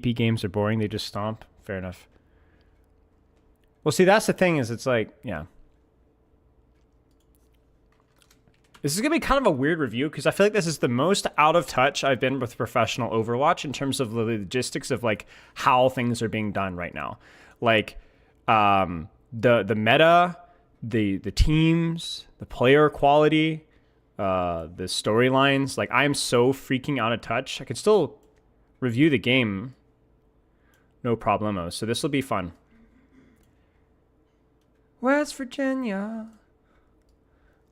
PvP games are boring. They just stomp. Fair enough. Well, see, that's the thing is it's like, yeah. This is going to be kind of a weird review because I feel like this is the most out of touch I've been with professional Overwatch in terms of the logistics of like how things are being done right now. Like the meta, the teams, the player quality, the storylines. Like I'm so freaking out of touch. I can still review the game. No problemo. So this will be fun. West Virginia.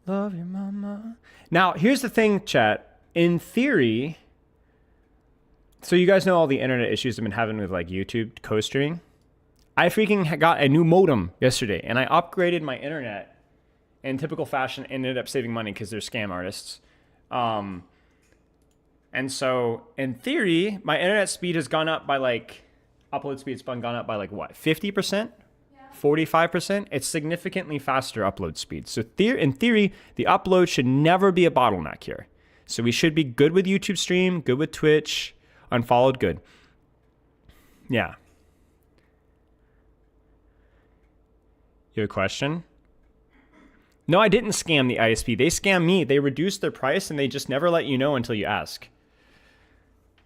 Love your mama. Now, here's the thing, chat. In theory, so you guys know all the internet issues I've been having with like YouTube co-streaming. I freaking got a new modem yesterday, and I upgraded my internet in typical fashion. Ended up saving money because they're scam artists. And so, in theory, my internet speed has gone up by like, upload speed's gone up by like what, 50%? 45%, it's significantly faster upload speed. So in theory, the upload should never be a bottleneck here. So we should be good with YouTube stream, good with Twitch, unfollowed, good. Yeah. You have a question? No, I didn't scam the ISP. They scam me. They reduced their price and they just never let you know until you ask.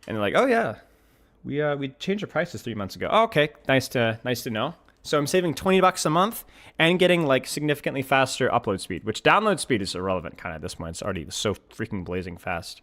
And they're like, oh yeah, we changed the prices 3 months ago. Oh, okay, nice to know. So I'm saving $20 a month and getting like significantly faster upload speed, which download speed is irrelevant kind of at this point. It's already so freaking blazing fast.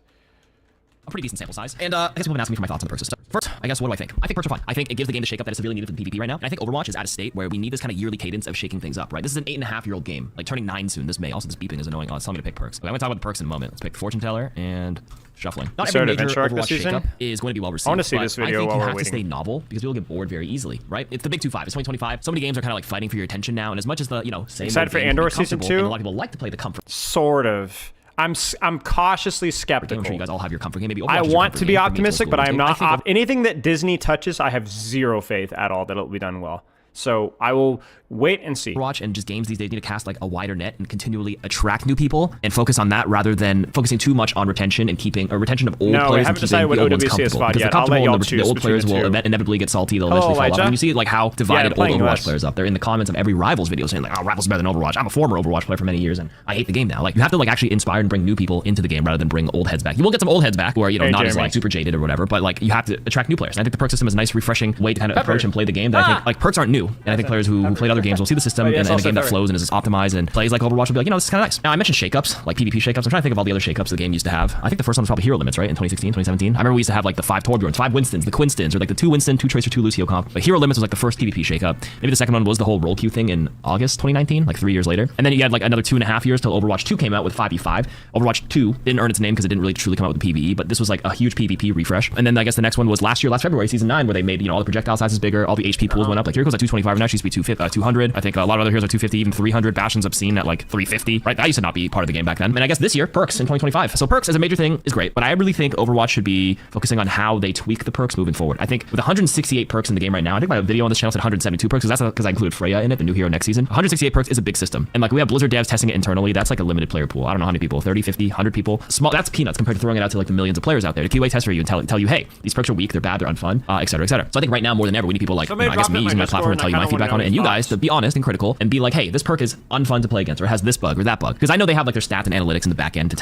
A pretty decent sample size. And I guess people have been asking me for my thoughts on the perk system. First, I guess, what do I think? I think perks are fine. I think it gives the game the shake up that it's severely needed for the PvP right now. And I think Overwatch is at a state where we need this kind of yearly cadence of shaking things up, right? This is an 8.5-year-old game, like turning 9 soon this May. Also, this beeping is annoying. It's telling me to pick perks. Okay, I'm going to talk about the perks in a moment. Let's pick the Fortune Teller and shuffling. Not every major Overwatch shakeup is going to be well received. I want to see this video while we're waiting. I think you have to stay novel because people get bored very easily, right? It's the big 2-5. It's 2025. So many games are kind of like fighting for your attention now. And as much as the, same excited for Andor Season 2? And a lot of people like to play the comfort. Sort of. I'm cautiously skeptical. I'm sure you guys all have your comfort game. Maybe I want to be optimistic, but I am not. Anything that Disney touches, I have zero faith at all that it'll be done well. So I will wait and see. Overwatch and just games these days need to cast like a wider net and continually attract new people and focus on that rather than focusing too much on retention and keeping retention of old players and keeping the old ones comfortable. Because they're comfortable and the old players will inevitably get salty. They'll eventually fall off. And you see like how divided old Overwatch players up. They're in the comments of every Rivals video saying like, oh, Rivals is better than Overwatch. I'm a former Overwatch player for many years and I hate the game now. Like you have to like actually inspire and bring new people into the game rather than bring old heads back. You will get some old heads back who are not as like super jaded or whatever, but like you have to attract new players. And I think the perk system is a nice refreshing way to kind of approach and play the game that I think like perks aren't new. And I think players who played other games will see the system and a game that flows and is optimized and plays like Overwatch will be like, this is kind of nice. Now I mentioned shakeups, like PvP shakeups. I'm trying to think of all the other shakeups the game used to have. I think the first one was probably hero limits, right? In 2016, 2017. I remember we used to have like the 5 Torbjorns, 5 Winstons, the Quinstons, or like the 2 Winston, 2 Tracer, 2 Lucio comp. But hero limits was like the first PvP shakeup. Maybe the second one was the whole roll queue thing in August 2019, like 3 years later. And then you had like another 2.5 years till Overwatch 2 came out with 5v5. Overwatch 2 didn't earn its name because it didn't really truly come out with the PvE, but this was like a huge PvP refresh. And then I guess the next one was last February, season 9, where they made all the projectile sizes bigger, all the HP pools went up. Like here goes at 225, and now she used to be 200. I think a lot of other heroes are 250, even 300. Bastion's obscene at like 350, right? That used to not be part of the game back then. And I guess this year, perks in 2025. So perks as a major thing is great, but I really think Overwatch should be focusing on how they tweak the perks moving forward. I think with 168 perks in the game right now, I think my video on this channel said 172 perks, because that's because I included Freya in it, the new hero next season. 168 perks is a big system. And like we have Blizzard devs testing it internally. That's like a limited player pool. I don't know how many people, 30, 50, 100 people. Small, that's peanuts compared to throwing it out to like the millions of players out there. The QA test for you and tell you, hey, these perks are weak, they're bad, they're unfun, et cetera, et cetera. So I think right now more than ever, we need people like, I guess me using my platform to tell you my feedback on it, and you guys to be honest and critical and be like, hey, this perk is unfun to play against, or has this bug or that bug. Because I know they have like their stats and analytics in the back end to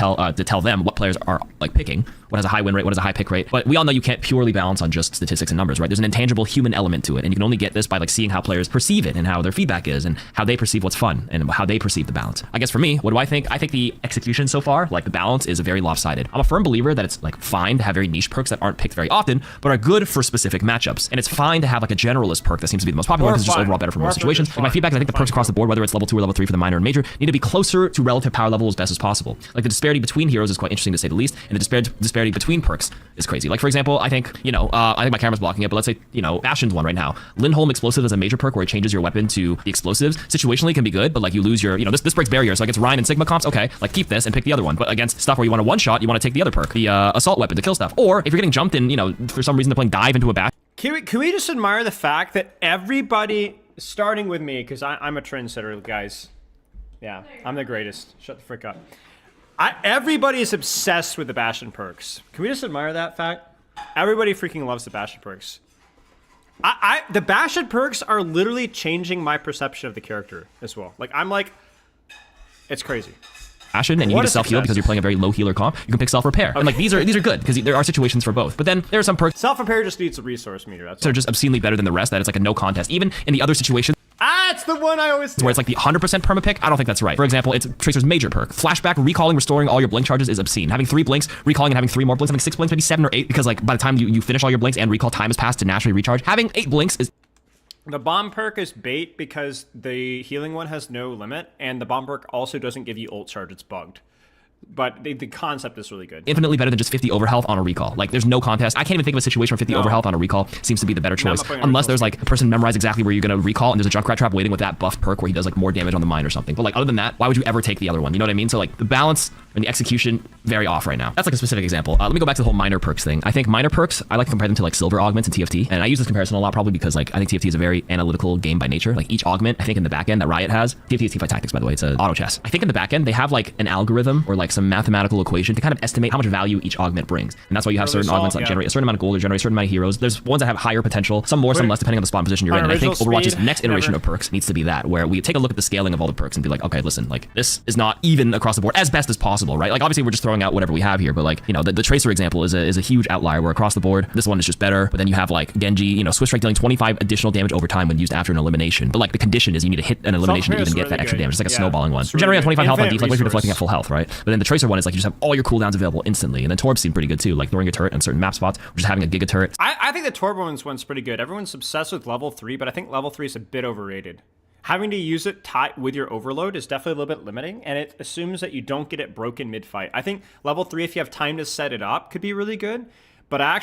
tell them what players are like picking, what has a high win rate, what has a high pick rate. But we all know you can't purely balance on just statistics and numbers, right? There's an intangible human element to it, and you can only get this by like seeing how players perceive it and how their feedback is and how they perceive what's fun and how they perceive the balance. I guess for me, what do I think? I think the execution so far, like the balance, is very lopsided. I'm a firm believer that it's like fine to have very niche perks that aren't picked very often, but are good for specific matchups. And it's fine to have like a generalist perk that seems to be the most popular because it's just overall better for most situations. Like my feedback is I think the perks across the board, whether it's level 2 or level 3 for the minor and major, need to be closer to relative power level as best as possible. Like the disparity between heroes is quite interesting to say the least, and the disparity between perks is crazy. Like for example, I think, I think my camera's blocking it, but let's say, Bastion's one right now. Lindholm explosive is a major perk where it changes your weapon to the explosives. Situationally can be good, but like you lose your, this breaks barriers. So against Ryan and Sigma comps, okay, like keep this and pick the other one. But against stuff where you want a one-shot, you want to take the other perk, the assault weapon to kill stuff. Or if you're getting jumped in, for some reason they're playing dive into a bash. Can we just admire the fact that everybody, starting with me, because I'm a trendsetter, guys. Yeah, I'm the greatest. Shut the frick up. Everybody is obsessed with the Bastion perks. Can we just admire that fact? Everybody freaking loves the Bastion perks. The Bashed perks are literally changing my perception of the character as well. Like, I'm like, it's crazy. And you need to self-heal because you're playing a very low healer comp, you can pick self-repair. Okay. And like these are good because there are situations for both. But then there are some perks. Self-repair just needs a resource meter. That's they're just obscenely better than the rest. That it's like a no contest. Even in the other situations. It's the one I always do. Where it's like the 100% perma pick. I don't think that's right. For example, it's Tracer's major perk. Flashback, recalling, restoring all your blink charges is obscene. Having 3 blinks, recalling and having 3 more blinks, having 6 blinks, maybe 7 or 8, because like by the time you finish all your blinks and recall time has passed to naturally recharge. Having 8 blinks is. The bomb perk is bait because the healing one has no limit, and the bomb perk also doesn't give you ult charge. It's bugged. But the concept is really good. Infinitely better than just 50 overhealth on a recall. Like, there's no contest. I can't even think of a situation where 50 overhealth on a recall seems to be the better choice. Unless there's like a person memorized exactly where you're going to recall, and there's a Junkrat trap waiting with that buff perk where he does like more damage on the mine or something. But like, other than that, why would you ever take the other one? You know what I mean? So like, the balance and the execution, very off right now. That's like a specific example. Let me go back to the whole minor perks thing. I think minor perks, I like to compare them to like silver augments and TFT. And I use this comparison a lot probably because like, I think TFT is a very analytical game by nature. Like each augment, I think in the back end that Riot has, TFT is teamfight tactics, by the way, it's an auto chess. I think in the back end, they have like an algorithm or like some mathematical equation to kind of estimate how much value each augment brings. And that's why you have certain augments that generate a certain amount of gold or generate a certain amount of heroes. There's ones that have higher potential, some more, some less, depending on the spawn position you're in. And I think Overwatch's next iteration of perks needs to be that, where we take a look at the scaling of all the perks and be like, okay, listen, like this is not even across the board as best as possible, right? Like obviously we're just throwing out whatever we have here, but like, you know, the Tracer example is a huge outlier where across the board, this one is just better. But then you have like Genji, you know, Swift Strike dealing 25 additional damage over time when used after an elimination. But like the condition is you need to hit an elimination to even get that extra damage. It's like a snowballing one. Regenerate on 25 health on deflect, like you're deflecting at full health, right? But then the Tracer one is like you just have all your cooldowns available instantly. And then Torb seem pretty good too, like throwing a turret on certain map spots, or just having a giga turret. I think the Torb one's pretty good. Everyone's obsessed with level 3, but I think level 3 is a bit overrated. Having to use it with your overload is definitely a little bit limiting, and it assumes that you don't get it broken mid-fight. I think level 3, if you have time to set it up, could be really good. But I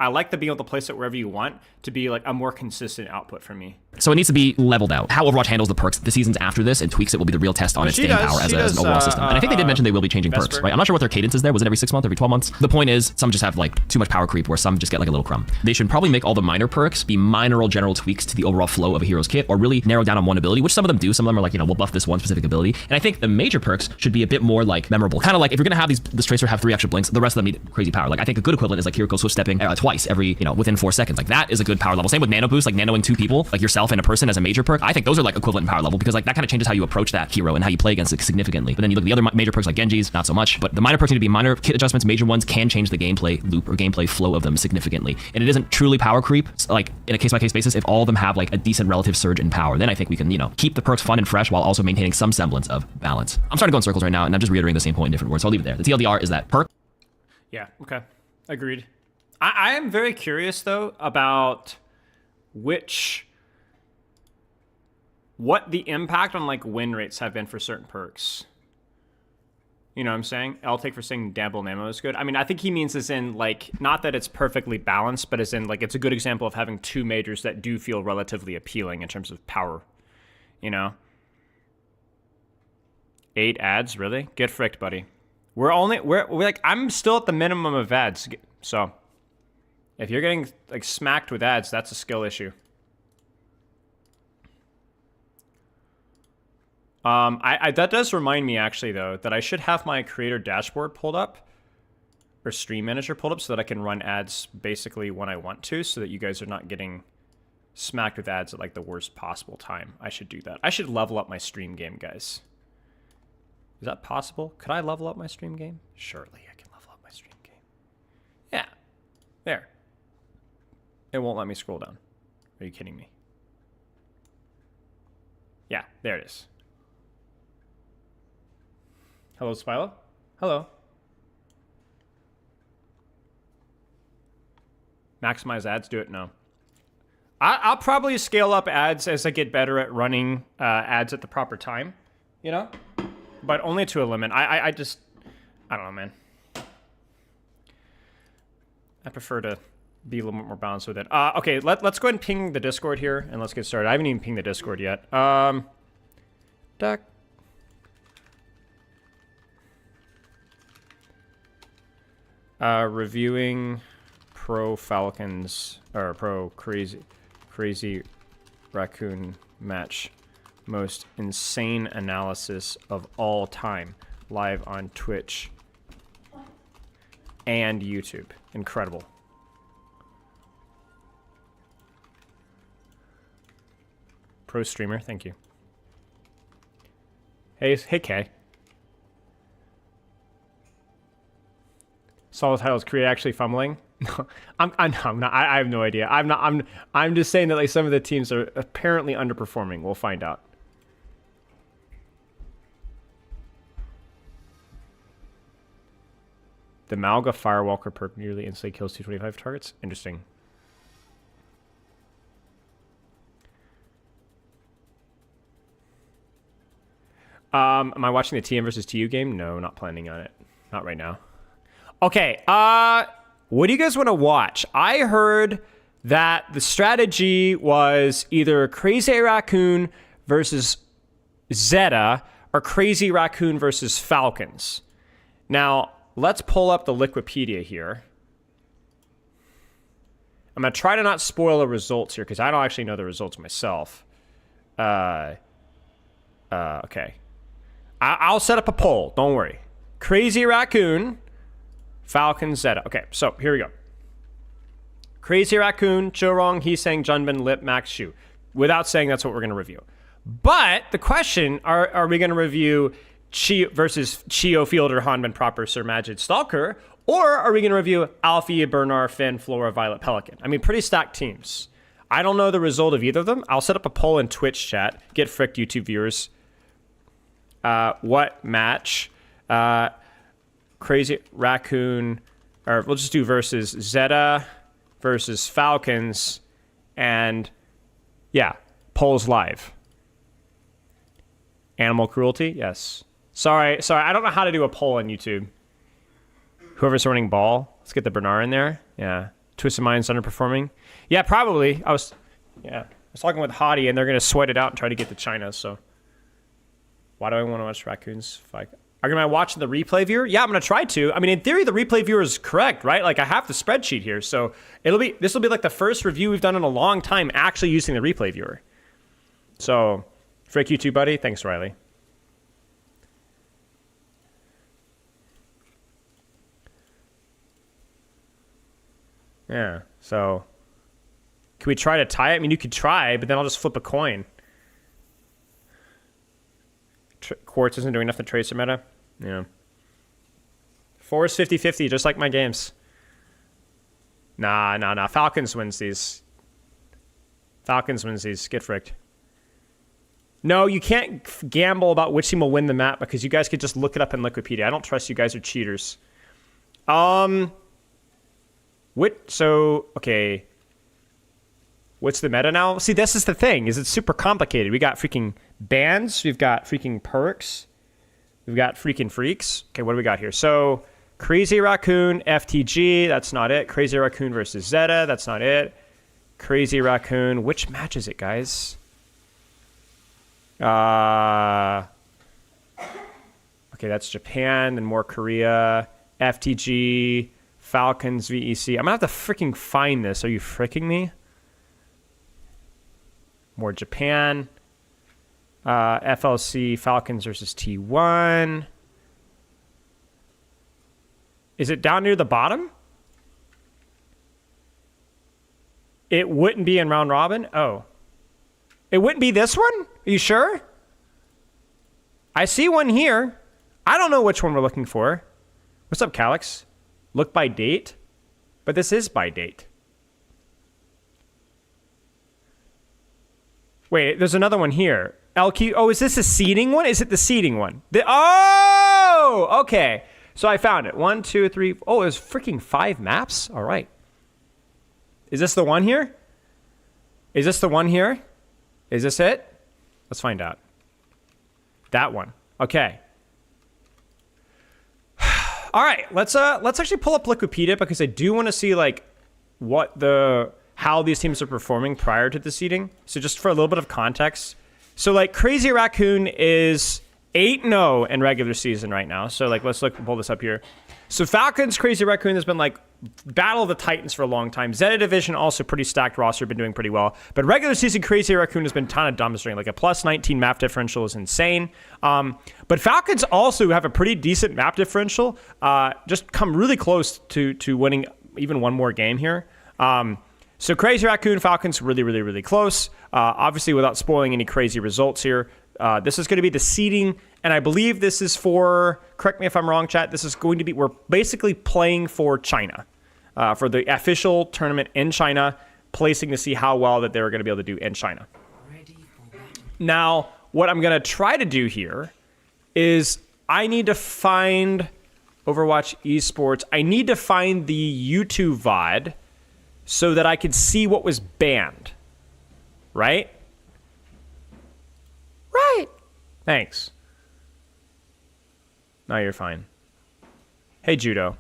like the being able to place it wherever you want to be like a more consistent output for me. So it needs to be leveled out. How Overwatch handles the perks the seasons after this and tweaks it will be the real test on its staying power as an overall system. And I think they did mention they will be changing perks, right? I'm not sure what their cadence is there. Was it every 6 months, every 12 months? The point is, some just have like too much power creep where some just get like a little crumb. They should probably make all the minor perks be minor general tweaks to the overall flow of a hero's kit, or really narrow down on one ability, which some of them do. Some of them are like, you know, we'll buff this one specific ability. And I think the major perks should be a bit more like memorable. Kind of like if you're going to have this Tracer have 3 extra blinks, the rest of them need crazy power. Like I think a good equivalent is like Kiriko swift stepping twice every, you know, within 4 seconds. Like that is a good power level. Same with nano boost, like nanoing 2 people, like yourself and a person as a major perk. I think those are like equivalent in power level because like that kind of changes how you approach that hero and how you play against it significantly. But then you look at the other major perks like Genji's, not so much. But the minor perks need to be minor kit adjustments. Major ones can change the gameplay loop or gameplay flow of them significantly. And it isn't truly power creep, like in a case-by-case basis. If all of them have like a decent relative surge in power, then I think we can, you know, keep the perks fun and fresh while also maintaining some semblance of balance. I'm starting to go in circles right now, and I'm just reiterating the same point in different words, so I'll leave it there. The TLDR is that perk. Yeah, okay. Agreed. I am very curious, though, about what the impact on, like, win rates have been for certain perks. You know what I'm saying? I'll take for saying Dabble Namo is good. I mean, I think he means as in, like, not that it's perfectly balanced, but as in, like, it's a good example of having 2 majors that do feel relatively appealing in terms of power. You know? 8 ads, really? Get fricked, buddy. We're like, I'm still at the minimum of ads, so... If you're getting like smacked with ads, that's a skill issue. That does remind me actually though that I should have my creator dashboard pulled up or stream manager pulled up so that I can run ads basically when I want to, so that you guys are not getting smacked with ads at like the worst possible time. I should do that. I should level up my stream game, guys. Is that possible? Could I level up my stream game? Surely I can level up my stream game. Yeah. There. It won't let me scroll down. Are you kidding me? Yeah, there it is. Hello, Spilo? Hello. Maximize ads? Do it? No. I'll probably scale up ads as I get better at running ads at the proper time, you know? But only to a limit. I don't know, man. I prefer to be a little bit more balanced with it. Okay, let's go ahead and ping the Discord here, and let's get started. I haven't even pinged the Discord yet. Duck. Reviewing Pro Falcons, or Pro Crazy Raccoon match. Most insane analysis of all time. Live on Twitch and YouTube. Incredible. pro streamer. Thank you. Hey Kay. Solid titles. Korea actually fumbling. No, I'm not. I have no idea. I'm just saying that like some of the teams are apparently underperforming. We'll find out. The Malga Firewalker perk nearly instantly kills 225 targets. Interesting. Am I watching the TM versus TU game? No, not planning on it. Not right now. Okay, what do you guys want to watch? I heard that the strategy was either Crazy Raccoon versus Zeta or Crazy Raccoon versus Falcons. Now, let's pull up the Liquipedia here. I'm going to try to not spoil the results here because I don't actually know the results myself. Okay. I'll set up a poll. Don't worry. Crazy Raccoon, Falcon, Zeta. Okay, so here we go. Crazy Raccoon, Chorong, Heesang, Junbin, Lip, Max, Shu. Without saying that's what we're going to review. But the question, are we going to review Chi versus Chio, Fielder, Hanbin, Proper, Sir Magid, Stalker? Or are we going to review Alfie, Bernard, Finn, Flora, Violet, Pelican? I mean, pretty stacked teams. I don't know the result of either of them. I'll set up a poll in Twitch chat. Get fricked, YouTube viewers. What match? Crazy Raccoon, or we'll just do versus Zeta versus Falcons, and yeah, polls live. Animal cruelty, yes. Sorry, I don't know how to do a poll on YouTube. Whoever's running ball, let's get the Bernard in there. Yeah, Twisted Mind's underperforming. Yeah, probably. I was talking with Hottie, and they're gonna sweat it out and try to get to China. So, why do I want to watch Raccoons fight? Are you gonna watch the replay viewer? Yeah, I'm gonna try to. I mean, in theory, the replay viewer is correct, right? Like, I have the spreadsheet here, so this will be like the first review we've done in a long time actually using the replay viewer. So, frick you too, buddy. Thanks, Riley. Yeah. So, can we try to tie it? I mean, you could try, but then I'll just flip a coin. Quartz isn't doing enough to Tracer meta. Yeah. 4 is 50-50, just like my games. Nah. Falcons wins these. Falcons wins these. Get fricked. No, you can't gamble about which team will win the map because you guys could just look it up in Liquipedia. I don't trust you guys are cheaters. Okay. What's the meta now? See, this is the thing, is it's super complicated. We got freaking bans, we've got freaking perks, we've got freaking freaks. Okay, what do we got here? So, Crazy Raccoon, FTG, that's not it. Crazy Raccoon versus Zeta, that's not it. Crazy Raccoon, which match is it, guys? Okay, that's Japan, then more Korea, FTG, Falcons, VEC. I'm gonna have to freaking find this. Are you freaking me? More Japan. FLC, Falcons versus T1. Is it down near the bottom? It wouldn't be in round robin? Oh. It wouldn't be this one? Are you sure? I see one here. I don't know which one we're looking for. What's up, Calix? Look by date? But this is by date. Wait, there's another one here. LQ. Oh, is this a seeding one? Is it the seeding one? Oh, okay. So I found it. 1, 2, 3. Oh, there's freaking 5 maps. All right. Is this the one here? Is this the one here? Is this it? Let's find out. That one. Okay. All right. Let's actually pull up Liquipedia because I do want to see like how these teams are performing prior to the seeding. So just for a little bit of context. So like Crazy Raccoon is 8-0 in regular season right now. So like let's pull this up here. So Falcons, Crazy Raccoon has been like Battle of the Titans for a long time. Zeta Division also pretty stacked roster, been doing pretty well. But regular season Crazy Raccoon has been a ton of dumbstering. Like a plus 19 map differential is insane. But Falcons also have a pretty decent map differential. Just come really close to winning even one more game here. So Crazy Raccoon, Falcons, really, really, really close. Obviously, without spoiling any crazy results here, this is going to be the seeding, and I believe this is for, correct me if I'm wrong, chat, this is going to be, we're basically playing for China, for the official tournament in China, placing to see how well that they're going to be able to do in China. Now, what I'm going to try to do here is I need to find Overwatch Esports. I need to find the YouTube VOD so that I could see what was banned. Right? Right. Thanks. No, you're fine. Hey, Judo.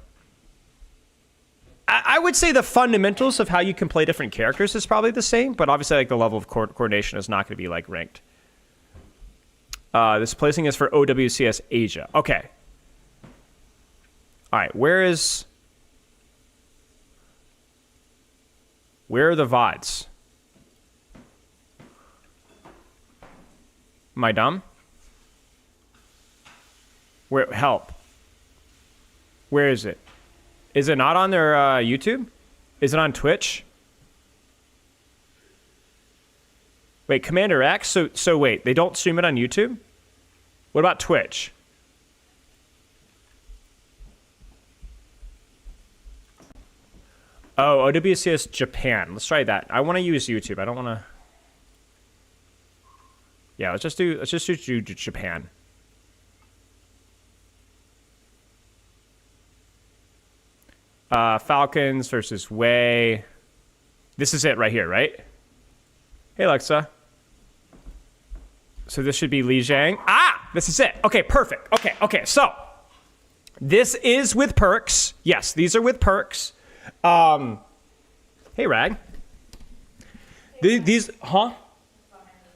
I would say the fundamentals of how you can play different characters is probably the same, but obviously like the level of coordination is not going to be like ranked. This placing is for OWCS Asia. Okay. All right, where are the VODs? Am I dumb? Where, help. Where is it? Is it not on their YouTube? Is it on Twitch? Wait, Commander X? So wait, they don't stream it on YouTube? What about Twitch? Oh, OWCS Japan. Let's try that. I want to use YouTube. I don't want to... Yeah, let's just do Japan. Falcons versus Wei. This is it right here, right? Hey, Alexa. So this should be Li Jiang. Ah, this is it. Okay, perfect. Okay. So this is with perks. Yes, these are with perks. Hey, Rag. These, huh?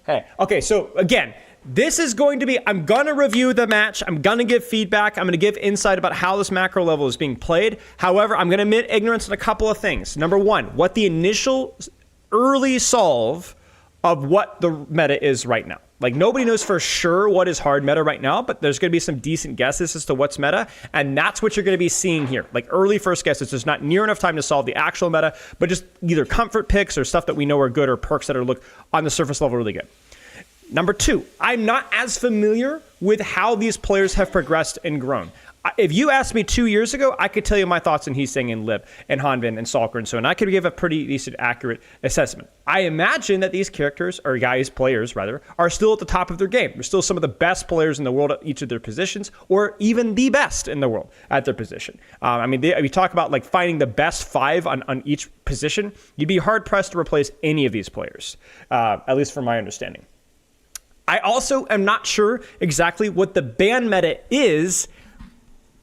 Hey, okay, so again, this is going to be, I'm going to review the match. I'm going to give feedback. I'm going to give insight about how this macro level is being played. However, I'm going to admit ignorance on a couple of things. Number one, what the initial early solve of what the meta is right now. Like, nobody knows for sure what is hard meta right now, but there's going to be some decent guesses as to what's meta, and that's what you're going to be seeing here. Like, early first guesses. There's not near enough time to solve the actual meta, but just either comfort picks or stuff that we know are good or perks that are, look, on the surface level, really good. Number two, I'm not as familiar with how these players have progressed and grown. If you asked me 2 years ago, I could tell you my thoughts on Heesang and Lip and Hanbin and Salker and so on. I could give a pretty decent, accurate assessment. I imagine that these characters, or players rather, are still at the top of their game. They're still some of the best players in the world at each of their positions, or even the best in the world at their position. I mean, we talk about like finding the best five on each position. You'd be hard pressed to replace any of these players, at least from my understanding. I also am not sure exactly what the ban meta is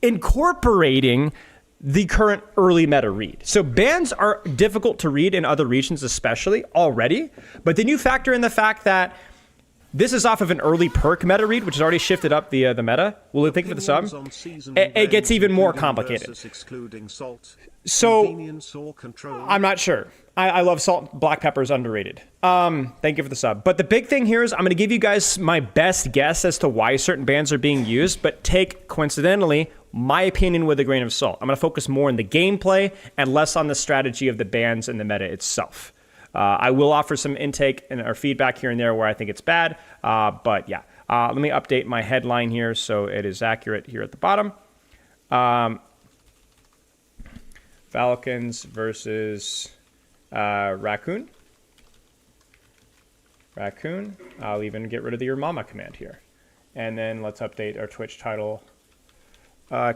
incorporating the current early meta read. So bans are difficult to read in other regions especially already, but then you factor in the fact that this is off of an early perk meta read, which has already shifted up the meta. Will you think for the sub? It gets even more complicated. So I'm not sure. I love salt. Black pepper is underrated. Thank you for the sub. But the big thing here is I'm going to give you guys my best guess as to why certain bans are being used, but take, coincidentally, my opinion with a grain of salt. I'm going to focus more on the gameplay and less on the strategy of the bans and the meta itself. I will offer some intake and or feedback here and there where I think it's bad. But yeah, let me update my headline here so it is accurate here at the bottom. Falcons versus Raccoon. I'll even get rid of the your mama command here. And then let's update our Twitch title.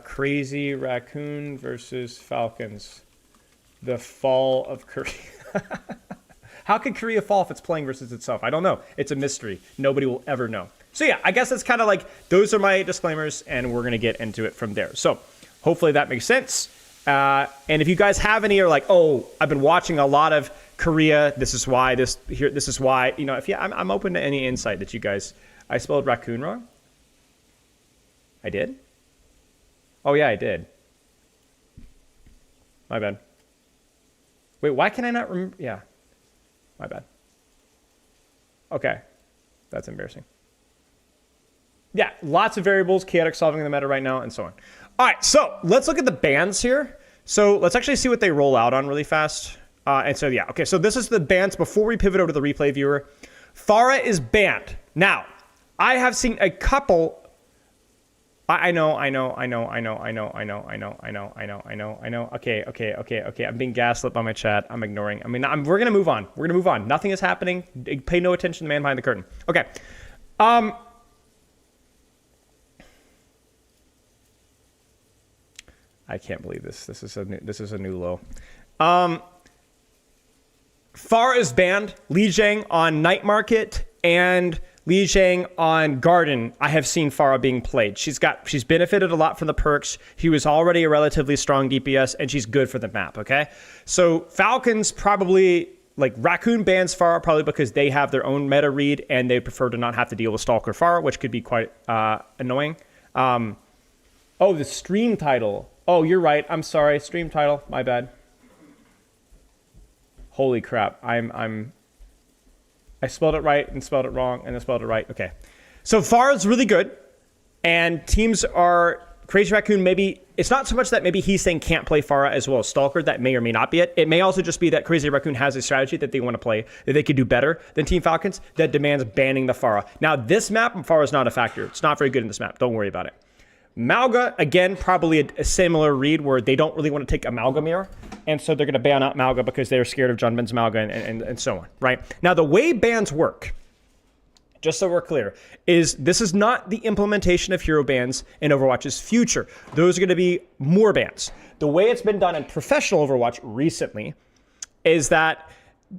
Crazy Raccoon versus Falcons. The fall of Korea. How could Korea fall if it's playing versus itself? I don't know. It's a mystery. Nobody will ever know. So yeah, I guess that's kind of like, those are my disclaimers, and we're going to get into it from there. So hopefully that makes sense. And if you guys have any, or like, oh, I've been watching a lot of Korea, this is why, this is why, you know, if I'm open to any insight that you guys, I spelled raccoon wrong? I did? Oh yeah, I did. My bad. Wait, why can I not remember? Yeah. My bad. Okay. That's embarrassing. Yeah, lots of variables, chaotic solving the meta right now, and so on. All right, so let's look at the bans here. So let's actually see what they roll out on really fast. And so, yeah. Okay, so this is the bans before we pivot over to the replay viewer. Pharah is banned. Now, I have seen a couple... I know. Okay. I'm being gaslit by my chat. I'm ignoring. I mean, we're gonna move on. Nothing is happening. Pay no attention to the man behind the curtain. Okay. I can't believe this. This is a new low. Pharah is banned. Li Jiang on Night Market and Li Jiang on Garden, I have seen Pharah being played. She's benefited a lot from the perks. He was already a relatively strong DPS, and she's good for the map, okay? So Falcons probably, like Raccoon bans Pharah probably because they have their own meta read, and they prefer to not have to deal with Stalker Pharah, which could be quite annoying. Oh, the stream title. Oh, you're right. I'm sorry. Stream title. My bad. Holy crap. I spelled it right and spelled it wrong and I spelled it right. Okay. So Pharah is really good. And teams are... Crazy Raccoon, maybe... It's not so much that maybe he's saying can't play Pharah as well as Stalker. That may or may not be it. It may also just be that Crazy Raccoon has a strategy that they want to play, that they could do better than Team Falcons, that demands banning the Pharah. Now, this map, Pharah is not a factor. It's not very good in this map. Don't worry about it. Malga, again, probably a similar read where they don't really want to take Amalgamir. And so they're going to ban out Malga because they're scared of Junbin's Malga and so on, right? Now, the way bans work, just so we're clear, is this is not the implementation of hero bans in Overwatch's future. Those are going to be more bans. The way it's been done in professional Overwatch recently is that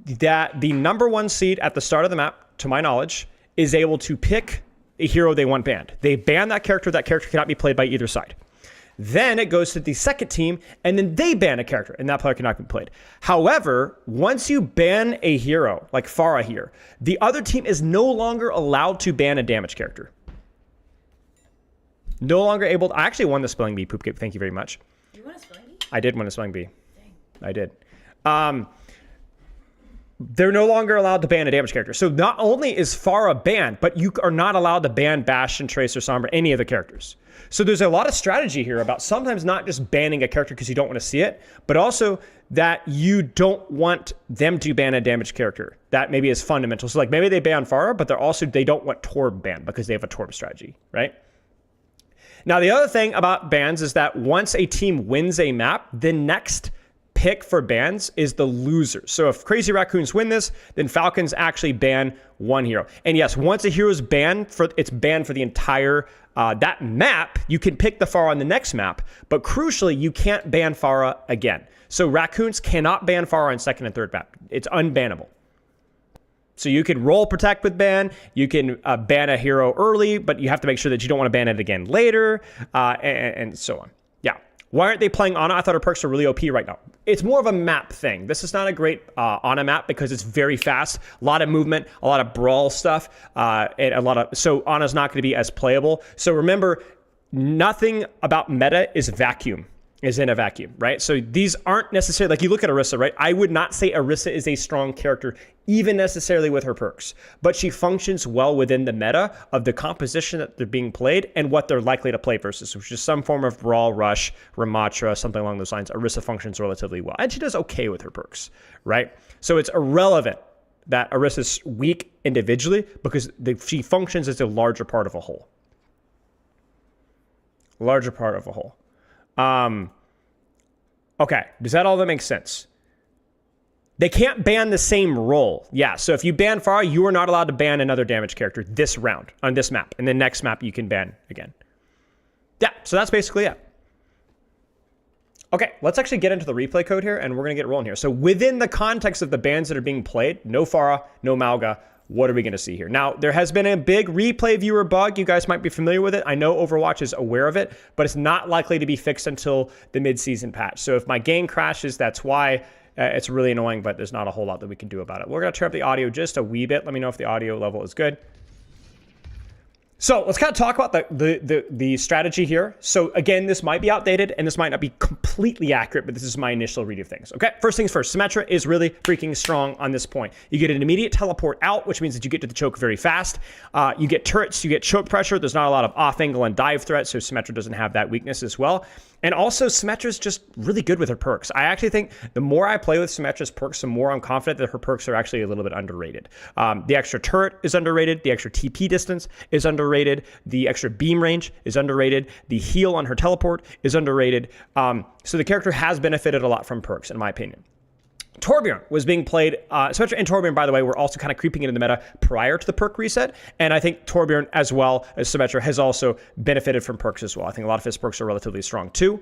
the number one seed at the start of the map, to my knowledge, is able to pick a hero they want banned. They ban that character cannot be played by either side. Then it goes to the second team, and then they ban a character, and that player cannot be played. However, once you ban a hero, like Pharah here, the other team is no longer allowed to ban a damage character. No longer able to... I actually won the Spelling Bee, Poop Cape. Thank you very much. You won a Spelling Bee? I did win a Spelling Bee. Dang. I did. They're no longer allowed to ban a damage character. So not only is Pharah banned, but you are not allowed to ban Bastion, Tracer, Sombra, any of the characters. So there's a lot of strategy here about sometimes not just banning a character because you don't want to see it, but also that you don't want them to ban a damage character. That maybe is fundamental. So like maybe they ban Pharah, but they don't want Torb banned because they have a Torb strategy, right? Now the other thing about bans is that once a team wins a map, the next pick for bans is the loser. So if Crazy Raccoons win this, then Falcons actually ban one hero. And yes, once a hero is banned, it's banned for the entire that map. You can pick the Pharah on the next map, but crucially, you can't ban Pharah again. So Raccoons cannot ban Pharah on second and third map. It's unbannable. So you can roll protect with ban, you can ban a hero early, but you have to make sure that you don't want to ban it again later, and so on. Yeah. Why aren't they playing Ana? I thought her perks are really OP right now. It's more of a map thing. This is not a great Ana map because it's very fast, a lot of movement, a lot of brawl stuff, and so Ana's not going to be as playable. So remember, nothing about meta is in a vacuum, right? So these aren't necessarily, like you look at Orisa, right? I would not say Orisa is a strong character, even necessarily with her perks, but she functions well within the meta of the composition that they're being played and what they're likely to play versus, which is some form of brawl, rush, Ramatra, something along those lines. Orisa functions relatively well, and she does okay with her perks, right? So it's irrelevant that Orisa's weak individually because she functions as a larger part of a whole. Larger part of a whole. Okay, does that all that make sense? They can't ban the same role. Yeah, so if you ban Pharah, you are not allowed to ban another damage character this round on this map. And the next map you can ban again. Yeah, so that's basically it. Okay, let's actually get into the replay code here, and we're going to get rolling here. So within the context of the bans that are being played, no Pharah, no Malga, what are we going to see here? Now, there has been a big replay viewer bug. You guys might be familiar with it. I know Overwatch is aware of it, but it's not likely to be fixed until the mid-season patch. So if my game crashes, that's why. It's really annoying, but there's not a whole lot that we can do about it. We're going to turn up the audio just a wee bit. Let me know if the audio level is good. So let's kind of talk about the strategy here. So again, this might be outdated and this might not be completely accurate, but this is my initial read of things. Okay, first things first, Symmetra is really freaking strong on this point. You get an immediate teleport out, which means that you get to the choke very fast. You get turrets, you get choke pressure. There's not a lot of off angle and dive threats, so Symmetra doesn't have that weakness as well. And also, Symmetra's just really good with her perks. I actually think the more I play with Symmetra's perks, the more I'm confident that her perks are actually a little bit underrated. The extra turret is underrated. The extra TP distance is underrated. The extra beam range is underrated. The heal on her teleport is underrated. So the character has benefited a lot from perks, in my opinion. Torbjorn was being played, Symmetra and Torbjorn, by the way, were also kind of creeping into the meta prior to the perk reset, and I think Torbjorn, as well as Symmetra, has also benefited from perks as well. I think a lot of his perks are relatively strong too.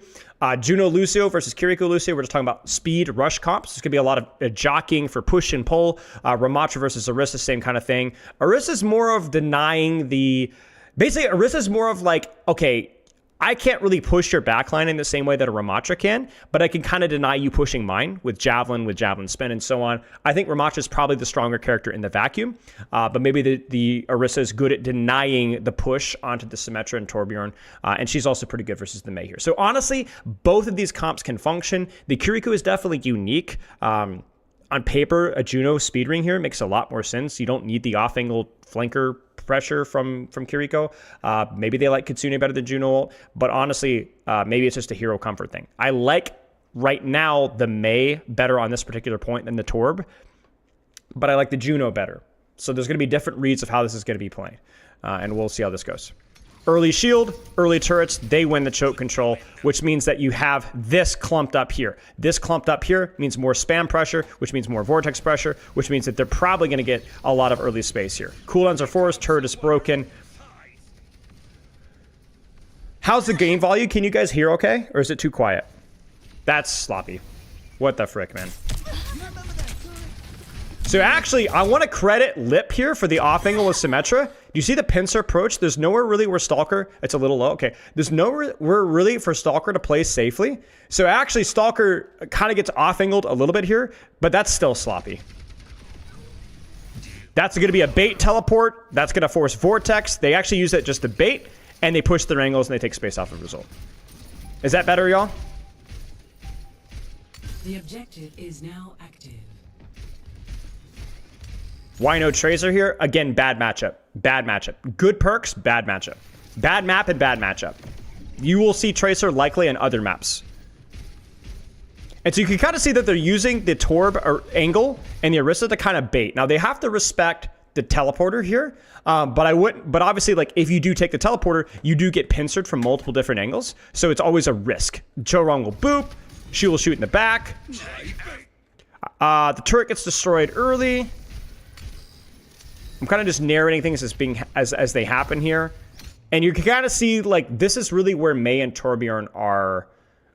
Juno Lucio versus Kiriko Lucio, we're just talking about speed rush comps. There's going to be a lot of jockeying for push and pull. Ramattra versus Orisa, same kind of thing. Orisa's more of denying the... Basically, Orisa's more of like, okay, I can't really push your backline in the same way that a Ramattra can, but I can kind of deny you pushing mine with Javelin spin, and so on. I think Ramattra is probably the stronger character in the vacuum, but maybe the Orisa is good at denying the push onto the Symmetra and Torbjorn, and she's also pretty good versus the Mei here. So honestly, both of these comps can function. The Kiriko is definitely unique. On paper, a Juno speed ring here makes a lot more sense. You don't need the off-angle flanker pressure from Kiriko. Maybe they like Kitsune better than Juno, but honestly, maybe it's just a hero comfort thing. I like, right now, the Mei better on this particular point than the Torb, but I like the Juno better. So there's going to be different reads of how this is going to be played, and we'll see how this goes. Early shield, early turrets, they win the choke control, which means that you have this clumped up here. This clumped up here means more spam pressure, which means more vortex pressure, which means that they're probably going to get a lot of early space here. Cooldowns are forced, turret is broken. How's the game volume? Can you guys hear okay? Or is it too quiet? That's sloppy. What the frick, man? So actually, I want to credit Lip here for the off angle with Symmetra. Do you see the pincer approach? There's nowhere really where Stalker, it's a little low. Okay, there's nowhere really for Stalker to play safely. So actually, Stalker kind of gets off angled a little bit here, but that's still sloppy. That's going to be a bait teleport. That's going to force Vortex. They actually use it just to bait, and they push their angles and they take space off of result. Is that better, y'all? The objective is now active. Why no Tracer here? Again, bad matchup. Bad matchup. Good perks, bad matchup. Bad map and bad matchup. You will see Tracer likely in other maps. And so you can kind of see that they're using the Torb or angle and the Orisa to kind of bait. Now they have to respect the teleporter here, but obviously, like, if you do take the teleporter, you do get pincered from multiple different angles, so it's always a risk. Chorong will boop, she will shoot in the back. The turret gets destroyed early. I'm kind of just narrating things as they happen here. And you can kind of see, like, this is really where Mei and Torbjorn are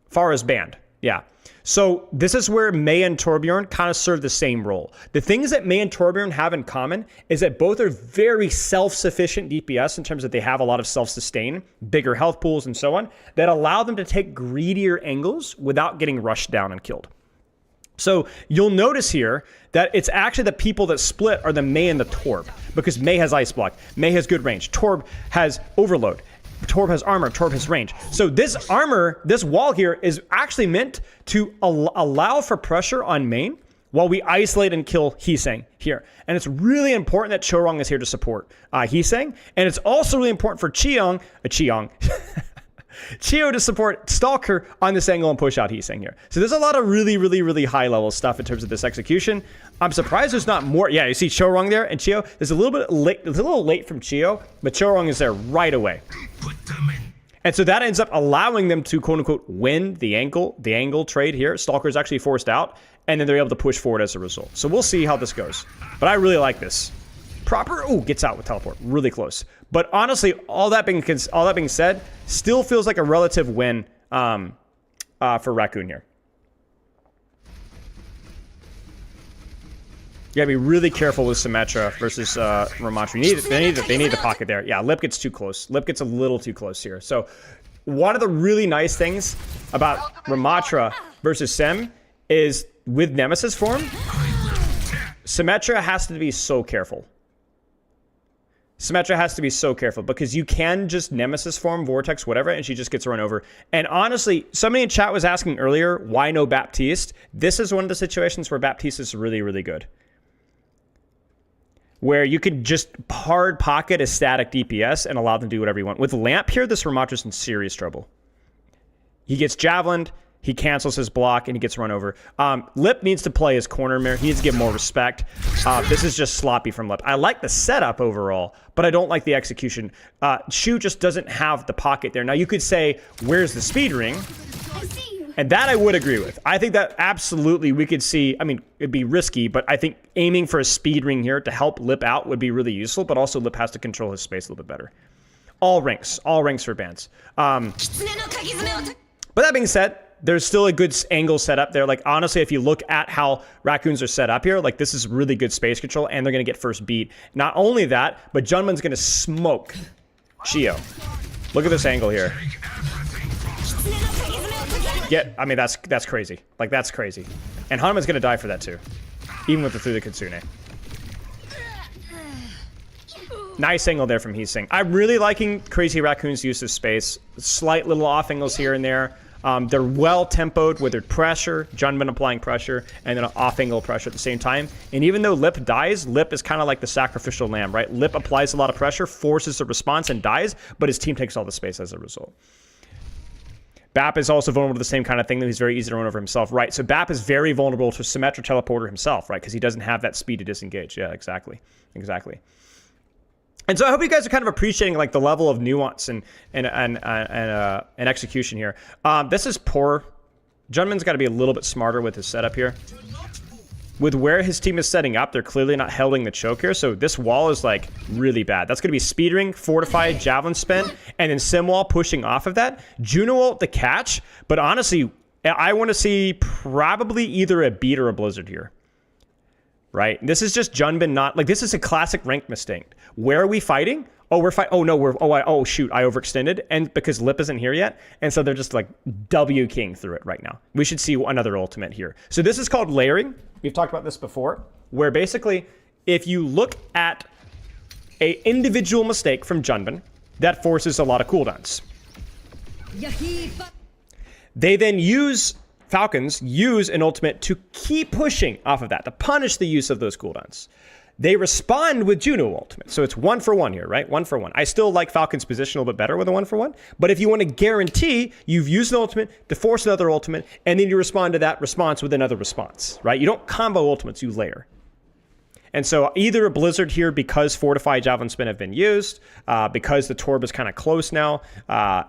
far as banned. Yeah. So this is where Mei and Torbjorn kind of serve the same role. The things that Mei and Torbjorn have in common is that both are very self-sufficient DPS in terms that they have a lot of self-sustain, bigger health pools and so on, that allow them to take greedier angles without getting rushed down and killed. So you'll notice here that it's actually the people that split are the Mei and the Torb, because Mei has Ice Block, Mei has good range, Torb has Overload, Torb has armor, Torb has range. So this armor, this wall here is actually meant to allow for pressure on main while we isolate and kill Heesang here. And it's really important that Chorong is here to support Heesang. And it's also really important for Chio to support Stalker on this angle and push out Heesang here. So there's a lot of really high level stuff in terms of this execution. I'm surprised there's not more. Yeah, you see Chorong there and Chio. There's a little bit late. It's a little late from Chio, but Chorong is there right away. And so that ends up allowing them to quote unquote win the angle trade here. Stalker is actually forced out, and then they're able to push forward as a result. So we'll see how this goes. But I really like this. Proper, gets out with teleport, really close. But honestly, all that being said, still feels like a relative win for Raccoon here. You gotta be really careful with Symmetra versus Ramattra. They need the pocket there. Yeah, Lip gets too close. Lip gets a little too close here. So one of the really nice things about Ramattra versus Sem is with Nemesis form, Symmetra has to be so careful. Symmetra has to be so careful because you can just Nemesis form, Vortex, whatever, and she just gets run over. And honestly, somebody in chat was asking earlier, why no Baptiste? This is one of the situations where Baptiste is really good. Where you could just hard pocket a static DPS and allow them to do whatever you want. With Lamp here, this Ramatra's in serious trouble. He gets javelined. He cancels his block and he gets run over. Lip needs to play his corner mirror. He needs to get more respect. This is just sloppy from Lip. I like the setup overall, but I don't like the execution. Shu just doesn't have the pocket there. Now you could say, where's the speed ring? And that I would agree with. I think that absolutely we could see, I mean, it'd be risky, but I think aiming for a speed ring here to help Lip out would be really useful, but also Lip has to control his space a little bit better. All ranks for bans. But that being said, there's still a good angle set up there. Like, honestly, if you look at how Raccoons are set up here, like, this is really good space control, and they're going to get first beat. Not only that, but Junman's going to smoke Shio. Look at this angle here. I mean, that's crazy. Like, that's crazy. And Hanman's going to die for that, too. Even with the through the Kitsune. Nice angle there from Heesing. I'm really liking Crazy Raccoon's use of space. Slight little off angles here and there. They're well-tempoed with their pressure, Junman applying pressure, and then an off-angle pressure at the same time. And even though Lip dies, Lip is kind of like the sacrificial lamb, right? Lip applies a lot of pressure, forces a response, and dies, but his team takes all the space as a result. Bap is also vulnerable to the same kind of thing, that he's very easy to run over himself, right? So Bap is very vulnerable to Symmetra Teleporter himself, right? Because he doesn't have that speed to disengage. Yeah, exactly. Exactly. And so I hope you guys are kind of appreciating like the level of nuance and execution here. This is poor. Junman's got to be a little bit smarter with his setup here. With where his team is setting up, they're clearly not holding the choke here. So this wall is like really bad. That's going to be speed ring, fortify, javelin spin, and then sim wall pushing off of that. Juno ult the catch, but honestly, I want to see probably either a beat or a blizzard here. Right? This is just Junman not like this is a classic rank mistake. Where are we fighting? Oh, we're fighting. Oh no, oh shoot, I overextended, and because Lip isn't here yet, and so they're just like W king through it right now. We should see another ultimate here. So this is called layering. We've talked about this before, where basically if you look at a individual mistake from Junman, that forces a lot of cooldowns. They then Falcons use an ultimate to keep pushing off of that, to punish the use of those cooldowns. They respond with Juno ultimate. So it's 1-for-1 here, right? 1-for-1. I still like Falcon's position a little bit better with a 1-for-1. But if you want to guarantee you've used an ultimate to force another ultimate, and then you respond to that response with another response, right? You don't combo ultimates, you layer. And so either a blizzard here because Fortify, Javelin Spin have been used, because the Torb is kind of close now,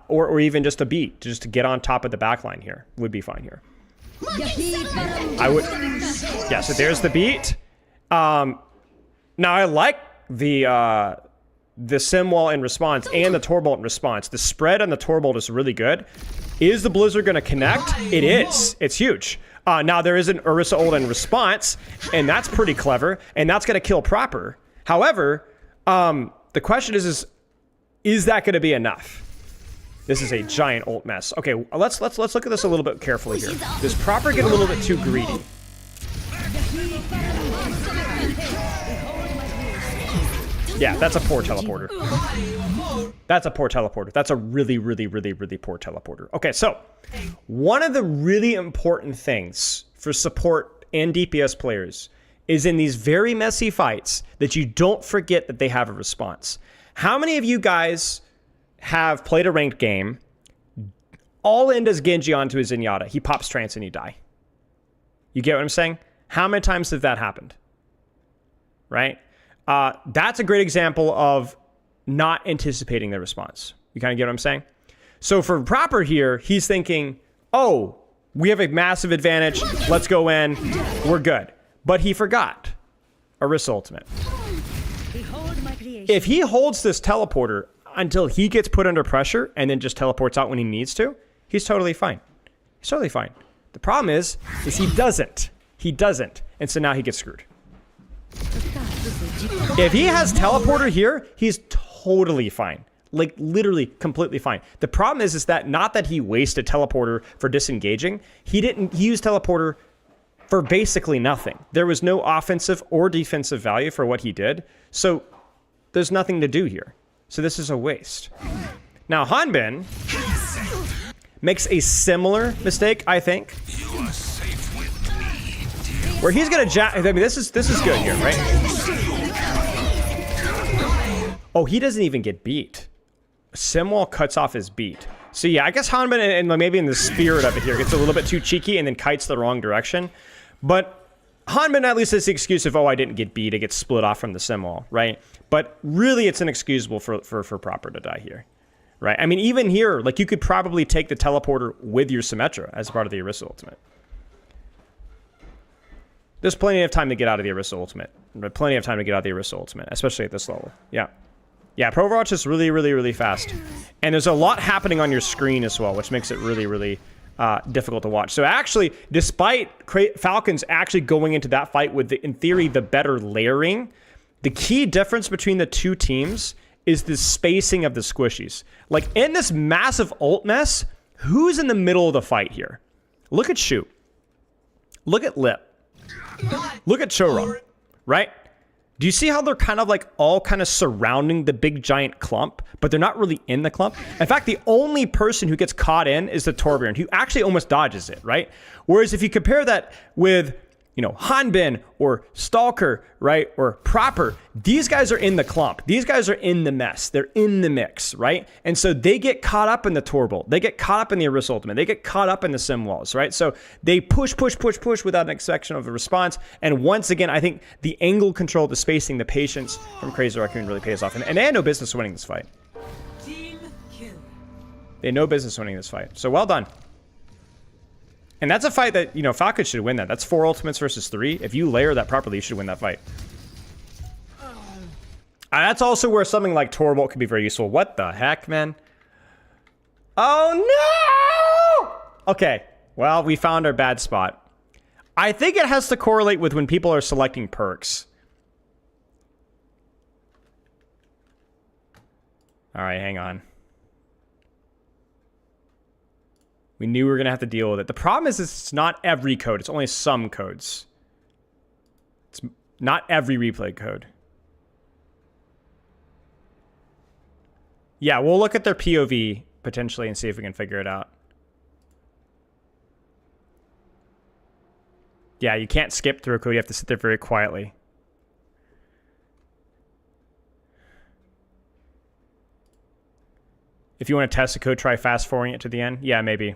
or even just a beat, just to get on top of the backline here would be fine here. I would, yeah, so there's the beat. Now I like the sim wall in response and the Torbolt in response. The spread on the Torbolt is really good. Is the blizzard going to connect? It is. It's huge. Now there is an Orisa ult in response, and that's pretty clever, and that's going to kill proper. However, the question is that going to be enough? This is a giant ult mess. Okay, let's look at this a little bit carefully here. Does proper get a little bit too greedy? Yeah, that's a poor teleporter. That's a poor teleporter. That's a really, really, really, really poor teleporter. Okay, so one of the really important things for support and DPS players is in these very messy fights that you don't forget that they have a response. How many of you guys have played a ranked game, all in does Genji onto his Zenyatta, he pops trance and you die? You get what I'm saying? How many times has that happened? Right? That's a great example of not anticipating the response. You kind of get what I'm saying? So for proper here, he's thinking, oh, we have a massive advantage. Let's go in. We're good. But he forgot Orisa ultimate. If he holds this teleporter until he gets put under pressure and then just teleports out when he needs to, he's totally fine. He's totally fine. The problem is he doesn't. He doesn't. And so now he gets screwed. If he has teleporter here, he's totally fine. Like literally completely fine. The problem is that not that he wasted teleporter for disengaging. He used teleporter for basically nothing. There was no offensive or defensive value for what he did. So there's nothing to do here. So this is a waste. Now Hanbin makes a similar mistake, I think. Where he's gonna I mean, this is good here, right? Oh, he doesn't even get beat. Simwall cuts off his beat. So yeah, I guess Hanbin, and maybe in the spirit of it here, gets a little bit too cheeky and then kites the wrong direction. But Hanbin at least has the excuse of, oh, I didn't get beat. I get split off from the sim wall, right? But really, it's inexcusable for Proper to die here, right? I mean, even here, like, you could probably take the teleporter with your Symmetra as part of the Orisa ultimate. There's plenty of time to get out of the Orisa ultimate. Plenty of time to get out of the Orisa ultimate, especially at this level. Yeah. Yeah, Pro Overwatch is really, really, really fast. And there's a lot happening on your screen as well, which makes it really, really difficult to watch. So actually, despite Falcons actually going into that fight with, in theory, the better layering, the key difference between the two teams is the spacing of the squishies. Like, in this massive ult mess, who's in the middle of the fight here? Look at Shu. Look at Lip. Look at Choron, right? Do you see how they're kind of like all kind of surrounding the big giant clump, but they're not really in the clump? In fact, the only person who gets caught in is the Torbjorn, who actually almost dodges it, right? Whereas if you compare that with, you know, Hanbin or Stalker, right, or Proper, these guys are in the clump. These guys are in the mess. They're in the mix, right? And so they get caught up in the Torbolt. They get caught up in the Orisa ultimate. They get caught up in the sim walls, right? So they push without an expectation of a response. And once again, I think the angle control, the spacing, the patience from Crazy Raccoon really pays off. And they had no business winning this fight. Team kill. They had no business winning this fight. So well done. And that's a fight that, you know, Falcon should win that. That's 4 ultimates versus 3. If you layer that properly, you should win that fight. That's also where something like Torbolt could be very useful. What the heck, man? Oh, no! Okay, well, we found our bad spot. I think it has to correlate with when people are selecting perks. All right, hang on. We knew we were going to have to deal with it. The problem is it's not every code. It's only some codes. It's not every replay code. Yeah, we'll look at their POV potentially and see if we can figure it out. Yeah, you can't skip through a code. You have to sit there very quietly. If you want to test a code, try fast forwarding it to the end. Yeah, maybe.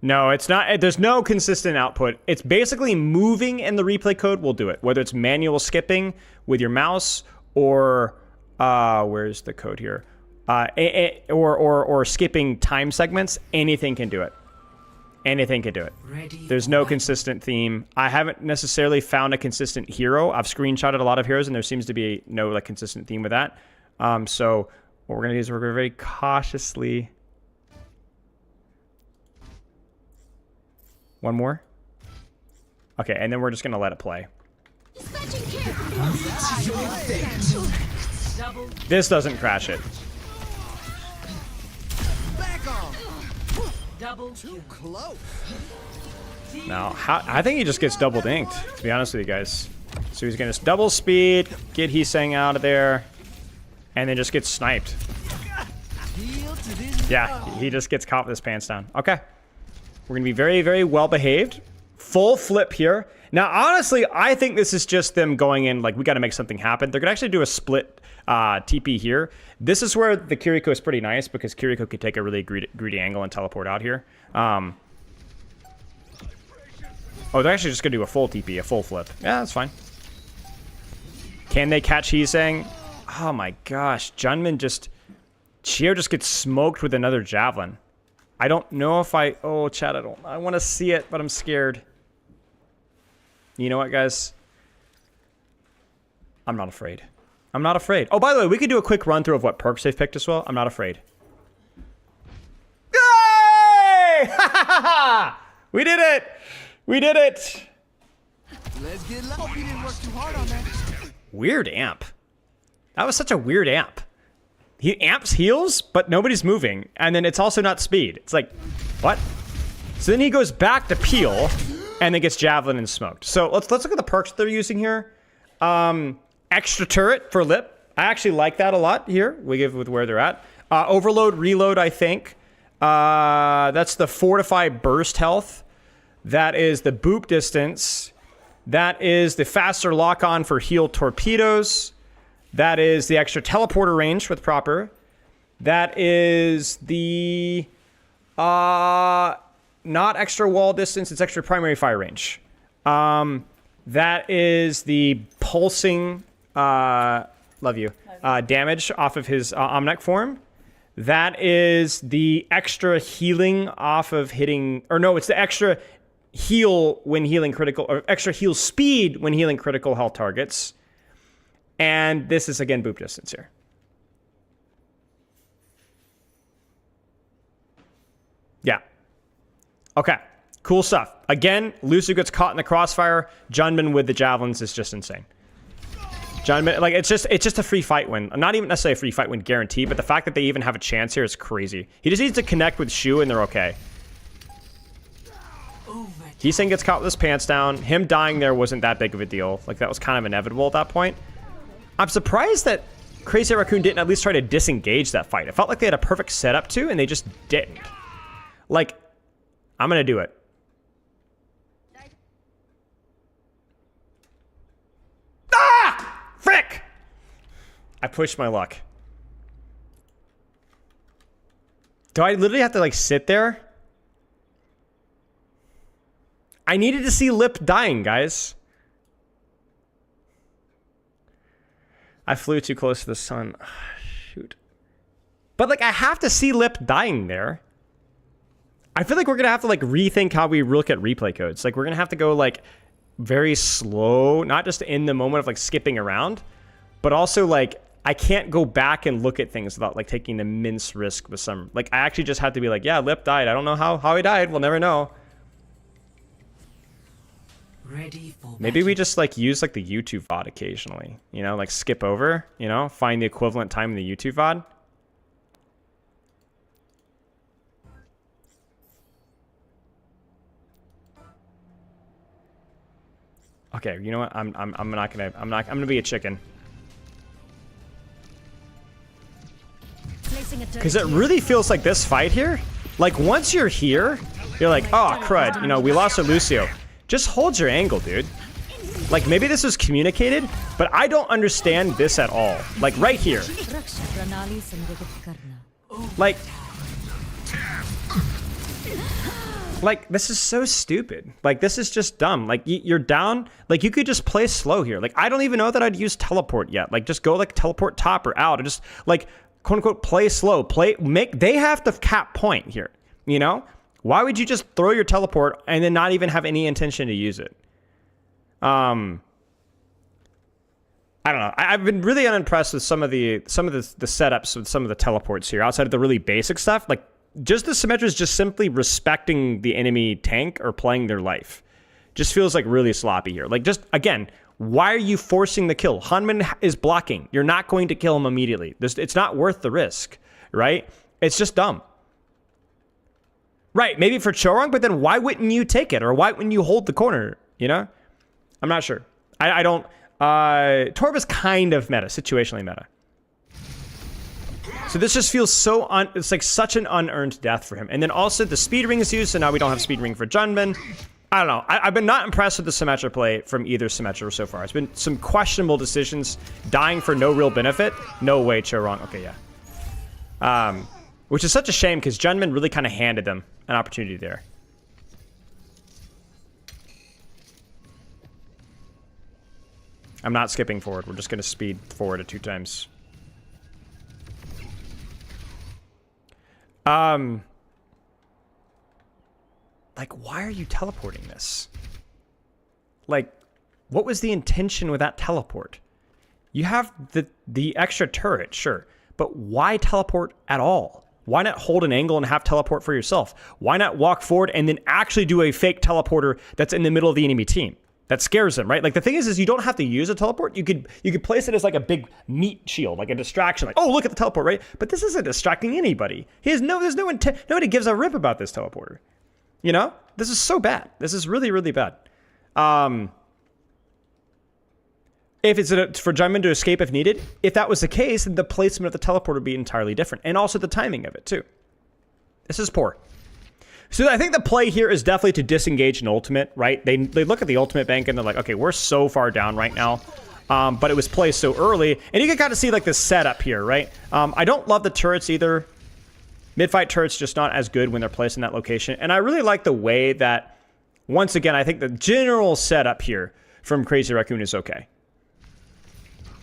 No, it's not. There's no consistent output. It's basically moving in the replay code will do it. Whether it's manual skipping with your mouse or where's the code here? Or skipping time segments. Anything can do it. Anything can do it. There's no consistent theme. I haven't necessarily found a consistent hero. I've screenshotted a lot of heroes, and there seems to be no like consistent theme with that. So what we're gonna do is we're gonna very cautiously. One more. Okay, and then we're just gonna let it play. This doesn't crash it. Too close. Now, I think he just gets double dinked, to be honest with you guys. So he's gonna double speed, get Heesang out of there, and then just gets sniped. Yeah, he just gets caught with his pants down. Okay. We're going to be very, very well behaved. Full flip here. Now, honestly, I think this is just them going in like, we got to make something happen. They're going to actually do a split TP here. This is where the Kiriko is pretty nice because Kiriko could take a really greedy angle and teleport out here. Oh, they're actually just going to do a full TP, a full flip. Yeah, that's fine. Can they catch Heesang? Oh my gosh. Junmin just... Chio just gets smoked with another javelin. I don't know if oh, chat, I want to see it, but I'm scared. You know what, guys? I'm not afraid. I'm not afraid. Oh, by the way, we could do a quick run through of what perks they've picked as well. I'm not afraid. Yay! We did it! We did it! Let's get low. You didn't work too hard on that. Weird amp. That was such a weird amp. He amps heals, but nobody's moving. And then it's also not speed. It's like, what? So then he goes back to peel and then gets javelin and smoked. So let's look at the perks they're using here. Extra turret for Lip. I actually like that a lot here. We give with where they're at. Overload, reload, I think. That's the fortify burst health. That is the boop distance. That is the faster lock on for heal torpedoes. That is the extra teleporter range with Proper. That is the not extra wall distance, it's extra primary fire range. That is the pulsing damage off of his Omnic form. That is the extra healing off of hitting, or no, it's the extra heal when healing critical, or extra heal speed when healing critical health targets. And this is again boop distance here. Yeah. Okay. Cool stuff. Again, Lucio gets caught in the crossfire. Junman with the javelins is just insane. Junman, like, it's just a free fight win. Not even necessarily a free fight win guarantee, but the fact that they even have a chance here is crazy. He just needs to connect with Shu and they're okay. Heesang gets caught with his pants down. Him dying there wasn't that big of a deal. Like, that was kind of inevitable at that point. I'm surprised that Crazy Raccoon didn't at least try to disengage that fight. It felt like they had a perfect setup to, and they just didn't. Like, I'm gonna do it. Ah! Frick! I pushed my luck. Do I literally have to, like, sit there? I needed to see Lip dying, guys. I flew too close to the sun. Oh, shoot. But, like, I have to see Lip dying there. I feel like we're going to have to, like, rethink how we look at replay codes. Like, we're going to have to go, like, very slow. Not just in the moment of, like, skipping around. But also, like, I can't go back and look at things without, like, taking an immense risk with some... Like, I actually just had to be like, yeah, Lip died. I don't know how he died. We'll never know. Ready for Maybe we just, like, use, like, the YouTube VOD occasionally. You know, like, skip over, you know, find the equivalent time in the YouTube VOD. Okay, you know what? I'm gonna be a chicken. Because it really feels like this fight here, like, once you're here, you're like, oh, crud, you know, we lost our Lucio. Just hold your angle, dude. Like, maybe this was communicated, but I don't understand this at all. Like, right here. Like, this is so stupid. Like, this is just dumb. Like, you're down. Like, you could just play slow here. Like, I don't even know that I'd use teleport yet. Like, just go, like, teleport top or out. Or just, like, quote-unquote, play slow. They have the cap point here, you know? Why would you just throw your teleport and then not even have any intention to use it? I don't know. I've been really unimpressed with some of the setups with some of the teleports here outside of the really basic stuff. Like, just the Symmetra is just simply respecting the enemy tank or playing their life. Just feels like really sloppy here. Like, just, again, why are you forcing the kill? Hanman is blocking. You're not going to kill him immediately. It's not worth the risk, right? It's just dumb. Right, maybe for Chorong, but then why wouldn't you take it? Or why wouldn't you hold the corner, you know? I'm not sure. I don't... Torb is kind of meta, situationally meta. So this just feels so... it's like such an unearned death for him. And then also the speed ring is used, so now we don't have speed ring for Junman. I don't know. I've been not impressed with the Symmetra play from either Symmetra so far. It's been some questionable decisions, dying for no real benefit. No way, Chorong. Okay, yeah. Which is such a shame, because Junman really kind of handed them an opportunity there. I'm not skipping forward. We're just going to speed forward at 2 times. Like, why are you teleporting this? Like, what was the intention with that teleport? You have the extra turret, sure. But why teleport at all? Why not hold an angle and have teleport for yourself? Why not walk forward and then actually do a fake teleporter that's in the middle of the enemy team? That scares them, right? Like, the thing is you don't have to use a teleport. You could place it as like a big meat shield, like a distraction. Like, oh, look at the teleport, right? But this isn't distracting anybody. There's no intent. Nobody gives a rip about this teleporter. You know? This is so bad. This is really, really bad. If it's for Junman to escape if needed, if that was the case, then the placement of the teleport would be entirely different. And also the timing of it, too. This is poor. So I think the play here is definitely to disengage an ultimate, right? They look at the ultimate bank and they're like, okay, we're so far down right now. but it was placed so early. And you can kind of see like the setup here, right? I don't love the turrets either. Mid-fight turrets just not as good when they're placed in that location. And I really like the way that, once again, I think the general setup here from Crazy Raccoon is okay.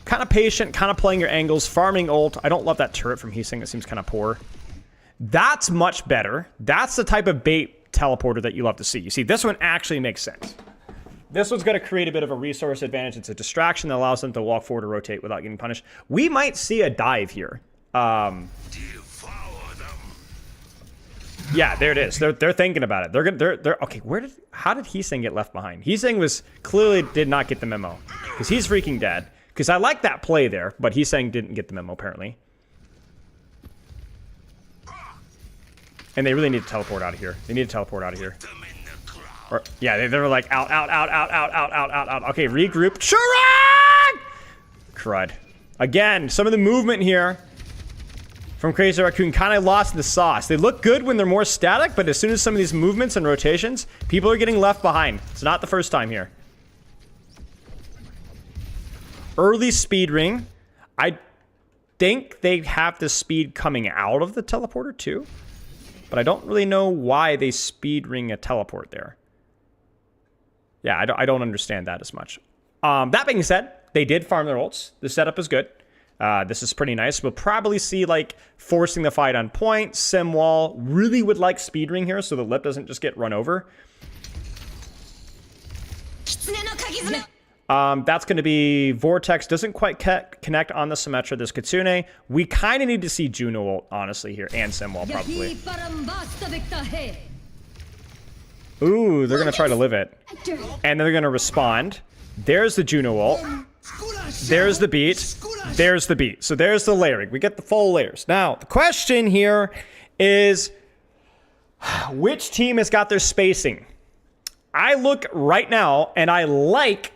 Kind of patient, kind of playing your angles, farming ult. I don't love that turret from Heesing. It seems kind of poor. That's much better. That's the type of bait teleporter that you love to see. You see, this one actually makes sense. This one's going to create a bit of a resource advantage. It's a distraction that allows them to walk forward or rotate without getting punished. We might see a dive here. Yeah, there it is. They're thinking about it. They're okay. How did Heesing get left behind? Heesing clearly did not get the memo because he's freaking dead. Because I like that play there, but Heesing didn't get the memo apparently. And they really need to teleport out of here. They need to teleport out of here. Or, yeah, they were like out. Okay, regroup. Sharang! Crud. Again, some of the movement here from Crazy Raccoon kind of lost the sauce. They look good when they're more static, but as soon as some of these movements and rotations, people are getting left behind. It's not the first time here. Early speed ring. I think they have the speed coming out of the teleporter too. But I don't really know why they speed ring a teleport there. Yeah, I don't understand that as much. That being said, they did farm their ults. The setup is good. This is pretty nice. We'll probably see like forcing the fight on point. Simwall really would like speed ring here so the lip doesn't just get run over. That's going to be Vortex. Doesn't quite connect on the Symmetra. There's Kitsune. We kind of need to see Juno ult, honestly, here. And Simwall, probably. Ooh, they're going to try to live it. And then they're going to respond. There's the Juno ult. There's the beat. There's the beat. So there's the layering. We get the full layers. Now, the question here is, which team has got their spacing? I look right now, and I like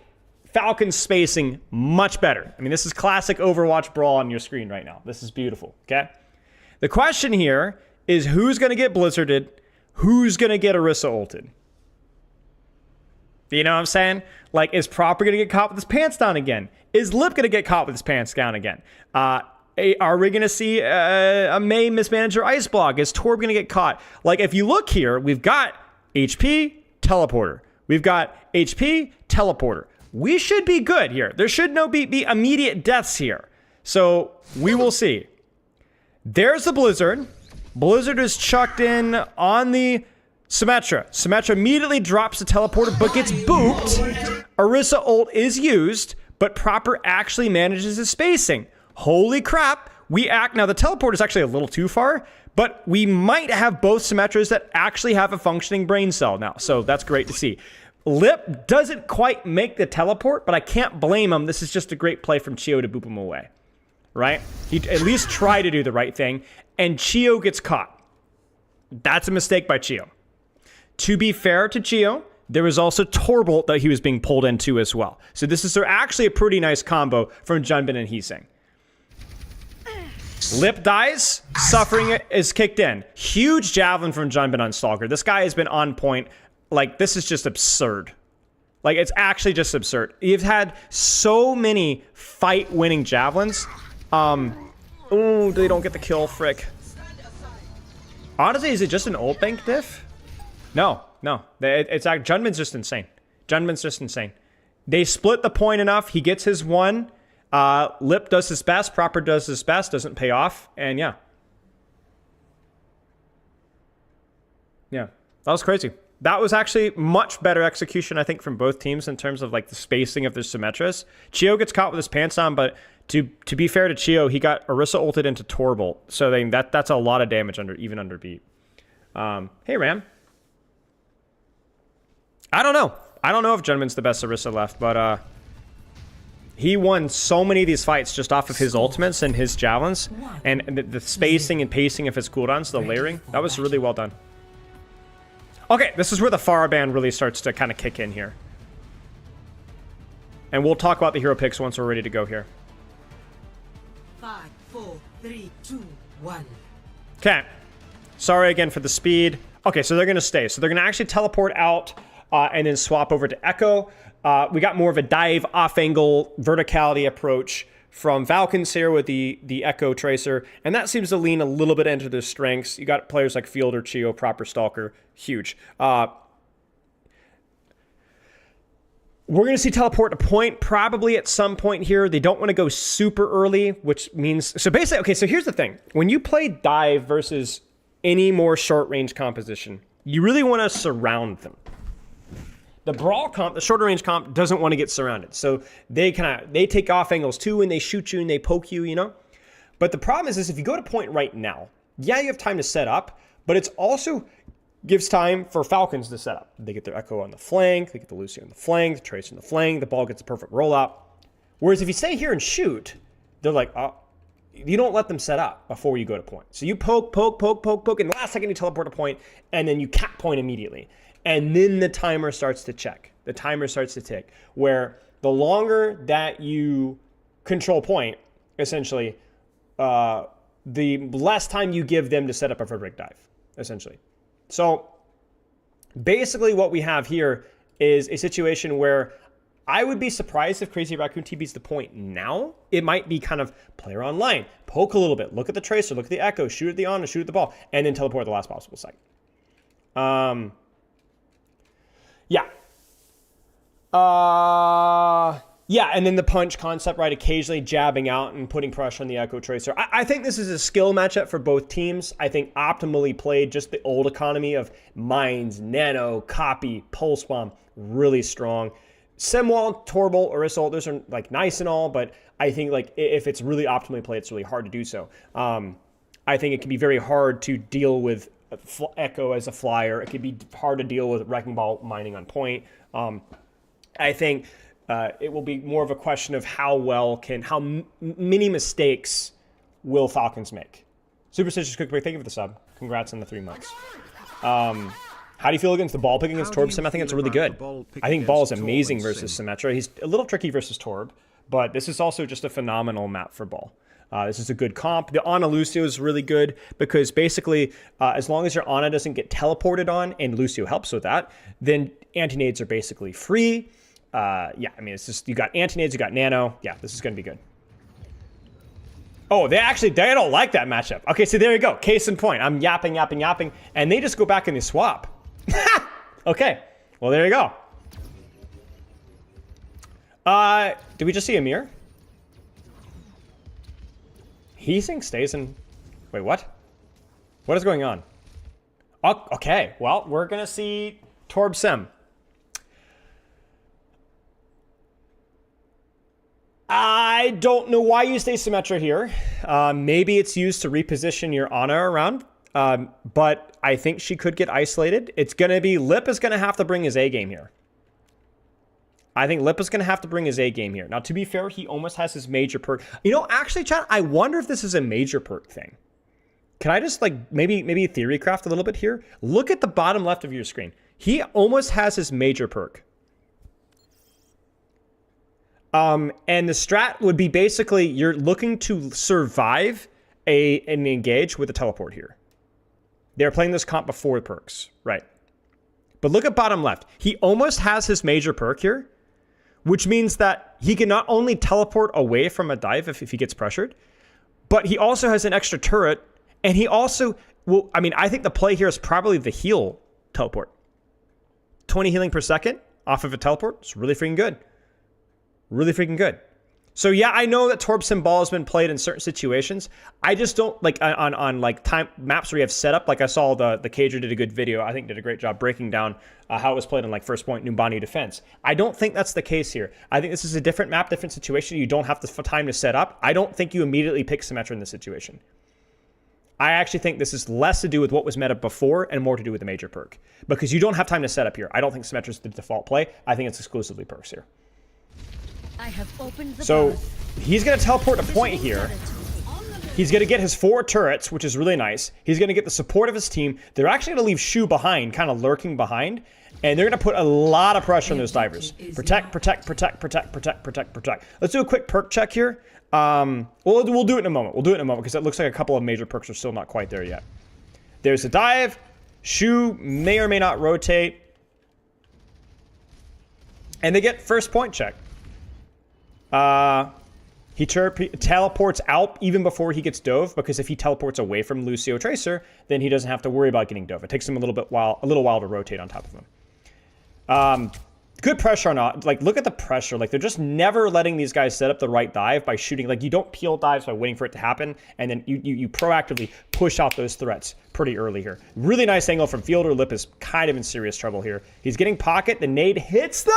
Falcon's spacing much better. I mean, this is classic Overwatch Brawl on your screen right now. This is beautiful, okay? The question here is who's going to get blizzarded? Who's going to get Orisa ulted? You know what I'm saying? Like, is Proper going to get caught with his pants down again? Is Lip going to get caught with his pants down again? Are we going to see a May mismanage her ice block? Is Torb going to get caught? Like, if you look here, we've got HP, teleporter. We've got HP, teleporter. We should be good here. There should be immediate deaths here. So we will see. There's the Blizzard. Blizzard is chucked in on the Symmetra. Symmetra immediately drops the teleporter, but gets booped. Orisa ult is used, but Proper actually manages his spacing. Holy crap. Now the teleporter is actually a little too far, but we might have both Symmetras that actually have a functioning brain cell now. So that's great to see. Lip doesn't quite make the teleport, but I can't blame him. This is just a great play from Chio to boop him away, right? He at least tried to do the right thing, and Chio gets caught. That's a mistake by Chio. To be fair to Chio, there was also Torbolt that he was being pulled into as well. So this is actually a pretty nice combo from Junbin and Heesing. Lip dies, suffering is kicked in. Huge javelin from Junbin on Stalker. This guy has been on point. Like, this is just absurd. Like, it's actually just absurd. You've had so many fight-winning javelins. Ooh, they don't get the kill, frick. Honestly, is it just an ult bank diff? No. It's Junbin's just insane. Junbin's just insane. They split the point enough. He gets his one. Lip does his best. Proper does his best. Doesn't pay off. And yeah. Yeah. That was crazy. That was actually much better execution, I think, from both teams in terms of like the spacing of their Symmetras. Chio gets caught with his pants on, but to be fair to Chio, he got Orisa ulted into Torbolt. So that's a lot of damage even under beat. Hey, Ram. I don't know. I don't know if Junbin's the best Orisa left, but he won so many of these fights just off of his ultimates and his javelins, and the spacing and pacing of his cooldowns, the layering. That was really well done. Okay, this is where the Pharah ban really starts to kind of kick in here. And we'll talk about the hero picks once we're ready to go here. 5, 4, 3, 2, 1. Okay. Sorry again for the speed. Okay, so they're going to stay. So they're going to actually teleport out and then swap over to Echo. We got more of a dive, off-angle, verticality approach from Falcons here with the Echo Tracer, and that seems to lean a little bit into their strengths. You got players like Fielder, Chio, Proper Stalker, huge. We're going to see teleport to point probably at some point here. They don't want to go super early, which means... So basically, okay, so here's the thing. When you play dive versus any more short-range composition, you really want to surround them. The brawl comp, the shorter range comp, doesn't want to get surrounded. So they take off angles too, and they shoot you and they poke you, you know? But the problem is if you go to point right now, yeah, you have time to set up, but it's also... gives time for Falcons to set up. They get their Echo on the flank, they get the Lucio on the flank, the Tracer on the flank, the ball gets a perfect rollout. Whereas if you stay here and shoot, they're like, oh, you don't let them set up before you go to point. So you poke, and the last second you teleport to point, and then you cap point immediately. And then the timer starts to check. The timer starts to tick, where the longer that you control point, essentially, the less time you give them to set up a vertic dive, essentially. So basically what we have here is a situation where I would be surprised if Crazy Raccoon TB's the point now. It might be kind of player online, poke a little bit, look at the Tracer, look at the Echo, shoot at the Honor, shoot at the ball, and then teleport at the last possible second. Yeah, and then the punch concept, right? Occasionally jabbing out and putting pressure on the Echo Tracer. I think this is a skill matchup for both teams. I think optimally played, just the old economy of Mines, Nano, Copy, Pulse Bomb, really strong. Simwall, Torble, Orisa, those are like nice and all, but I think like if it's really optimally played, it's really hard to do so. I think it can be very hard to deal with Echo as a flyer. It could be hard to deal with Wrecking Ball mining on point. I think it will be more of a question of how many mistakes will Falcons make. Superstitious Quick Break, thank you for the sub. Congrats on the 3 months. How do you feel against the ball pick against Torb Sim? I think it's really good. I think ball is amazing versus Symmetra. He's a little tricky versus Torb, but this is also just a phenomenal map for ball. This is a good comp. The Ana Lucio is really good because basically, as long as your Ana doesn't get teleported on, and Lucio helps with that, then anti-nades are basically free. Yeah, I mean, it's just, you got anti-nades, you got nano. Yeah, this is going to be good. Oh, they don't like that matchup. Okay, so there you go. Case in point. I'm yapping, and they just go back and they swap. Okay, well, there you go. Did we just see Amir? Heasing stays in... Wait, what? What is going on? Oh, okay, well, we're going to see Torb Sim. I don't know why you stay Symmetra here. Maybe it's used to reposition your Ana around. But I think she could get isolated. It's going to be... Lip is going to have to bring his A game here. I think Lip is going to have to bring his A game here. Now, to be fair, he almost has his major perk. You know, actually, chat, I wonder if this is a major perk thing. Can I just, like, maybe theory craft a little bit here? Look at the bottom left of your screen. He almost has his major perk. And the strat would be basically you're looking to survive an engage with a teleport here. They're playing this comp before perks, right? But look at bottom left. He almost has his major perk here, which means that he can not only teleport away from a dive if he gets pressured, but he also has an extra turret, and he also will... I mean, I think the play here is probably the heal teleport. 20 healing per second off of a teleport. It's really freaking good. Really freaking good. So yeah, I know that Torb Sim ball has been played in certain situations. I just don't like on like time maps where you have setup. Like I saw the Cager did a good video. I think did a great job breaking down how it was played on like first point Numbani defense. I don't think that's the case here. I think this is a different map, different situation. You don't have the time to set up. I don't think you immediately pick Symmetra in this situation. I actually think this is less to do with what was meta before and more to do with the major perk because you don't have time to set up here. I don't think Symmetra is the default play. I think it's exclusively perks here. I have opened the so path. He's going to teleport a point here. He's going to get his 4 turrets, which is really nice. He's going to get the support of his team. They're actually going to leave Shu behind, kind of lurking behind. And they're going to put a lot of pressure on those divers. Protect. Let's do a quick perk check here. We'll do it in a moment. We'll do it in a moment because it looks like a couple of major perks are still not quite there yet. There's a dive. Shu may or may not rotate. And they get first point check. He teleports out even before he gets dove, because if he teleports away from Lucio Tracer, then he doesn't have to worry about getting dove. It takes him a little while to rotate on top of him. Good pressure on, like, look at the pressure. Like, they're just never letting these guys set up the right dive by shooting. Like, you don't peel dives by waiting for it to happen, and then you proactively push out those threats pretty early here. Really nice angle from Fielder. Lip is kind of in serious trouble here. He's getting pocket. The nade hits the...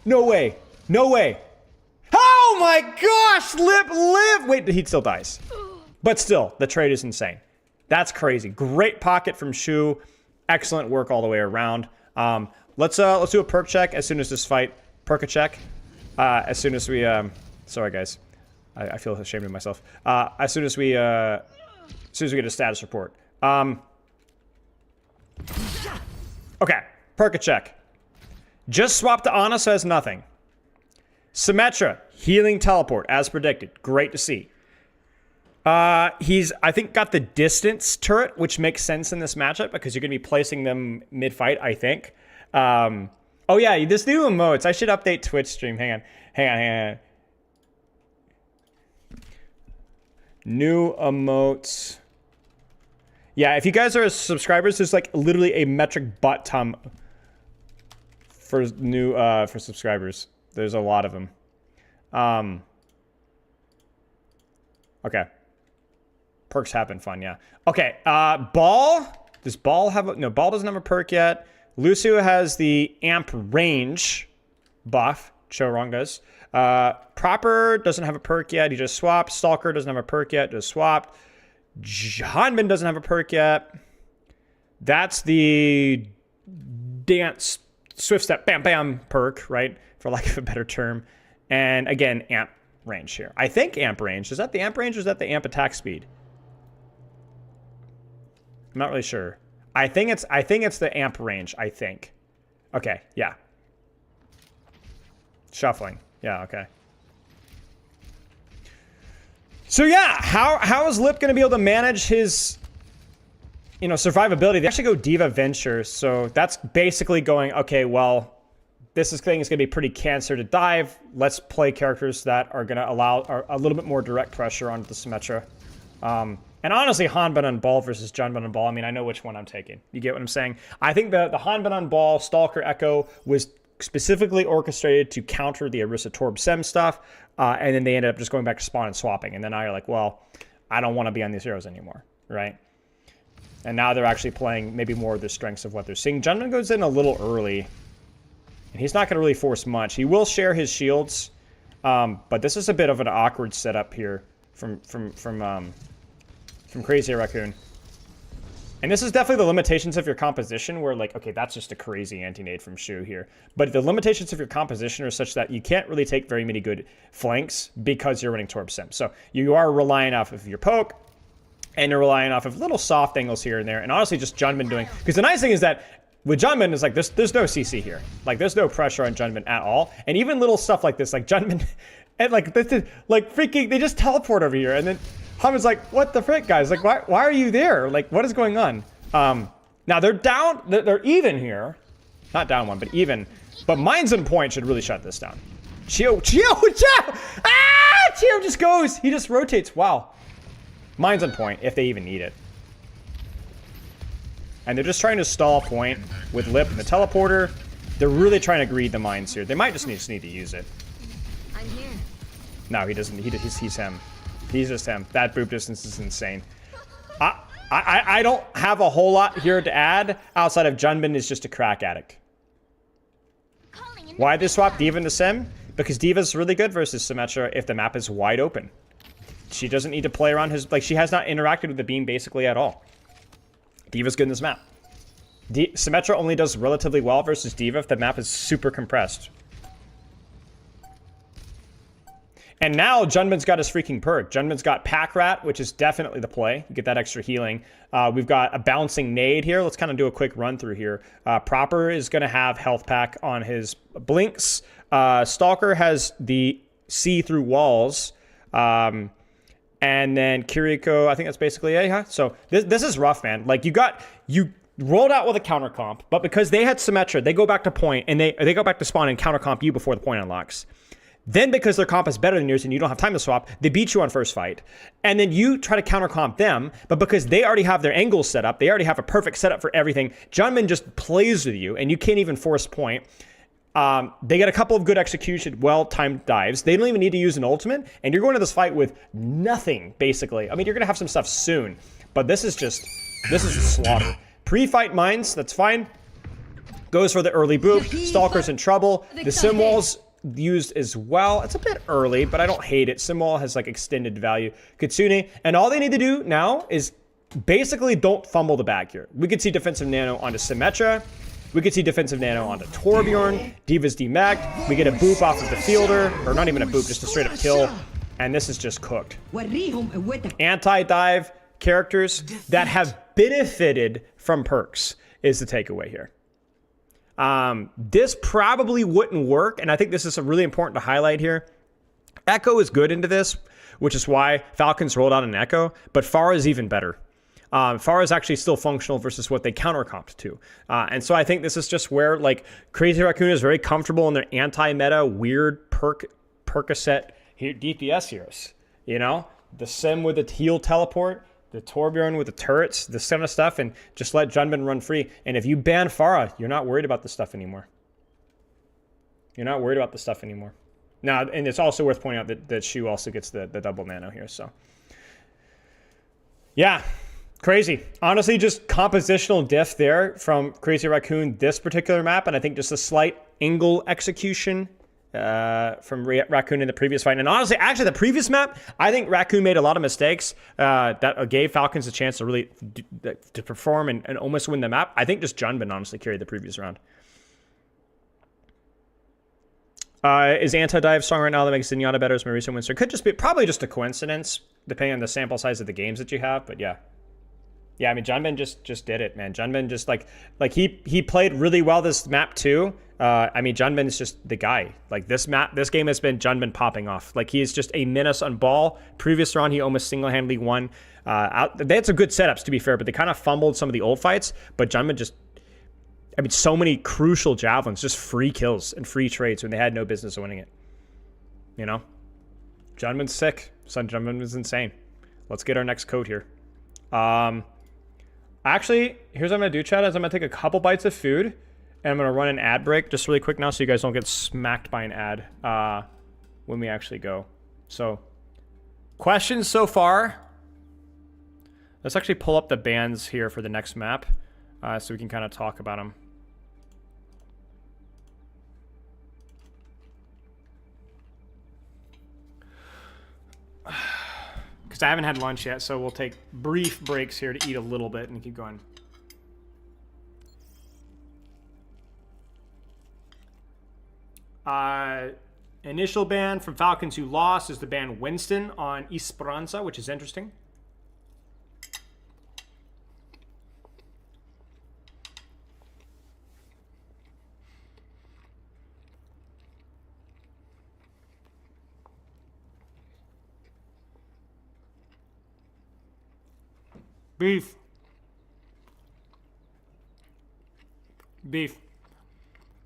No way. No way. Oh my gosh, Lip live. Wait, he still dies. But still, the trade is insane. That's crazy. Great pocket from Shu. Excellent work all the way around. Let's do a perk check as soon as this fight. Perk a check. As soon as we sorry guys. I feel ashamed of myself. As soon as we get a status report. Okay, perk a check. Just swap to Ana, so has nothing. Symmetra, healing teleport, as predicted. Great to see. He's, I think, got the distance turret, which makes sense in this matchup because you're going to be placing them mid-fight, I think. Oh yeah, this new emotes. I should update Twitch stream. Hang on. New emotes. Yeah, if you guys are subscribers, there's like literally a metric butt ton for new for subscribers. There's a lot of them. Okay. Perks have been fun, yeah. Okay, Ball. Does Ball have a... No, Ball doesn't have a perk yet. Lucio has the amp range buff. Chorong does. Proper doesn't have a perk yet. He just swapped. Stalker doesn't have a perk yet. Just swapped. Hanbin doesn't have a perk yet. That's the dance swift step bam bam perk, right? For lack of a better term. And again, amp range here. I think amp range. Is that the amp range or is that the amp attack speed? I'm not really sure. I think it's the amp range, I think. Okay, yeah. Shuffling. Yeah, okay. So yeah, how is Lip going to be able to manage his, you know, survivability? They actually go Diva Venture, so that's basically going, okay, well, this thing is going to be pretty cancer to dive. Let's play characters that are going to allow a little bit more direct pressure onto the Symmetra. And honestly, Hanbin on Ball versus Junbin on Ball, I mean, I know which one I'm taking. You get what I'm saying? I think the Hanbin on Ball, Stalker Echo was specifically orchestrated to counter the Orisa Torb Sem stuff, and then they ended up just going back to spawn and swapping. And then now you're like, well, I don't want to be on these heroes anymore, right? And now they're actually playing maybe more of the strengths of what they're seeing. Junbin goes in a little early, and he's not going to really force much. He will share his shields, but this is a bit of an awkward setup here from Crazy Raccoon. And this is definitely the limitations of your composition where, like, okay, that's just a crazy anti-nade from Shu here. But the limitations of your composition are such that you can't really take very many good flanks because you're running Torb Sim. So you are relying off of your poke, and you're relying off of little soft angles here and there. And honestly, just Junbin doing... Because the nice thing is that with Junbin is like, there's no CC here. Like, there's no pressure on Junbin at all. And even little stuff like this, like Junbin... And like, this is, like, freaking... They just teleport over here, and then... Hanbin's like, what the frick, guys? Like, why are you there? Like, what is going on? Now, they're down. They're even here. Not down one, but even. But Minds in Point should really shut this down. Chio! Ah! Chio just goes. He just rotates. Wow. Minds in Point, if they even need it. And they're just trying to stall point with Lip and the teleporter. They're really trying to greed the Minds here. They might just need to use it. I'm here. No, he doesn't. He's him. He's just him. That boop distance is insane. I don't have a whole lot here to add outside of Junbin is just a crack addict. Why they swap Diva into Sim? Because Diva's really good versus Symmetra if the map is wide open. She doesn't need to play around his... Like, she has not interacted with the beam basically at all. Diva's good in this map. Symmetra only does relatively well versus Diva if the map is super compressed. And now Junbin's got his freaking perk. Junbin's got Pack Rat, which is definitely the play. You get that extra healing. We've got a bouncing nade here. Let's kind of do a quick run through here. Proper is going to have health pack on his blinks. Stalker has the see through walls. And then Kiriko, I think that's basically it. Huh? So this is rough, man. Like, rolled out with a counter comp, but because they had Symmetra, they go back to point and they go back to spawn and counter comp you before the point unlocks. Then because their comp is better than yours and you don't have time to swap, they beat you on first fight. And then you try to counter comp them, but because they already have their angles set up, they already have a perfect setup for everything, Junmin just plays with you and you can't even force point. They get a couple of good execution, well-timed dives. They don't even need to use an ultimate, and you're going to this fight with nothing, basically. I mean, you're going to have some stuff soon, but this is a slaughter. Pre-fight mines, that's fine. Goes for the early boop. Stalker's in trouble. The sim wall's used as well. It's a bit early, but I don't hate it. Sim wall has like extended value. Kitsune, and all they need to do now is basically don't fumble the bag here. We could see defensive nano onto Symmetra. We could see defensive nano onto Torbjorn. Diva's demagged. We get a boop off of the fielder, or not even a boop, just a straight up kill. And this is just cooked. Anti-dive characters that have benefited from perks is the takeaway here. This probably wouldn't work, and I think this is really important to highlight here. Echo is good into this, which is why Falcons rolled out an Echo, but Pharah is even better. Pharah is actually still functional versus what they counter-comped to. And so I think this is just where, like, Crazy Raccoon is very comfortable in their anti-meta, weird Percocet DPS heroes. You know? The Sim with the heal teleport, the Torbjorn with the turrets, this kind of stuff, and just let Junmin run free. And if you ban Pharah, you're not worried about this stuff anymore. You're not worried about the stuff anymore. Now, and it's also worth pointing out that Shu also gets the double nano here, so. Yeah. Crazy. Honestly, just compositional diff there from Crazy Raccoon this particular map, and I think just a slight angle execution from Raccoon in the previous fight. And honestly, actually, the previous map, I think Raccoon made a lot of mistakes that gave Falcons a chance to really to perform and almost win the map. I think just Junbin honestly carried the previous round. Is anti-dive strong right now that makes Zenyatta better as my recent win? So it could just be probably just a coincidence, depending on the sample size of the games that you have, but yeah. Yeah, I mean, Junbin just did it, man. Junbin just like he played really well this map too. I mean, Junbin is just the guy. Like this game has been Junbin popping off. Like he is just a menace on ball. Previous round, he almost single-handedly won. They had some good setups to be fair, but they kind of fumbled some of the old fights. But Junbin just, I mean, so many crucial javelins, just free kills and free trades when they had no business winning it. You know, Junbin's sick. Son, Junbin is insane. Let's get our next code here. Actually, here's what I'm going to do, chat, is I'm going to take a couple bites of food, and I'm going to run an ad break just really quick now so you guys don't get smacked by an ad when we actually go. So, questions so far? Let's actually pull up the bans here for the next map so we can kind of talk about them. I haven't had lunch yet, so we'll take brief breaks here to eat a little bit and keep going. Initial ban from Falcons who lost is the ban Winston on Esperanza, which is interesting. Beef. Beef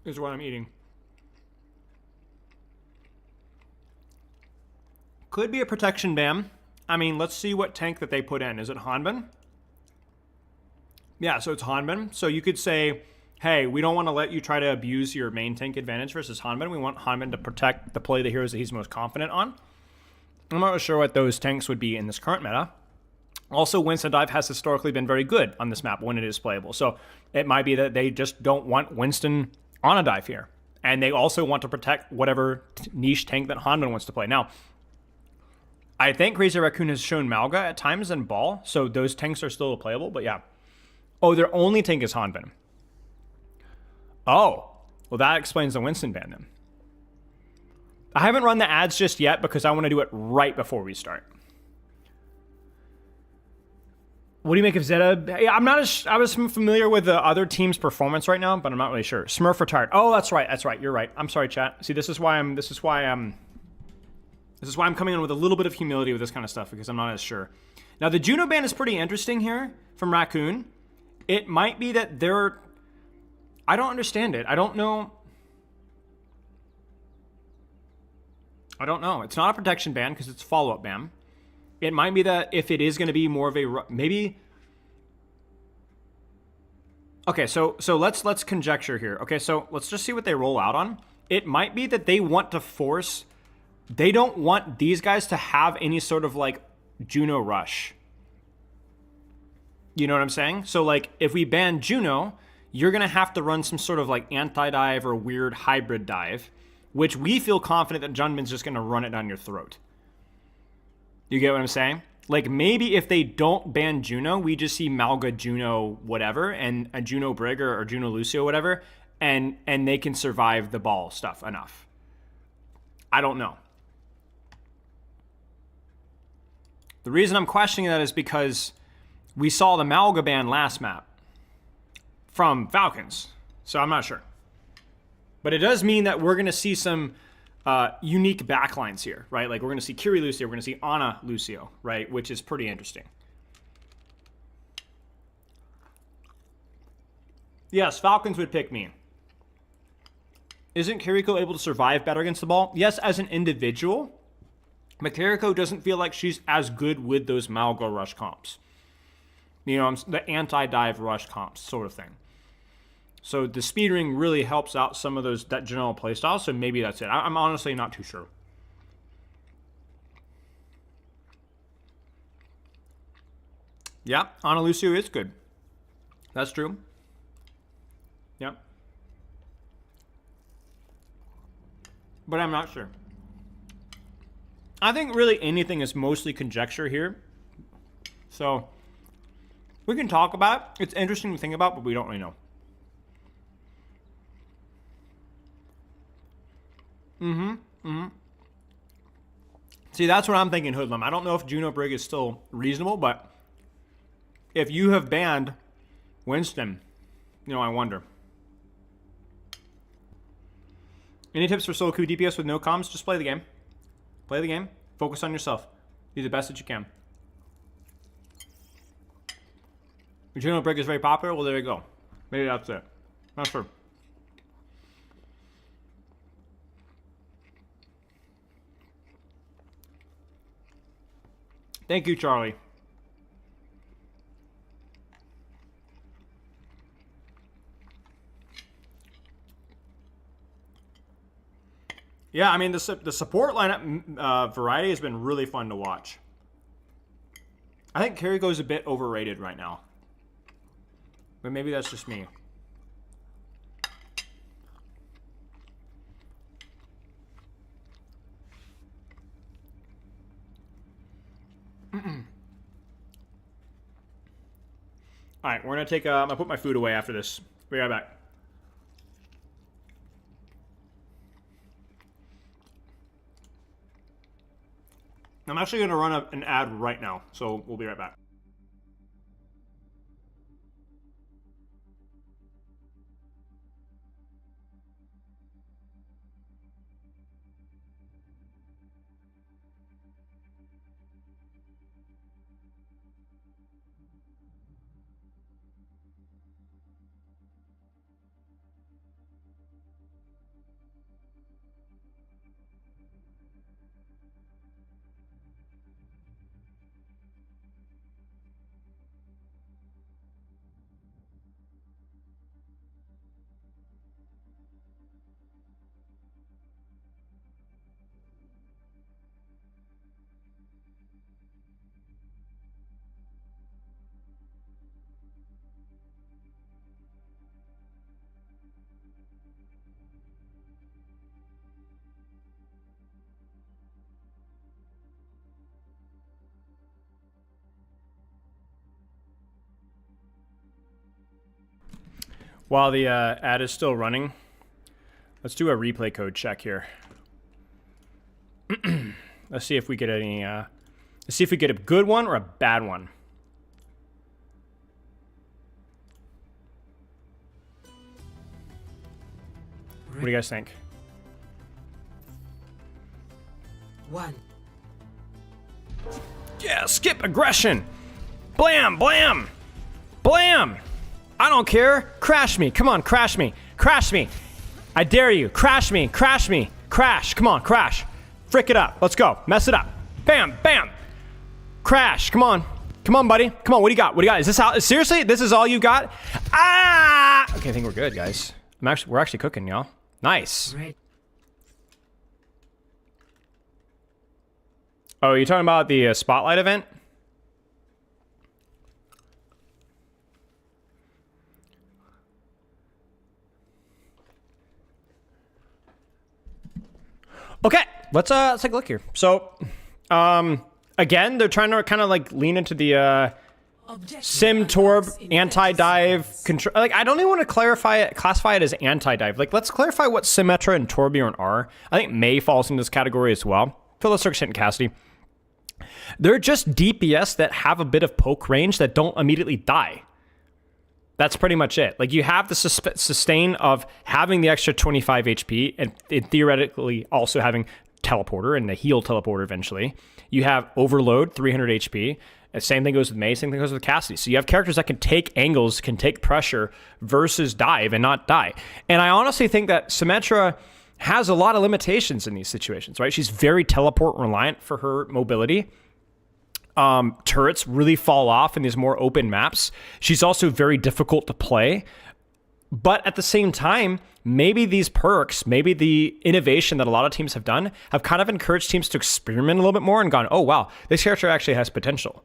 is what I'm eating. Could be a protection ban. I mean, let's see what tank that they put in. Is it Hanbin? Yeah, so it's Hanbin. So you could say, hey, we don't want to let you try to abuse your main tank advantage versus Hanbin. We want Hanbin to protect the play the heroes that he's most confident on. I'm not sure what those tanks would be in this current meta. Also, Winston Dive has historically been very good on this map when it is playable. So it might be that they just don't want Winston on a dive here. And they also want to protect whatever niche tank that Hanbin wants to play. Now, I think Crazy Raccoon has shown Malga at times in Ball, so those tanks are still playable, but yeah. Oh, their only tank is Hanbin. Oh, well that explains the Winston ban then. I haven't run the ads just yet because I want to do it right before we start. What do you make of Zeta? I'm not as, I was familiar with the other team's performance right now, but I'm not really sure. Smurf retired. Oh, that's right. That's right. You're right. I'm sorry, chat. See, this is why I'm coming in with a little bit of humility with this kind of stuff because I'm not as sure. Now, the Juno ban is pretty interesting here from Raccoon It might be that they're... I don't understand it. I don't know. It's not a protection ban because it's a follow-up ban. It might be that if it is going to be more of a... Maybe... Okay, so let's conjecture here. Okay, so let's just see what they roll out on. It might be that they want to force... They don't want these guys to have any sort of, like, Juno rush. You know what I'm saying? So, like, if we ban Juno, you're going to have to run some sort of, like, anti-dive or weird hybrid dive, which we feel confident that Junmin's just going to run it down your throat. You get what I'm saying? Like, maybe if they don't ban Juno, we just see Malga, Juno, whatever, and a Juno Brig or Juno Lucio, whatever, and they can survive the ball stuff enough. I don't know. The reason I'm questioning that is because we saw the Malga ban last map from Falcons, so I'm not sure. But it does mean that we're going to see some unique backlines here, right? Like we're going to see Kiri Lucio, we're going to see Ana Lucio, right? Which is pretty interesting. Yes, Falcons would pick me. Isn't Kiriko able to survive better against the ball? Yes, as an individual. But Kiriko doesn't feel like she's as good with those Malga rush comps. You know, the anti-dive rush comps sort of thing. So the speed ring really helps out some of that general playstyle, so maybe that's it. I'm honestly not too sure. Yeah, Ana Lucio is good. That's true. Yep. But I'm not sure. I think really anything is mostly conjecture here. So we can talk about it. It's interesting to think about, but we don't really know. See, that's what I'm thinking, Hoodlum. I don't know if Juno Brig is still reasonable, but if you have banned Winston, you know, I wonder. Any tips for solo queue DPS with no comms? Just play the game. Play the game. Focus on yourself. Be the best that you can. Juno Brig is very popular. Well, there you go. Maybe that's it. Not sure. Thank you, Charlie. Yeah, I mean, the support lineup variety has been really fun to watch. I think Kiriko's a bit overrated right now. But maybe that's just me. All right, we're gonna take. I'm gonna put my food away after this. Be right back. I'm actually gonna run an ad right now, so we'll be right back. While the ad is still running, let's do a replay code check here. Let's see if we get any. Let's see if we get a good one or a bad one. What do you guys think? 1. Yeah, skip aggression. Blam, blam, blam. I don't care. Crash me. Come on, crash me. Crash me. I dare you. Crash me. Crash me. Crash. Come on, crash. Frick it up. Let's go. Mess it up. Bam, bam. Crash. Come on. Come on, buddy. Come on, what do you got? What do you got? Is this how, seriously? This is all you got? Ah! Okay, I think we're good, guys. We're actually cooking, y'all. Nice. Right. Oh, you're talking about the spotlight event? Okay, let's take a look here. So, again, they're trying to kind of like lean into the sim torb anti-dive control. Like, I don't even want to classify it as anti-dive. Like, let's clarify what Symmetra and Torbjorn are. I think May falls in this category as well. To a certain extent, Cassidy. They're just DPS that have a bit of poke range that don't immediately die. That's pretty much it. Like, you have the sustain of having the extra 25 HP and theoretically also having teleporter and the heal teleporter eventually. You have overload, 300 HP. The same thing goes with May, same thing goes with Cassidy. So you have characters that can take angles, can take pressure versus dive and not die. And I honestly think that Symmetra has a lot of limitations in these situations, right? She's very teleport reliant for her mobility. Turrets really fall off in these more open maps. She's also very difficult to play. But at the same time, maybe these perks, maybe the innovation that a lot of teams have done, have kind of encouraged teams to experiment a little bit more and gone, oh, wow, this character actually has potential.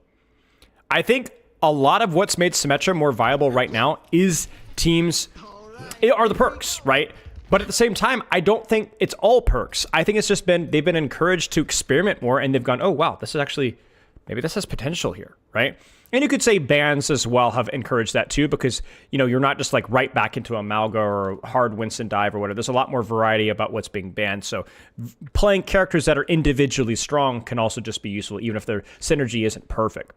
I think a lot of what's made Symmetra more viable right now is are the perks, right? But at the same time, I don't think it's all perks. I think it's just they've been encouraged to experiment more and they've gone, oh, wow, this is actually, maybe this has potential here, right? And you could say bans as well have encouraged that too, because, you know, you're not just like right back into a Malga or hard Winston dive or whatever. There's a lot more variety about what's being banned. So playing characters that are individually strong can also just be useful, even if their synergy isn't perfect.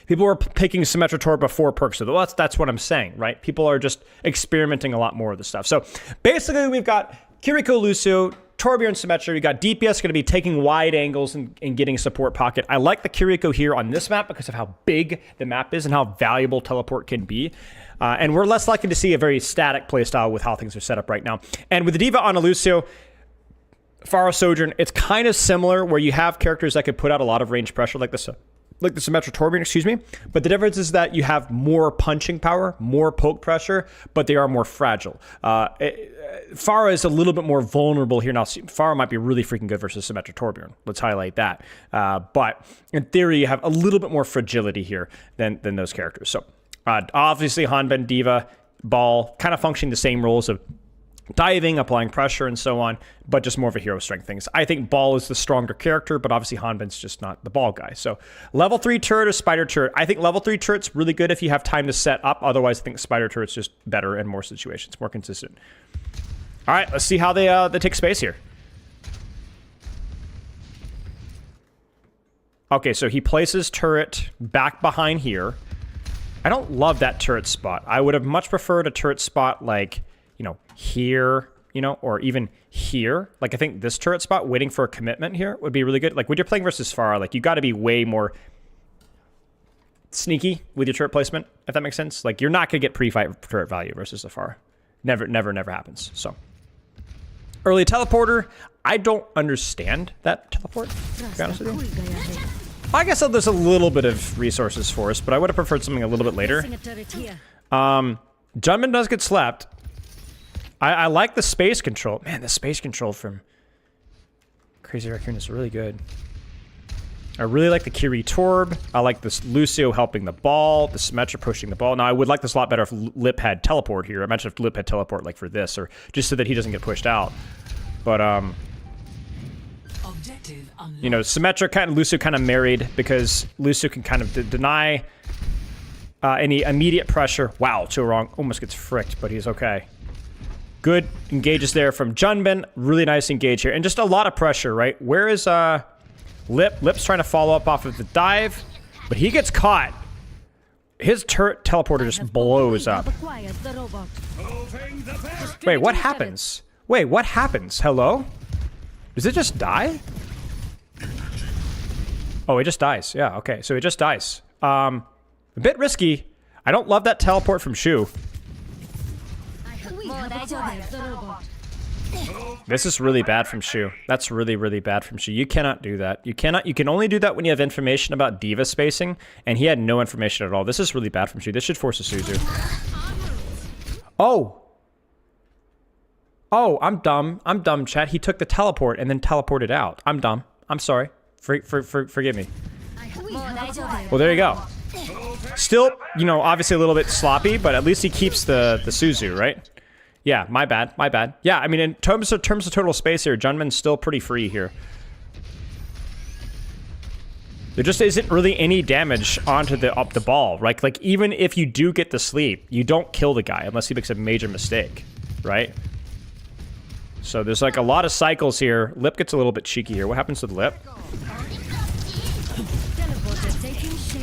People were picking Symmetra Tor before perks, so that's what I'm saying, right? People are just experimenting a lot more with this stuff. So basically, we've got Kiriko, Lucio, Torbjorn, Symmetra. We got DPS going to be taking wide angles and getting support pocket. I like the Kiriko here on this map because of how big the map is and how valuable teleport can be. And we're less likely to see a very static playstyle with how things are set up right now. And with the Diva on a Lucio, Pharah Sojourn, it's kind of similar where you have characters that could put out a lot of range pressure like this. Like the Symmetra Torbjorn, excuse me. But the difference is that you have more punching power, more poke pressure, but they are more fragile. Pharah is a little bit more vulnerable here. Now, Pharah might be really freaking good versus Symmetra Torbjorn. Let's highlight that. But in theory, you have a little bit more fragility here than those characters. So obviously, Hanben, Diva, Ball, kind of functioning the same roles of diving, applying pressure, and so on, but just more of a hero strength things. I think Ball is the stronger character, but obviously Hanben's just not the Ball guy. So level 3 turret or spider turret. I think level 3 turret's really good if you have time to set up. Otherwise, I think spider turret's just better in more situations, more consistent. All right, let's see how they take space here. Okay, so he places turret back behind here. I don't love that turret spot. I would have much preferred a turret spot like, you know, here, you know, or even here. Like, I think this turret spot, waiting for a commitment here, would be really good. Like, when you're playing versus Pharah, like, you got to be way more sneaky with your turret placement, if that makes sense. Like, you're not going to get pre-fight turret value versus the Pharah. Never happens. So, early teleporter, I don't understand that teleport, to be honest with you. I guess there's a little bit of resources for us, but I would have preferred something a little bit later. Junman does get slapped. I like the space control. Man, the space control from Crazy Raccoon is really good. I really like the Kiri Torb. I like this Lucio helping the Ball, the Symmetra pushing the Ball. Now, I would like this a lot better if Lip had teleport here. I mentioned if Lip had teleport like for this, or just so that he doesn't get pushed out. But, you know, Symmetra kind of, Lucio kind of married because Lucio can kind of deny any immediate pressure. Wow, too wrong. Almost gets fricked, but he's okay. Good engages there from Junbin. Really nice engage here. And just a lot of pressure, right? Where is Lip? Lip's trying to follow up off of the dive, but he gets caught. His turret teleporter just blows up. Wait, what happens? Wait, what happens? Hello? Does it just die? Oh, it just dies. Yeah, okay. So it just dies. A bit risky. I don't love that teleport from Shu. This is really bad from Shu. That's really, really bad from Shu. You cannot do that. You can only do that when you have information about Diva spacing, and he had no information at all. This is really bad from Shu. This should force a Suzu. Oh! Oh, I'm dumb. I'm dumb, chat. He took the teleport and then teleported out. I'm dumb. I'm sorry. Forgive me. Well, there you go. Still, you know, obviously a little bit sloppy, but at least he keeps the Suzu, right? Yeah, my bad. My bad. Yeah, I mean, in terms of total space here, Junman's still pretty free here. There just isn't really any damage onto the ball, right? Like, even if you do get the sleep, you don't kill the guy unless he makes a major mistake, right? So there's like a lot of cycles here. Lip gets a little bit cheeky here. What happens with Lip?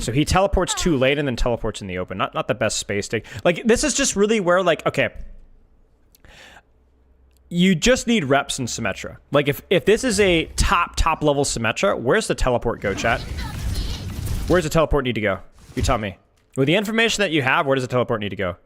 So he teleports too late and then teleports in the open. Not the best space take. Like, this is just really where, like, okay, you just need reps in Symmetra. Like, if this is a top level Symmetra, where's the teleport go, chat? Where's the teleport need to go? You tell me. With the information that you have, where does the teleport need to go?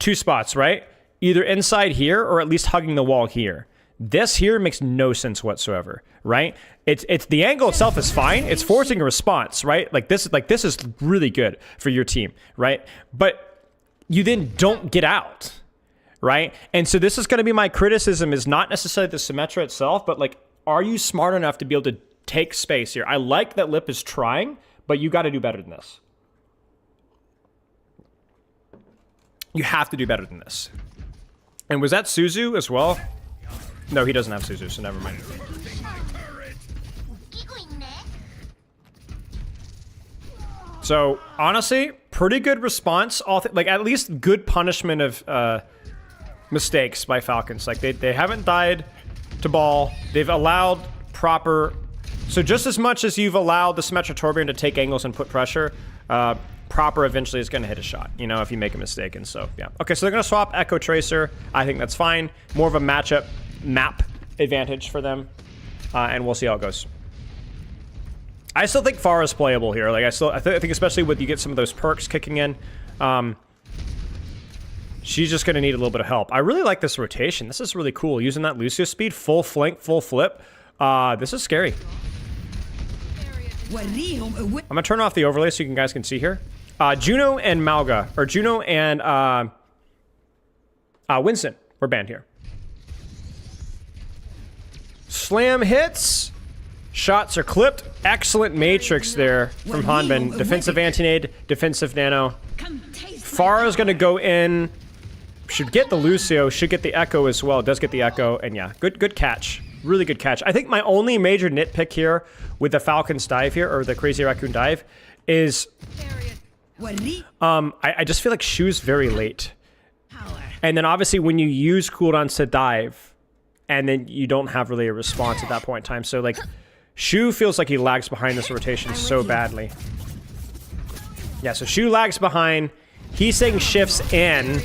2 spots, right? Either inside here or at least hugging the wall here. This here makes no sense whatsoever, right? It's the angle itself is fine. It's forcing a response, right? Like this is really good for your team, right? But you then don't get out, right? And so this is going to be my criticism, is not necessarily the Symmetra itself, but like, are you smart enough to be able to take space here? I like that Lip is trying, but you got to do better than this. You have to do better than this. And was that Suzu as well? No, he doesn't have Suzu, so never mind. So, honestly, pretty good response. Like, at least good punishment of mistakes by Falcons. Like, they haven't died to ball. They've allowed proper... So just as much as you've allowed the Symmetra Torbjorn to take angles and put pressure, proper eventually is going to hit a shot, you know, if you make a mistake. And so, yeah. Okay, so they're going to swap Echo Tracer. I think that's fine. More of a matchup map advantage for them. And we'll see how it goes. I still think Pharah's playable here. Like, I think especially with you get some of those perks kicking in, she's just going to need a little bit of help. I really like this rotation. This is really cool. Using that Lucio speed, full flank, full flip. This is scary. I'm going to turn off the overlay so you guys can see here. Juno and Malga, or Juno and Winston were banned here. Slam hits. Shots are clipped. Excellent matrix there from Hanbin. Defensive anti-nade, defensive nano. Pharah's going to go in. Should get the Lucio, should get the Echo as well. Does get the Echo, and yeah, good catch. Really good catch. I think my only major nitpick here with the Falcon's dive here, or the Crazy Raccoon dive, is I just feel like Shu's very late. And then obviously when you use cooldowns to dive, and then you don't have really a response at that point in time. So like, Shu feels like he lags behind this rotation so badly. Yeah, so Shu lags behind. He's saying shifts in,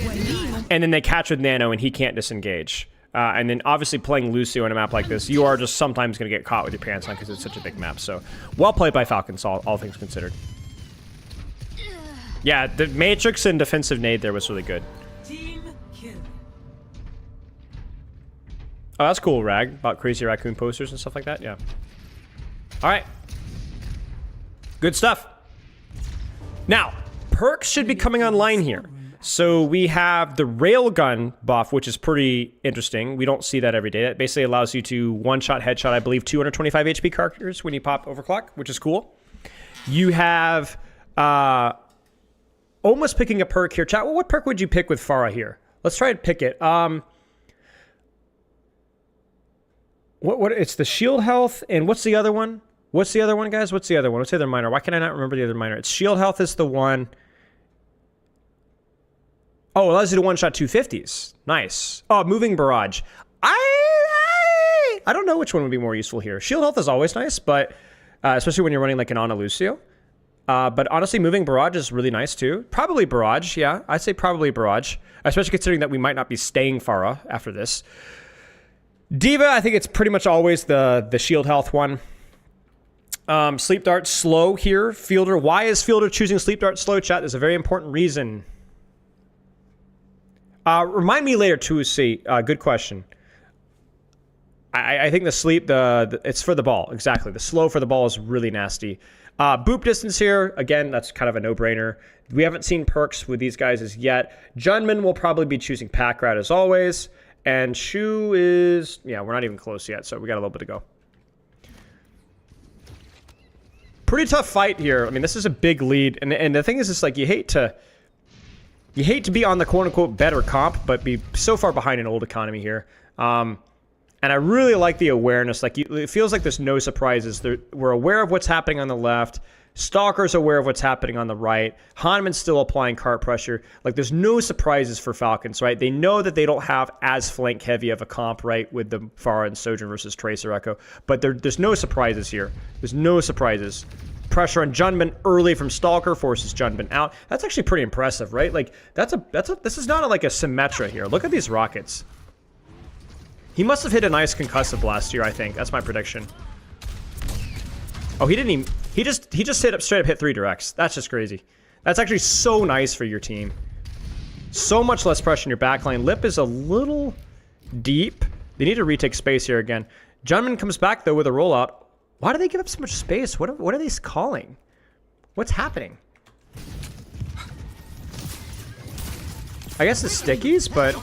and then they catch with Nano, and he can't disengage. And then obviously playing Lucio in a map like this, you are just sometimes going to get caught with your pants on because it's such a big map. So, well played by Falcons, all things considered. Yeah, the Matrix and defensive nade there was really good. Oh, that's cool, Rag, about Crazy Raccoon posters and stuff like that, yeah. Alright. Good stuff. Now, perks should be coming online here. So we have the Railgun buff, which is pretty interesting. We don't see that every day. That basically allows you to one-shot headshot, I believe, 225 HP characters when you pop Overclock, which is cool. You have almost picking a perk here. Chat, well, what perk would you pick with Pharah here? Let's try and pick it. It's the shield health, and what's the other one? What's the other one, guys? What's the other one? What's the other minor? Why can I not remember the other minor? It's shield health is the one. Oh, it allows you to one-shot 250s. Nice. Oh, moving barrage. I don't know which one would be more useful here. Shield health is always nice, but especially when you're running like an Ana Lucio. But honestly, moving barrage is really nice too. Probably barrage, yeah. I'd say probably barrage, especially considering that we might not be staying Pharah after this. Diva, I think it's pretty much always the shield health one. Sleep Dart slow here. Fielder, why is Fielder choosing Sleep Dart slow, chat? There's a very important reason. Remind me later, too, see. Good question. I think the sleep, it's for the ball. Exactly. The slow for the ball is really nasty. Boop distance here. Again, that's kind of a no-brainer. We haven't seen perks with these guys as yet. Junman will probably be choosing Pack Rat as always. And Shu is... Yeah, we're not even close yet, so we got a little bit to go. Pretty tough fight here. I mean, this is a big lead. And the thing is, it's like you hate to be on the quote-unquote better comp, but be so far behind an old economy here. And I really like the awareness. Like, it feels like there's no surprises. We're aware of what's happening on the left. Stalker's aware of what's happening on the right. Hanman's still applying cart pressure. Like, there's no surprises for Falcons, right? They know that they don't have as flank heavy of a comp, right, with the Pharah and Sojourn versus Tracer Echo. But there's no surprises here. There's no surprises. Pressure on Junman early from Stalker forces Junman out. That's actually pretty impressive, right? Like, this is not like a Symmetra here. Look at these rockets. He must have hit a nice concussive last year, I think. That's my prediction. Oh, he didn't even... He just straight up hit 3 directs. That's just crazy. That's actually so nice for your team. So much less pressure in your backline. Lip is a little deep. They need to retake space here again. Junman comes back, though, with a rollout. Why do they give up so much space? What are they calling? What's happening? I guess the stickies, but...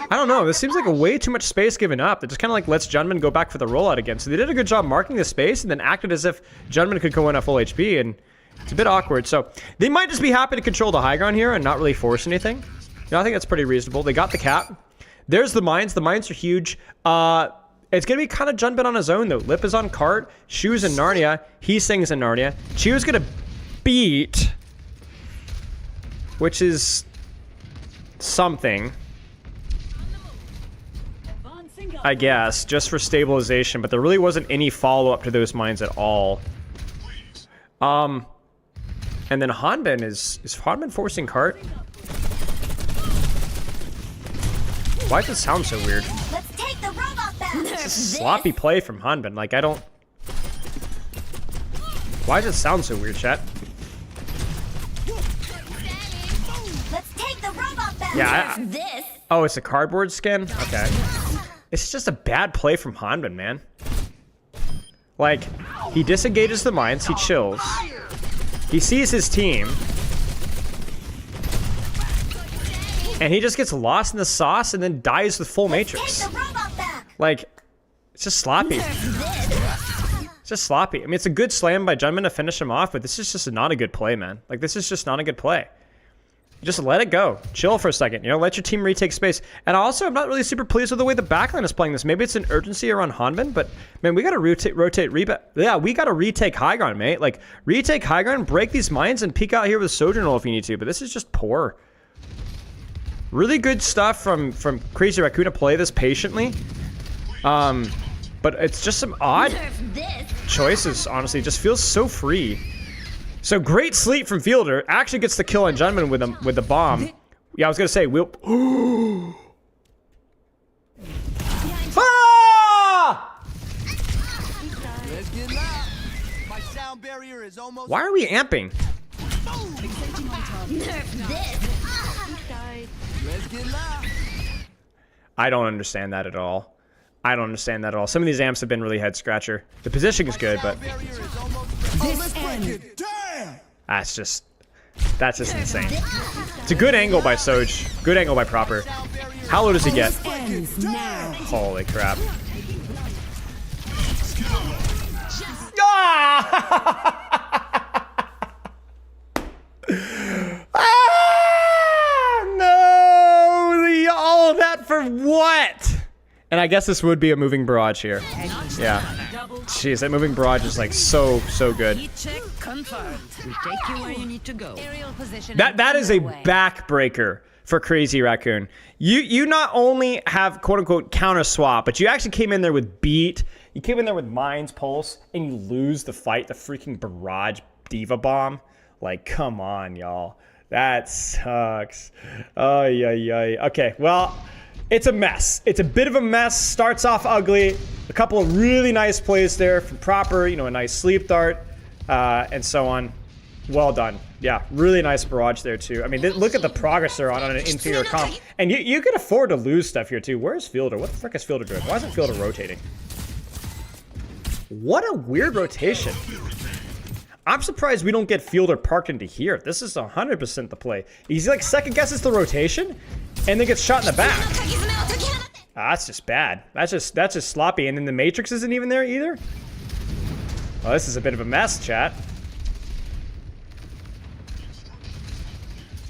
I don't know. This seems like a way too much space given up. That just kind of like lets Junman go back for the rollout again. So they did a good job marking the space and then acted as if Junman could go in at full HP, and it's a bit awkward. So they might just be happy to control the high ground here and not really force anything. You know, I think that's pretty reasonable. They got the cap. There's the mines. The mines are huge. It's going to be kind of Junman on his own, though. Lip is on cart. Shu's in Narnia. He sings in Narnia. Chu's going to beat, which is something, I guess, just for stabilization, but there really wasn't any follow-up to those mines at all. And then Hanbin is Hanbin forcing cart? Why does it sound so weird? Let's take the robot back. It's a sloppy play from Hanbin. Like, I don't... Why does it sound so weird, chat? Let's take the robot back. Yeah. This. Oh, it's a cardboard skin? Okay. It's just a bad play from Hanbin, man. Like, he disengages the mines, he chills. He sees his team. And he just gets lost in the sauce and then dies with full matrix. Like, it's just sloppy. It's just sloppy. I mean, it's a good slam by Junman to finish him off, but this is just not a good play, man. Like, this is just not a good play. Just let it go. Chill for a second. You know, let your team retake space. And also, I'm not really super pleased with the way the backline is playing this. Maybe it's an urgency around Hanbin, but man, we got to we got to retake high ground, mate. Like, retake high ground, break these mines, and peek out here with Sojourn if you need to. But this is just poor. Really good stuff from Crazy Raccoon to play this patiently. But it's just some odd choices, honestly. It just feels so free. So great sleep from Fielder. Actually gets the kill on Junman with the bomb. Yeah, I was gonna say we'll. Ah! Let's get loud. My sound barrier is almost. Why are we amping? Let's get loud. I don't understand that at all. I don't understand that at all. Some of these amps have been really head scratcher. The position is good, but that's just insane. It's a good angle by Soj. Good angle by Proper. How low does he get? Holy crap. No! All of that for what? And I guess this would be a moving barrage here. Yeah. Jeez, that moving barrage is like so good. That is a backbreaker for Crazy Raccoon. You not only have quote unquote counter swap, but you actually came in there with beat. You came in there with Mind's Pulse, and you lose the fight, the freaking barrage diva bomb. Like, come on, y'all. That sucks. Oh, yeah. Okay, well, It's a mess. It's a bit of a mess. Starts off ugly. A couple of really nice plays there from Proper, you know, a nice sleep dart, and so on. Well done. Yeah, really nice barrage there too. I mean, look at the progress they're on an inferior comp. And you can afford to lose stuff here too. Where's Fielder? What the frick is Fielder doing? Why isn't Fielder rotating? What a weird rotation. I'm surprised we don't get Fielder parked into here. This is 100% the play. He's like second guesses the rotation and then gets shot in the back. That's just bad. That's just sloppy. And then the Matrix isn't even there either. Well, this is a bit of a mess, chat.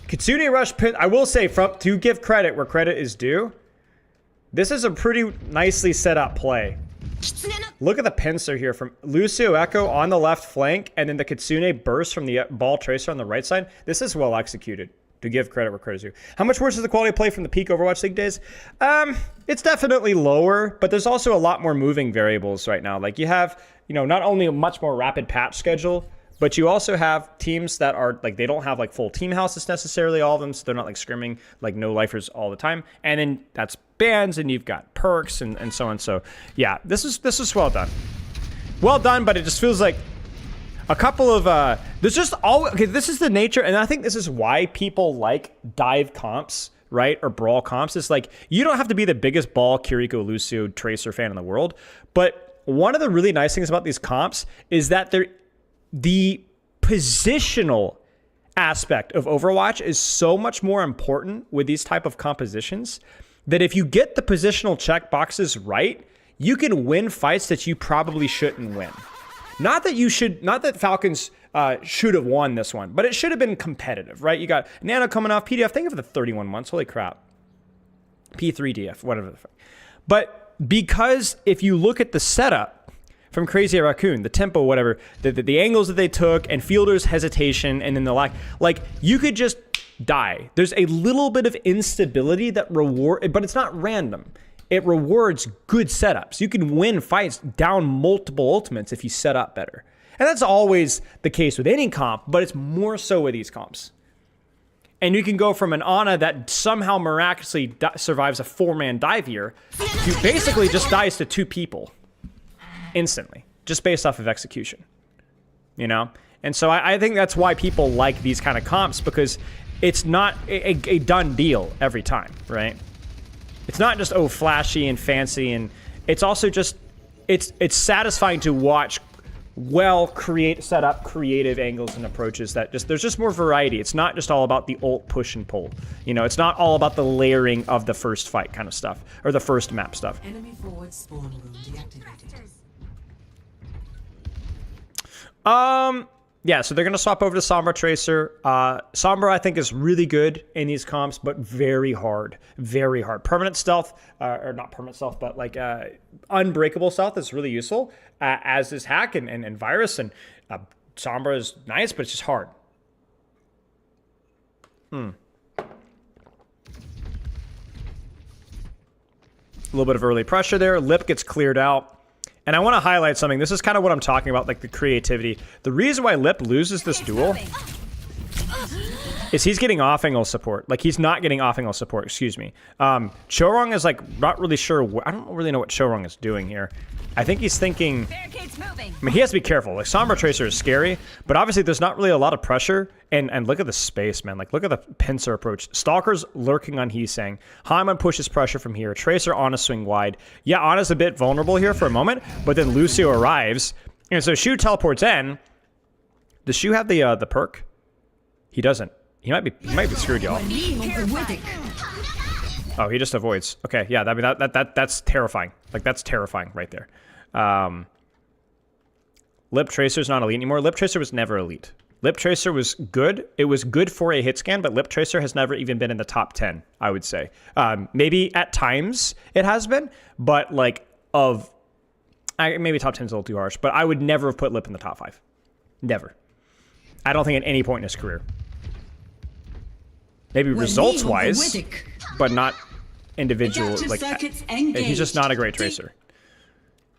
Kitsune Rush pin. I will say, to give credit where credit is due, this is a pretty nicely set up play. Look at the pincer here from Lucio Echo on the left flank, and then the Kitsune burst from the ball tracer on the right side. This is well executed, to give credit where credit is due. How much worse is the quality of play from the peak Overwatch League days? It's definitely lower, but there's also a lot more moving variables right now. Like you have, you know, not only a much more rapid patch schedule, but you also have teams that are like, they don't have like full team houses necessarily, all of them, so they're not like scrimming like no lifers all the time. And then that's bans, and you've got perks and so on. So yeah, this is well done. Well done, but it just feels like a couple of there's just all okay, this is the nature, and I think this is why people like dive comps, right? Or brawl comps. It's like you don't have to be the biggest ball Kiriko Lucio Tracer fan in the world, but one of the really nice things about these comps is that the positional aspect of Overwatch is so much more important with these type of compositions that if you get the positional check boxes right, you can win fights that you probably shouldn't win. Not that Falcons should have won this one, but it should have been competitive, right? You got Nano coming off PDF. Think of the 31 months. Holy crap. P3DF, whatever the fuck. But because if you look at the setup from Crazy Raccoon, the tempo, whatever, the angles that they took, and Fielder's hesitation, and then the lack, like, you could just die. There's a little bit of instability that but it's not random. It rewards good setups. You can win fights down multiple ultimates if you set up better. And that's always the case with any comp, but it's more so with these comps. And you can go from an Ana that somehow miraculously survives a 4-man dive here to basically just dies to 2 people instantly, just based off of execution, you know? And so I think that's why people like these kind of comps, because it's not a done deal every time, right? It's not just, oh, flashy and fancy, and it's also just, it's satisfying to watch set up creative angles and approaches that there's just more variety. It's not just all about the ult push and pull. You know, it's not all about the layering of the first fight kind of stuff, or the first map stuff. Enemy forward spawn room deactivated. Yeah, so they're going to swap over to Sombra Tracer. Sombra, I think, is really good in these comps, but very hard. Very hard. Permanent stealth, or not permanent stealth, but like unbreakable stealth is really useful, as is Hack and Virus. And Sombra is nice, but it's just hard. A little bit of early pressure there. Lip gets cleared out. And I want to highlight something. This is kind of what I'm talking about, like the creativity. The reason why Lip loses this duel is he's getting off-angle support. Like, he's not getting off-angle support, excuse me. Chorong is, like, not really sure. I don't really know what Chorong is doing here. I think he's thinking... I mean, he has to be careful. Like, Sombra Tracer is scary, but obviously there's not really a lot of pressure. And look at the space, man. Like, look at the pincer approach. Stalker's lurking on Heesang. Haimon pushes pressure from here. Tracer on a swing wide. Yeah, Ana's a bit vulnerable here for a moment, but then Lucio arrives. And so Shu teleports in. Does Shu have the perk? He doesn't. He might be screwed, y'all. Oh, he just avoids. Okay, yeah, I mean, that's terrifying. Like, that's terrifying right there. Lip Tracer's not elite anymore. Lip Tracer was never elite. Lip Tracer was good. It was good for a hit scan, but Lip Tracer has never even been in the top 10, I would say. Maybe at times it has been, but like maybe top 10 is a little too harsh, but I would never have put Lip in the top 5. Never. I don't think at any point in his career. Maybe results-wise, but not individual. Like, he's just not a great tracer.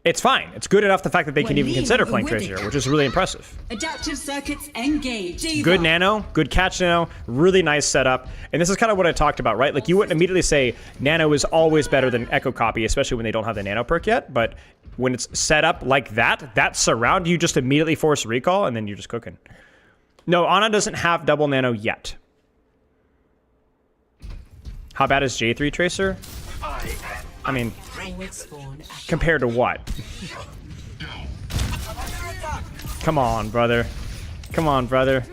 It's fine. It's good enough the fact that they can even consider playing Tracer, which is really impressive. Adaptive circuits engaged. Good nano, good catch nano, really nice setup. And this is kind of what I talked about, right? Like, you wouldn't immediately say nano is always better than echo copy, especially when they don't have the nano perk yet. But when it's set up like that surround, you just immediately force recall, and then you're just cooking. No, Ana doesn't have double nano yet. How bad is J3 Tracer? I mean, compared to what? Come on, brother. Come on, brother.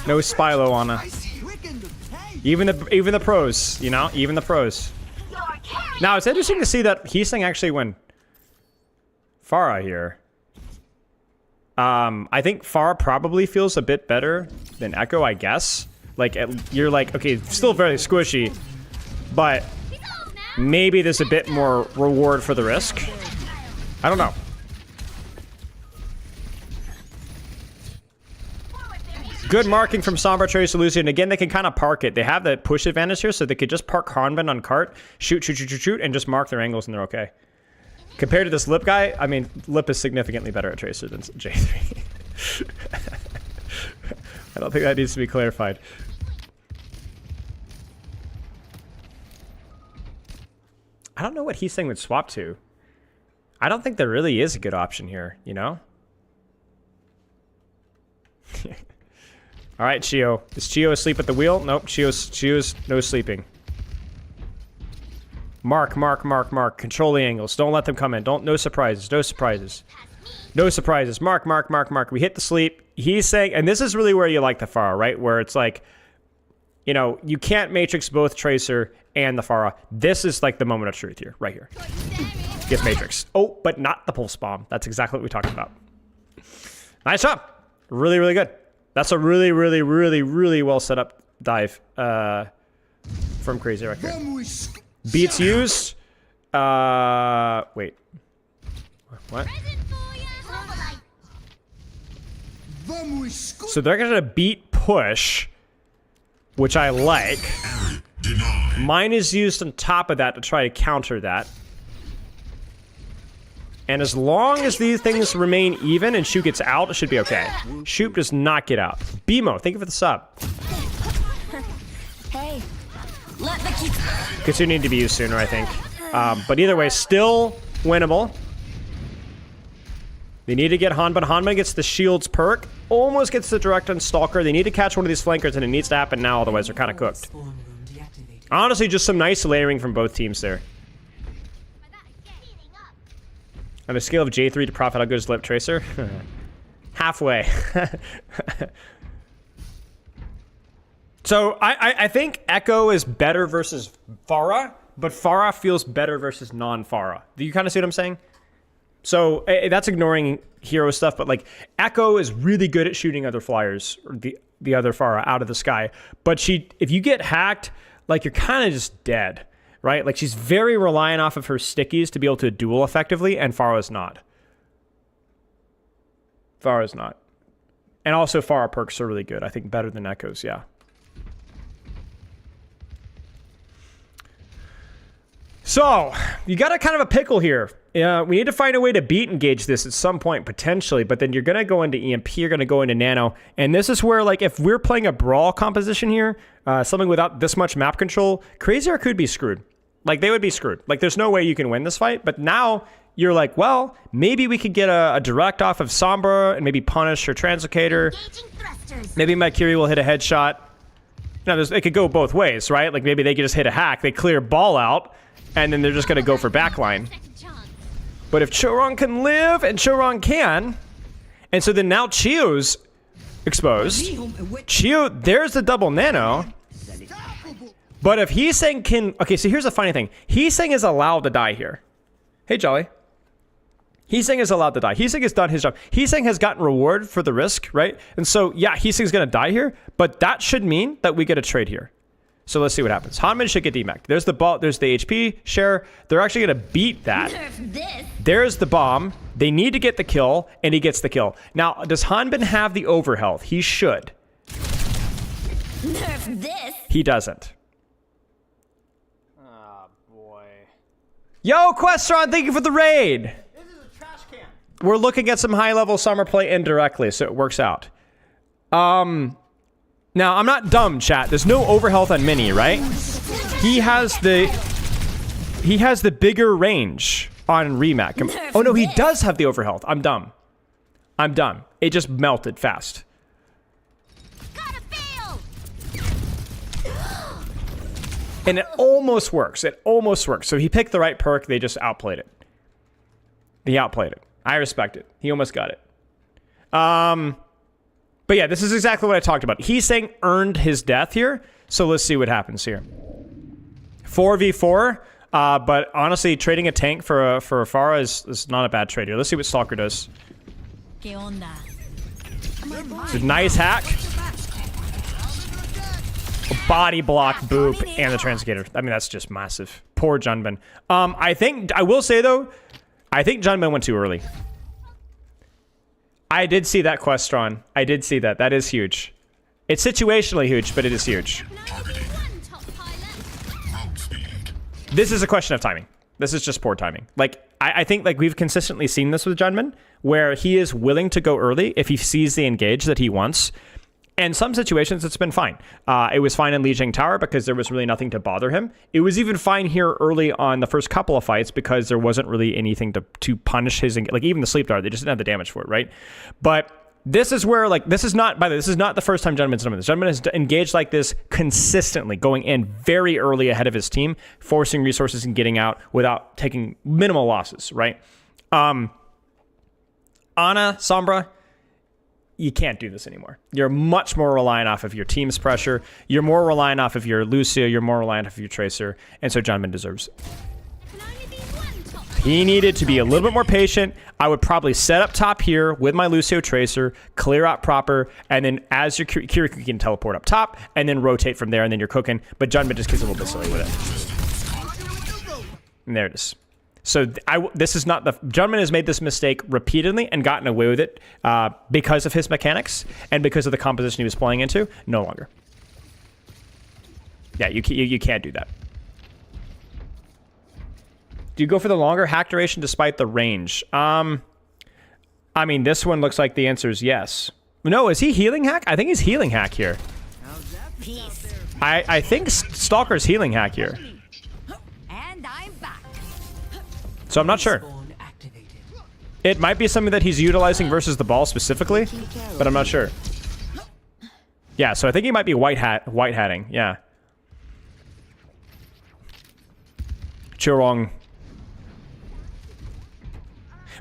No Spylo, Ana. Even the pros, you know? Even the pros. Now, it's interesting to see that Heesing actually went Pharah here. I think Pharah probably feels a bit better than Echo, I guess. Like, you're like, okay, still very squishy, but maybe there's a bit more reward for the risk. I don't know. Good marking from Sombra, Tracer, Lucian. Again, they can kind of park it. They have the push advantage here, so they could just park Hanbin on cart, shoot, and just mark their angles, and they're okay. Compared to this Lip guy, I mean, Lip is significantly better at Tracer than J3. I don't think that needs to be clarified. I don't know what Heesing would swap to. I don't think there really is a good option here, you know? Alright, Chio. Is Chio asleep at the wheel? Nope, Chio's no sleeping. Mark. Control the angles. Don't let them come in. No surprises. No surprises. No surprises. Mark. We hit the sleep. He's saying, and this is really where you like the Pharah, right? Where it's like, you know, you can't Matrix both Tracer and the Pharah. This is like the moment of truth here, right here. Get Matrix. Oh, but not the Pulse Bomb. That's exactly what we talked about. Nice job. Really, really good. That's a really, really, really, really well set up dive from Crazy right there. Beats used. Wait. What? So they're gonna beat push, which I like. Mine is used on top of that to try to counter that. And as long as these things remain even and Shoot gets out, it should be okay. Shoot does not get out. BMO, thank you for the sub. Hey, let the keep. Katsu need to be used sooner, I think. But either way, still winnable. They need to get Hanbin. Hanbin gets the shield's perk. Almost gets the direct on Stalker. They need to catch one of these flankers, and it needs to happen now, otherwise they're kind of cooked. Honestly, just some nice layering from both teams there. On a scale of J3 to Prophet, how good is Lip Tracer? Halfway. So I think Echo is better versus Pharah, but Pharah feels better versus non-Pharah. Do you kind of see what I'm saying? So that's ignoring hero stuff, but like Echo is really good at shooting other flyers, or the other Pharah out of the sky. But if you get hacked, like you're kind of just dead. Right? Like, she's very reliant off of her stickies to be able to duel effectively, and Pharah's not. Pharah's not. And also, Pharah perks are really good. I think better than Echo's, yeah. So, you got a kind of a pickle here. We need to find a way to beat engage this at some point, potentially, but then you're going to go into EMP, you're going to go into Nano, and this is where, like, if we're playing a Brawl composition here, something without this much map control, Crazier could be screwed. Like, they would be screwed. Like, there's no way you can win this fight, but now you're like, well, maybe we could get a direct off of Sombra and maybe punish her Translocator. Maybe Makiri will hit a headshot. Now, it could go both ways, right? Like, maybe they could just hit a hack, they clear ball out, and then they're just going to go for backline. But if Chorong can live, and Chorong can, and so then now Chio's exposed. Chio, there's the double nano. But if Heesing can... Okay, so here's the funny thing. Heesing is allowed to die here. Hey, Jolly. Heesing is allowed to die. Heesing has done his job. Heesing has gotten reward for the risk, right? And so, yeah, Heesing's going to die here, but that should mean that we get a trade here. So let's see what happens. Hanbin should get DMAC. There's the ball. There's the HP share. They're actually going to beat that. There's the bomb. They need to get the kill, and he gets the kill. Now, does Hanbin have the overhealth? He should. Nerf this. He doesn't. Oh, boy. Yo, Questron, thank you for the raid. This is a trash can. We're looking at some high-level summer play indirectly, so it works out. Now, I'm not dumb, chat. There's no overhealth on Mini, right? He has the bigger range on Remac. Oh, no, he does have the overhealth. I'm dumb. I'm dumb. It just melted fast. Gotta fail. And it almost works. It almost works. So he picked the right perk. They just outplayed it. He outplayed it. I respect it. He almost got it. But yeah, this is exactly what I talked about. He's saying earned his death here. So let's see what happens here. 4v4. But honestly, trading a tank for a Pharah is not a bad trade here. Let's see what Stalker does. It's a nice hack. A body block, boop, and the Translocator. I mean, that's just massive. Poor Junbin. I will say though, I think Junbin went too early. I did see that, Questron. I did see that. That is huge. It's situationally huge, but it is huge. This is a question of timing. This is just poor timing. Like, I think like we've consistently seen this with Junbin, where he is willing to go early if he sees the engage that he wants. And some situations, it's been fine. It was fine in Lijiang Tower because there was really nothing to bother him. It was even fine here early on the first couple of fights because there wasn't really anything to punish his... Like, even the sleep dart, they just didn't have the damage for it, right? But this is where, like, this is not the first time Junbin's done this. Junbin has engaged like this consistently, going in very early ahead of his team, forcing resources and getting out without taking minimal losses, right? Ana, Sombra... You can't do this anymore. You're much more reliant off of your team's pressure. You're more reliant off of your Lucio. You're more reliant off of your Tracer. And so Junbin deserves it. He needed to be a little bit more patient. I would probably set up top here with my Lucio Tracer, clear out proper, and then as your Kiriko can teleport up top, and then rotate from there, and then you're cooking. But Junbin just gets a little bit silly with it. And there it is. So this is not the... Junbin has made this mistake repeatedly and gotten away with it because of his mechanics and because of the composition he was playing into. No longer. Yeah, you can't do that. Do you go for the longer hack duration despite the range? I mean, this one looks like the answer is yes. No, is he healing hack? I think he's healing hack here. Peace. I think Stalker's healing hack here. So I'm not sure. It might be something that he's utilizing versus the ball specifically, but I'm not sure. Yeah, so I think he might be white hatting. Yeah. Churong.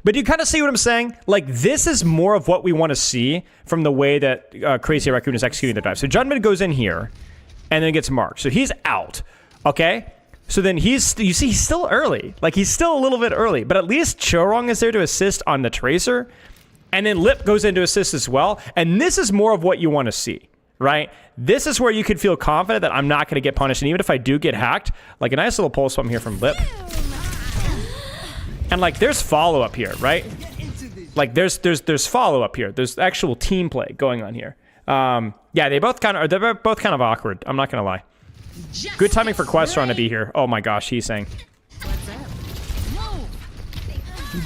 But you kind of see what I'm saying? Like, this is more of what we want to see from the way that Crazy Raccoon is executing the dive. So Junbin goes in here and then gets marked. So he's out. Okay? So then you see he's still early. Like, he's still a little bit early, but at least Chorong is there to assist on the Tracer, and then Lip goes in to assist as well, and this is more of what you want to see, right? This is where you could feel confident that I'm not going to get punished, and even if I do get hacked, like a nice little pulse bomb here from Lip. And like, there's follow-up here, right? Like, there's follow-up here. There's actual team play going on here. Yeah, they're both kind of awkward. I'm not going to lie. Good timing for Questron to be here. Oh my gosh, he's saying.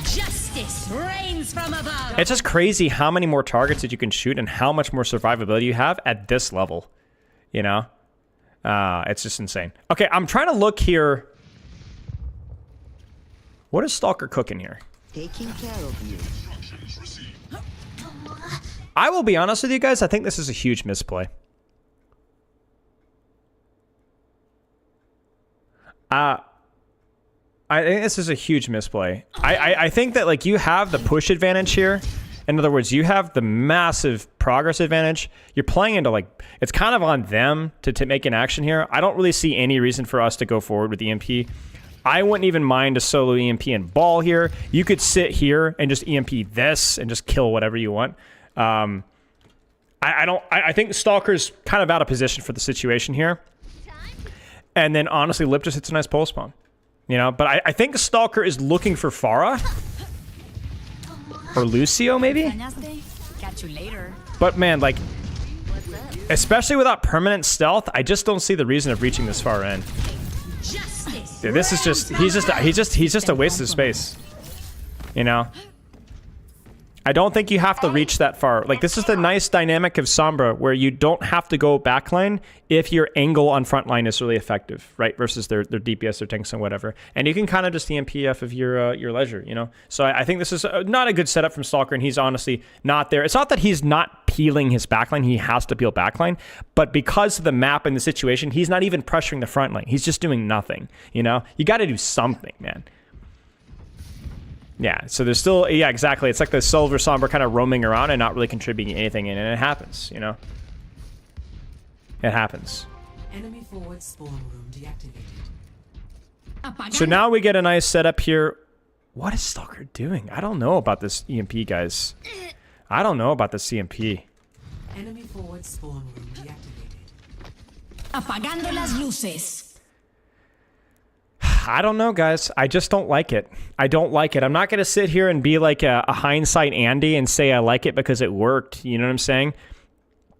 Justice reigns from above. It's just crazy how many more targets that you can shoot and how much more survivability you have at this level. You know? It's just insane. Okay, I'm trying to look here. What is Stalker cooking here? Taking care of you. I will be honest with you guys, I think this is a huge misplay. I think this is a huge misplay. I think that, like, you have the push advantage here. In other words, you have the massive progress advantage. You're playing into, like, it's kind of on them to make an action here. I don't really see any reason for us to go forward with EMP. I wouldn't even mind a solo EMP and ball here. You could sit here and just EMP this and just kill whatever you want. I think Stalker's kind of out of position for the situation here. And then, honestly, Lip just hits a nice pulse bomb. You know, but I think Stalker is looking for Pharah. Or Lucio, maybe? Catch you later. But, man, like, especially without permanent stealth, I just don't see the reason of reaching this far in. Justice Dude, this is just he's just a waste of space. You know? I don't think you have to reach that far. Like, this is the nice dynamic of Sombra, where you don't have to go backline if your angle on frontline is really effective, right? Versus their DPS, their tanks, and whatever. And you can kind of just EMPF of your leisure, you know? So I think this is not a good setup from Stalker, and he's honestly not there. It's not that he's not peeling his backline. He has to peel backline. But because of the map and the situation, he's not even pressuring the front line. He's just doing nothing, you know? You got to do something, man. Yeah, so there's still, yeah, exactly. It's like the Silver Sombra kind of roaming around and not really contributing anything, and it happens, you know? It happens. Enemy forward spawn room deactivated. So now we get a nice setup here. What is Stalker doing? I don't know about this EMP, guys. I don't know about this EMP. Enemy forward spawn room deactivated. Apagando las luces. I don't know, guys. I just don't like it. I don't like it. I'm not going to sit here and be like a hindsight Andy and say I like it because it worked. You know what I'm saying?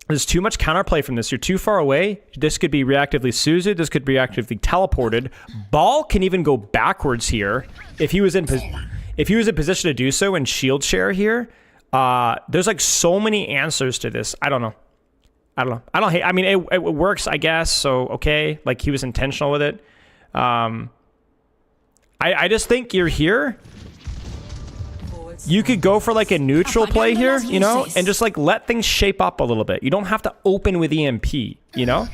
There's too much counterplay from this. You're too far away. This could be reactively Suzu. This could be reactively teleported. Ball can even go backwards here if he was in position to do so and shield share here. There's like so many answers to this. I don't know. I don't hate. I mean, it works, I guess. So okay, like he was intentional with it. I just think you're here. You could go for like a neutral play here, you know, and just like let things shape up a little bit. You don't have to open with EMP, you know?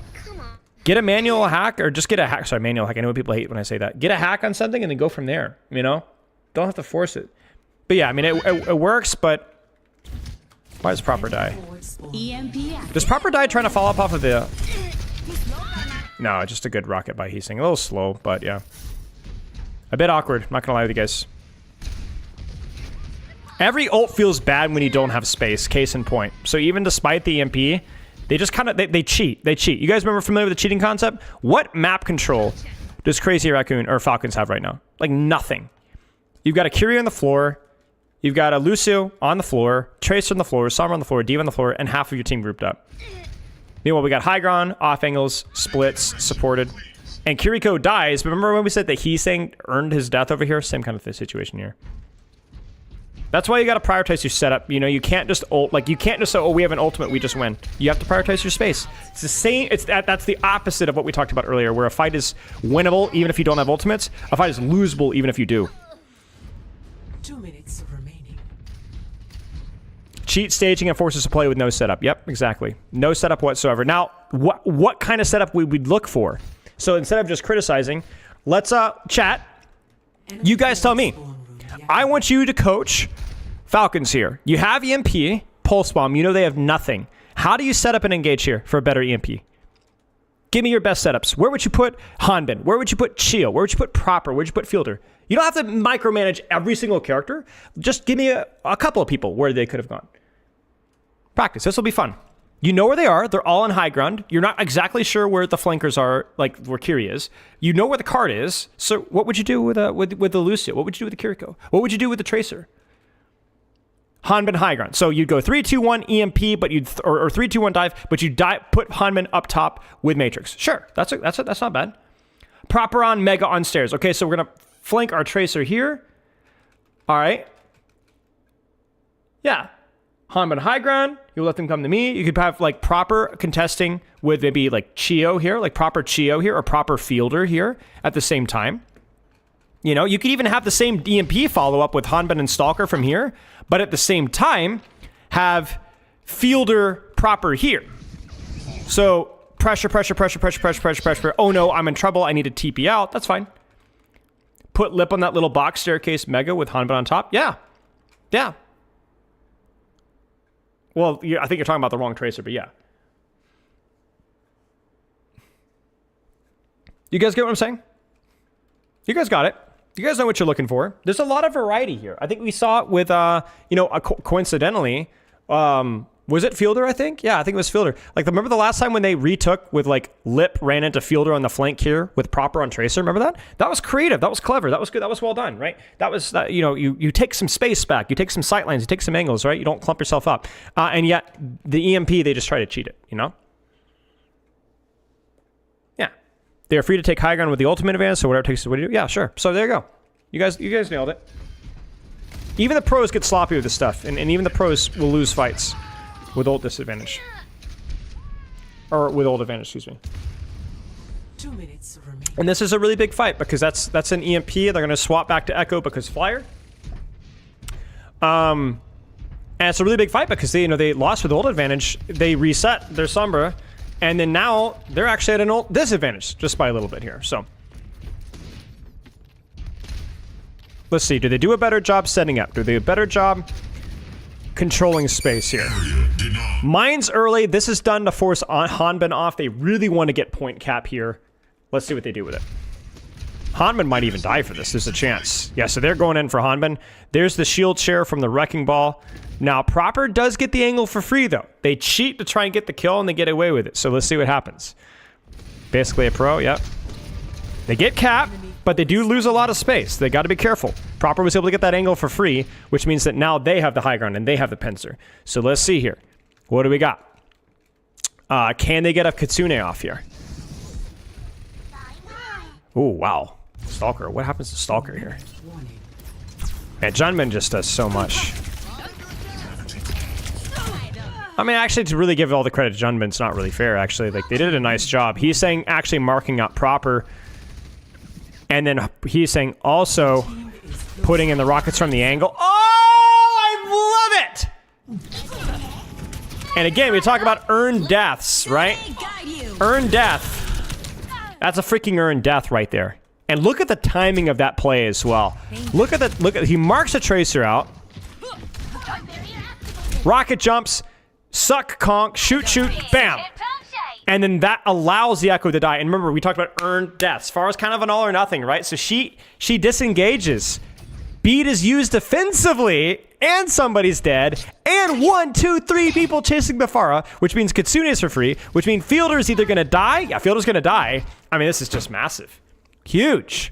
Get a manual hack or just get a hack. Sorry, manual hack. I know people hate when I say that. Get a hack on something and then go from there, you know? Don't have to force it. But yeah, I mean, it works, but why does Proper die? Does Proper die trying to follow up off of the... No, just a good rocket by Heesing. A little slow, but yeah. A bit awkward, I'm not gonna lie with you guys. Every ult feels bad when you don't have space, case in point. So even despite the EMP, they just kind of, they cheat. They cheat. You guys remember familiar with the cheating concept? What map control does Crazy Raccoon or Falcons have right now? Like nothing. You've got a Curie on the floor, you've got a Lucio on the floor, Tracer on the floor, Sombra on the floor, Diva on the floor, and half of your team grouped up. Meanwhile, we got high ground, off angles, splits, supported. And Kiriko dies, but remember when we said that Heesing earned his death over here? Same kind of situation here. That's why you gotta prioritize your setup. You know, you can't just ult, like you can't just say, oh, we have an ultimate, we just win. You have to prioritize your space. It's the same, that's the opposite of what we talked about earlier, where a fight is winnable even if you don't have ultimates. A fight is losable even if you do. 2 minutes remaining. Cheat staging and forces to play with no setup. Yep, exactly. No setup whatsoever. Now, what kind of setup would we look for? So instead of just criticizing, let's chat. You guys tell me. I want you to coach Falcons here. You have EMP, Pulse Bomb. You know they have nothing. How do you set up and engage here for a better EMP? Give me your best setups. Where would you put Hanbin? Where would you put Chio? Where would you put Proper? Where would you put Fielder? You don't have to micromanage every single character. Just give me a couple of people where they could have gone. Practice. This will be fun. You know where they are. They're all on high ground. You're not exactly sure where the flankers are, like where Kiri is. You know where the card is. So what would you do with the Lucio? What would you do with the Kiriko? What would you do with the Tracer? Hanbin high ground. So you'd go 3-2-1 EMP, but you'd or 3-2-1 dive, but you put Hanbin up top with Matrix. Sure, that's not bad. Proper on Mega on stairs. Okay, so we're gonna flank our Tracer here. All right. Yeah. Hanbin high ground, you let them come to me. You could have like Proper contesting with maybe like Chio here, like Proper Chio here, or Proper Fielder here at the same time. You know, you could even have the same EMP follow-up with Hanbin and Stalker from here, but at the same time, have Fielder Proper here. So pressure. Oh no, I'm in trouble. I need to TP out. That's fine. Put Lip on that little box staircase Mega with Hanbin on top. Yeah. Well, I think you're talking about the wrong Tracer, but yeah. You guys get what I'm saying? You guys got it. You guys know what you're looking for. There's a lot of variety here. I think we saw it with, coincidentally, was it Fielder, I think? Yeah, I think it was Fielder. Like, remember the last time when they retook with, like, Lip ran into Fielder on the flank here with Proper on Tracer? Remember that? That was creative. That was clever. That was good. That was well done, right? That was, you take some space back. You take some sight lines. You take some angles, right? You don't clump yourself up. And yet, the EMP, they just try to cheat it, you know? Yeah. They are free to take high ground with the ultimate advantage, so whatever it takes to do. Yeah, sure. So there you go. You guys nailed it. Even the pros get sloppy with this stuff, and even the pros will lose fights with ult disadvantage. Or with ult advantage, excuse me. 2 minutes remaining. And this is a really big fight because that's an EMP. They're going to swap back to Echo because Flyer. And it's a really big fight because they lost with ult advantage. They reset their Sombra, and then now they're actually at an ult disadvantage just by a little bit here. So let's see. Do they do a better job setting up? Do they do a better job controlling space here? Mines early. This is done to force Hanbin off. They really want to get point cap here. Let's see what they do with it. Hanbin might even die for this. There's a chance. Yeah, so they're going in for Hanbin. There's the shield share from the Wrecking Ball. Now, Proper does get the angle for free, though. They cheat to try and get the kill, and they get away with it. So let's see what happens. Basically a pro, yep. They get cap, but they do lose a lot of space. They got to be careful. Proper was able to get that angle for free, which means that now they have the high ground and they have the pincer. So let's see here. What do we got? Can they get a Kitsune off here? Oh, wow. Stalker. What happens to Stalker here? Man, Junmin just does so much. I mean, actually, to really give all the credit to Junmin, it's not really fair, actually. Like, they did a nice job. He's saying actually marking up Proper. And then he's saying also putting in the rockets from the angle. Oh, I love it! And again, we talk about earned deaths, right? Earned death. That's a freaking earned death right there. And look at the timing of that play as well. Look at he marks a Tracer out. Rocket jumps, suck, conk, shoot, bam. And then that allows the Echo to die. And remember, we talked about earned deaths. Pharah's kind of an all or nothing, right? So she disengages. Beat is used defensively, and somebody's dead. And 1, 2, 3 people chasing the Pharah, which means Kitsune is for free, which means Fielder's either going to die. Yeah, Fielder's going to die. I mean, this is just massive. Huge.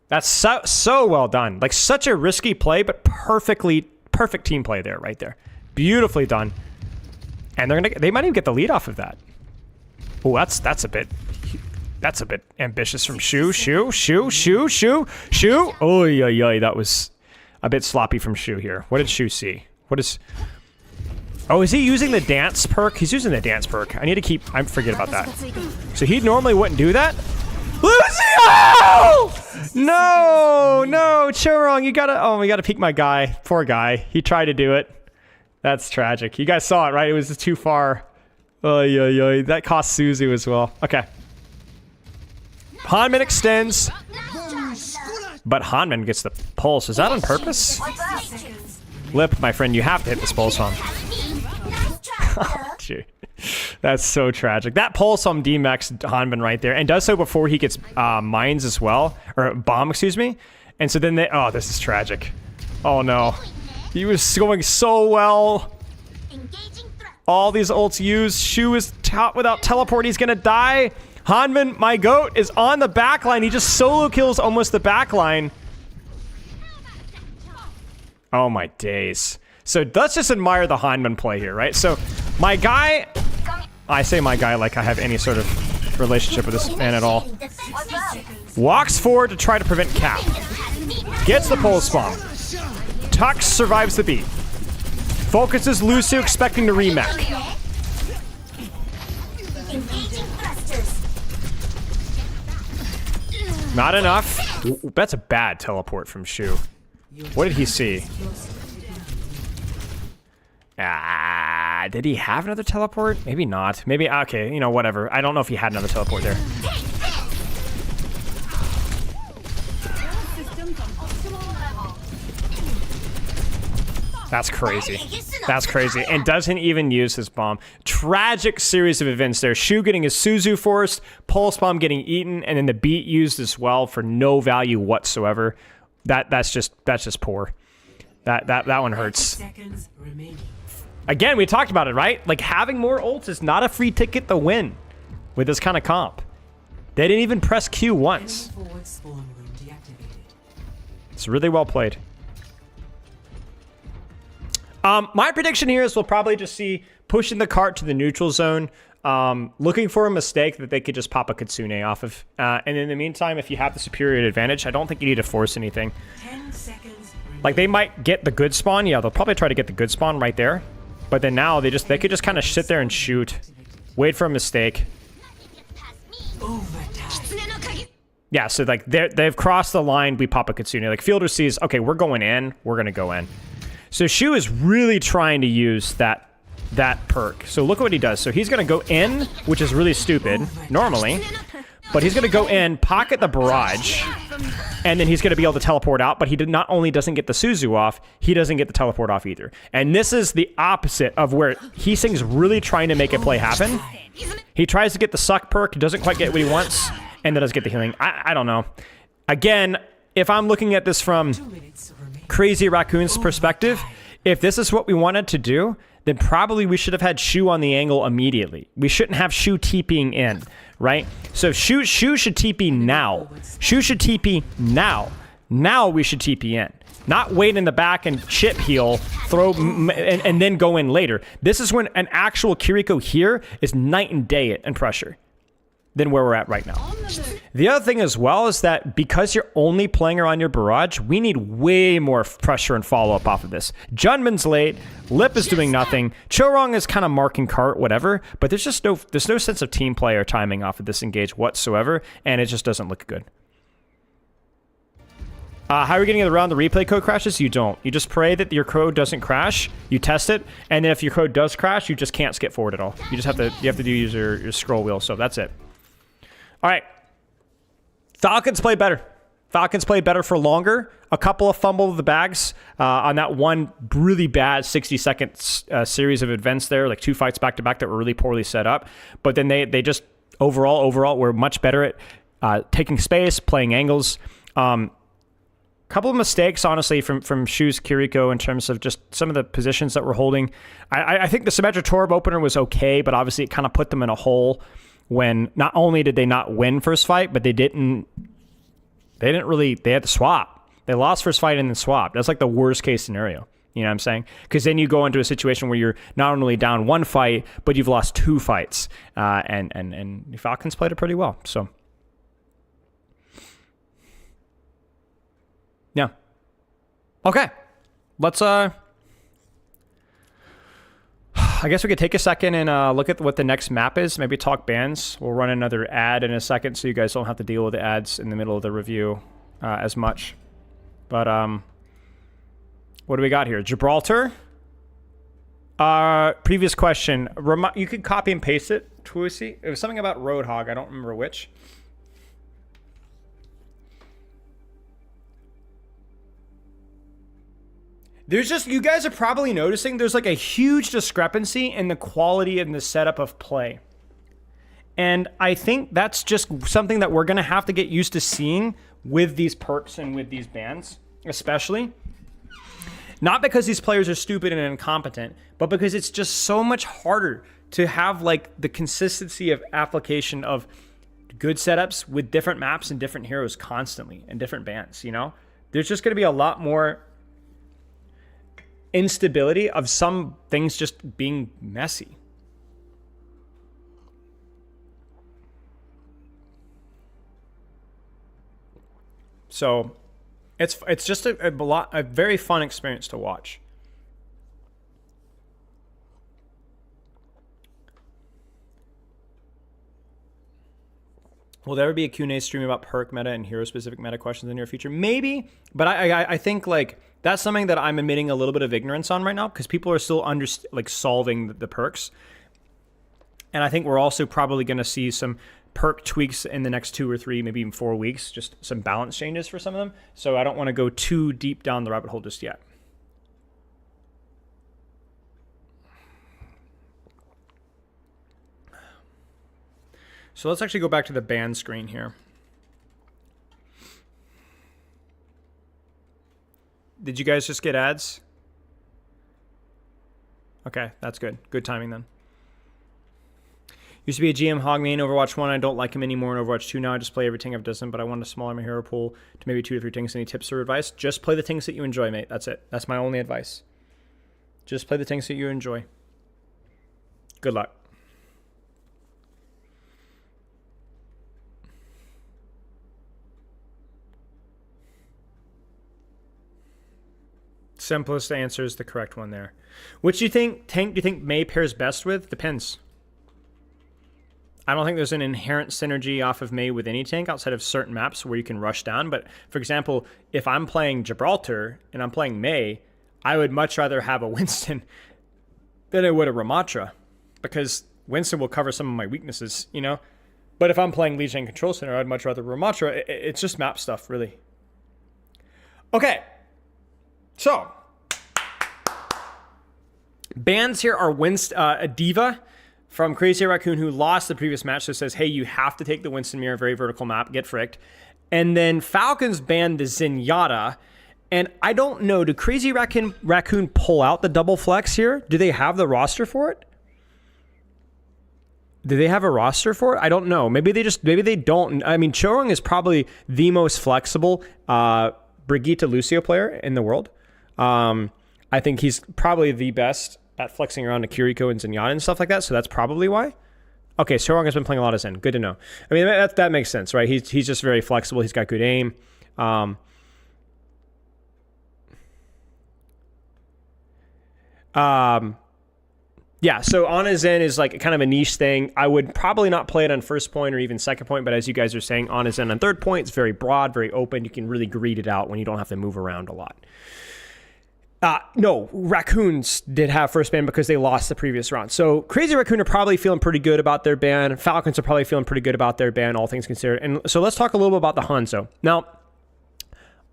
That's so well done. Like, such a risky play, but perfect team play there, right there. Beautifully done. And they might even get the lead off of that. Oh, that's a bit ambitious from Shu. Oh, yeah, that was a bit sloppy from Shu here. What did Shu see? Oh, is he using the dance perk? He's using the dance perk. I forget about that. So he normally wouldn't do that. Lucio! No, Chorong, we gotta peek my guy. Poor guy. He tried to do it. That's tragic. You guys saw it, right? It was just too far. Oh, yeah. That cost Suzu as well. Okay. Hanmin extends. But Hanmin gets the pulse. Is that on purpose? Lip, my friend, you have to hit this pulse on. Oh, gee. That's so tragic. That pulse on D-Max Hanmin right there, and does so before he gets mines as well, or bomb, excuse me. And so then this is tragic. Oh no, he was going so well. All these ults used. Shu is without teleport. He's gonna die. Hanmin, my goat, is on the backline. He just solo kills almost the backline. Oh my days. So let's just admire the Hanmin play here, right? So my guy, I say my guy like I have any sort of relationship with this man at all, walks forward to try to prevent cap. Gets the pulse bomb. Tux survives the beat. Focuses Lucio, expecting to remech. Not enough. Ooh, that's a bad teleport from Shu. What did he see? Did he have another teleport? Maybe not. Maybe, okay, whatever. I don't know if he had another teleport there. That's crazy. That's crazy. And doesn't even use his bomb. Tragic series of events there. Shu getting his Suzu forced, Pulse Bomb getting eaten, and then the beat used as well for no value whatsoever. That's just poor. That one hurts. Again, we talked about it, right? Like, having more ults is not a free ticket to win with this kind of comp. They didn't even press Q once. It's really well played. My prediction here is we'll probably just see pushing the cart to the neutral zone, looking for a mistake that they could just pop a Kitsune off of. And in the meantime, if you have the superior advantage, I don't think you need to force anything. 10 seconds. Like, they might get the good spawn. Yeah, they'll probably try to get the good spawn right there. But then now they could just kind of sit there and shoot. Wait for a mistake. Yeah, so like they've crossed the line, we pop a Kitsune. Like Fielder sees, okay, we're going in, we're gonna go in. So Shu is really trying to use that perk. So look at what he does. So he's gonna go in, which is really stupid, normally. But he's gonna go in, pocket the barrage, and then he's gonna be able to teleport out, but he not only doesn't get the Suzu off, he doesn't get the teleport off either. And this is the opposite of where Heesing's really trying to make a play happen. He tries to get the suck perk, doesn't quite get what he wants, and then does get the healing. I don't know. Again, if I'm looking at this from Crazy Raccoon's perspective, if this is what we wanted to do, then probably we should have had Shu on the angle immediately. We shouldn't have Shu TPing in, right? So Shu should TP now. Shu should TP now. Now we should TP in. Not wait in the back and chip heal, throw, and then go in later. This is when an actual Kiriko here is night and day in pressure than where we're at right now. The other thing as well is that because you're only playing her on your barrage, we need way more pressure and follow-up off of this. Junman's late, Lip is doing nothing, Chorong is kind of marking cart, whatever, but there's no sense of team play or timing off of this engage whatsoever, and it just doesn't look good. How are we getting around the replay code crashes? You don't. You just pray that your code doesn't crash. You test it, and then if your code does crash, you just can't skip forward at all. You just have to use your scroll wheel. So that's it. All right. Falcons play better. Falcons play better for longer. A couple of fumble of the bags on that one really bad 60-second series of events there, like 2 fights back to back that were really poorly set up. But then they just overall were much better at taking space, playing angles. Couple of mistakes, honestly, from Shu's Kiriko in terms of just some of the positions that we're holding. I think the Symmetra Torb opener was okay, but obviously it kind of put them in a hole when not only did they not win first fight, but they had to swap. They lost first fight and then swapped. That's like the worst case scenario. You know what I'm saying? Because then you go into a situation where you're not only down 1 fight, but you've lost 2 fights. And the Falcons played it pretty well. So yeah. Okay. Let's I guess we could take a second and look at what the next map is. Maybe talk bans. We'll run another ad in a second so you guys don't have to deal with the ads in the middle of the review as much. But what do we got here? Gibraltar. Previous question. You could copy and paste it, Twusi. It was something about Roadhog. I don't remember which. There's just, you guys are probably noticing there's like a huge discrepancy in the quality and the setup of play. And I think that's just something that we're going to have to get used to seeing with these perks and with these bans, especially. Not because these players are stupid and incompetent, but because it's just so much harder to have like the consistency of application of good setups with different maps and different heroes constantly and different bans, you know? There's just going to be a lot more instability of some things just being messy. So it's just a very fun experience to watch. Will there ever be a Q&A stream about perk meta and hero-specific meta questions in the near future? Maybe, but I think like that's something that I'm admitting a little bit of ignorance on right now because people are still solving the perks. And I think we're also probably going to see some perk tweaks in the next 2 or 3, maybe even 4 weeks, just some balance changes for some of them. So I don't want to go too deep down the rabbit hole just yet. So let's actually go back to the ban screen here. Did you guys just get ads? Okay, that's good. Good timing then. Used to be a GM hog main Overwatch 1. I don't like him anymore in Overwatch 2 now. I just play every tank I've dozen, but I want to smaller my hero pool to maybe 2 to 3 tanks. Any tips or advice? Just play the tanks that you enjoy, mate. That's it. That's my only advice. Just play the tanks that you enjoy. Good luck. Simplest answer is the correct one there. Which tank do you think Mei pairs best with? Depends. I don't think there's an inherent synergy off of Mei with any tank outside of certain maps where you can rush down. But for example, if I'm playing Gibraltar and I'm playing Mei, I would much rather have a Winston than I would a Ramatra, because Winston will cover some of my weaknesses, you know? But if I'm playing Legion and Control Center, I'd much rather Ramatra. It's just map stuff, really. Okay. So, bans here are a Diva from Crazy Raccoon, who lost the previous match, so says, hey, you have to take the Winston Mirror, very vertical map, get fricked. And then Falcons banned the Zenyatta. And I don't know, do Crazy Raccoon pull out the double flex here? Do they have the roster for it? Do they have a roster for it? I don't know. Maybe they don't. I mean, Chorong is probably the most flexible Brigitte Lucio player in the world. I think he's probably the best at flexing around to Kiriko and Zenyatta and stuff like that, so that's probably why. Okay, Chorong has been playing a lot of Zen. Good to know. I mean, that makes sense, right? He's just very flexible. He's got good aim. Yeah, so Ana Zen is like kind of a niche thing. I would probably not play it on first point or even second point, but as you guys are saying, Ana Zen on third point, it's very broad, very open. You can really greed it out when you don't have to move around a lot. No, Raccoons did have first ban because they lost the previous round. So Crazy Raccoon are probably feeling pretty good about their ban. Falcons are probably feeling pretty good about their ban, all things considered. And so let's talk a little bit about the Hanzo. Now,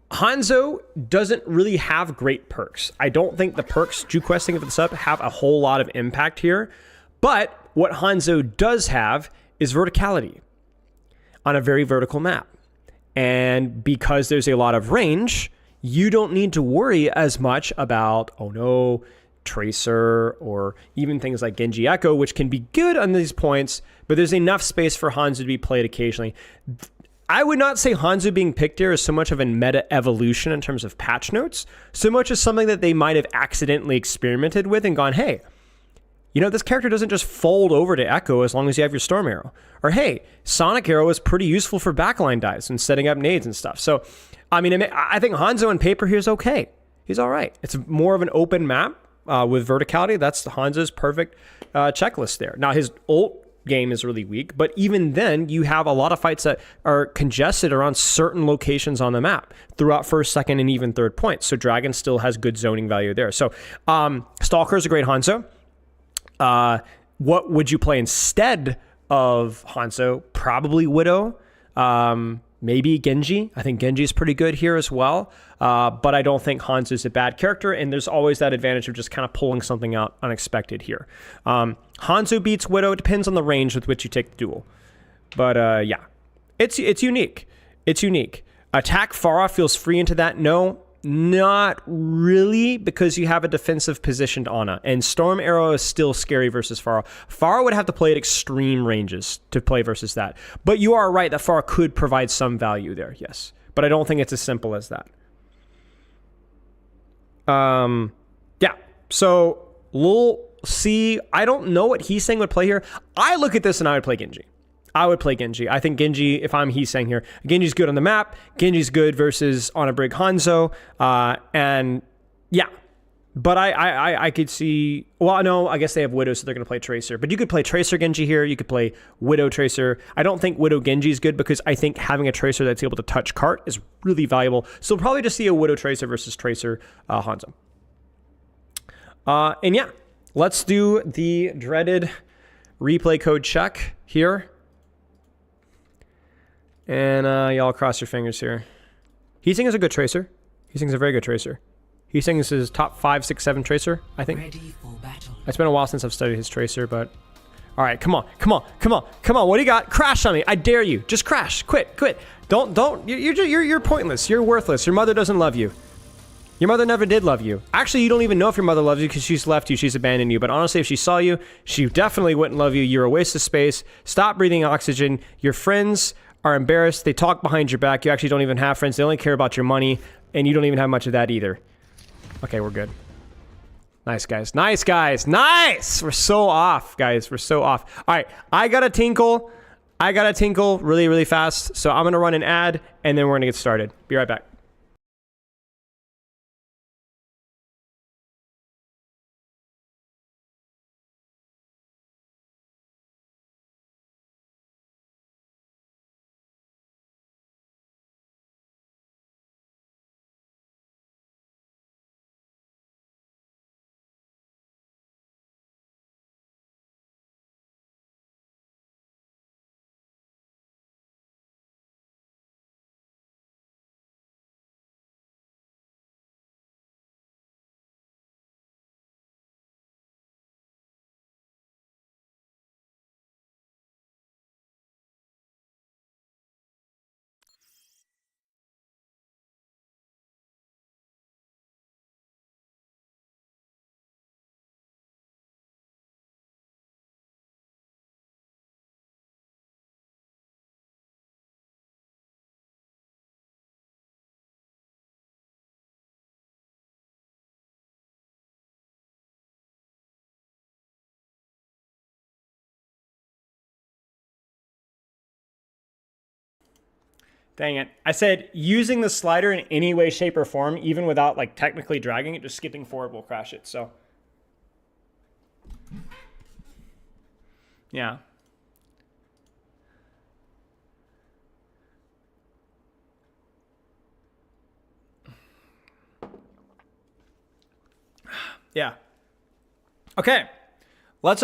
Hanzo doesn't really have great perks. I don't think the perks, Juquest, think of this up, have a whole lot of impact here. But what Hanzo does have is verticality on a very vertical map. And because there's a lot of range, you don't need to worry as much about, oh no, Tracer, or even things like Genji Echo, which can be good on these points, but there's enough space for Hanzo to be played occasionally. I would not say Hanzo being picked here is so much of a meta evolution in terms of patch notes, so much as something that they might have accidentally experimented with and gone, hey, you know, this character doesn't just fold over to Echo as long as you have your Storm Arrow. Or hey, Sonic Arrow is pretty useful for backline dives and setting up nades and stuff. So, I mean, I think Hanzo on paper here is okay. He's all right. It's more of an open map with verticality. That's Hanzo's perfect checklist there. Now, his ult game is really weak, but even then, you have a lot of fights that are congested around certain locations on the map throughout first, second, and even third points. So Dragon still has good zoning value there. So Stalker is a great Hanzo. What would you play instead of Hanzo? Probably Widow. Maybe Genji. I think Genji is pretty good here as well. But I don't think Hanzo is a bad character, and there's always that advantage of just kind of pulling something out unexpected here. Hanzo beats Widow. It depends on the range with which you take the duel. But yeah, it's unique. It's unique. Attack Pharah feels free into that. No, not really, because you have a defensive positioned Ana, and Storm Arrow is still scary versus Pharah. Pharah would have to play at extreme ranges to play versus that. But you are right that Pharah could provide some value there, yes. But I don't think it's as simple as that. Yeah. So Lil C, I don't know what he's saying would play here. I look at this and I would play Genji. I would play Genji. I think Genji, if I'm he's saying here, Genji's good on the map. Genji's good versus on a Brig Hanzo. And yeah, but I could see, well, no, I guess they have Widow, so they're going to play Tracer. But you could play Tracer Genji here. You could play Widow Tracer. I don't think Widow Genji is good because I think having a Tracer that's able to touch cart is really valuable. So we'll probably just see a Widow Tracer versus Tracer Hanzo. And yeah, let's do the dreaded replay code check here. And y'all cross your fingers here. Heesing is a good Tracer. Heesing is a very good Tracer. Heesing is his top 5, 6, 7 Tracer, I think. Ready for battle. It's been a while since I've studied his Tracer, but... Alright, come on. What do you got? Crash on me. I dare you. Just crash. Quit. Don't. You're pointless. You're worthless. Your mother doesn't love you. Your mother never did love you. Actually, you don't even know if your mother loves you because she's left you. She's abandoned you. But honestly, if she saw you, she definitely wouldn't love you. You're a waste of space. Stop breathing oxygen. Your friends are embarrassed. They talk behind your back. You actually don't even have friends. They only care about your money. And you don't even have much of that either. Okay, we're good. Nice, guys. Nice, guys. Nice! We're so off, guys. We're so off. All right, I got to tinkle really, really fast. So I'm going to run an ad, and then we're going to get started. Be right back. Dang it. I said using the slider in any way, shape, or form, even without like technically dragging it, just skipping forward will crash it. So, yeah. Yeah. Okay. Let's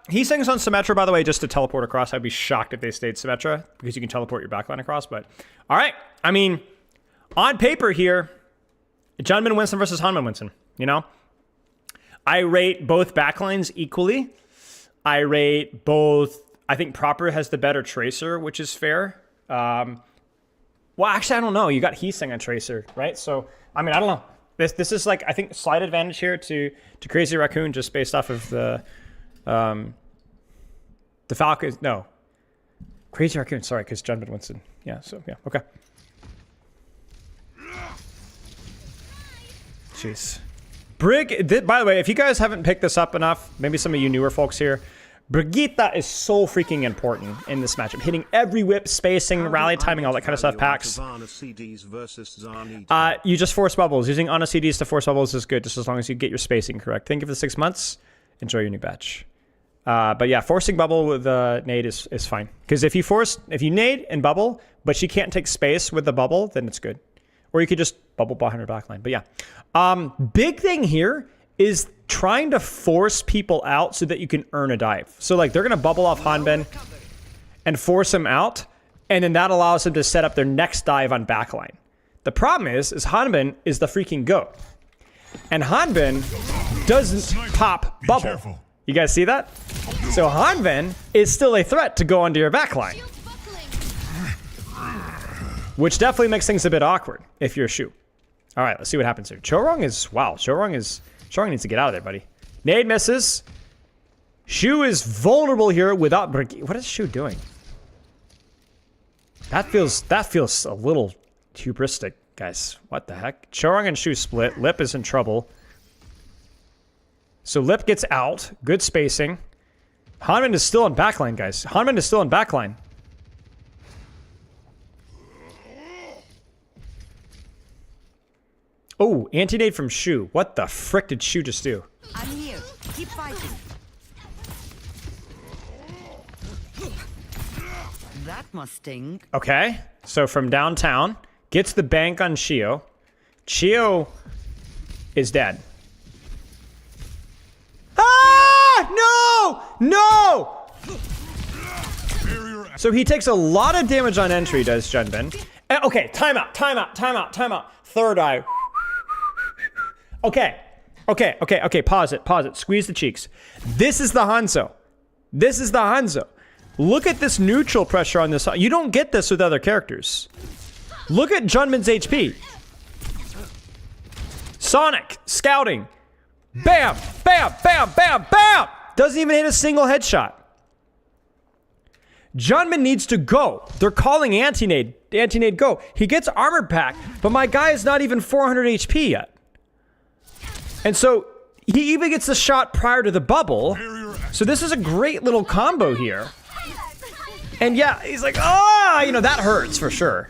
he sings on Symmetra, by the way, just to teleport across. I'd be shocked if they stayed Symmetra because you can teleport your backline across. But all right, I mean, on paper here, Jungmin Winston versus Hanman Winston. You know, I rate both backlines equally. I rate both. I think Proper has the better Tracer, which is fair. Well, actually, I don't know. You got Heesing on Tracer, right? So I mean, I don't know. This is like I think slight advantage here to Crazy Raccoon just based off of the Falcons, no. Crazy Raccoon, sorry, because Jungmin Winston. Yeah, so, yeah, okay. Jeez. Brig, by the way, if you guys haven't picked this up enough, maybe some of you newer folks here, Brigitte is so freaking important in this matchup. Hitting every whip, spacing, rally timing, all that kind of stuff, packs. You just force bubbles. Using Ana CDs to force bubbles is good, just as long as you get your spacing correct. Thank you for the 6 months. Enjoy your new batch. But yeah, forcing bubble with nade is fine. Because if you nade and bubble, but she can't take space with the bubble, then it's good. Or you could just bubble behind her backline. But yeah. Big thing here is trying to force people out so that you can earn a dive. So like they're going to bubble off Hanbin and force him out. And then that allows them to set up their next dive on backline. The problem is Hanbin is the freaking GOAT. And Hanbin doesn't pop bubble. You guys see that? So Hanbin is still a threat to go onto your backline. Which definitely makes things a bit awkward if you're a Shu. All right, let's see what happens here. Chorong is, wow, Chorong needs to get out of there, buddy. Nade misses. Shu is vulnerable here without, what is Shu doing? That feels a little hubristic, guys. What the heck? Chorong and Shu split. Lip is in trouble. So Lip gets out. Good spacing. Hanman is still in backline, guys. Hanman is still in backline. Oh, anti-nade from Shu. What the frick did Shu just do? I'm here. Keep fighting. That must sting. Okay. So from downtown, gets the bank on Shio. Shio is dead. Ah! No! No! So he takes a lot of damage on entry, does Junbin. Okay, timeout, timeout, timeout, timeout. Third eye. Okay. Pause it. Squeeze the cheeks. This is the Hanzo. This is the Hanzo. Look at this neutral pressure on this. You don't get this with other characters. Look at Junmin's HP. Sonic, scouting. Bam, bam, bam, bam, bam. Doesn't even hit a single headshot. Junmin needs to go. They're calling anti-nade. Anti-nade go. He gets armored pack, but my guy is not even 400 HP yet. And so He even gets the shot prior to the bubble. So this is a great little combo here. And yeah, he's like, oh, you know, that hurts for sure.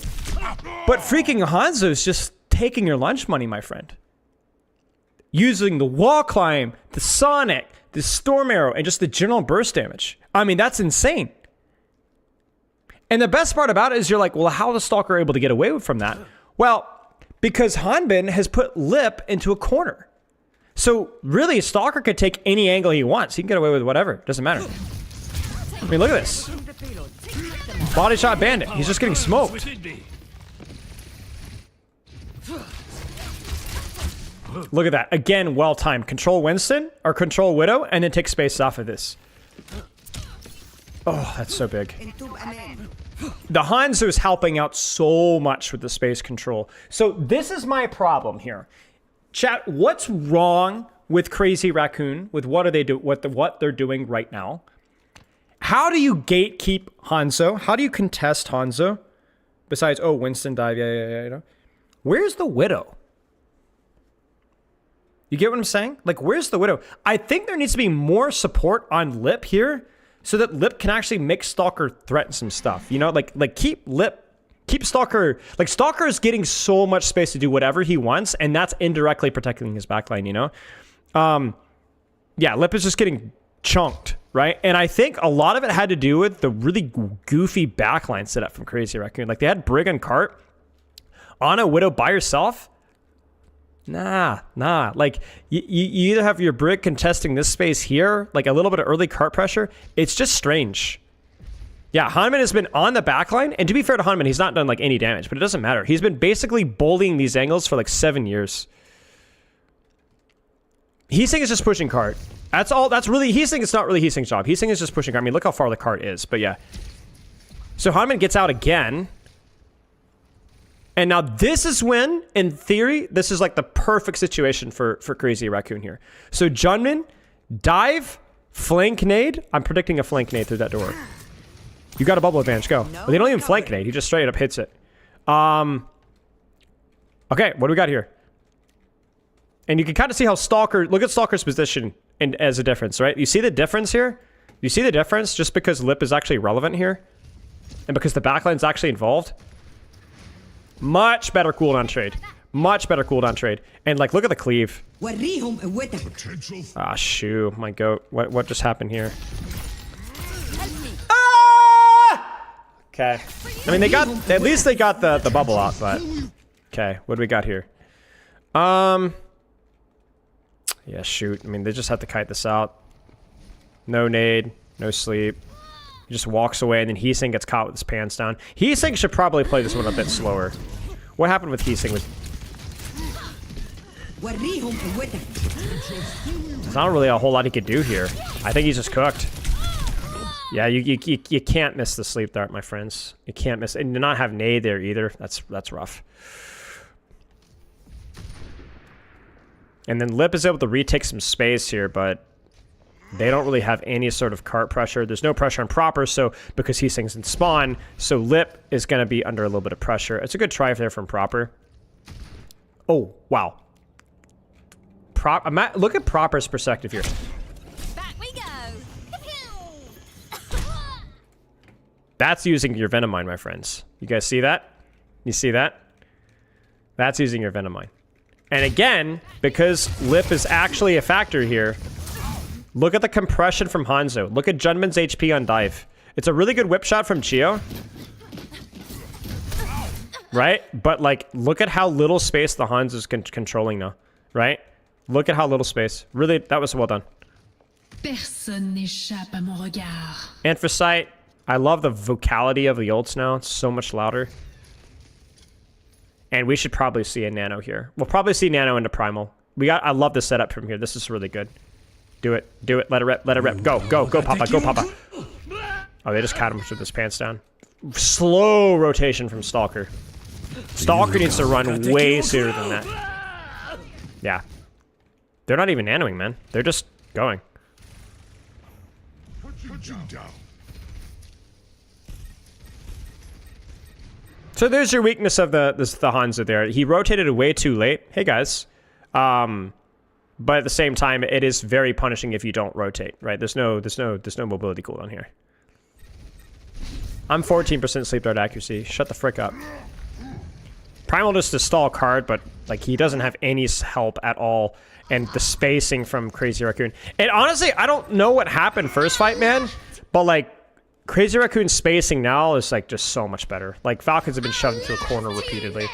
But freaking Hanzo's just taking your lunch money, my friend. Using the wall climb, the Sonic, the Storm Arrow, and just the general burst damage. I mean, that's insane. And the best part about it is you're like, well, how is Stalker able to get away from that? Well, because Hanbin has put Lip into a corner. So really, Stalker could take any angle he wants. He can get away with whatever. Doesn't matter. I mean, look at this. Body shot Bandit. He's just getting smoked. Look at that. Again, well timed. Control Winston or control Widow and then take space off of this. Oh, that's so big. The Hanzo is helping out so much with the space control. So this is my problem here. Chat, what's wrong with Crazy Raccoon? With what they're doing right now? How do you gatekeep Hanzo? How do you contest Hanzo? Besides, oh, Winston dive, yeah, you know. Where's the Widow? You get what I'm saying? Like, where's the Widow? I think there needs to be more support on Lip here so that Lip can actually make Stalker threaten some stuff. You know, like keep Stalker, like Stalker is getting so much space to do whatever he wants, and that's indirectly protecting his backline, you know? Yeah, Lip is just getting chunked, right? And I think a lot of it had to do with the really goofy backline setup from Crazy Raccoon. Like, they had Brig and Cart on a Widow by herself. Nah. Like, you either have your Brig contesting this space here, like a little bit of early Cart pressure. It's just strange. Yeah, Hanman has been on the backline, and to be fair to Hanman, he's not done like any damage, but it doesn't matter. He's been basically bullying these angles for like 7 years. Heesing is just pushing Cart. That's all. That's really Heesing. It's not really Heesing's job. Heesing is just pushing Cart. I mean, look how far the Cart is, but yeah. So Hanman gets out again. And now this is when, in theory, this is like the perfect situation for Crazy Raccoon here. So Junmin, dive, flank nade. I'm predicting a flank nade through that door. You got a bubble advantage, go. Well, they don't even flank nade. He just straight up hits it. Okay, what do we got here? And you can kind of see how Stalker, look at Stalker's position as a difference, right? You see the difference here? You see the difference just because Lip is actually relevant here? And because the backline's actually involved? Much better cooldown trade. Much better cooldown trade. And like, look at the cleave. Ah, shoo, my goat. What just happened here? Ah! Okay. I mean, at least they got the bubble out, but okay, what do we got here? Yeah, shoot. I mean, they just have to kite this out. No nade, no sleep. He just walks away, and then Heesing gets caught with his pants down. Heesing should probably play this one a bit slower. What happened with Heesing? There's not really a whole lot he could do here. I think he's just cooked. Yeah, you can't miss the sleep dart, my friends. You can't miss it. And to not have nade there either. That's rough. And then Lip is able to retake some space here, but they don't really have any sort of Cart pressure. There's no pressure on Proper, so because Heesing's in spawn, so Lip is going to be under a little bit of pressure. It's a good try there from Proper. Oh, wow. Look at Proper's perspective here. Back we go. That's using your Venom Mine, my friends. You guys see that? You see that? That's using your Venom Mine. And again, because Lip is actually a factor here, look at the compression from Hanzo. Look at Junman's HP on dive. It's a really good whip shot from Chio. Right? But like, look at how little space the Hanzo's controlling now. Right? Look at how little space. Really, that was well done. Personne n'échappe à mon regard. Anthracite. I love the vocality of the ults now. It's so much louder. And we should probably see a Nano here. We'll probably see Nano into Primal. I love the setup from here. This is really good. Do it. Do it. Let it rip. Let it rip. Go. Go. Go, Papa. Go, Papa. Oh, they just caught him with his pants down. Slow rotation from Stalker. Stalker needs to run way sooner than that. Yeah. They're not even nanoing, man. They're just going. So there's your weakness of the Hanzo there. He rotated it way too late. Hey, guys. But at the same time, it is very punishing if you don't rotate, right? There's no mobility cooldown here. I'm 14% sleep dart accuracy. Shut the frick up. Primal just a stall card, but like he doesn't have any help at all. And the spacing from Crazy Raccoon. And honestly, I don't know what happened first fight, man. But like Crazy Raccoon's spacing now is like just so much better. Like Falcons have been shoved into a corner repeatedly.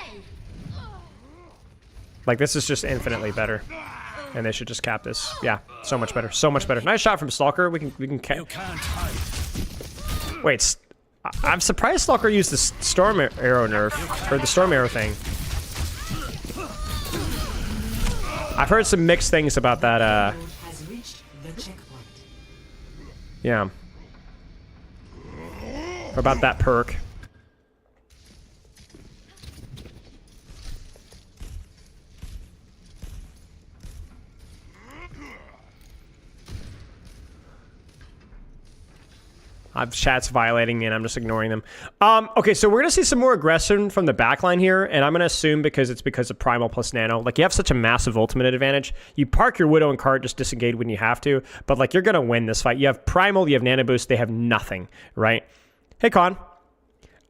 Like this is just infinitely better. And they should just cap this. Yeah, so much better. So much better. Nice shot from Stalker. We can cap. Wait, I'm surprised Stalker used the Storm Arrow nerf, or the Storm Arrow thing. I've heard some mixed things about that, yeah. About that perk. Chat's violating me and I'm just ignoring them. Okay, so we're going to see some more aggression from the backline here, and I'm going to assume because of Primal plus Nano. Like, you have such a massive ultimate advantage. You park your Widow and cart, just disengage when you have to, but, like, you're going to win this fight. You have Primal, you have Nano Boost, they have nothing, right? Hey, Con.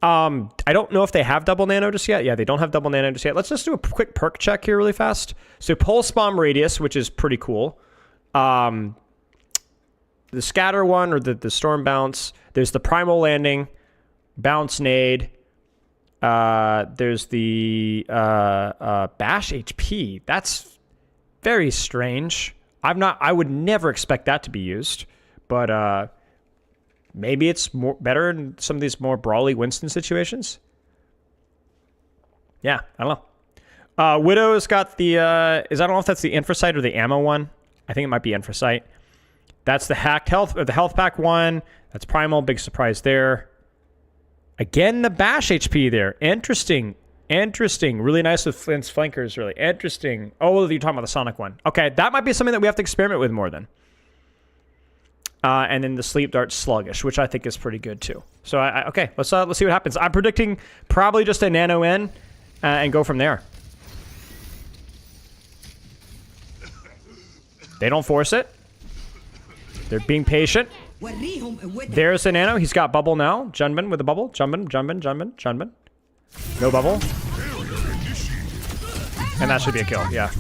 I don't know if they have double Nano just yet. Yeah, they don't have double Nano just yet. Let's just do a quick perk check here really fast. So, Pulse Bomb Radius, which is pretty cool. The scatter one, or the storm bounce. There's the primal landing, bounce nade. There's the bash HP. That's very strange. I would never expect that to be used, but maybe it's better in some of these more brawly Winston situations. Yeah, I don't know. Widow's got the I don't know if that's the Infrasight or the ammo one. I think it might be Infrasight. That's the hacked health, or the health pack one. That's primal, big surprise there. Again, the bash HP there. Interesting. Really nice with Flint's flankers, really. Interesting. Oh, you're talking about the Sonic one. Okay, that might be something that we have to experiment with more then. And then the sleep dart sluggish, which I think is pretty good too. So, okay, let's see what happens. I'm predicting probably just a nano in and go from there. They don't force it. They're being patient. There's a nano. He's got bubble now. Junbin with a bubble. Junbin. No bubble. And that should be a kill, yeah.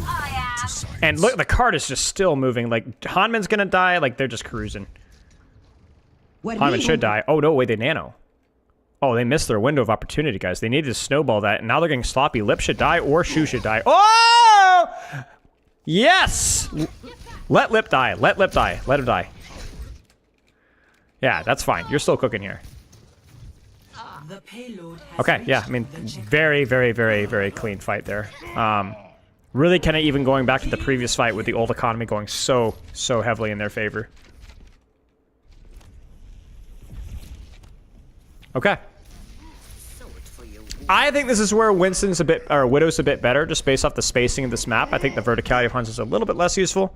And look, the card is just still moving. Like, Hanman's gonna die. Like, they're just cruising. Hanman should die. Oh, no, wait, they nano. Oh, they missed their window of opportunity, guys. They needed to snowball that, and now they're getting sloppy. Lip should die, or Shu should die. Oh! Yes! Let Lip die. Let Lip die. Let him die. Yeah, that's fine. You're still cooking here. Okay, yeah, I mean, very, very, very, very clean fight there. Really kind of even going back to the previous fight with the old economy going so heavily in their favor. Okay. I think this is where Winston's a bit, or Widow's a bit better, just based off the spacing of this map. I think the verticality of Hans is a little bit less useful.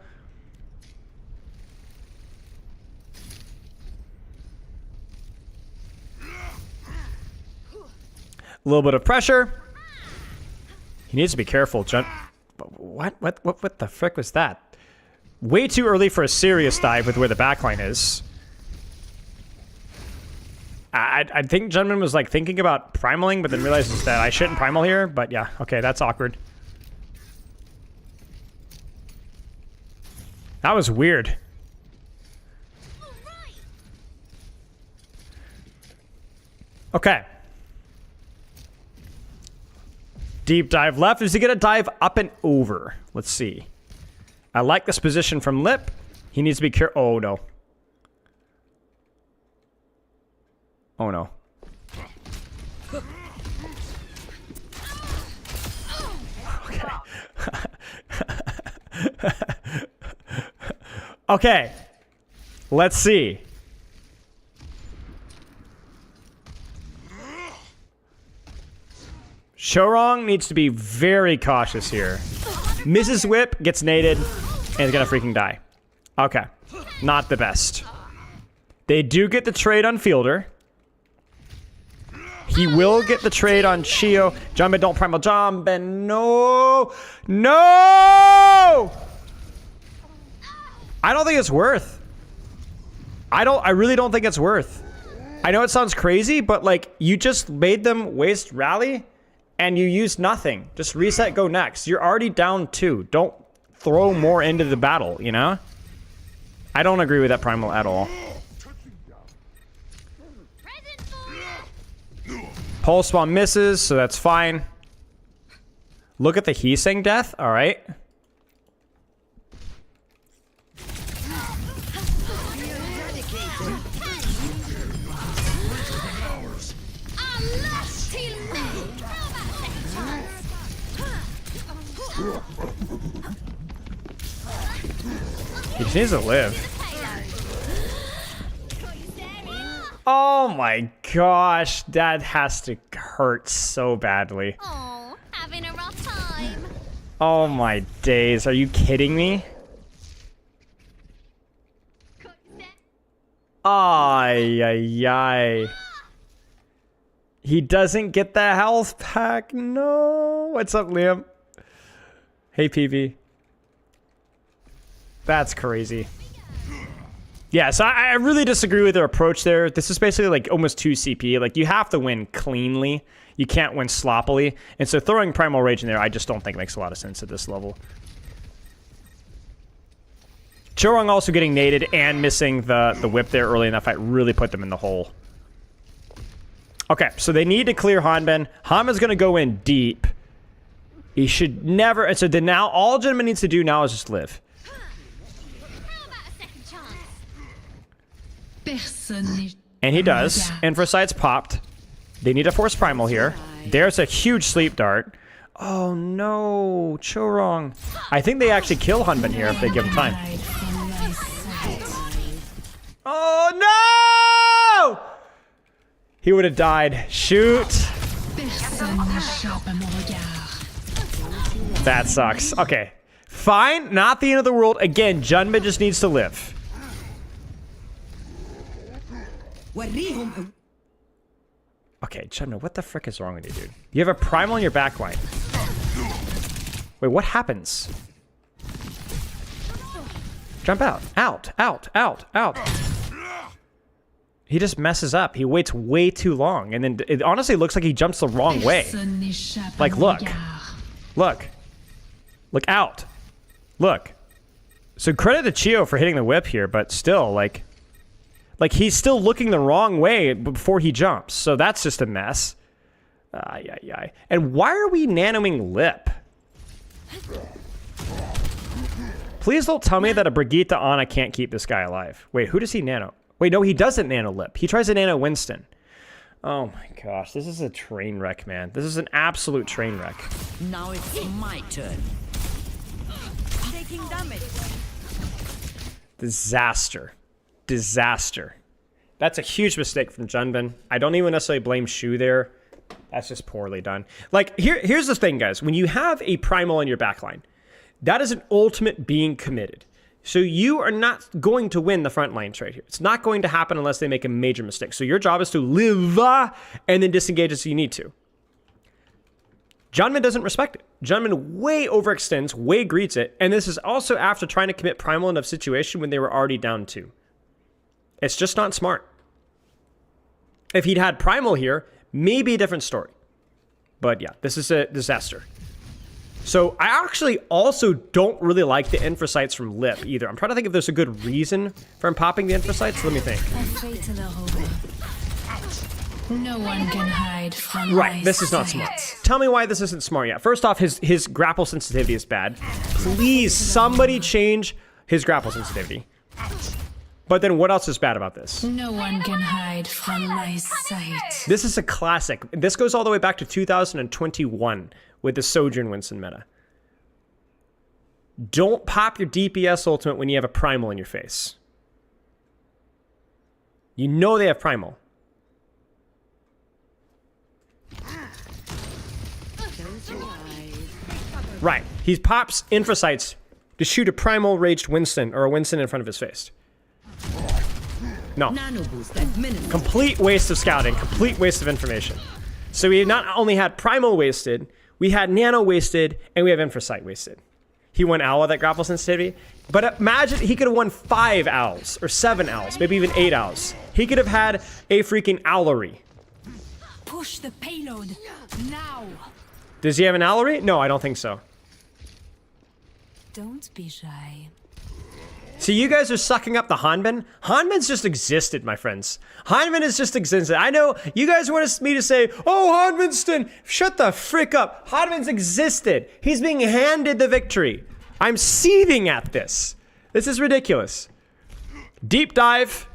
A little bit of pressure. He needs to be careful. What the frick was that? Way too early for a serious dive with where the backline is. I think Junman was like thinking about primaling, but then realizes that I shouldn't primal here. But yeah, okay, that's awkward. That was weird. Okay. Deep dive left. Is he going to dive up and over? Let's see. I like this position from Lip. He needs to be careful. Oh, no. Oh, no. Okay. Okay. Let's see. Shorong needs to be very cautious here. Mrs. Whip gets naded and is gonna freaking die. Okay. Not the best. They do get the trade on Fielder. He will get the trade on Chio. Jumbin, don't primal Jumbin. No! No! I don't think it's worth. I really don't think it's worth. I know it sounds crazy, but like you just made them waste rally and you used nothing. Just reset, go next. You're already down 2. Don't throw more into the battle, you know? I don't agree with that primal at all. Pulse bomb misses, so that's fine. Look at the Heesang death. All right. He just needs to live. Oh my gosh, that has to hurt so badly. Oh, having a rough time. Oh my days, are you kidding me? Ay, ay, ay. He doesn't get the health pack. No. What's up, Liam? Hey, PB. That's crazy. Yeah, so I really disagree with their approach there. This is basically like almost 2 CP. Like, you have to win cleanly. You can't win sloppily. And so throwing Primal Rage in there, I just don't think makes a lot of sense at this level. Chorong also getting naded and missing the whip there early in that fight really put them in the hole. Okay, so they need to clear Hanben. Hanben's going to go in deep. He should never... And so then now all Gentleman needs to do now is just live. And he does. Infrasite's popped. They need a Force Primal here. There's a huge sleep dart. Oh no, Chorong. I think they actually kill Hanben here if they give him time. Oh no! He would have died. Shoot. That sucks. Okay. Fine. Not the end of the world. Again, Junba just needs to live. Okay, Chumna, what the frick is wrong with you, dude? You have a primal on your backline. Wait, what happens? Jump out. Out, out, out, out. He just messes up. He waits way too long. And then it honestly looks like he jumps the wrong way. Like, look. Look. Look out. Look. So credit to Chio for hitting the whip here, but still, like he's still looking the wrong way before he jumps. So that's just a mess. And why are we nanoing Lip? Please don't tell me that a Brigitte Ana can't keep this guy alive. Wait, who does he nano? Wait, no, he doesn't nano Lip. He tries to nano Winston. Oh my gosh, this is a train wreck, man. This is an absolute train wreck. Now it's my turn. Taking damage. Disaster. Disaster. That's a huge mistake from Junbin. I don't even necessarily blame Shu there. That's just poorly done. Like, here's the thing, guys. When you have a primal in your backline, that is an ultimate being committed. So you are not going to win the front lanes right here. It's not going to happen unless they make a major mistake. So your job is to live and then disengage as you need to. Junmin doesn't respect it. Junmin way overextends, way greets it. And this is also after trying to commit primal enough situation when they were already down 2. It's just not smart. If he'd had primal here, maybe a different story. But yeah, this is a disaster. So I actually also don't really like the infrasites from Lip either. I'm trying to think if there's a good reason for him popping the infrasites. Let me think. No one can hide from right, this is not smart. Tell me why this isn't smart yet. First off, his grapple sensitivity is bad. Please, somebody change his grapple sensitivity. But then what else is bad about this? No one can hide from my sight. This is a classic. This goes all the way back to 2021 with the Sojourn Winston meta. Don't pop your DPS ultimate when you have a primal in your face. You know they have primal. Right. He pops infrasites to shoot a primal raged Winston or a Winston in front of his face. No. Complete waste of scouting, complete waste of information. So we not only had primal wasted, we had nano wasted, and we have infrasite wasted. he won Owl with that grapple sensitivity. But imagine he could have won 5 owls or 7 owls, maybe even 8 owls. He could have had a freaking owlery. Push the payload now. Does he have an owlery? No, I don't think so. Don't be shy. See, you guys are sucking up the Hanbin. Hanbin's just existed, my friends. Hanbin has just existed. I know you guys want me to say, oh, Hanbinston, shut the frick up. Hanbin's existed. He's being handed the victory. I'm seething at this. This is ridiculous. Deep dive.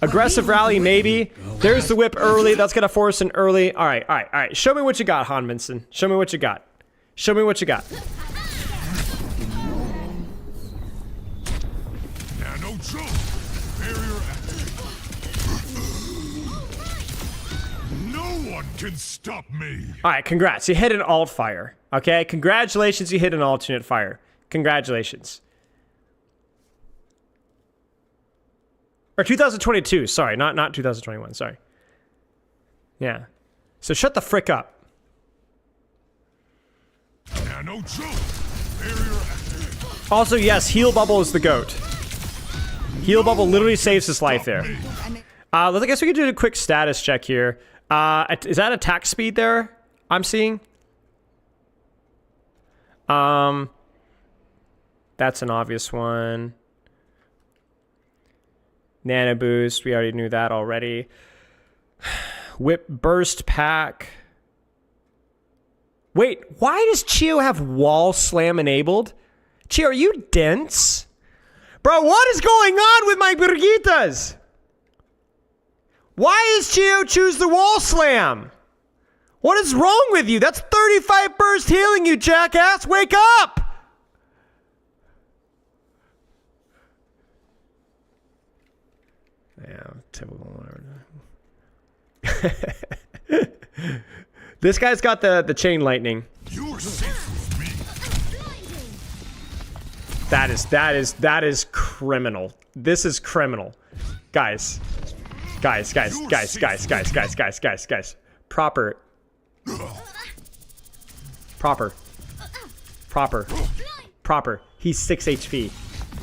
Aggressive rally, maybe. There's the whip early. That's going to force an early. All right. Show me what you got, Hanbinston. Show me what you got. Show me what you got. Can stop me. All right, congrats. You hit an alt fire. Okay, congratulations. You hit an alternate fire. Congratulations. Or 2022. Sorry, not 2021. Sorry. Yeah. So shut the frick up. No joke. Also, yes, heal bubble is the goat. Heal bubble literally saves his life there. I guess we could do a quick status check here. Is that attack speed there I'm seeing? That's an obvious one. Nano boost, we already knew that already. Whip burst pack. Wait, why does Chio have wall slam enabled? Chio, are you dense? Bro, what is going on with my Brigitas? Why does Chio choose the wall slam? What is wrong with you? That's 35 burst healing, you jackass. Wake up! Yeah, typical. This guy's got the chain lightning. You're safe with me. That is criminal. This is criminal. Guys. Proper. He's 6 HP.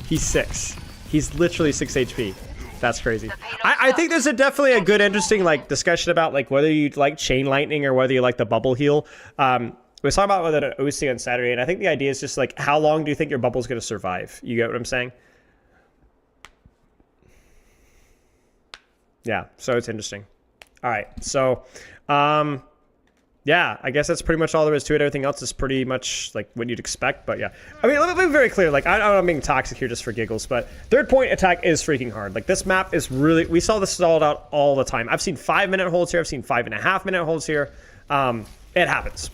He's 6. He's literally 6 HP. That's crazy. I think there's definitely a good, interesting discussion about whether you like chain lightning or whether you like the bubble heal. We was talking about whether an OC on Saturday, and I think the idea is just how long do you think your bubble's going to survive? You get what I'm saying? Yeah, so it's interesting. All right, so, yeah, I guess that's pretty much all there is to it. Everything else is pretty much what you'd expect, but yeah. I mean, let me be very clear. I'm being toxic here just for giggles, but third point attack is freaking hard. This map is really, we saw this stalled out all the time. I've seen 5-minute holds here. I've seen 5.5-minute holds here. It happens.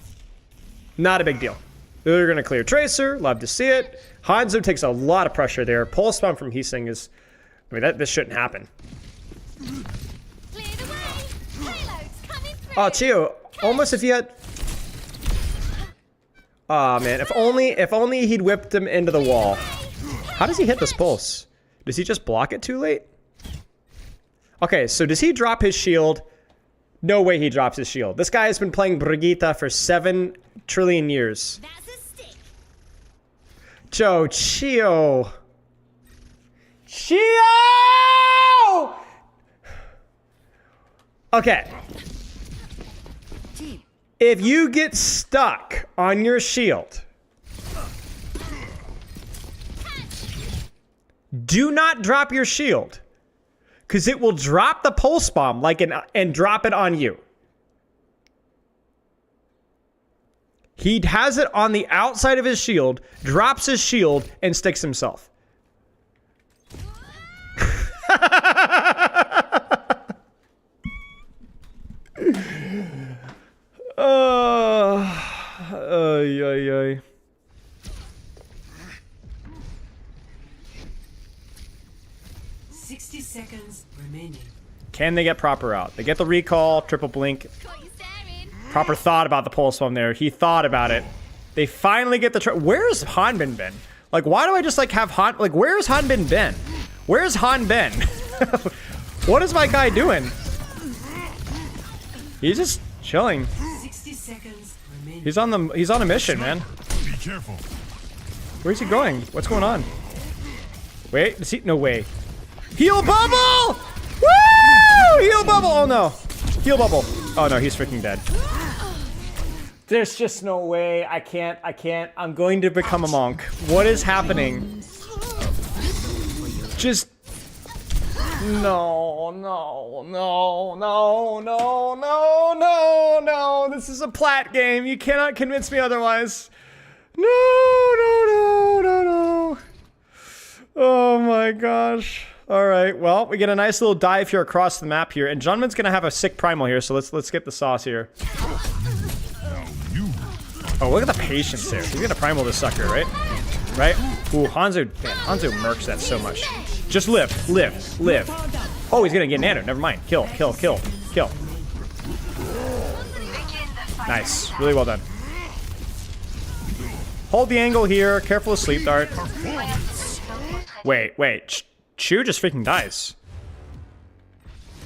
Not a big deal. They're going to clear Tracer. Love to see it. Hanzo takes a lot of pressure there. Pulse spawn from Heesing is, I mean, this shouldn't happen. Oh, Chio, almost if you had... Oh, man, if only he'd whipped him into the wall. How does he hit this pulse? Does he just block it too late? Okay, so does he drop his shield? No way he drops his shield. This guy has been playing Brigitte for 7 trillion years. Chio! Chio! Okay. If you get stuck on your shield, do not drop your shield, because it will drop the pulse bomb and drop it on you. He has it on the outside of his shield, drops his shield, and sticks himself. Ay. 60 seconds remaining. Can they get proper out? They get the recall, triple blink. Proper thought about the pulse bomb there. He thought about it. They finally get the... Where's Hanbin been? Why do I just have Han... where's Hanbin been? Where's Han been? What is my guy doing? He's just chilling. 60 seconds remaining. He's on a mission, man. Be careful. Where's he going? What's going on? Wait, is he? No way. Heal bubble! Woo! Heal bubble! Oh no. Heal bubble. Oh no, he's freaking dead. There's just no way. I can't. I'm going to become a monk. What is happening? Just... No. This is a plat game. You cannot convince me otherwise. No. Oh my gosh. All right. Well, we get a nice little dive here across the map here, and Junman's gonna have a sick primal here. So let's get the sauce here. Oh, look at the patience there. He's gonna primal this sucker, right? Right? Ooh, Hanzo. Man, Hanzo murks that so much. Just live. Oh, he's gonna get nano. Never mind. Kill. Nice. Really well done. Hold the angle here. Careful of sleep dart. Wait. Chu just freaking dies.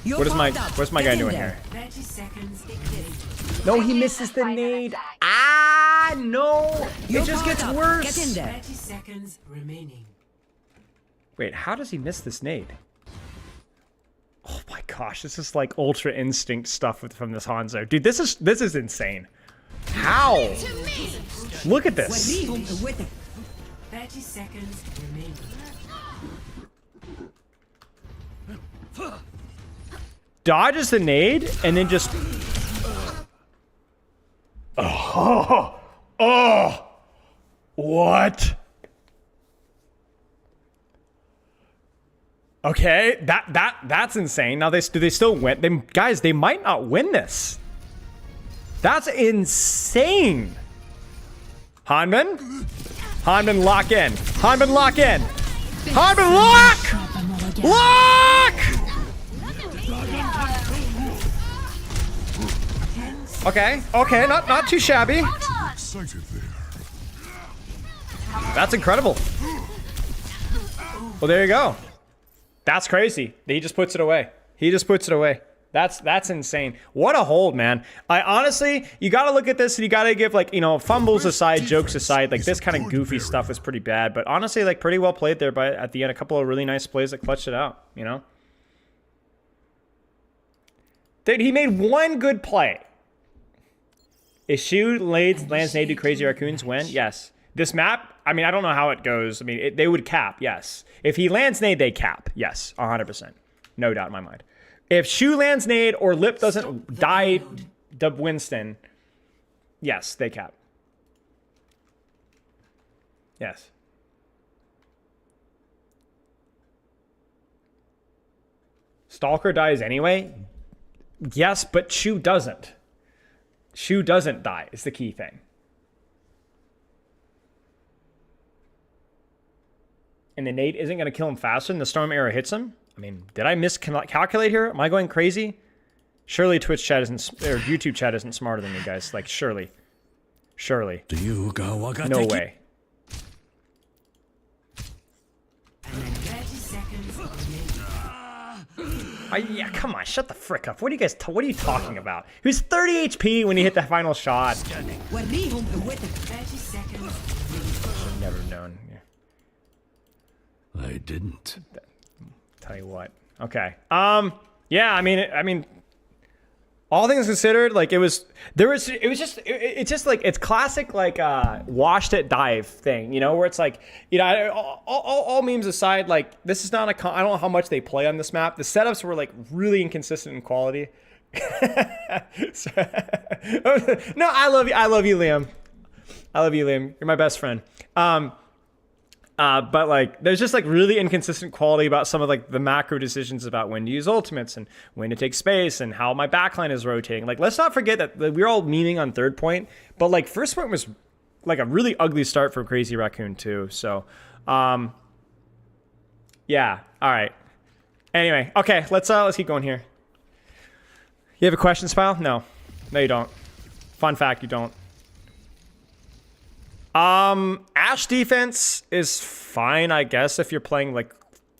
What's my guy doing here? 30 seconds. No, he misses the nade. Ah, no. It just gets worse. Get in there. 30 seconds remaining. Wait, how does he miss this nade? Oh my gosh, this is like ultra instinct stuff from this Hanzo. Dude, this is insane. How? Look at this. 30 seconds remaining. Dodges the nade and then just... Oh! What? Okay, that's insane. Now do they still win? Guys, they might not win this. That's insane. Hanman lock in. Hanman lock! Lock! Okay, not too shabby. That's incredible. Well, there you go. That's crazy. He just puts it away. That's insane. What a hold, man. I honestly, you got to look at this and you got to give, like, you know, fumbles aside, jokes aside, like this kind of goofy stuff was pretty bad, but honestly, like, pretty well played there. But at the end, a couple of really nice plays that clutched it out, you know? Dude, he made one good play. If Shu lands nade to Crazy Raccoons win? Yes. This map, I mean, I don't know how it goes. I mean, they would cap, yes. If he lands nade, they cap. Yes, 100%. No doubt in my mind. If Shu lands nade or Lip doesn't die to Winston, yes, they cap. Yes. Stalker dies anyway? Yes, but Shu doesn't. Shu doesn't die is the key thing. And the nade isn't going to kill him faster than the storm arrow hits him? I mean, did I miscalculate here? Am I going crazy? Surely Twitch chat isn't, or YouTube chat isn't smarter than me, guys. Like, surely. No way. Yeah, come on, shut the frick up. What are you talking about? He was 30 HP when he hit the final shot. Should never known. I didn't. Tell you what. Okay. Yeah, I mean, all things considered, like it's just like, it's classic, like, washed it dive thing, you know, where it's like, you know, all memes aside, like, this is not I don't know how much they play on this map. The setups were like really inconsistent in quality. No, I love you, Liam. You're my best friend. But like, there's just like really inconsistent quality about some of like the macro decisions about when to use ultimates and when to take space and how my backline is rotating. Like, let's not forget that we're all memeing on third point, but like first point was like a really ugly start for Crazy Raccoon too. So, yeah. All right. Anyway, okay, let's keep going here. You have a question, Spile? No, you don't. Fun fact, you don't. Ashe defense is fine, I guess, if you're playing like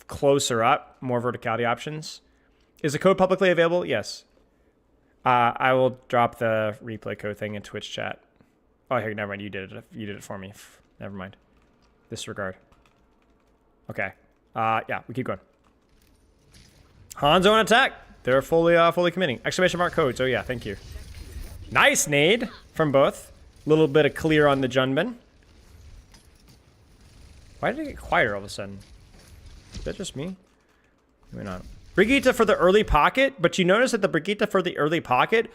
closer up, more verticality options. Is the code publicly available? Yes. I will drop the replay code thing in Twitch chat. Oh, here, never mind. You did it for me. Never mind. Disregard. Okay. Yeah, we keep going. Hanzo on attack. They're fully committing. Exclamation mark codes. Oh yeah, thank you. Nice nade from both. Little bit of clear on the Junbin. Why did it get quieter all of a sudden? Is that just me? Maybe not. Brigitte for the early pocket, but you notice that the Brigitte for the early pocket,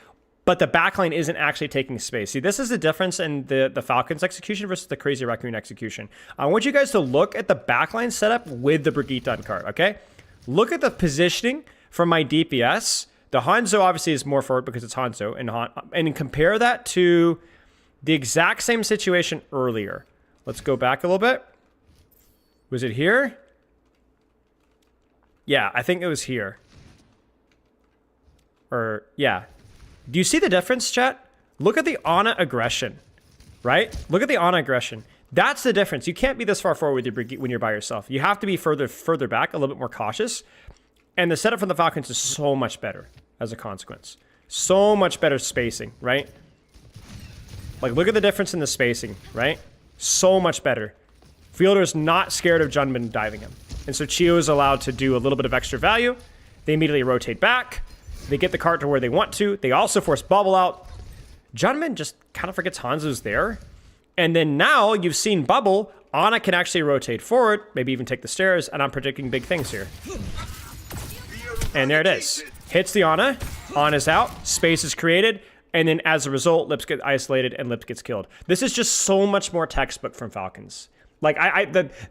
but the backline isn't actually taking space. See, this is the difference in the Falcons execution versus the Crazy Raccoon execution. I want you guys to look at the backline setup with the Brigitte on card, okay? Look at the positioning from my DPS. The Hanzo obviously is more forward because it's Hanzo, and compare that to the exact same situation earlier. Let's go back a little bit. Was it here? Yeah, I think it was here. Or, yeah. Do you see the difference, chat? Look at the Ana aggression, right? Look at the Ana aggression. That's the difference. You can't be this far forward with your Brigitte when you're by yourself. You have to be further back, a little bit more cautious. And the setup from the Falcons is so much better as a consequence. So much better spacing, right? Like, look at the difference in the spacing, right? So much better. Fielder's not scared of Junbin diving him. And so Chio is allowed to do a little bit of extra value. They immediately rotate back. They get the cart to where they want to. They also force Bubble out. Junbin just kind of forgets Hanzo's there. And then now you've seen Bubble. Ana can actually rotate forward, maybe even take the stairs, and I'm predicting big things here. And there it is. Hits the Ana. Ana's out. Space is created. And then as a result, Lips get isolated and Lips gets killed. This is just so much more textbook from Falcons. Like,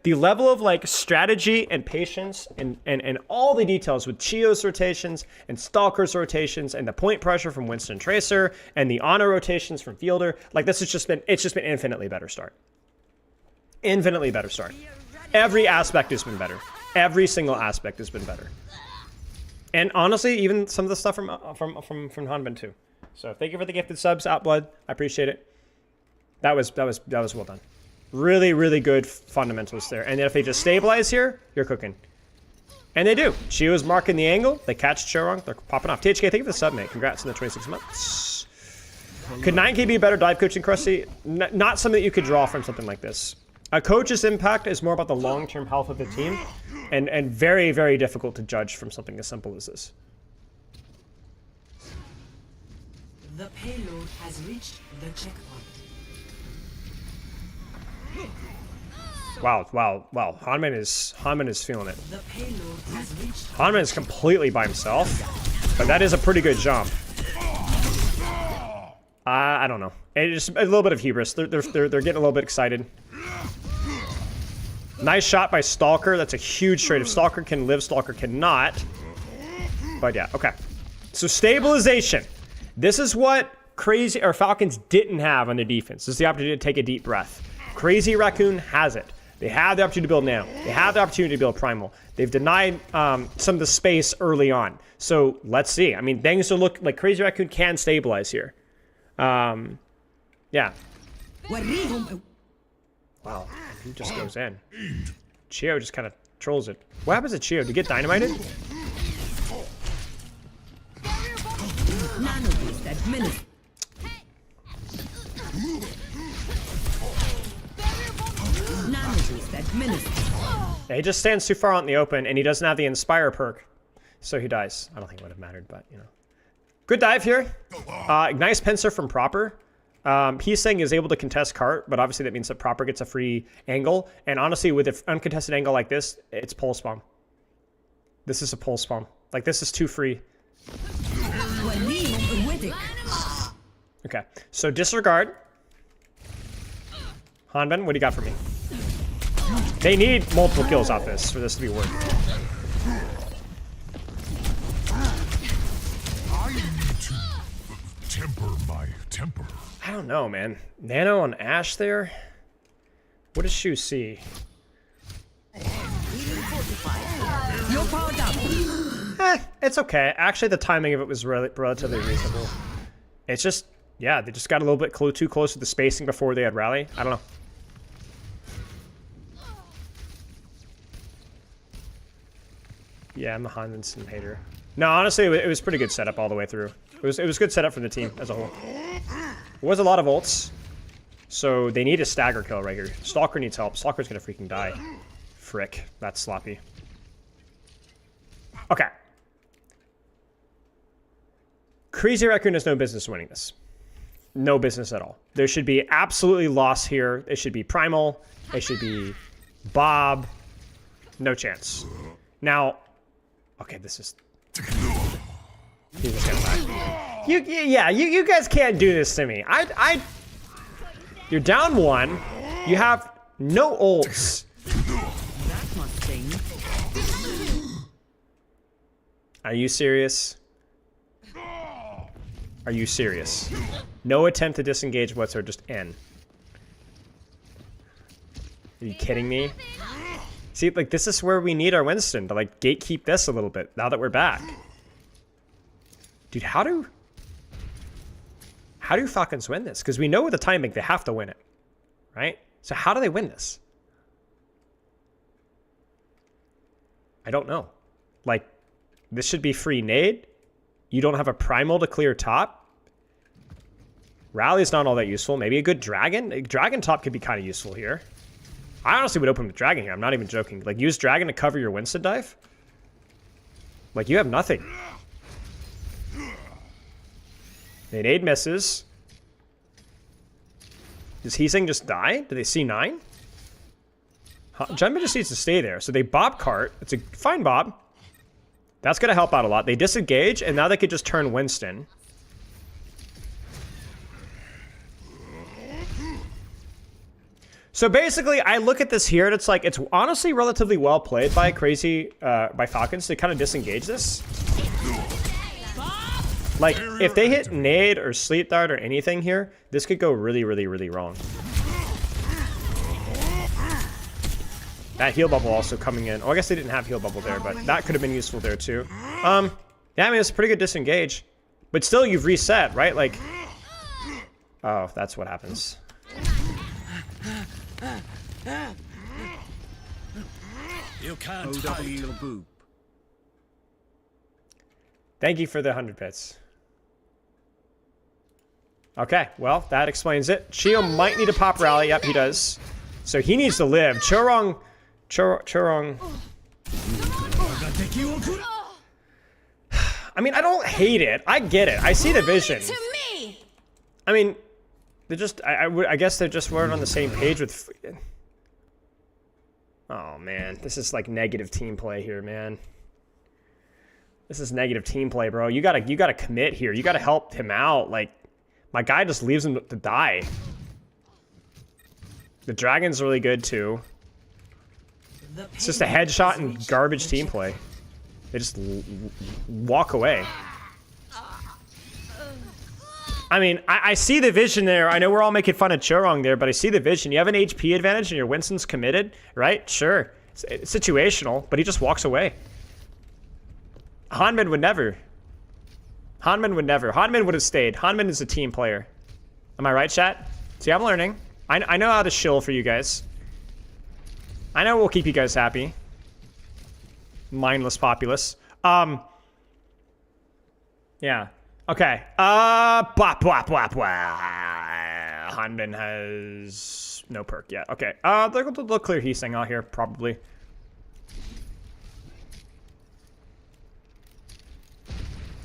the level of, like, strategy and patience and all the details with Chio's rotations and Stalker's rotations and the point pressure from Winston Tracer and the Ana rotations from Fielder. Like, this has just been, it's just been infinitely better start. Infinitely better start. Every aspect has been better. Every single aspect has been better. And honestly, even some of the stuff from Hanbin too. So thank you for the gifted subs, Outblood. I appreciate it. That was well done. Really, really good fundamentals there. And then if they just stabilize here, you're cooking. And they do. Chio's marking the angle. They catch Chorong. They're popping off. THK, thank you for the sub, mate. Congrats on the 26 months. Could 9K be a better dive coaching, Krusty? Not something that you could draw from something like this. A coach's impact is more about the long-term health of the team. And very, very difficult to judge from something as simple as this. The payload has reached the checkpoint. Wow. Hanman is feeling it. The payload has reached. Hanman is completely by himself, but that is a pretty good jump. I don't know. It's just a little bit of hubris. They're getting a little bit excited. Nice shot by Stalker. That's a huge trade. If Stalker can live, Stalker cannot. But yeah, okay. So stabilization. This is what Falcons didn't have on their defense. This is the opportunity to take a deep breath. Crazy Raccoon has it. They have the opportunity to build Nano. They have the opportunity to build Primal. They've denied some of the space early on. So let's see. I mean, things look like Crazy Raccoon can stabilize here. Yeah. Wow. He just goes in. Chio just kind of trolls it. What happens to Chio? Did he get dynamited? Yeah, he just stands too far out in the open, and he doesn't have the Inspire perk, so he dies. I don't think it would have mattered, but, you know. Good dive here. Nice pincer from Proper. He's saying he's able to contest cart, but obviously that means that Proper gets a free angle, and honestly, with an uncontested angle like this, it's pulse bomb. This is a pulse bomb. Like, this is too free. Okay, so disregard. Hanbin, what do you got for me? They need multiple kills off this for this to be worth it. I need to temper my temper. I don't know, man. Nano on Ashe there? What does Shu see? It's okay. Actually, the timing of it was relatively reasonable. It's just, yeah, they just got a little bit too close to the spacing before they had rally. I don't know. Yeah, I'm a Hansen hater. No, honestly, it was pretty good setup all the way through. It was good setup for the team as a whole. It was a lot of ults. So they need a stagger kill right here. Stalker needs help. Stalker's gonna freaking die. Frick, that's sloppy. Okay. Crazy Raccoon has no business winning this. No business at all. There should be absolutely loss here. It should be Primal. It should be Bob. No chance. Now, okay, this is... He's just gonna die. You guys can't do this to me. You're down 1. You have no ults. That must sting. Are you serious? Are you serious? No attempt to disengage whatsoever, just N. Are you kidding me? See, like, this is where we need our Winston to, like, gatekeep this a little bit, now that we're back. Dude, how do Falcons win this? Because we know with the timing, they have to win it, right? So how do they win this? I don't know. Like, this should be free nade. You don't have a primal to clear top. Rally's not all that useful. Maybe a good dragon. A dragon top could be kind of useful here. I honestly would open with dragon here. I'm not even joking. Like, use dragon to cover your Winston dive. Like, you have nothing. Nade misses. Does Heesing just die? Do they see 9? Jemma just needs to stay there. So they bob cart. It's a fine bob. That's going to help out a lot. They disengage, and now they could just turn Winston. So basically, I look at this here, and it's like, it's honestly relatively well played by by Falcons to kind of disengage this. Like, if they hit nade or sleep dart or anything here, this could go really, really, really wrong. That heal bubble also coming in. Oh, I guess they didn't have heal bubble there, but that could have been useful there too. Yeah, I mean, it's a pretty good disengage. But still, you've reset, right? Like, oh, that's what happens. You can't hide. Thank you for the 100 bits. Okay, well, that explains it. Chio might need a pop rally. Yep, he does. So he needs to live. Chorong. I mean, I don't hate it. I get it. I see the vision. I mean, they just, I guess they just weren't on the same page with... Oh, man. This is like negative team play here, man. This is negative team play, bro. You gotta commit here. You gotta help him out. Like, my guy just leaves him to die. The dragon's really good too. It's just a headshot and garbage team play. They just walk away. I mean, I see the vision there. I know we're all making fun of Chorong there, but I see the vision. You have an HP advantage and your Winston's committed, right? Sure. It's situational, but he just walks away. Hanmin would never. Hanmin would never. Hanmin would have stayed. Hanmin is a team player. Am I right, chat? See, I'm learning. I know how to shill for you guys. I know we'll keep you guys happy. Mindless populace. Yeah. Okay. Hanmin has no perk yet. Okay. They'll clear Heesing out here, probably.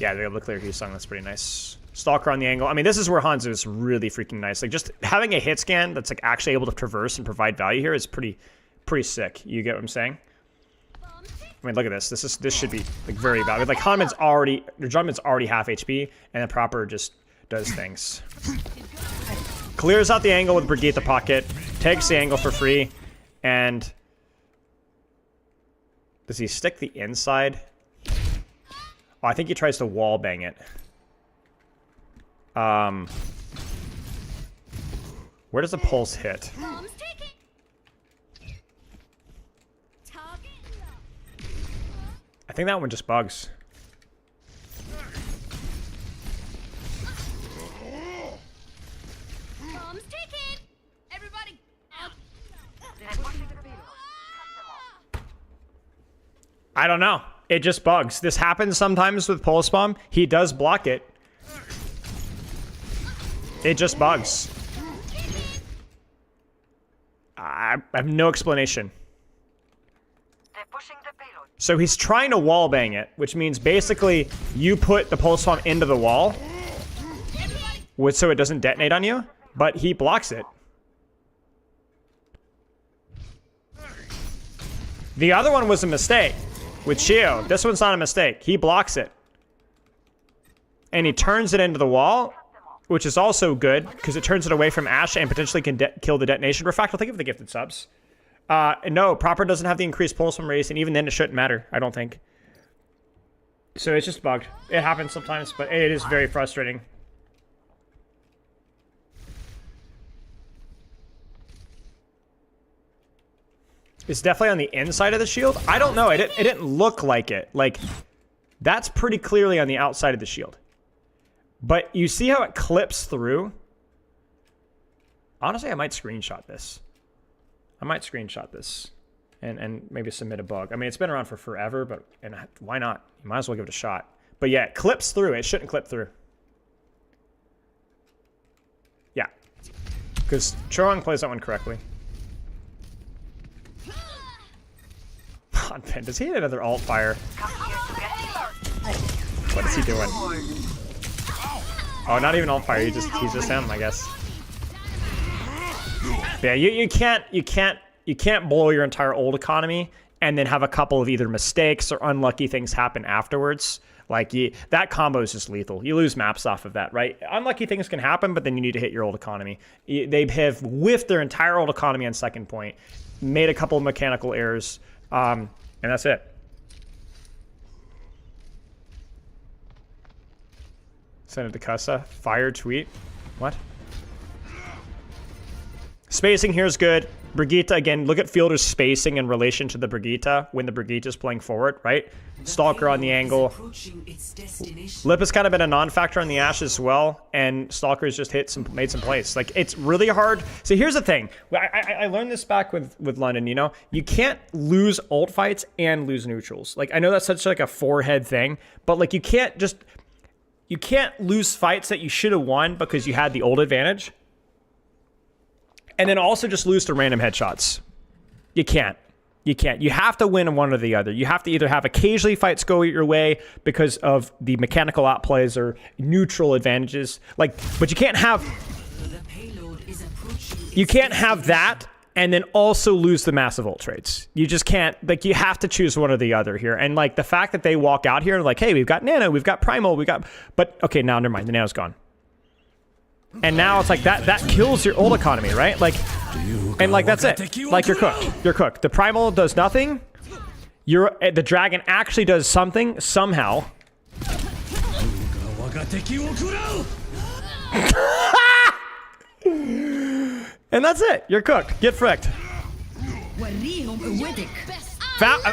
Yeah, they're able to clear Heesung. That's pretty nice. Stalker on the angle. I mean, this is where Hanzo is really freaking nice. Like, just having a hit scan that's like actually able to traverse and provide value here is pretty sick. You get what I'm saying? I mean, look at this. This should be like very valuable. Like, your Drummond's already half HP, and the proper just does things. Clears out the angle with Brigitte the pocket, takes the angle for free, and does he stick the inside? Oh, I think he tries to wall bang it. Where does the pulse hit? I think that one just bugs. I don't know. It just bugs. This happens sometimes with Pulse Bomb. He does block it. It just bugs. I have no explanation. So he's trying to wall bang it, which means basically you put the pulse bomb into the wall so it doesn't detonate on you, but he blocks it. The other one was a mistake with Shio. This one's not a mistake. He blocks it. And he turns it into the wall, which is also good because it turns it away from Ashe and potentially can kill the detonation. Refractal, think of the gifted subs. No, proper doesn't have the increased pulse from race, and even then it shouldn't matter, I don't think. So it's just bugged. It happens sometimes, but it is very frustrating. It's definitely on the inside of the shield. I don't know. It didn't look like it. Like, that's pretty clearly on the outside of the shield. But you see how it clips through? Honestly, I might screenshot this. And maybe submit a bug. I mean, it's been around for forever, but why not? You might as well give it a shot. But yeah, it clips through. It shouldn't clip through. Yeah. Because Choang plays that one correctly. Ben, does he hit another alt fire? What is he doing? Oh, not even alt fire. He's just him, I guess. Yeah, you can't blow your entire old economy and then have a couple of either mistakes or unlucky things happen afterwards. Like that combo is just lethal. You lose maps off of that, right? Unlucky things can happen, but then you need to hit your old economy. They have whiffed their entire old economy on second point, made a couple of mechanical errors. And that's it. Send it to Cussa. Fire tweet. What? Spacing here is good. Brigitte, again, look at Fielder's spacing in relation to the Brigitte when the Brigitte is playing forward, right? Stalker on the angle. Lip has kind of been a non-factor on the Ashe as well, and Stalker's just made some plays. Like, it's really hard. So here's the thing. I learned this back with London, you know? You can't lose ult fights and lose neutrals. Like, I know that's such like a forehead thing, but like you can't lose fights that you should have won because you had the ult advantage. And then also just lose to random headshots. You can't. You have to win one or the other. You have to either have occasionally fights go your way because of the mechanical outplays or neutral advantages. Like, but you can't have that and then also lose the massive ult trades. You just can't. Like, you have to choose one or the other here. And like the fact that they walk out here and like, hey, we've got Nano, we've got Primal, but okay, now never mind. The Nano's gone. And now it's like that kills your old economy, right? Like, and like that's it. Like you're cooked. You're cooked. The primal does nothing. The dragon actually does something somehow. And that's it. You're cooked. Get fricked.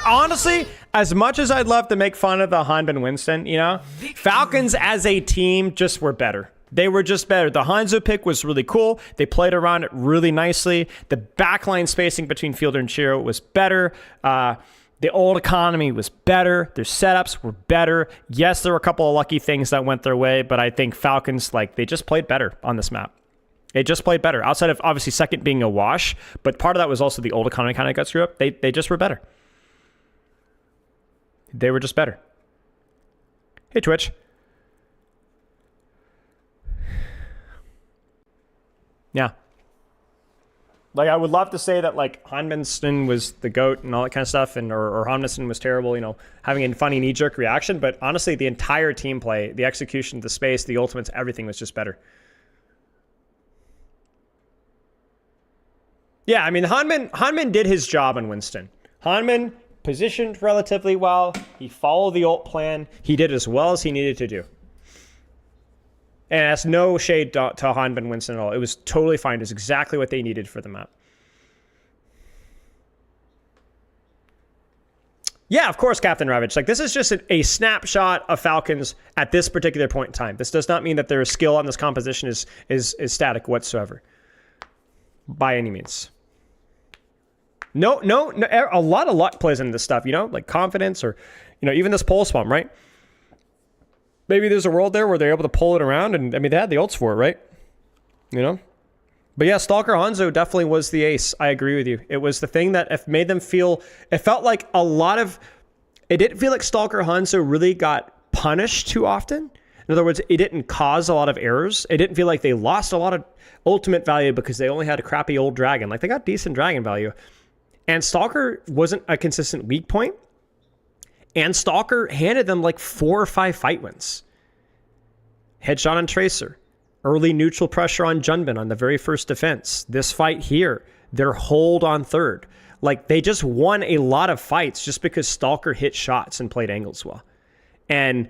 Honestly, as much as I'd love to make fun of the Hanbin Winston, you know, Falcons as a team just were better. They were just better. The Hanzo pick was really cool. They played around it really nicely. The backline spacing between Fielder and Chiro was better. The old economy was better. Their setups were better. Yes, there were a couple of lucky things that went their way, but I think Falcons, like, they just played better on this map. They just played better. Outside of, obviously, second being a wash, but part of that was also the old economy kind of got screwed up. They just were better. They were just better. Hey, Twitch. Yeah. Like, I would love to say that, like, Hanbinson was the GOAT and all that kind of stuff, and or Hanbinson was terrible, you know, having a funny knee-jerk reaction, but honestly, the entire team play, the execution, the space, the ultimates, everything was just better. Yeah, I mean, Hanbin did his job on Winston. Hanbin positioned relatively well. He followed the ult plan. He did as well as he needed to do. And that's no shade to Hanbin Winston at all. It was totally fine. It's exactly what they needed for the map. Yeah, of course, Captain Ravage. Like, this is just a snapshot of Falcons at this particular point in time. This does not mean that their skill on this composition is static whatsoever. By any means. No, a lot of luck plays into this stuff, you know? Like confidence or, you know, even this pulse bomb, right? Maybe there's a world there where they're able to pull it around, and I mean, they had the ults for it, right? You know? But yeah, Stalker Hanzo definitely was the ace. I agree with you. It was the thing that made them feel, it felt like a lot of, it didn't feel like Stalker Hanzo really got punished too often. In other words, it didn't cause a lot of errors. It didn't feel like they lost a lot of ultimate value because they only had a crappy old dragon. Like, they got decent dragon value. And Stalker wasn't a consistent weak point. And Stalker handed them like 4 or 5 fight wins. Headshot on Tracer. Early neutral pressure on Junbin on the very first defense. This fight here. Their hold on third. Like, they just won a lot of fights just because Stalker hit shots and played angles well. And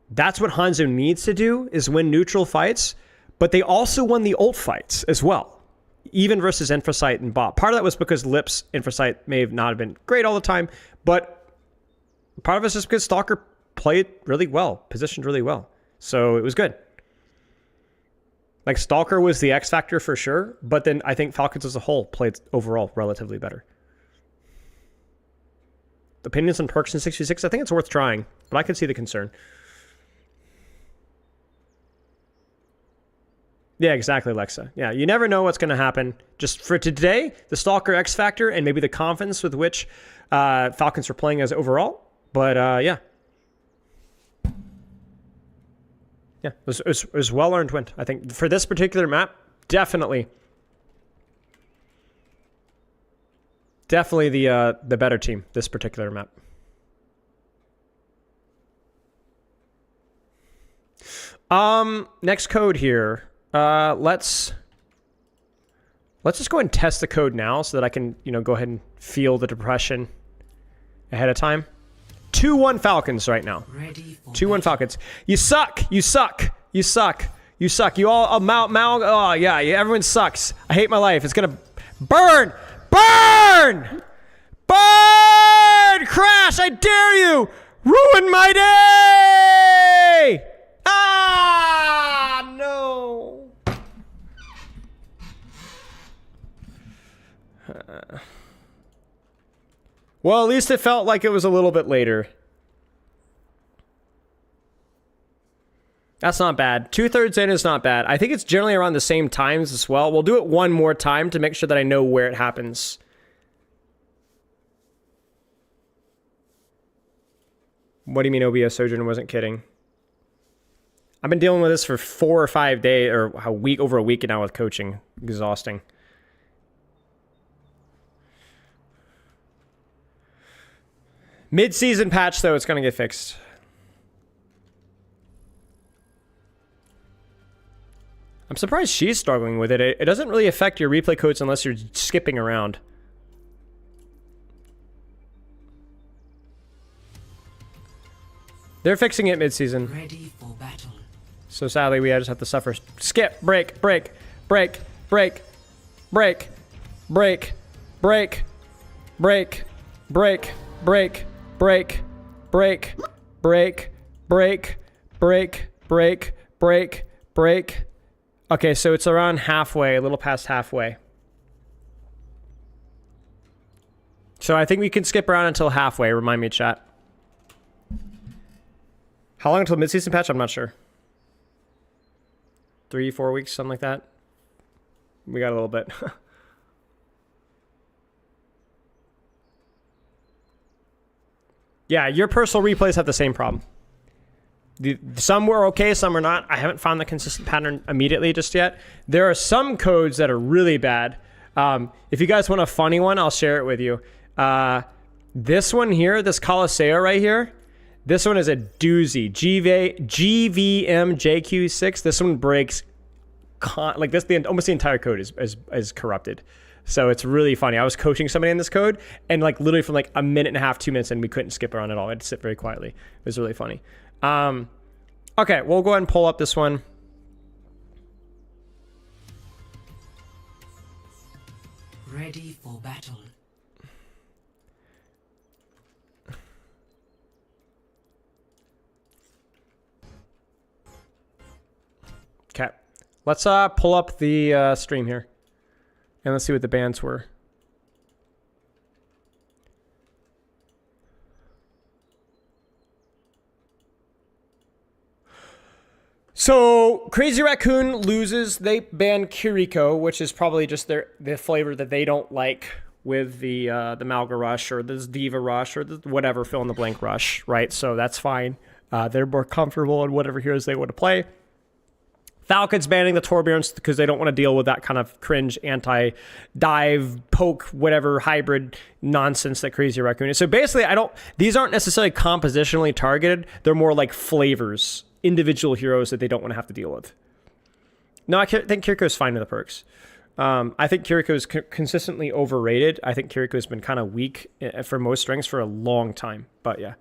that's what Hanzo needs to do, is win neutral fights. But they also won the ult fights as well. Even versus Infrasight and Bot. Part of that was because Lips Infrasight may have not have been great all the time. But part of it's just because Stalker played really well. Positioned really well. So it was good. Like, Stalker was the X factor for sure. But then I think Falcons as a whole played overall relatively better. Opinions on perks in 66? I think it's worth trying. But I can see the concern. Yeah, exactly, Lexa. Yeah, you never know what's going to happen. Just for today, the Stalker X Factor and maybe the confidence with which Falcons are playing as overall. But yeah. Yeah, it was well-earned win. I think for this particular map, definitely. Definitely the better team, this particular map. Next code here. Let's just go ahead and test the code now so that I can, go ahead and feel the depression ahead of time. 2-1 Falcons right now. 2-1 Falcons. You suck. You suck. You suck. You suck. You all oh yeah, everyone sucks. I hate my life. It's gonna burn. Burn! Burn! Crash, I dare you! Ruin my day! Ah, no. Well, at least it felt like it was a little bit later. That's not bad. 2/3 in is not bad. I think it's generally around the same times as well. We'll do it one more time to make sure that I know where it happens. What do you mean OBS Sojourner wasn't kidding? I've been dealing with this for 4 or 5 days, or over a week now with coaching. Exhausting. Mid-season patch, though, it's going to get fixed. I'm surprised she's struggling with it. It doesn't really affect your replay codes unless you're skipping around. They're fixing it mid-season. Ready for battle. So sadly, we just have to suffer. Skip, break, break, break, break, break, break, break, break, break, break, break, break, break, break, break, break, break, break. Okay, so it's around halfway, a little past halfway. So I think we can skip around until halfway. Remind me, chat. How long until mid-season patch? I'm not sure. 3-4 weeks, something like that. We got a little bit. Yeah, your personal replays have the same problem. Some were okay, some are not. I haven't found the consistent pattern immediately just yet. There are some codes that are really bad. If you guys want a funny one, I'll share it with you. This one here, this Coliseo right here, this one is a doozy. GVMJQ6. This one breaks. Like this, almost the entire code is corrupted. So it's really funny. I was coaching somebody in this code, and like literally from like a minute and a half, 2 minutes, and we couldn't skip around at all. I had to sit very quietly. It was really funny. Okay, we'll go ahead and pull up this one. Ready for battle. Okay, let's pull up the stream here, and let's see what the bans were. So Crazy Raccoon loses. They ban Kiriko, which is probably just the flavor that they don't like with the Malga Rush or the Diva Rush or the whatever fill in the blank rush, right? So that's fine. They're more comfortable in whatever heroes they want to play. Falcon's banning the Torbjorns because they don't want to deal with that kind of cringe anti-dive, poke, whatever hybrid nonsense that Crazy Raccoon is. So basically, these aren't necessarily compositionally targeted. They're more like flavors, individual heroes that they don't want to have to deal with. No, I think Kiriko's fine with the perks. I think Kiriko's consistently overrated. I think Kiriko's been kind of weak for most strengths for a long time. But yeah.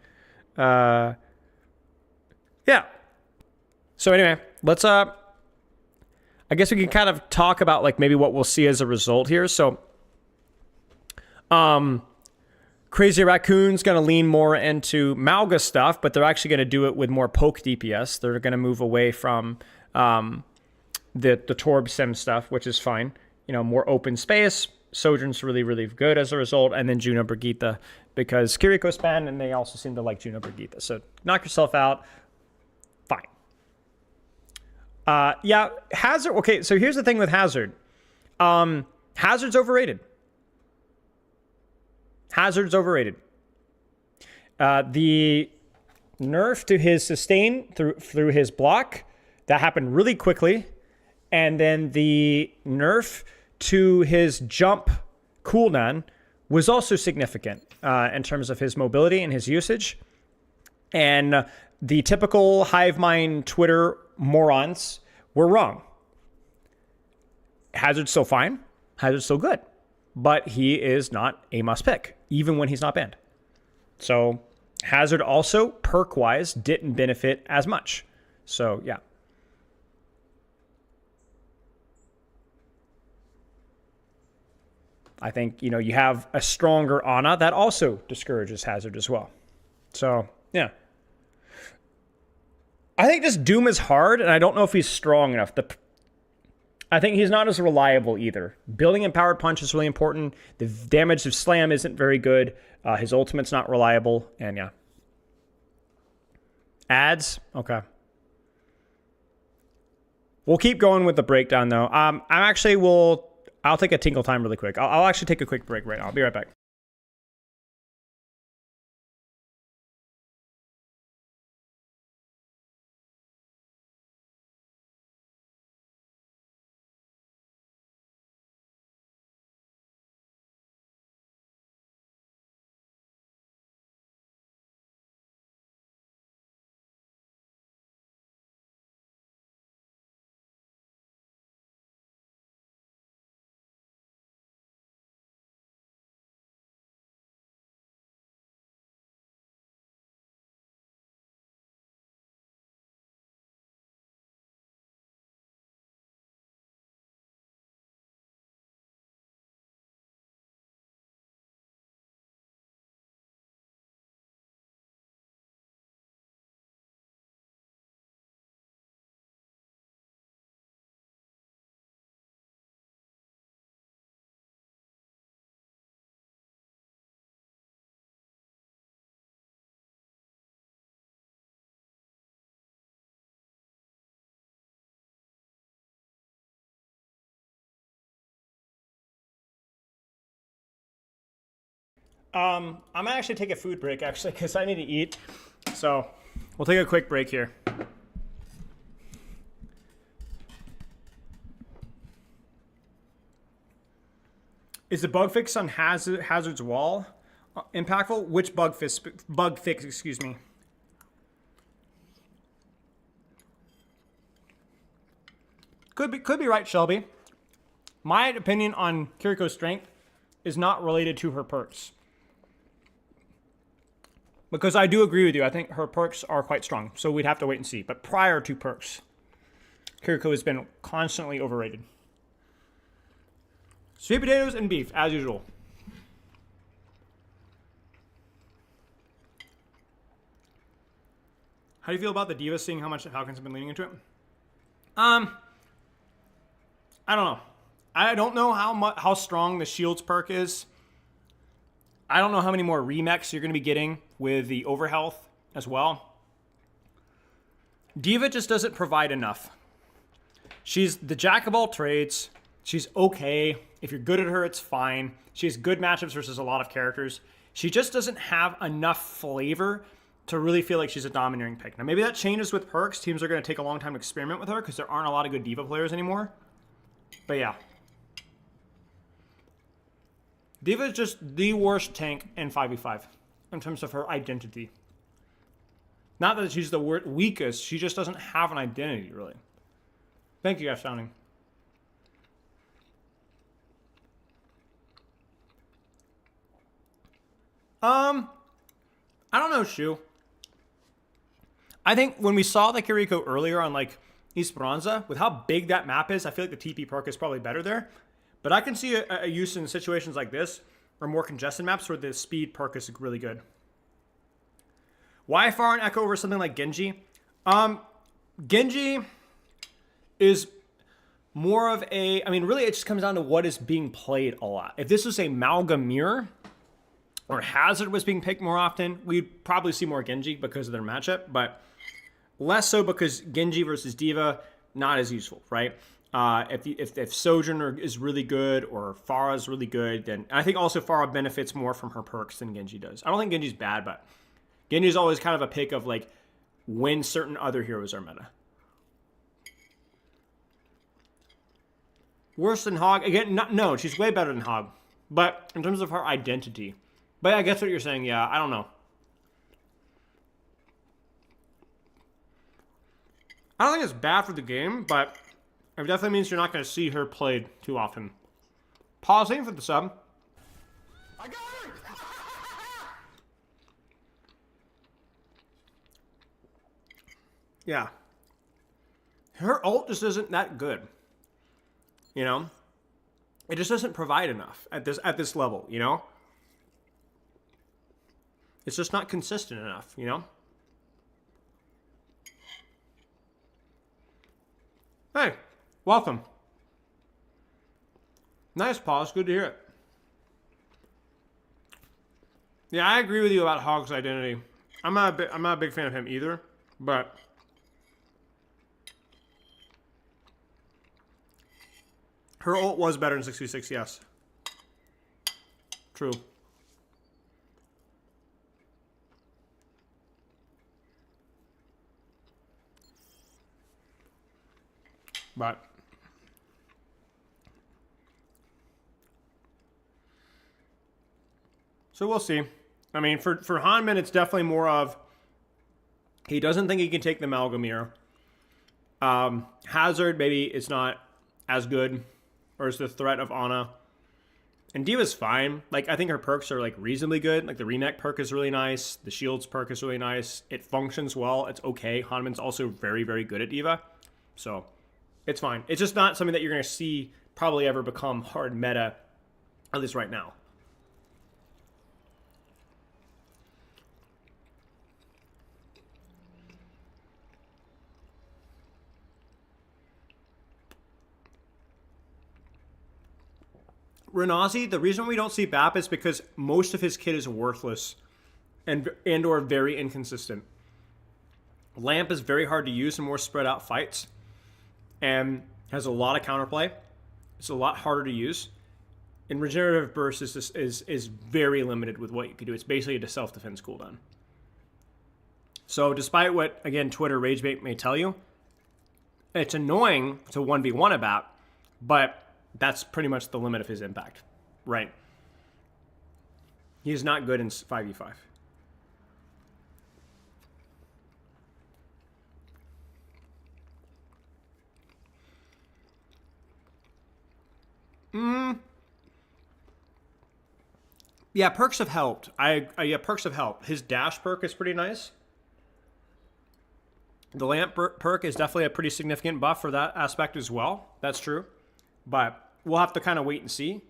Yeah. So anyway, let's... I guess we can kind of talk about like maybe what we'll see as a result here. So, Crazy Raccoon's going to lean more into Malga stuff, but they're actually going to do it with more poke DPS. They're going to move away from the Torb Sim stuff, which is fine. You know, more open space. Sojourn's really, really good as a result. And then Juno Brigitte, because Kiriko's banned, and they also seem to like Juno Brigitte. So knock yourself out. Fine. Yeah, Hazard. Okay, so here's the thing with Hazard. Hazard's overrated. Hazard's overrated. The nerf to his sustain through his block, that happened really quickly. And then the nerf to his jump cooldown was also significant in terms of his mobility and his usage. And the typical hive mind Twitter morons were wrong. Hazard's still fine. Hazard's still good. But he is not a must pick, even when he's not banned. So Hazard also, perk-wise, didn't benefit as much. So, yeah. I think, you have a stronger Ana that also discourages Hazard as well. So, yeah. I think just Doom is hard, and I don't know if he's strong enough. I think he's not as reliable either. Building Empowered Punch is really important. The damage of Slam isn't very good. His ultimate's not reliable, and yeah. Ads? Okay. We'll keep going with the breakdown, though. I'll take a tinkle time really quick. I'll actually take a quick break right now. I'll be right back. I'm gonna actually take a food break actually because I need to eat. So we'll take a quick break here. Is the bug fix on Hazard's wall impactful? Which bug fix? Excuse me. Could be right, Shelby. My opinion on Kiriko's strength is not related to her perks. Because I do agree with you. I think her perks are quite strong. So we'd have to wait and see. But prior to perks, Kiriko has been constantly overrated. Sweet potatoes and beef, as usual. How do you feel about the Diva, seeing how much the Falcons have been leaning into it? I don't know. I don't know how strong the Shields perk is. I don't know how many more remechs you're going to be getting with the Overhealth as well. D.Va just doesn't provide enough. She's the jack of all trades. She's okay. If you're good at her, it's fine. She has good matchups versus a lot of characters. She just doesn't have enough flavor to really feel like she's a domineering pick. Now, maybe that changes with perks. Teams are going to take a long time to experiment with her because there aren't a lot of good D.Va players anymore. But yeah. D.Va is just the worst tank in 5v5 in terms of her identity. Not that she's the weakest, she just doesn't have an identity, really. Thank you guys, Sounding. I don't know, Shu. I think when we saw the Kiriko earlier on, like, Esperanza, with how big that map is, I feel like the TP perk is probably better there. But I can see a use in situations like this, or more congested maps, where the speed perk is really good. Why Far and Echo over something like Genji? Genji is more of a... I mean, really, it just comes down to what is being played a lot. If this was a Malgamir, or Hazard was being picked more often, we'd probably see more Genji because of their matchup, but less so because Genji versus D.Va, not as useful, right? If Sojourner is really good or Pharah is really good, then I think also Pharah benefits more from her perks than Genji does. I don't think Genji's bad, but Genji's always kind of a pick of like when certain other heroes are meta. Worse than Hog? Again, no, she's way better than Hog. But in terms of her identity. But I guess what you're saying, yeah, I don't know. I don't think it's bad for the game, but it definitely means you're not going to see her played too often. Pause, thank you for the sub. I got her! Yeah. Her ult just isn't that good. You know? It just doesn't provide enough at this level, you know? It's just not consistent enough, you know? Hey, welcome. Nice pause, good to hear it. Yeah, I agree with you about Hog's identity. I'm not a big fan of him either, but her ult was better in 6v6, yes. True. But so we'll see. I mean, for Hanman, it's definitely more of he doesn't think he can take the Malgamir. Hazard, maybe it's not as good, or is the threat of Ana. And D.Va's fine. Like, I think her perks are like reasonably good. Like the Renek perk is really nice. The Shields perk is really nice. It functions well. It's okay. Hanman's also very, very good at D.Va. So it's fine. It's just not something that you're going to see probably ever become hard meta, at least right now. Renazi, the reason we don't see BAP is because most of his kit is worthless and or very inconsistent. Lamp is very hard to use in more spread out fights and has a lot of counterplay. It's a lot harder to use. And regenerative burst is very limited with what you can do. It's basically a self-defense cooldown. So despite what, again, Twitter ragebait may tell you, it's annoying to 1v1 a BAP, but that's pretty much the limit of his impact, right? He's not good in 5v5. Yeah, perks have helped. Yeah, perks have helped. His dash perk is pretty nice. The lamp perk is definitely a pretty significant buff for that aspect as well. That's true. But we'll have to kind of wait and see.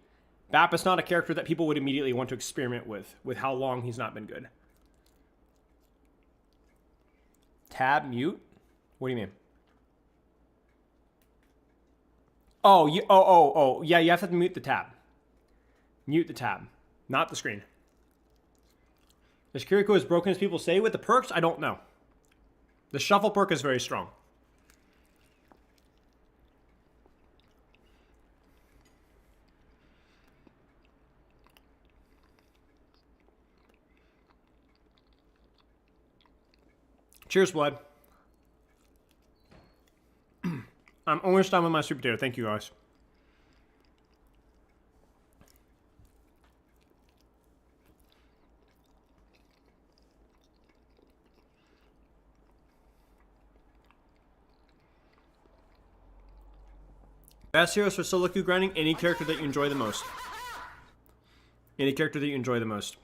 BAP is not a character that people would immediately want to experiment with how long he's not been good. Tab mute? What do you mean? Oh, yeah, you have to mute the tab. Mute the tab, not the screen. Is Kiriko as broken as people say with the perks? I don't know. The shuffle perk is very strong. Cheers, blood. I'm almost done with my sweet potato. Thank you, guys. Best heroes for solo queue grinding, any character that you enjoy the most. Any character that you enjoy the most.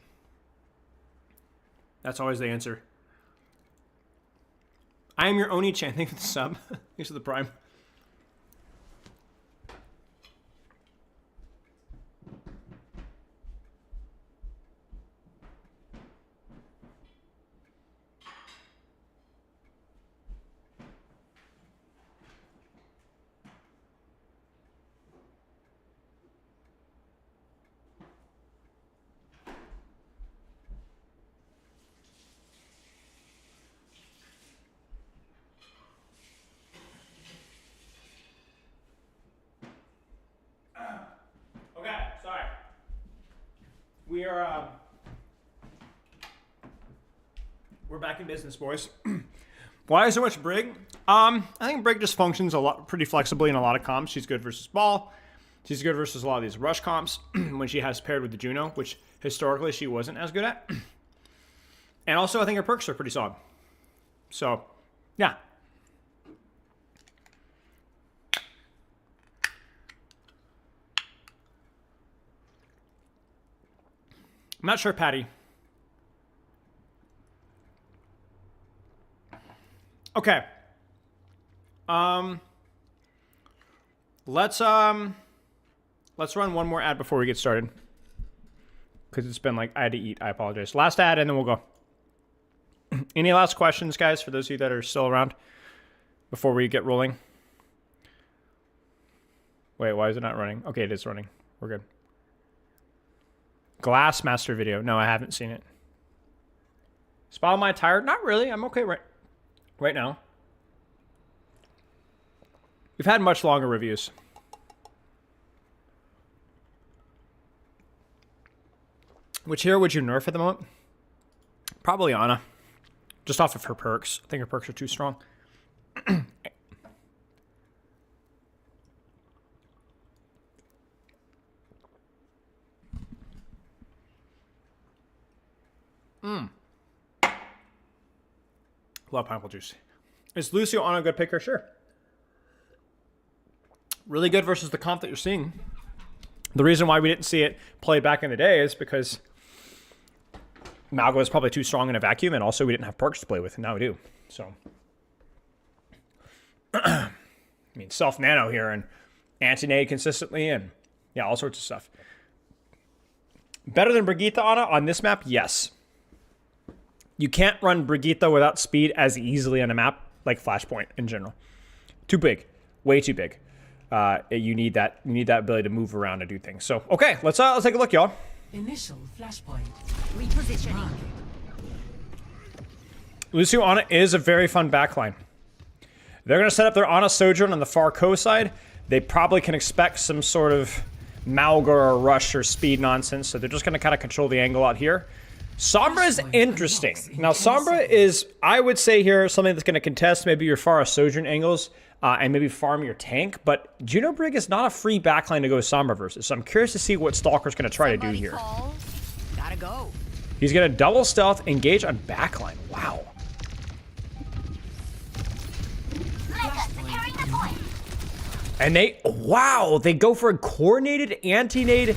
That's always the answer. I am your Oni Chan. Thank you for the sub. Thanks for the prime. We're back in business, boys. Why is so much Brig? I think Brig just functions pretty flexibly in a lot of comps. She's good versus ball. She's good versus a lot of these rush comps when she has paired with the Juno, which historically she wasn't as good at. And also, I think her perks are pretty solid. So, yeah. I'm not sure, Patty. Okay. Let's run one more ad before we get started. Because it's been like, I had to eat. I apologize. Last ad, and then we'll go. Any last questions, guys, for those of you that are still around before we get rolling? Wait, why is it not running? Okay, it is running. We're good. Glassmaster video. No, I haven't seen it. Spot am I tired? Not really. I'm okay right now. We've had much longer reviews. Which hero would you nerf at the moment? Probably Ana. Just off of her perks. I think her perks are too strong. Love pineapple juice. Is Lucio Ana a good picker? Sure. Really good versus the comp that you're seeing. The reason why we didn't see it play back in the day is because Malga was probably too strong in a vacuum, and also we didn't have perks to play with, and now we do. So, I mean, self-nano here, and anti-nade consistently, and yeah, all sorts of stuff. Better than Brigitte Ana on this map? Yes. You can't run Brigitte without speed as easily on a map like Flashpoint in general. Too big. Way too big. You need that ability to move around and do things. So, okay, let's take a look, y'all. Initial flashpoint. Repositioning. Lucio Ana is a very fun backline. They're going to set up their Ana Sojourn on the far coast side. They probably can expect some sort of Malga or rush or speed nonsense, so they're just going to kind of control the angle out here. Sombra is interesting. Now, Sombra is, I would say here, something that's going to contest maybe your far Sojourn angles and maybe farm your tank, but Juno Brig is not a free backline to go Sombra versus, so I'm curious to see what Stalker's going to try to do here. Gotta go. He's going to double stealth, engage on backline. Wow. And they go for a coordinated anti-nade,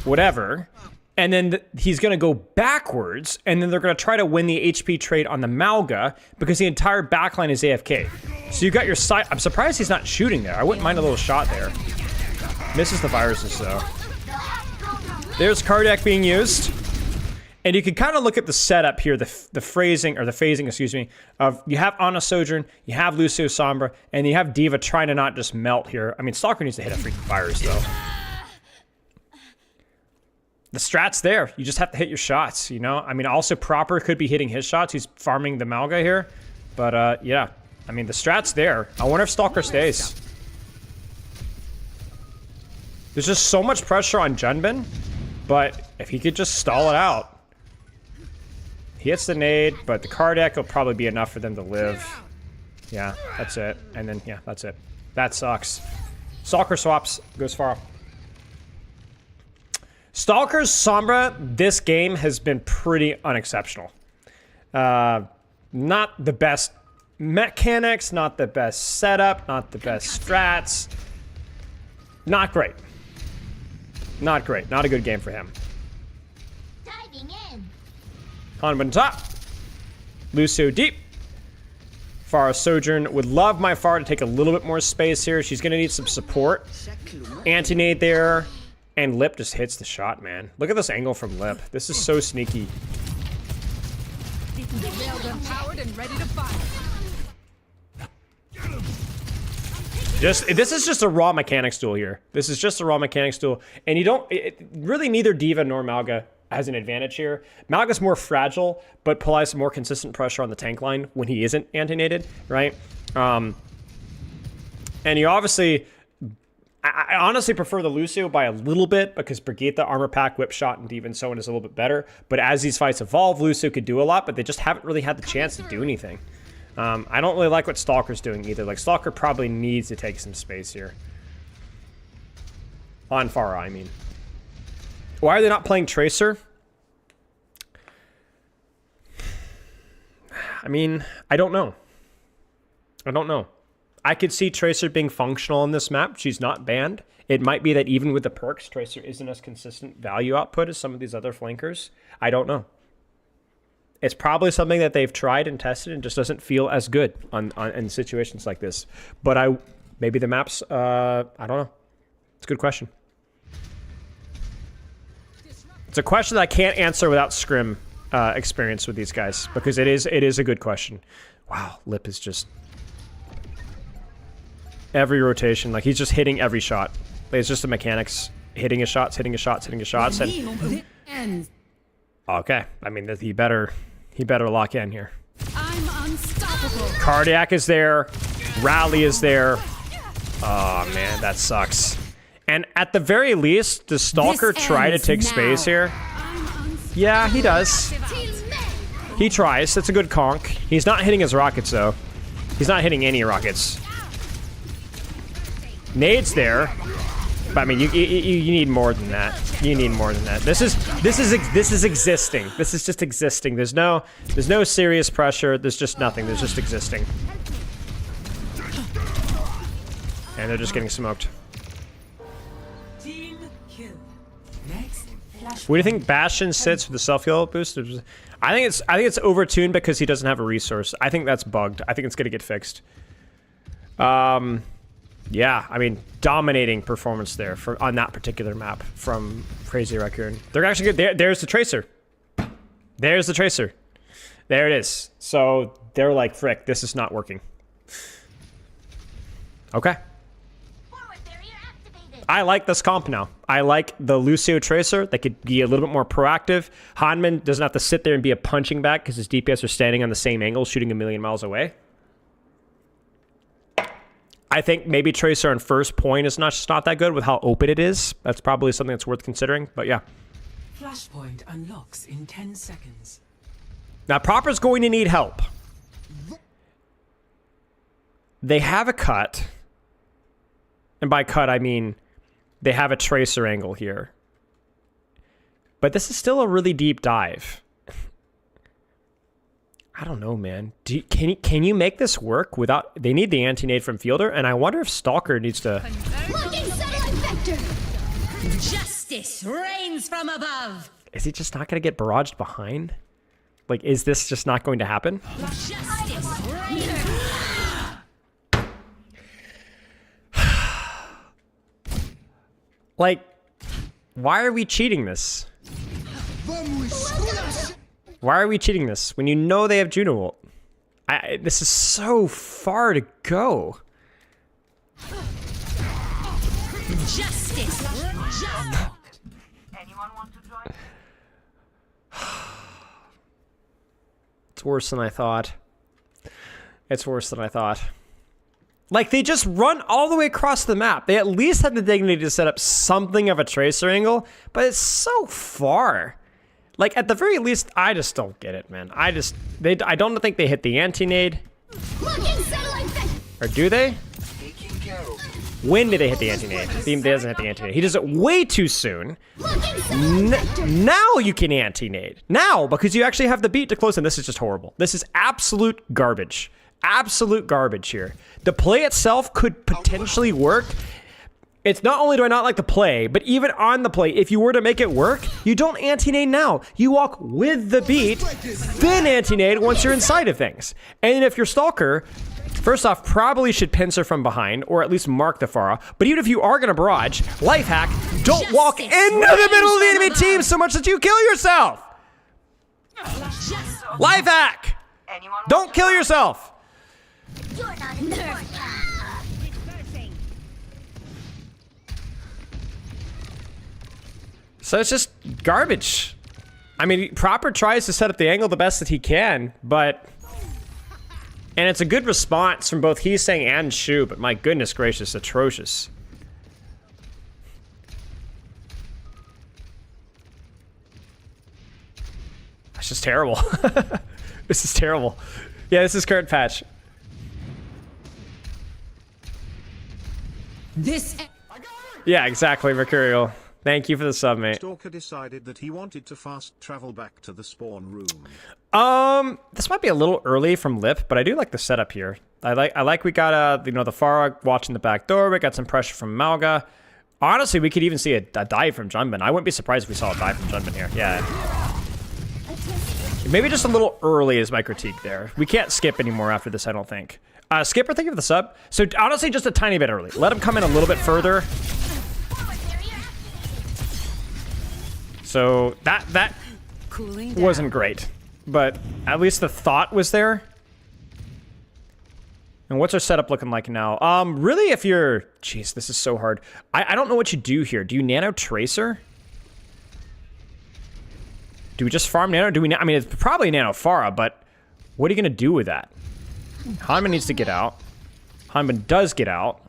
whatever. And then he's going to go backwards, and then they're going to try to win the HP trade on the Malga because the entire backline is AFK. So you got your side. I'm surprised he's not shooting there. I wouldn't mind a little shot there. Misses the viruses, though. There's Cardiac being used. And you can kind of look at the setup here, the phasing, excuse me, of you have Ana Sojourn, you have Lucio Sombra, and you have D.Va trying to not just melt here. I mean, Stalker needs to hit a freaking virus, though. The strat's there. You just have to hit your shots, you know? I mean, also Proper could be hitting his shots. He's farming the Malga here. But, yeah. I mean, the strat's there. I wonder if Stalker stays. There's just so much pressure on Junbin. But if he could just stall it out. He hits the nade, but the cardiac will probably be enough for them to live. Yeah, that's it. And then, yeah, that's it. That sucks. Stalker swaps. Goes far. Stalker's Sombra this game has been pretty unexceptional. Not the best mechanics, not the best setup, not the best strats. Not great. Not great. Not a good game for him. Diving in. Hanban top. Lucio deep. Pharah Sojourn would love my Pharah to take a little bit more space here. She's going to need some support. Anti-nade there. And Lip just hits the shot, man. Look at this angle from Lip. This is so sneaky. This is just a raw mechanics duel here. This is just a raw mechanics duel. And you don't... really, neither D.Va nor Malga has an advantage here. Malga's more fragile, but applies more consistent pressure on the tank line when he isn't anti-naded, right? And you obviously... I honestly prefer the Lucio by a little bit because Brigitte, Armor Pack, Whip Shot, and even so on is a little bit better. But as these fights evolve, Lucio could do a lot, but they just haven't really had the chance to do anything. I don't really like what Stalker's doing either. Like, Stalker probably needs to take some space here. On Pharah, I mean. Why are they not playing Tracer? I mean, I don't know. I don't know. I could see Tracer being functional on this map. She's not banned. It might be that even with the perks, Tracer isn't as consistent value output as some of these other flankers. I don't know. It's probably something that they've tried and tested and just doesn't feel as good in situations like this. But maybe the maps, I don't know. It's a good question. It's a question that I can't answer without Scrim experience with these guys because it is a good question. Wow, Lip is just... every rotation, like he's just hitting every shot. It's just the mechanics, hitting his shots, hitting his shots, hitting his shots. And okay, I mean he better lock in here. I'm unstoppable. Cardiac is there, Rally is there. Oh man, that sucks. And at the very least, does Stalker try to take space here? Yeah, he does. He tries. That's a good conk. He's not hitting his rockets though. He's not hitting any rockets. Nade's there, but I mean, you need more than that. You need more than that. This is existing. This is just existing. There's no serious pressure. There's just nothing. There's just existing. And they're just getting smoked. Team kill. Next, flash. What do you think Bastion sits for the self-heal boost? I think it's overtuned because he doesn't have a resource. I think that's bugged. I think it's gonna get fixed. Yeah, I mean, dominating performance there on that particular map from Crazy Raccoon. They're actually good. There's the Tracer. There's the Tracer. There it is. So they're like, frick, this is not working. Okay. I like this comp now. I like the Lucio Tracer that could be a little bit more proactive. Hanman doesn't have to sit there and be a punching bag because his DPS are standing on the same angle, shooting a million miles away. I think maybe Tracer on first point is just not that good with how open it is. That's probably something that's worth considering, but yeah. Flashpoint unlocks in 10 seconds. Now, Proper's going to need help. They have a cut. And by cut, I mean they have a Tracer angle here. But this is still a really deep dive. I don't know, man. Can you make this work without... They need the anti-nade from Fielder, and I wonder if Stalker needs to... Justice reigns from above. Is he just not going to get barraged behind? Like, is this just not going to happen? Justice reigns. Like, why are we cheating this? Why are we cheating this when you know they have Juno ult? This is so far to go. Justice. It's worse than I thought. It's worse than I thought. Like, they just run all the way across the map. They at least have the dignity to set up something of a tracer angle, but it's so far. Like, at the very least, I just don't get it, man. I don't think they hit the anti-nade. Or do they? When did they hit the anti-nade? He doesn't hit the anti-nade. He does it way too soon. Now you can anti-nade. Now, because you actually have the beat to close, and this is just horrible. This is absolute garbage. Absolute garbage here. The play itself could potentially work. It's not only do I not like the play, but even on the play, if you were to make it work, you don't anti-nade now. You walk with the beat, then anti-nade once you're inside of things. And if you're Stalker, first off, probably should pincer from behind, or at least mark the Pharah. But even if you are going to barrage, life hack, don't walk into the middle of the enemy team so much that you kill yourself. Life hack. Don't kill yourself. You're not important. So it's just garbage. I mean, Proper tries to set up the angle the best that he can, but... And it's a good response from both Heesang and Shu, but my goodness gracious, atrocious. That's just terrible. This is terrible. Yeah, this is current patch. Yeah, exactly, Mercurial. Thank you for the sub, mate. Stalker decided that he wanted to fast travel back to the spawn room. This might be a little early from Lip, but I do like the setup here. I like we got the Pharah watching the back door. We got some pressure from Malga. Honestly, we could even see a dive from Junbin. I wouldn't be surprised if we saw a dive from Junbin here. Yeah. Maybe just a little early is my critique there. We can't skip anymore after this, I don't think. Skipper, thank you for the sub. So honestly, just a tiny bit early. Let him come in a little bit further. So that wasn't great, but at least the thought was there. And what's our setup looking like now? Really, if you're... Jeez, this is so hard. I don't know what you do here. Do you nano tracer? Do we just farm nano? I mean, it's probably nano Pharah, but what are you going to do with that? Hanman needs to get out. Hanman does get out.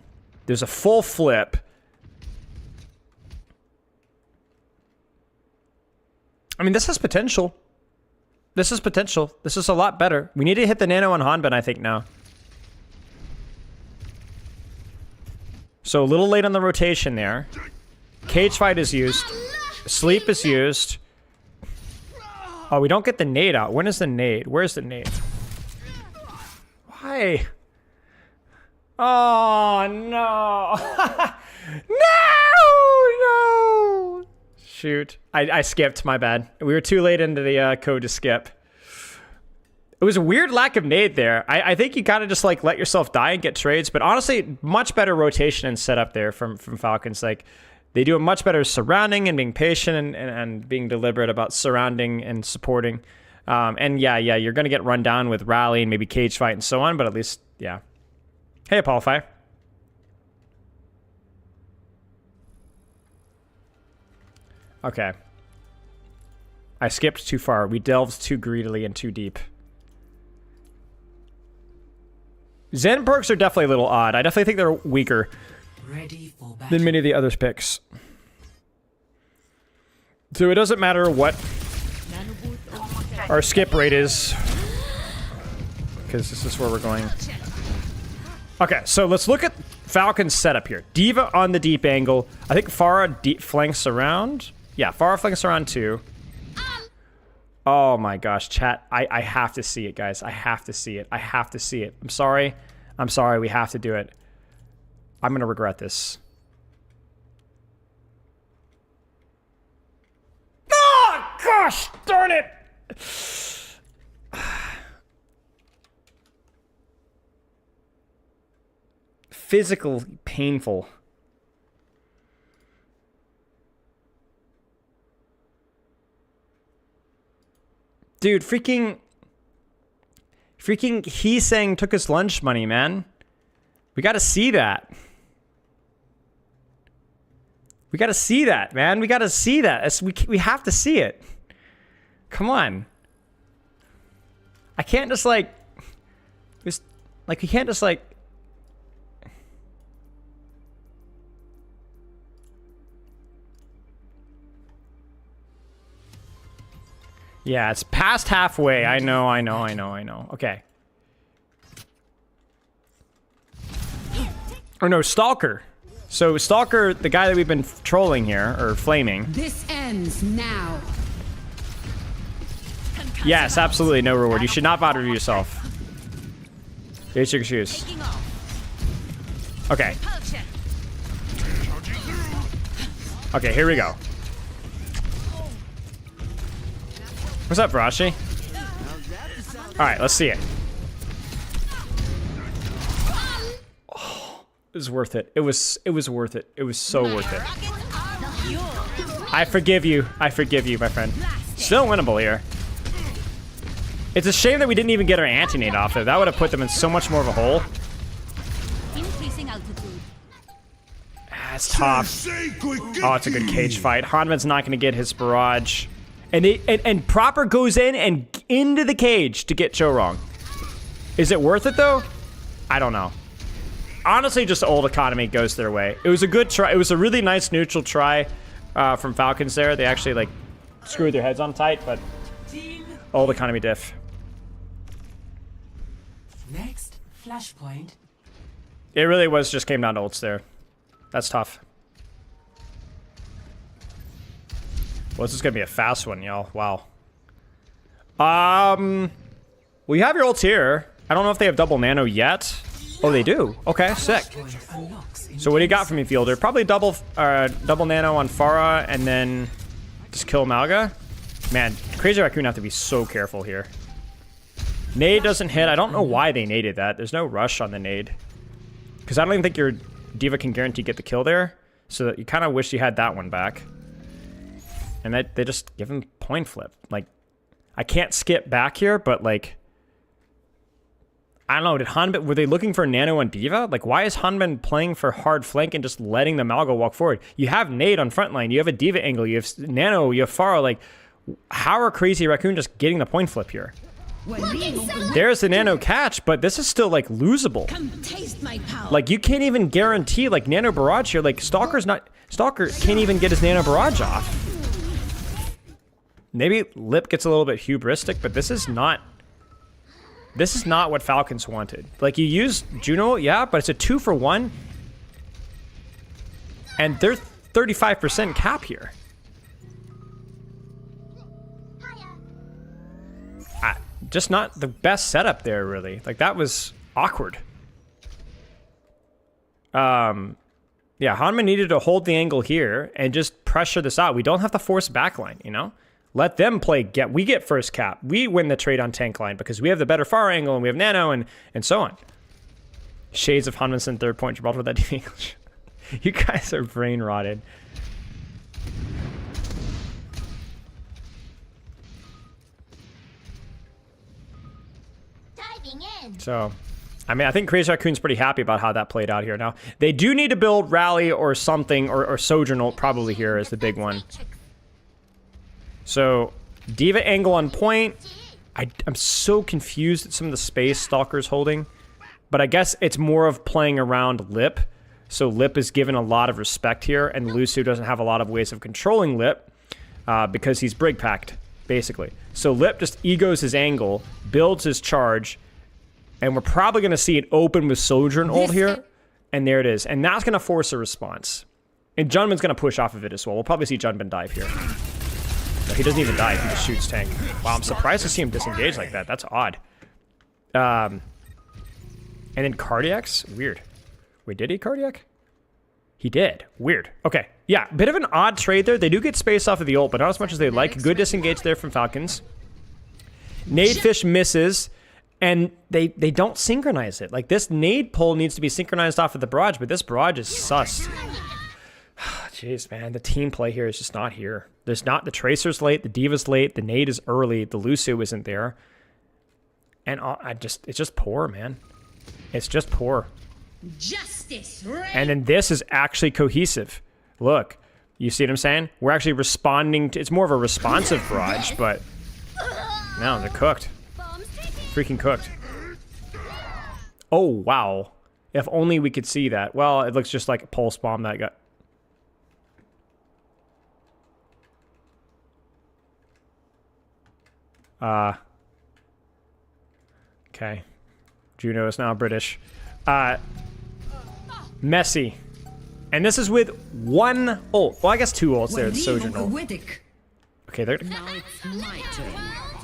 There's a full flip. I mean, this has potential. This is potential. This is a lot better. We need to hit the nano on Hanban, I think, now. So a little late on the rotation there. Cage fight is used. Sleep is used. Oh, we don't get the nade out. When is the nade? Where's the nade? Why? Oh, no. No! Shoot. I skipped, my bad. We were too late into the code to skip. It was a weird lack of nade there. I think you gotta just like let yourself die and get trades, but honestly, much better rotation and setup there from Falcons. Like, they do a much better surrounding and being patient and being deliberate about surrounding and supporting. And yeah, you're gonna get run down with rally and maybe cage fight and so on, but at least, yeah. Hey, Apollo. Okay. I skipped too far. We delved too greedily and too deep. Zen perks are definitely a little odd. I definitely think they're weaker than many of the others' picks. So it doesn't matter what our skip rate is, because this is where we're going. Okay, so let's look at Falcon's setup here. D.Va on the deep angle. I think Pharah flanks around. Yeah, Pharah flanks around too. Oh my gosh, chat. I have to see it, guys. I have to see it. I have to see it. I'm sorry. I'm sorry. We have to do it. I'm going to regret this. Oh, gosh, darn it. Physical, painful. Dude, freaking Heesang took his lunch money, man. We gotta see that. We gotta see that, man. We gotta see that. We have to see it. Come on. I can't just like, just like you can't just like. Yeah, it's past halfway. I know. Okay. Or no, Stalker. So Stalker, the guy that we've been trolling here, or flaming. This ends now. Yes, absolutely no reward. You should not bother yourself. Here's your excuse. Okay. Okay, here we go. What's up, Varashi? Alright, let's see it. Oh, it was worth it. It was worth it. It was so worth it. I forgive you. I forgive you, my friend. Still winnable here. It's a shame that we didn't even get our anti-nade off there. That would have put them in so much more of a hole. That's tough. Oh, it's a good cage fight. Hanman's not going to get his barrage. And Proper goes in and into the cage to get Cho wrong. Is it worth it though? I don't know. Honestly, just old economy goes their way. It was a good try. It was a really nice neutral try from Falcons there. They actually like screwed their heads on tight, but old economy diff. Next flashpoint. It really was just came down to ults there. That's tough. Well, this is gonna be a fast one, y'all. Wow. Well, you have your ults here. I don't know if they have double nano yet. Oh, they do. Okay, sick. So what do you got for me, Fielder? Probably double nano on Pharah, and then just kill Malga. Man, Crazy Raccoon have to be so careful here. Nade doesn't hit. I don't know why they naded that. There's no rush on the nade. Because I don't even think your D.Va can guarantee get the kill there. So that you kind of wish you had that one back. And they just give him point flip. Like, I can't skip back here, but like, I don't know, did Hanban, were they looking for Nano on D.Va? Like, why is Hanban playing for hard flank and just letting the Malgo walk forward? You have Nade on frontline, you have a D.Va angle, you have Nano, you have Pharah, like, how are Crazy Raccoon just getting the point flip here? There's the Nano catch, but this is still, like, losable. Like, you can't even guarantee, like, Nano barrage here. Like, Stalker can't even get his Nano barrage off. Maybe Lip gets a little bit hubristic, but this is not what Falcons wanted. Like, you use Juno, yeah, but it's a 2-for-1. And they're 35% cap here. Just not the best setup there, really. Like, that was awkward. Yeah, Hanman needed to hold the angle here and just pressure this out. We don't have to force backline, you know? Let them play, we get first cap. We win the trade on tank line because we have the better far angle and we have Nano and so on. Shades of Hanmanson third point. Gibraltar with that English. You guys are brain rotted. Diving in. So, I mean, I think Crazy Raccoon's pretty happy about how that played out here. Now, they do need to build Rally or something, or Sojourn ult probably here is the big one. So, D.Va angle on point. I'm so confused at some of the space Stalker's holding. But I guess it's more of playing around Lip. So Lip is given a lot of respect here. And Lucio doesn't have a lot of ways of controlling Lip. Because he's brig packed, basically. So Lip just egos his angle. Builds his charge. And we're probably going to see it open with Sojourn ult here. And there it is. And that's going to force a response. And Junman's going to push off of it as well. We'll probably see Junman dive here. No, he doesn't even die, he just shoots tank. Wow, I'm surprised to see him disengage like that. That's odd. And then Cardiac's? Weird. Wait, did he Cardiac? He did. Weird. Okay. Yeah, bit of an odd trade there. They do get space off of the ult, but not as much as they like. Good disengage there from Falcons. Nadefish misses, and they don't synchronize it. Like, this nade pull needs to be synchronized off of the barrage, but this barrage is sus. Jeez, man, the team play here is just not here. There's not, the Tracer's late, the D.Va's late, the nade is early, the Lucio isn't there. And it's just poor, man. It's just poor. Justice, and then this is actually cohesive. Look, you see what I'm saying? We're actually responding to, it's more of a responsive barrage, but no, they're cooked. freaking cooked. Oh, wow. If only we could see that. Well, it looks just like a pulse bomb that got... Okay. Juno is now British. Messi. And this is with one ult. Well, I guess 2 ults there. It's Sojourner. Okay, they're...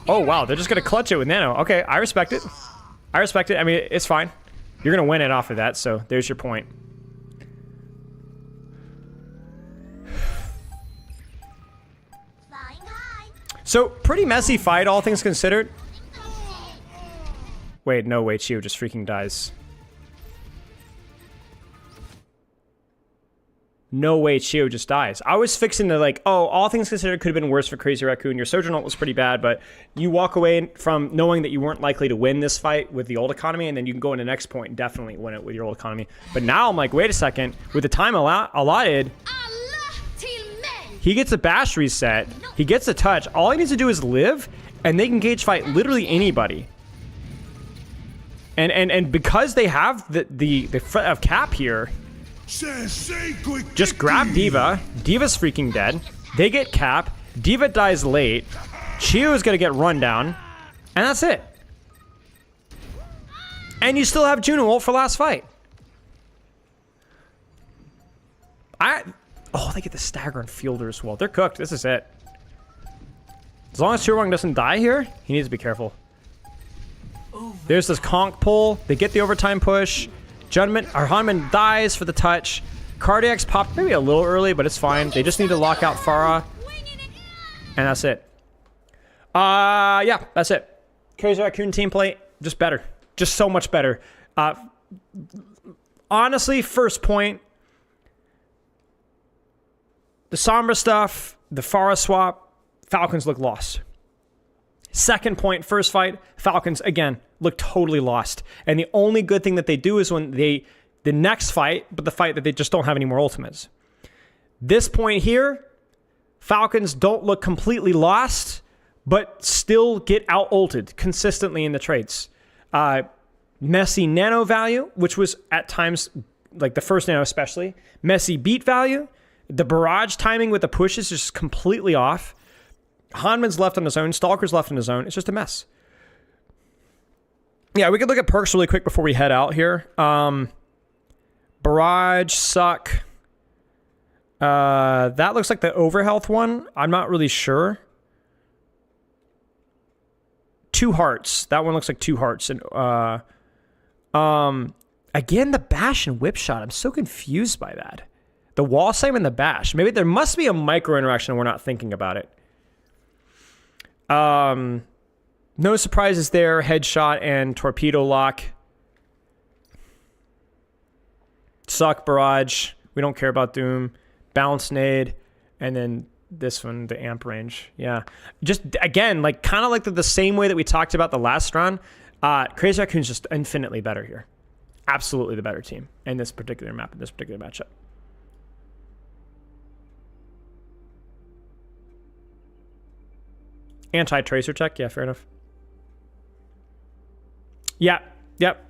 Oh, wow. They're just going to clutch it with Nano. Okay, I respect it. I respect it. I mean, it's fine. You're going to win it off of that, so there's your point. So, pretty messy fight, all things considered. Wait, no, wait, Chio just freaking dies. No way, Chio just dies. I was fixing to like, oh, all things considered could have been worse for Crazy Raccoon. Your Sojourner ult was pretty bad, but you walk away from knowing that you weren't likely to win this fight with the ult economy, and then you can go in the next point and definitely win it with your ult economy. But now I'm like, wait a second. With the time allotted, he gets a bash reset. He gets a touch. All he needs to do is live, and they can gauge fight literally anybody. And because they have the threat of cap here, just grab D.Va. D.Va's freaking dead. They get cap. D.Va dies late. Chio is going to get run down. And that's it. And you still have Juno ult for last fight. Oh, they get the stagger and fielder as well. They're cooked. This is it. As long as Chirwang doesn't die here, he needs to be careful. There's this conk pull. They get the overtime push. Hanman dies for the touch. Cardiac's popped maybe a little early, but it's fine. They just need to lock out Pharah. And that's it. Yeah, that's it. Crazy Raccoon team play, just better. Just so much better. Honestly, first point, the Sombra stuff, the Pharah swap, Falcons look lost. Second point, first fight, Falcons, again, look totally lost. And the only good thing that they do is when the next fight, but the fight that they just don't have any more ultimates. This point here, Falcons don't look completely lost, but still get out-ulted consistently in the trades. Messy nano value, which was at times, like the first nano especially, messy beat value. The barrage timing with the pushes is just completely off. Hanman's left on his own. Stalker's left on his own. It's just a mess. Yeah, we could look at perks really quick before we head out here. Barrage, suck. That looks like the overhealth one. I'm not really sure. 2 hearts. That one looks like 2 hearts. And again, the bash and whip shot. I'm so confused by that. The wall slam and the bash. Maybe there must be a micro interaction and we're not thinking about it. No surprises there. Headshot and torpedo lock. Suck, barrage. We don't care about Doom. Bounce nade. And then this one, the amp range. Yeah. Just, again, like kind of like the same way that we talked about the last round. Crazy Raccoon's just infinitely better here. Absolutely the better team in this particular map, in this particular matchup. Anti-tracer check? Yeah, fair enough. Yeah. Yep.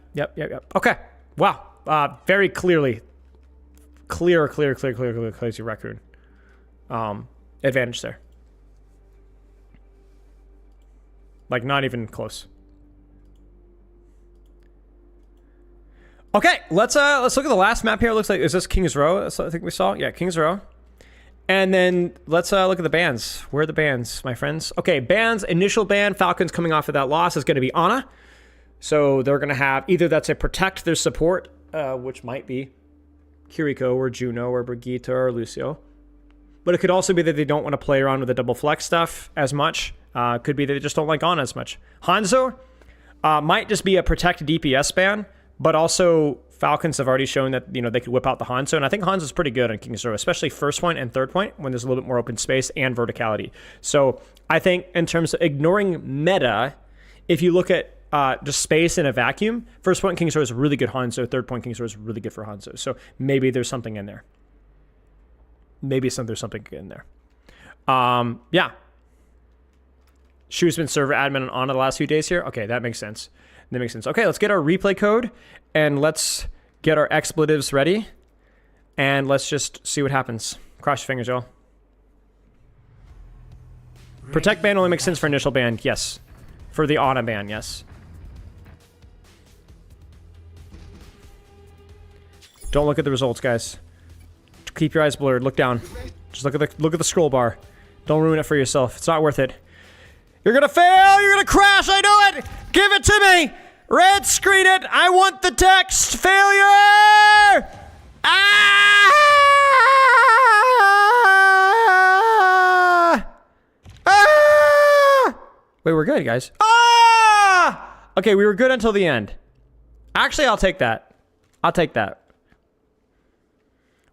Okay. Wow. Very clearly. Clear, Crazy Raccoon. Advantage there. Like, not even close. Okay, let's look at the last map here. It looks like, is this King's Row? That's what I think we saw. Yeah, King's Row. And then let's look at the bans. Where are the bans, my friends? Okay, bans. Initial ban, Falcons coming off of that loss is going to be Ana. So they're going to have, either that's a protect their support, which might be Kiriko or Juno or Brigitte or Lucio. But it could also be that they don't want to play around with the double flex stuff as much. Could be that they just don't like Ana as much. Hanzo might just be a protect DPS ban, but also Falcons have already shown that, you know, they could whip out the Hanzo, and I think Hanzo's pretty good on King's Row, especially first point and third point when there's a little bit more open space and verticality. So I think in terms of ignoring meta, if you look at just space in a vacuum, first point King's Row is really good Hanzo, third point King's Row is really good for Hanzo. So maybe there's something in there. Maybe there's something in there. Yeah. Shu's been server admin on the last few days here. Okay, that makes sense. That makes sense. Okay, let's get our replay code and let's get our expletives ready. And let's just see what happens. Cross your fingers, y'all. Protect ban only makes sense for initial ban, yes. For the Ana ban, yes. Don't look at the results, guys. Keep your eyes blurred. Look down. Just look at the scroll bar. Don't ruin it for yourself. It's not worth it. You're gonna fail. You're gonna crash. I know it. Give it to me. Red screen it. I want the text. Failure. Ah! Ah! Wait, we're good, guys. Ah! Okay, we were good until the end. Actually, I'll take that. I'll take that.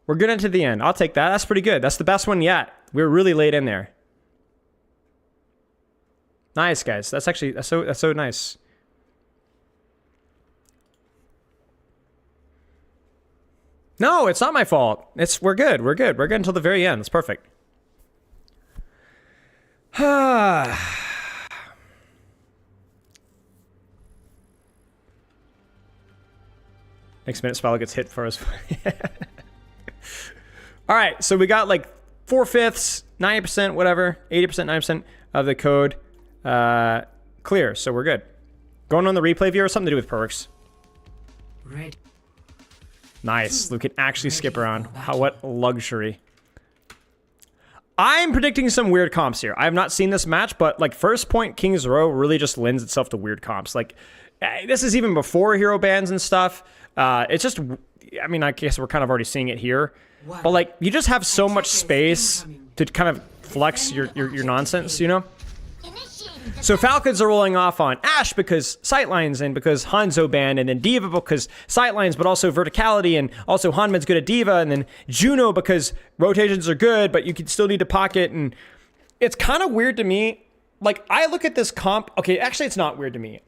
We're good into the end. I'll take that. That's pretty good. That's the best one yet. We were really late in there. Nice, guys. That's actually that's so nice. No, it's not my fault. We're good. We're good. We're good until the very end. It's perfect. Next minute, Spell gets hit for us. All right, so we got like 4/5, 90%, whatever, 80%, 90% of the code clear. So we're good. Going on the replay viewer, something to do with perks. Red. Nice. We can actually skip around. What luxury. I'm predicting some weird comps here. I have not seen this match, but like first point King's Row really just lends itself to weird comps. Like this is even before hero bans and stuff. It's just, I mean, I guess we're kind of already seeing it here. But like you just have so much space to kind of flex your nonsense, you know? So Falcons are rolling off on Ashe because sightlines and because Hanzo banned, and then D.Va because sightlines, but also verticality, and also Hanman's good at D.Va, and then Juno because rotations are good, but you can still need to pocket, and it's kind of weird to me. Like, I look at this comp, okay, actually it's not weird to me.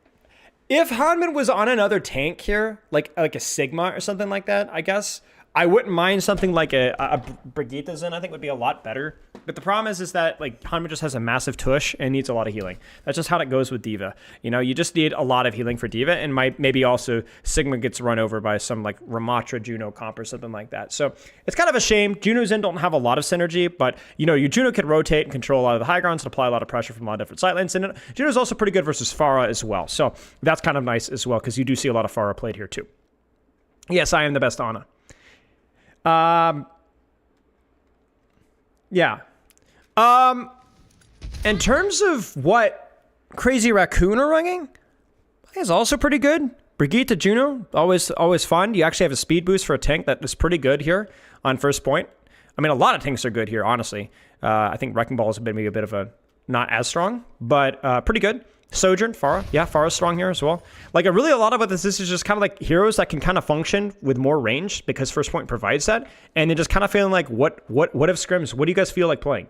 If Hanman was on another tank here, like a Sigma or something like that, I guess, I wouldn't mind something like a Brigitte Zen, I think would be a lot better. But the problem is that like Hanman just has a massive tush and needs a lot of healing. That's just how it goes with D.Va. You know, you just need a lot of healing for D.Va, and maybe also Sigma gets run over by some like Ramatra Juno comp or something like that. So it's kind of a shame. Juno Zen don't have a lot of synergy, but you know, your Juno can rotate and control a lot of the high grounds and apply a lot of pressure from a lot of different sightlines. And Juno's also pretty good versus Pharah as well. So that's kind of nice as well, because you do see a lot of Pharah played here too. Yes, I am the best Ana. Yeah. In terms of what Crazy Raccoon are running, is also pretty good. Brigitte Juno, always fun. You actually have a speed boost for a tank that is pretty good here on first point. I mean, a lot of tanks are good here, honestly. I think Wrecking Ball is maybe a bit of a not as strong, but pretty good. Sojourn, Pharah. Yeah, Pharah's strong here as well. Like, a lot of this is just kind of like heroes that can kind of function with more range because first point provides that. And then just kind of feeling like, what if scrims? What do you guys feel like playing?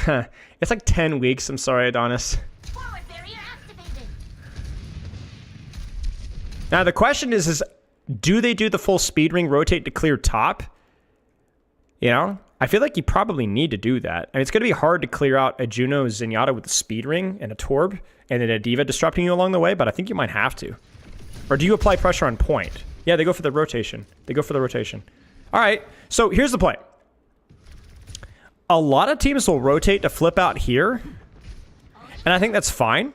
It's like 10 weeks. I'm sorry, Adonis. Forward barrier activated. Now, the question is do they do the full speed ring rotate to clear top? You know? I feel like you probably need to do that. I mean, it's going to be hard to clear out a Juno Zenyatta with a speed ring and a Torb and then a D.Va disrupting you along the way, but I think you might have to. Or do you apply pressure on point? Yeah, they go for the rotation. All right, so here's the play. A lot of teams will rotate to flip out here, and I think that's fine,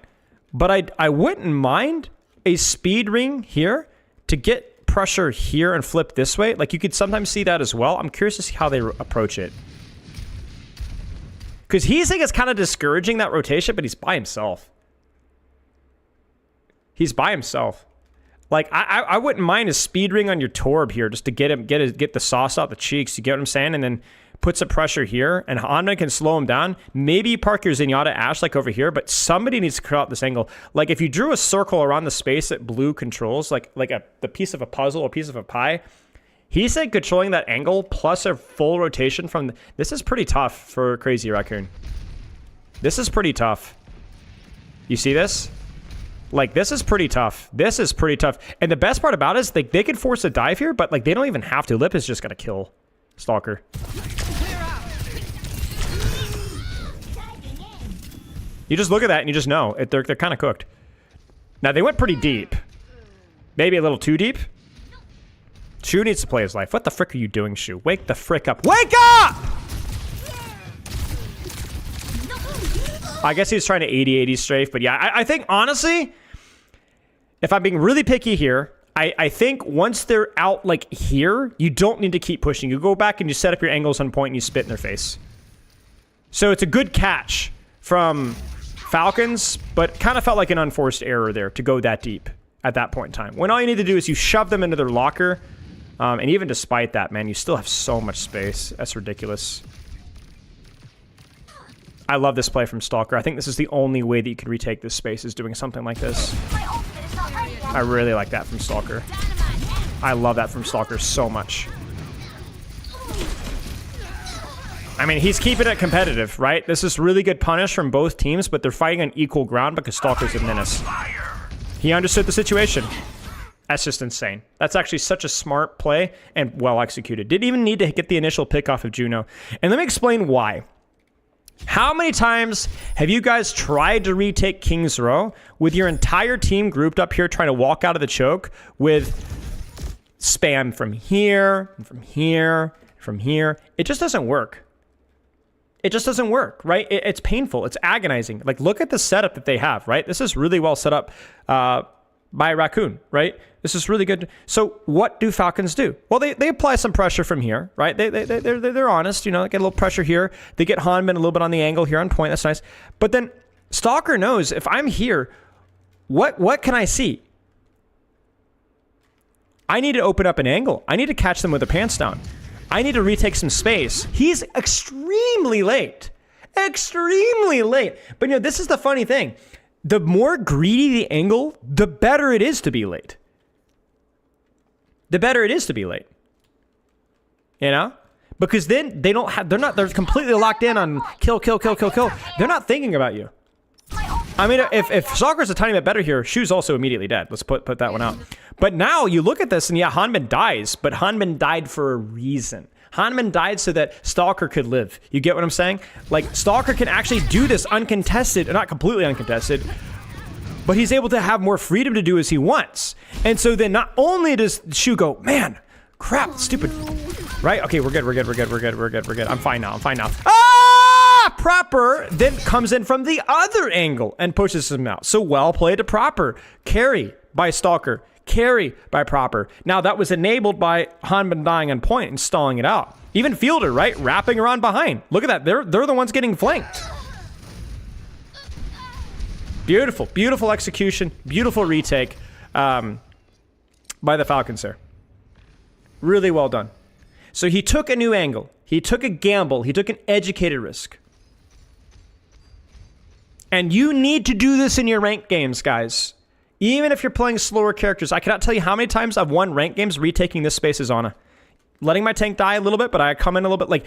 but I wouldn't mind a speed ring here to get pressure here and flip this way. Like, you could sometimes see that as well. I'm curious to see how they approach it, because he's saying it's kind of discouraging that rotation, but he's by himself. Like, I wouldn't mind a speed ring on your Torb here just to get the sauce out the cheeks. You get what I'm saying? And then put some pressure here, and Hanma can slow him down. Maybe you park your Zenyatta Ashe like over here, but somebody needs to cut out this angle. Like, if you drew a circle around the space that blue controls, like the piece of a puzzle or piece of a pie, he said controlling that angle plus a full rotation from... This is pretty tough for Crazy Raccoon. This is pretty tough. You see this? Like, this is pretty tough. And the best part about it is they could force a dive here, but like they don't even have to. Lip is just going to kill Stalker. You just look at that and you just know. They're kind of cooked. Now, they went pretty deep. Maybe a little too deep. Shu needs to play his life. What the frick are you doing, Shu? Wake the frick up. Wake up! I guess he was trying to 80-80 strafe, but yeah, I think, honestly, if I'm being really picky here, I think once they're out, like, here, you don't need to keep pushing. You go back and you set up your angles on point and you spit in their face. So it's a good catch from Falcons, but kind of felt like an unforced error there to go that deep at that point in time. When all you need to do is you shove them into their locker, and even despite that, man, you still have so much space. That's ridiculous. I love this play from Stalker. I think this is the only way that you can retake this space is doing something like this. I really like that from Stalker. I love that from Stalker so much. I mean, he's keeping it competitive, right? This is really good punish from both teams, but they're fighting on equal ground because Stalker's a menace. He understood the situation. That's just insane. That's actually such a smart play and well executed. Didn't even need to get the initial pick off of Juno. And let me explain why. How many times have you guys tried to retake King's Row with your entire team grouped up here trying to walk out of the choke with spam from here, and from here, from here? It just doesn't work. It just doesn't work, right? It's painful. It's agonizing. Like, look at the setup that they have, right? This is really well set up by Raccoon, right? This is really good. So what do Falcons do? Well, they apply some pressure from here, right? They're honest, you know, they get a little pressure here. They get Hanbin a little bit on the angle here on point. That's nice. But then Stalker knows if I'm here, what can I see? I need to open up an angle. I need to catch them with the pants down. I need to retake some space. He's extremely late. Extremely late. But, you know, this is the funny thing. The more greedy the angle, the better it is to be late. The better it is to be late. You know? Because then they're completely locked in on kill. They're not thinking about you. I mean, if Stalker's a tiny bit better here, Shu's also immediately dead. Let's put that one out. But now you look at this and yeah, Hanbin dies, but Hanbin died for a reason. Hanbin died so that Stalker could live. You get what I'm saying? Like, Stalker can actually do this uncontested, not completely uncontested, but he's able to have more freedom to do as he wants. And so then not only does Shu go, man, crap, stupid, right? Okay, we're good. I'm fine now. Ah! Proper then comes in from the other angle and pushes him out. So well played to Proper. Carry by Stalker. Carry by Proper. Now that was enabled by Hanbin dying on point and stalling it out. Even Fielder, right? Wrapping around behind. Look at that. They're the ones getting flanked. Beautiful execution. Beautiful retake by the Falcons there. Really well done. So he took a new angle. He took a gamble. He took an educated risk. And you need to do this in your ranked games, guys. Even if you're playing slower characters. I cannot tell you how many times I've won ranked games retaking this space as Ana. Letting my tank die a little bit, but I come in a little bit. Like,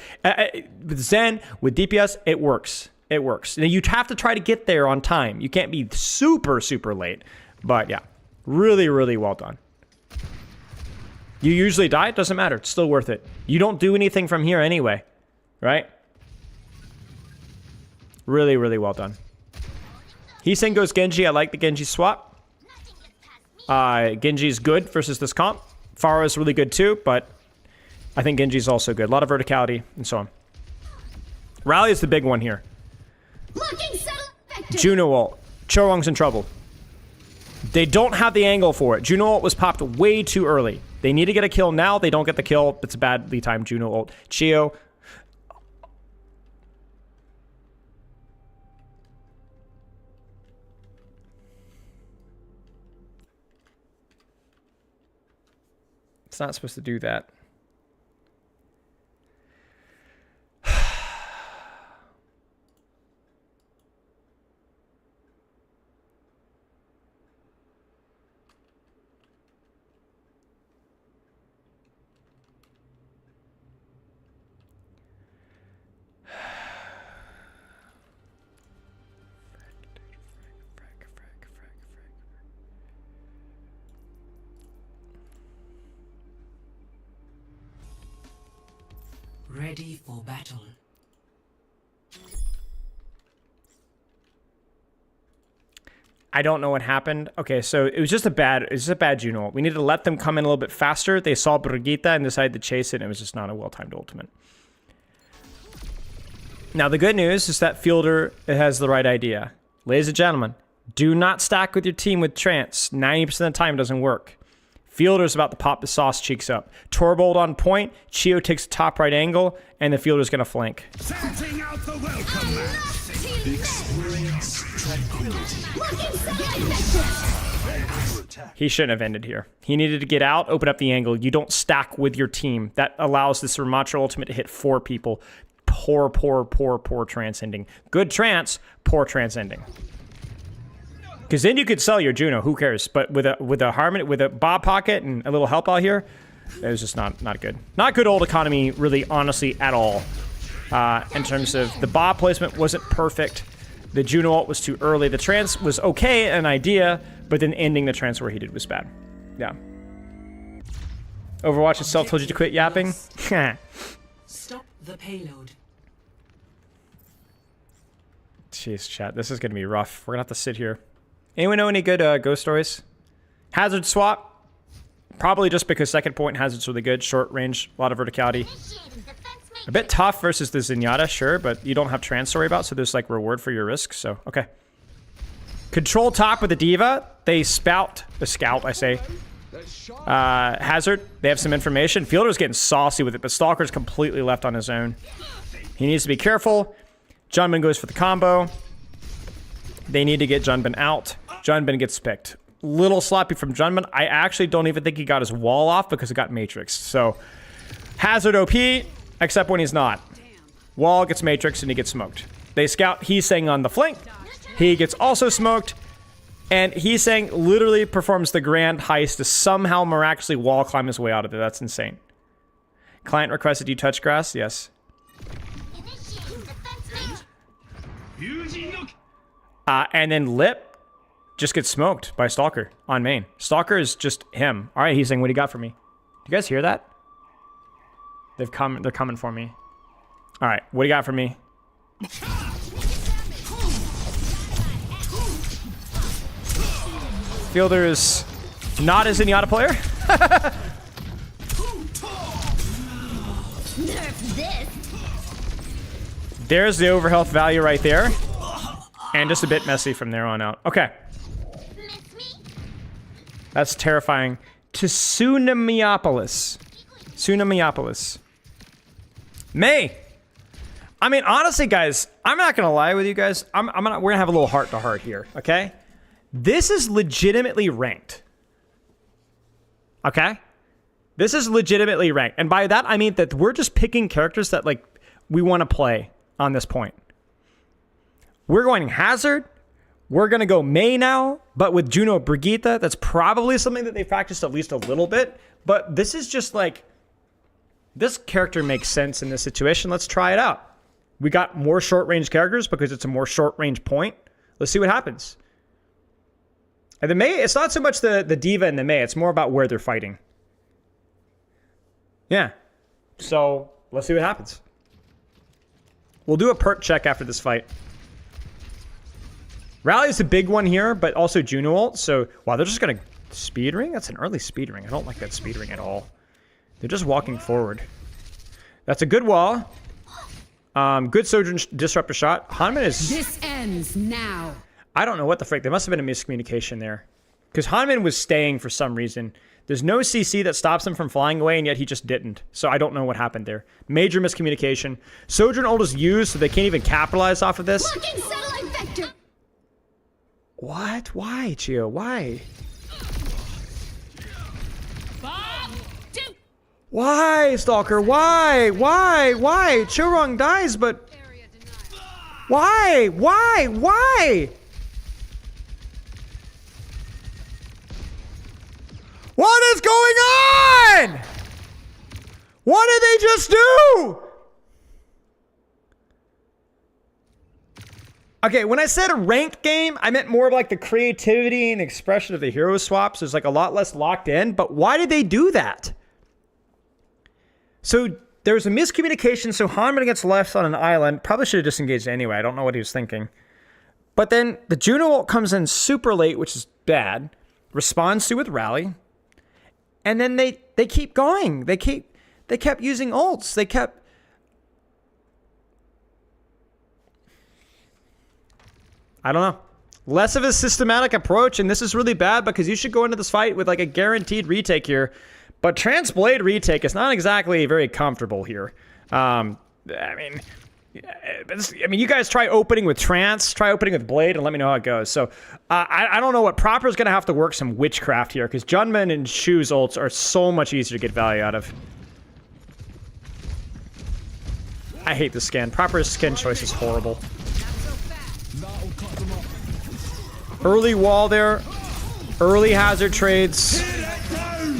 with Zen, with DPS, it works. It works. Now, you have to try to get there on time. You can't be super late. But, yeah. Really well done. You usually die. It doesn't matter. It's still worth it. You don't do anything from here anyway. Right? Really well done. Heesen goes Genji. I like the Genji swap. Genji's good versus this comp. Pharah's really good too, but I think Genji's also good. A lot of verticality and so on. Rally is the big one here. Juno ult. Chorong's in trouble. They don't have the angle for it. Juno ult was popped way too early. They need to get a kill now. They don't get the kill. It's a badly timed Juno ult. Chio. It's not supposed to do that. Ready for battle. I don't know what happened. Okay, so it was just a bad Juno ult. We needed to let them come in a little bit faster. They saw Brigitte and decided to chase it, and it was just not a well-timed ultimate. Now, the good news is that Fielder has the right idea. Ladies and gentlemen, do not stack with your team with Trance. 90% of the time it doesn't work. Fielder's about to pop the sauce cheeks up. Torbold on point, Chio takes the top right angle, and the Fielder's going to flank. Setting out the welcome mat. Experience tranquility. He shouldn't have ended here. He needed to get out, open up the angle. You don't stack with your team. That allows this Ramattra ultimate to hit 4 people. Poor transcending. Good trance, poor transcending. Because then you could sell your Juno. Who cares? But with a Harmony, with a Bob Pocket and a little help out here, it was just not good. Not good old economy, really, honestly, at all. In terms of the Bob placement wasn't perfect. The Juno ult was too early. The trance was okay, an idea, but then ending the trance where he did was bad. Yeah. Overwatch itself told you to quit yapping. Stop the payload. Jeez, chat. This is going to be rough. We're going to have to sit here. Anyone know any good ghost stories? Hazard swap. Probably just because second point Hazard's really good. Short range, a lot of verticality. A bit tough versus the Zenyatta, sure, but you don't have trance to worry about, so there's like reward for your risk, so okay. Control top with the D.Va. They scout, I say. Hazard, they have some information. Fielder's getting saucy with it, but Stalker's completely left on his own. He needs to be careful. Junbin goes for the combo. They need to get Junbin out. Junbin gets picked. Little sloppy from Junbin. I actually don't even think he got his wall off because it got Matrix. So, Hazard OP, except when he's not. Wall gets Matrix and he gets smoked. They scout Heesang on the flank. He gets also smoked. And Heesang literally performs the grand heist to somehow miraculously wall climb his way out of there. That's insane. Client requested you touch grass? Yes. And then Lip just gets smoked by Stalker on main. Stalker is just him. All right, Heesang, what do you got for me? Do you guys hear that? They're coming for me. All right, what do you got for me? Fielder is not a Zenyatta player. There's the overhealth value right there. And just a bit messy from there on out. Okay. That's terrifying. To Tsunamiopolis. May. I mean, honestly, guys, I'm not gonna lie with you guys. We're gonna have a little heart-to-heart here, okay? This is legitimately ranked. Okay? This is legitimately ranked. And by that, I mean that we're just picking characters that, like, we want to play on this point. We're going Hazard. We're going to go May now. But with Juno Brigitte, that's probably something that they practiced at least a little bit. But this is just like, this character makes sense in this situation. Let's try it out. We got more short-range characters because it's a more short-range point. Let's see what happens. And the May, it's not so much the D.Va and the May. It's more about where they're fighting. Yeah. So, let's see what happens. We'll do a perk check after this fight. Rally is a big one here, but also Juno ult. So, wow, they're just going to speed ring? That's an early speed ring. I don't like that speed ring at all. They're just walking forward. That's a good wall. Good Sojourn Disruptor shot. Hanman is... This ends now. I don't know what the frick. There must have been a miscommunication there. Because Hanman was staying for some reason. There's no CC that stops him from flying away, and yet he just didn't. So I don't know what happened there. Major miscommunication. Sojourn ult is used, so they can't even capitalize off of this. Satellite vector. What? Why, Chio? Why? Why, Stalker? Why? Chorong dies, but... Why? What is going on? What did they just do? Okay, when I said a ranked game, I meant more of like the creativity and expression of the hero swaps. There's like a lot less locked in, but why did they do that? So there was a miscommunication, so Hanman gets left on an island. Probably should have disengaged anyway. I don't know what he was thinking. But then the Juno ult comes in super late, which is bad. Responds to with rally. And then they keep going. They kept using ults. They kept... I don't know. Less of a systematic approach, and this is really bad because you should go into this fight with like a guaranteed retake here. But Transblade retake is not exactly very comfortable here. I mean, you guys try opening with Trance, try opening with Blade, and let me know how it goes. So I don't know what Proper's going to have to work some witchcraft here because Junman and Shu's ults are so much easier to get value out of. I hate the skin. Proper's skin choice is horrible. Early wall there. Early hazard trades.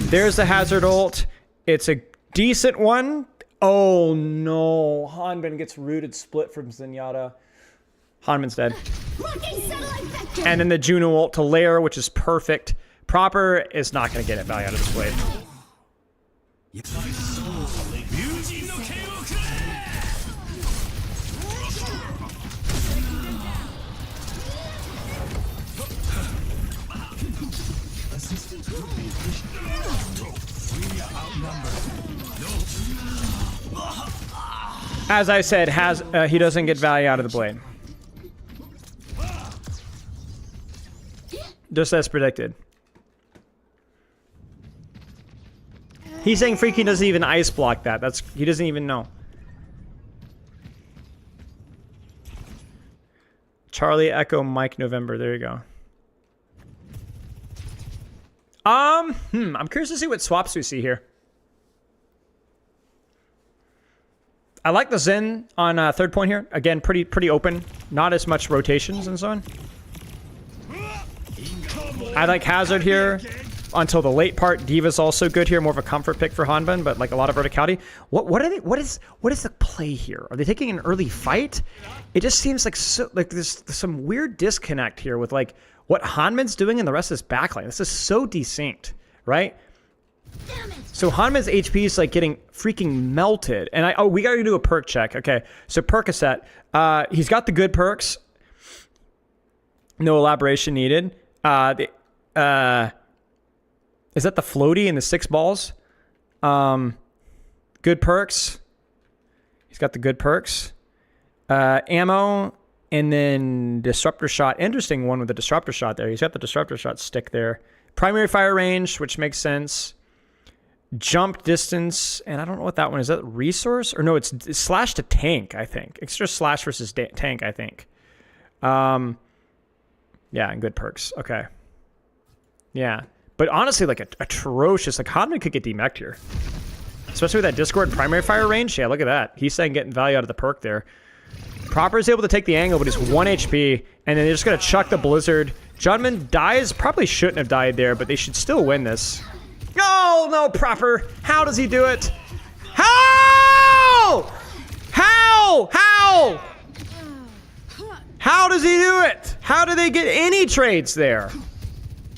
There's the hazard ult. It's a decent one. Oh no. Hanbin gets rooted split from Zenyatta. Hanbin's dead. And then the Juno ult to layer, which is perfect. Proper is not going to get it value out of this blade. As I said, he doesn't get value out of the blade. Just as predicted. He's saying Freaky doesn't even ice block that. He doesn't even know. Charlie Echo Mike November. There you go. I'm curious to see what swaps we see here. I like the Zen on third point here. Again, pretty open. Not as much rotations and so on. I like Hazard here until the late part. Diva's also good here. More of a comfort pick for Hanbin, but like a lot of verticality. What are they? What is the play here? Are they taking an early fight? It just seems like there's some weird disconnect here with like what Hanbin's doing and the rest of his backline. This is so desynced, right? So Hanbin's HP is like getting freaking melted. And we gotta do a perk check. Okay, so Percocet. He's got the good perks. No elaboration needed. Is that the floaty and the 6 balls? Good perks. He's got the good perks. Ammo, and then Disruptor Shot. Interesting one with the Disruptor Shot there. He's got the Disruptor Shot stick there. Primary fire range, which makes sense. Jump distance, and I don't know what that one is. Is that resource? Or no, it's slash to tank, I think. Extra slash versus tank, I think. Yeah, and good perks. Okay. Yeah. But honestly, like atrocious. Like Hanbin could get demeched here. Especially with that Discord primary fire range. Yeah, look at that. He's saying getting value out of the perk there. Proper is able to take the angle, but he's 1 HP. And then they're just going to chuck the Blizzard. Junman dies. Probably shouldn't have died there, but they should still win this. Oh, no, Proper. How does he do it? How? How? How? How does he do it? How do they get any trades there?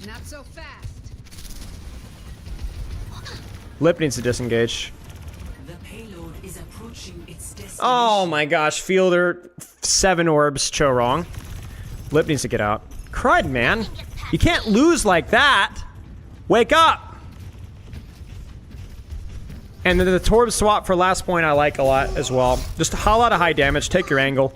Not so fast. Lip needs to disengage. The payload is approaching its destination. Oh my gosh, Fielder, 7 orbs, Cho wrong. Lip needs to get out. Crud, man. You can't lose like that. Wake up. And then the Torb swap for last point I like a lot as well. Just a whole lot of high damage, take your angle.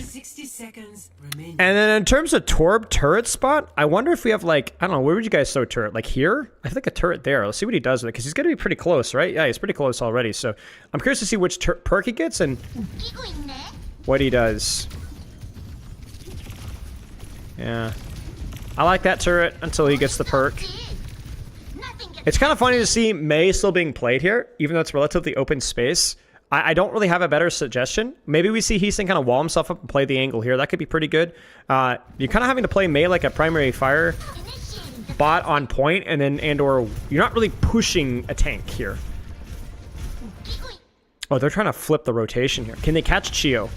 60 seconds remaining. And then in terms of Torb turret spot, I wonder if we have like, I don't know, where would you guys throw turret? Like here? I think a turret there. Let's see what he does with it, because he's going to be pretty close, right? Yeah, he's pretty close already. So I'm curious to see which perk he gets and what he does. Yeah. I like that turret until he gets the perk. It's kind of funny to see Mei still being played here, even though it's relatively open space. I don't really have a better suggestion. Maybe we see Heaston kind of wall himself up and play the angle here. That could be pretty good. You're kind of having to play Mei like a primary fire bot on point, and then or you're not really pushing a tank here. Oh, they're trying to flip the rotation here. Can they catch Chio?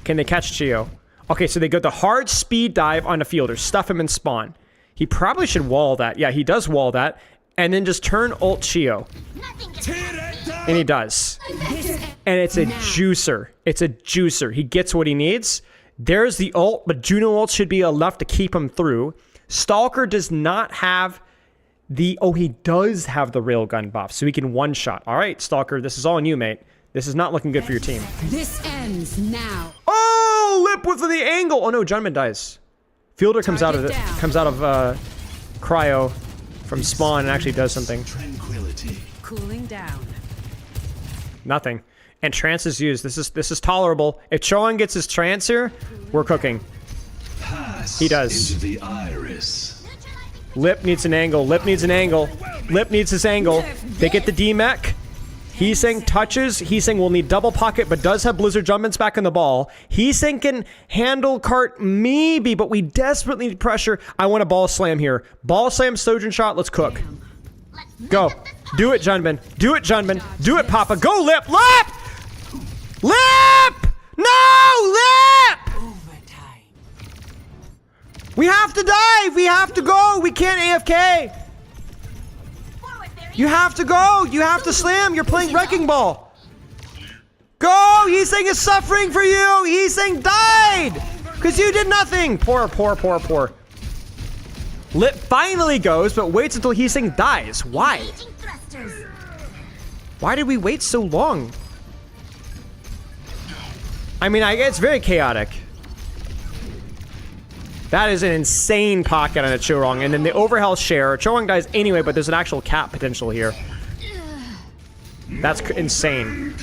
Can they catch Chio? Okay, so they go the hard speed dive on the fielder, stuff him in spawn. He probably should wall that. Yeah, he does wall that. And then just turn ult Chio. And he does. And it's a juicer. It's a juicer. He gets what he needs. There's the ult, but Juno ult should be enough to keep him through. Stalker does not have the... Oh, he does have the railgun buff, so he can one-shot. All right, Stalker, this is all on you, mate. This is not looking good for your team. This ends now. Oh, Lip with the angle. Oh no, Junman dies. Fielder comes out of cryo from spawn and actually does something. Cooling down. Nothing. And trance is used. This is tolerable. If Choan gets his trance here, we're cooking. He does. Into the iris. Lip needs an angle. Lip needs an angle. Lip needs his angle. They get the D-Mech. Heesing touches. Heesing will need double pocket, but does have Blizzard Jumpman's back on the ball. Heesing can handle cart maybe, but we desperately need pressure. I want a ball slam here. Ball slam, Sojourn shot. Let's cook. Go. Do it, Junman. Do it, Junman. Do it, Papa. Go, Lip. Lip! Lip! No, Lip! Overtime. We have to dive. We have to go. We can't AFK. You have to go. You have to slam. You're playing Wrecking Ball. Go. Heesing is suffering for you. Heesing died because you did nothing. Poor. Lip finally goes, but waits until Heesing dies. Why? Why did we wait so long? I mean, it's very chaotic. That is an insane pocket on a Chorong. And then the overhealth share. Chorong dies anyway, but there's an actual cap potential here. That's insane.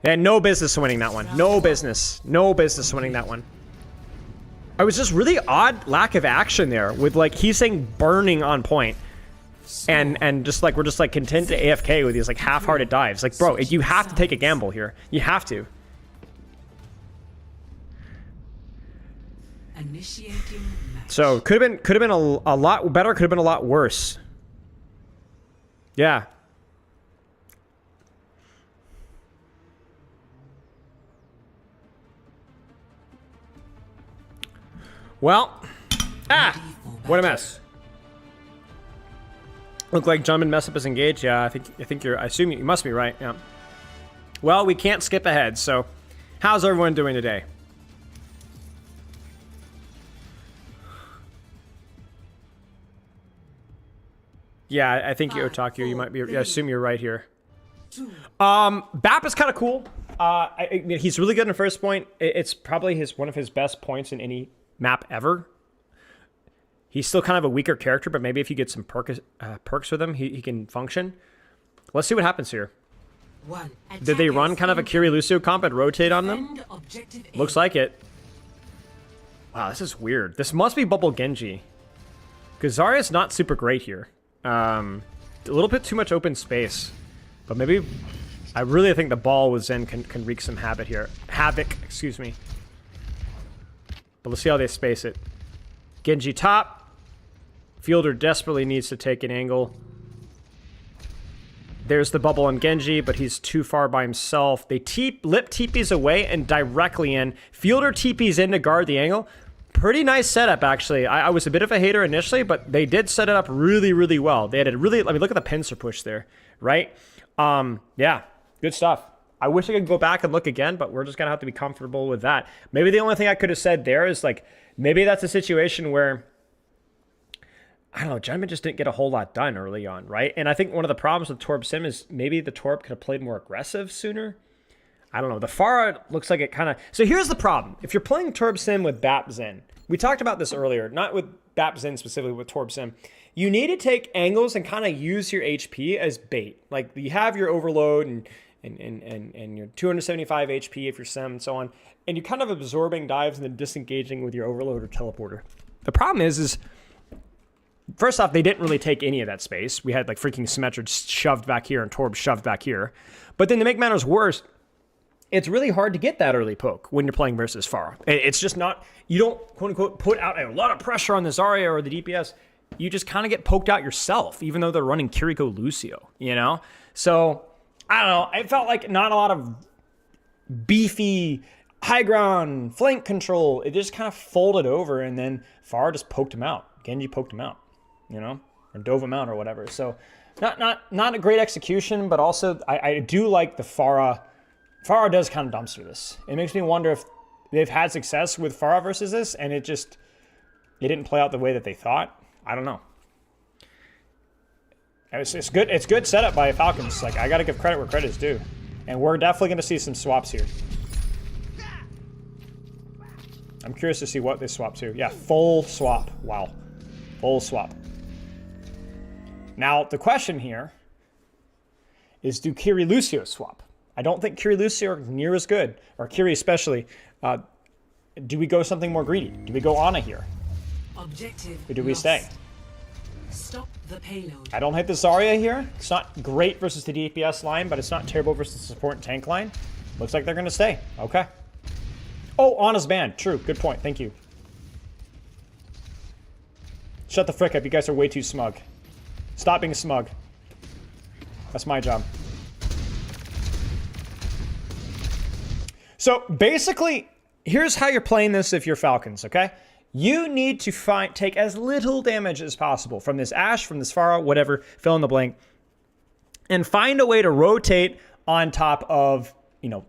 They had no business winning that one. No business. No business winning that one. I was just really odd lack of action there with like Heesing burning on point. And just like we're just like content to AFK with these like half-hearted dives. Like, bro, you have to take a gamble here. You have to. Initiating match. So could have been a lot better. Could have been a lot worse. Yeah. Well, what a mess. Look like Jumpman messed up his engage. Yeah, I think I assume you must be right. Yeah. Well, we can't skip ahead. So, how's everyone doing today? Yeah, I think you Otaku, you might be. I assume you're right here. Bap is kind of cool. I mean, he's really good in first point. It's probably one of his best points in any map ever. He's still kind of a weaker character, but maybe if you get some perks with him, he can function. Let's see what happens here. Did they run kind of a Kiri Lucio comp and rotate on them? Looks like it. Wow, this is weird. This must be Bubble Genji. Because Zarya's not super great here. A little bit too much open space. But maybe... I really think the ball with Zen can wreak some havoc here. Excuse me. But let's see how they space it. Genji top. Fielder desperately needs to take an angle. There's the bubble on Genji, but he's too far by himself. They Lip TPs away and directly in. Fielder TPs in to guard the angle. Pretty nice setup, actually. I was a bit of a hater initially, but they did set it up really, really well. They had a really... I mean, look at the pincer push there, right? Yeah, good stuff. I wish I could go back and look again, but we're just going to have to be comfortable with that. Maybe the only thing I could have said there is, like, maybe that's a situation where... I don't know, Jumpman just didn't get a whole lot done early on, right? And I think one of the problems with Torb Sim is maybe the Torb could have played more aggressive sooner. I don't know. The Pharah looks like it kind of... So here's the problem. If you're playing Torb Sim with Bap Zen, we talked about this earlier, not with Bap Zen specifically, with Torb Sim. You need to take angles and kind of use your HP as bait. Like, you have your overload and your 275 HP if you're Sim and so on, and you're kind of absorbing dives and then disengaging with your overload or teleporter. The problem is first off, they didn't really take any of that space. We had like freaking Symmetra shoved back here and Torb shoved back here. But then to make matters worse, it's really hard to get that early poke when you're playing versus Pharah. It's just not, you don't, quote unquote, put out a lot of pressure on the Zarya or the DPS. You just kind of get poked out yourself, even though they're running Kiriko Lucio, you know? So, I don't know. I felt like not a lot of beefy high ground flank control. It just kind of folded over, and then Pharah just poked him out. Genji poked him out, you know? Or dove him out or whatever. So, not a great execution, but also I do like the Pharah. Pharah does kind of dumpster this. It makes me wonder they've had success with Pharah versus this, and it didn't play out the way that they thought. I don't know. It's good. It's good setup by Falcons. Like, I got to give credit where credit is due. And we're definitely going to see some swaps here. I'm curious to see what they swap to. Yeah, full swap. Wow. Full swap. Now, the question here is, do Kiri Lucio swap? I don't think Kiri Lucio are near as good, or Kiri especially. Do we go something more greedy? Do we go Ana here? Objective Or do we stay? Stop the payload. I don't hate the Zarya here. It's not great versus the DPS line, but it's not terrible versus the support and tank line. Looks like they're going to stay. Okay. Oh, Ana's banned. True. Good point. Thank you. Shut the frick up. You guys are way too smug. Stop being smug. That's my job. So basically, here's how you're playing this if you're Falcons, okay? You need to take as little damage as possible from this Ashe, from this Pharah, whatever, fill in the blank, and find a way to rotate on top of, you know,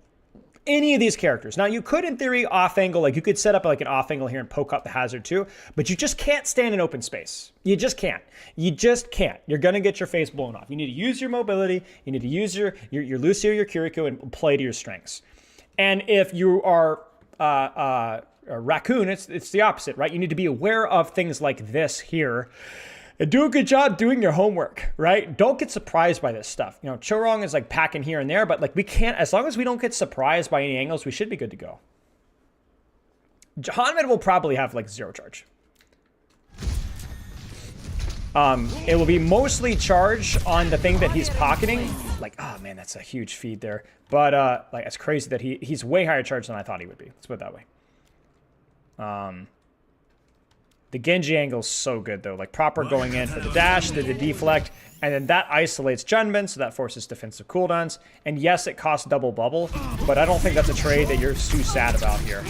any of these characters. Now, you could, in theory, off-angle, like you could set up like an off-angle here and poke out the hazard too, but you just can't stand in open space. You just can't. You just can't. You're going to get your face blown off. You need to use your mobility. You need to use your Lucio, your Kiriko, and play to your strengths. And if you are a Raccoon, it's the opposite, right? You need to be aware of things like this here and do a good job doing your homework, right? Don't get surprised by this stuff. You know, Chorong is like packing here and there, but like we can't, as long as we don't get surprised by any angles, we should be good to go. Hanmed will probably have like 0 charge. It will be mostly charge on the thing that he's pocketing. Like, oh man, that's a huge feed there. But like, it's crazy that he's way higher charge than I thought he would be. Let's put it that way. The Genji angle is so good though. Like proper going in for the dash, the deflect, and then that isolates Junbin, so that forces defensive cooldowns. And yes, it costs double bubble, but I don't think that's a trade that you're too sad about here.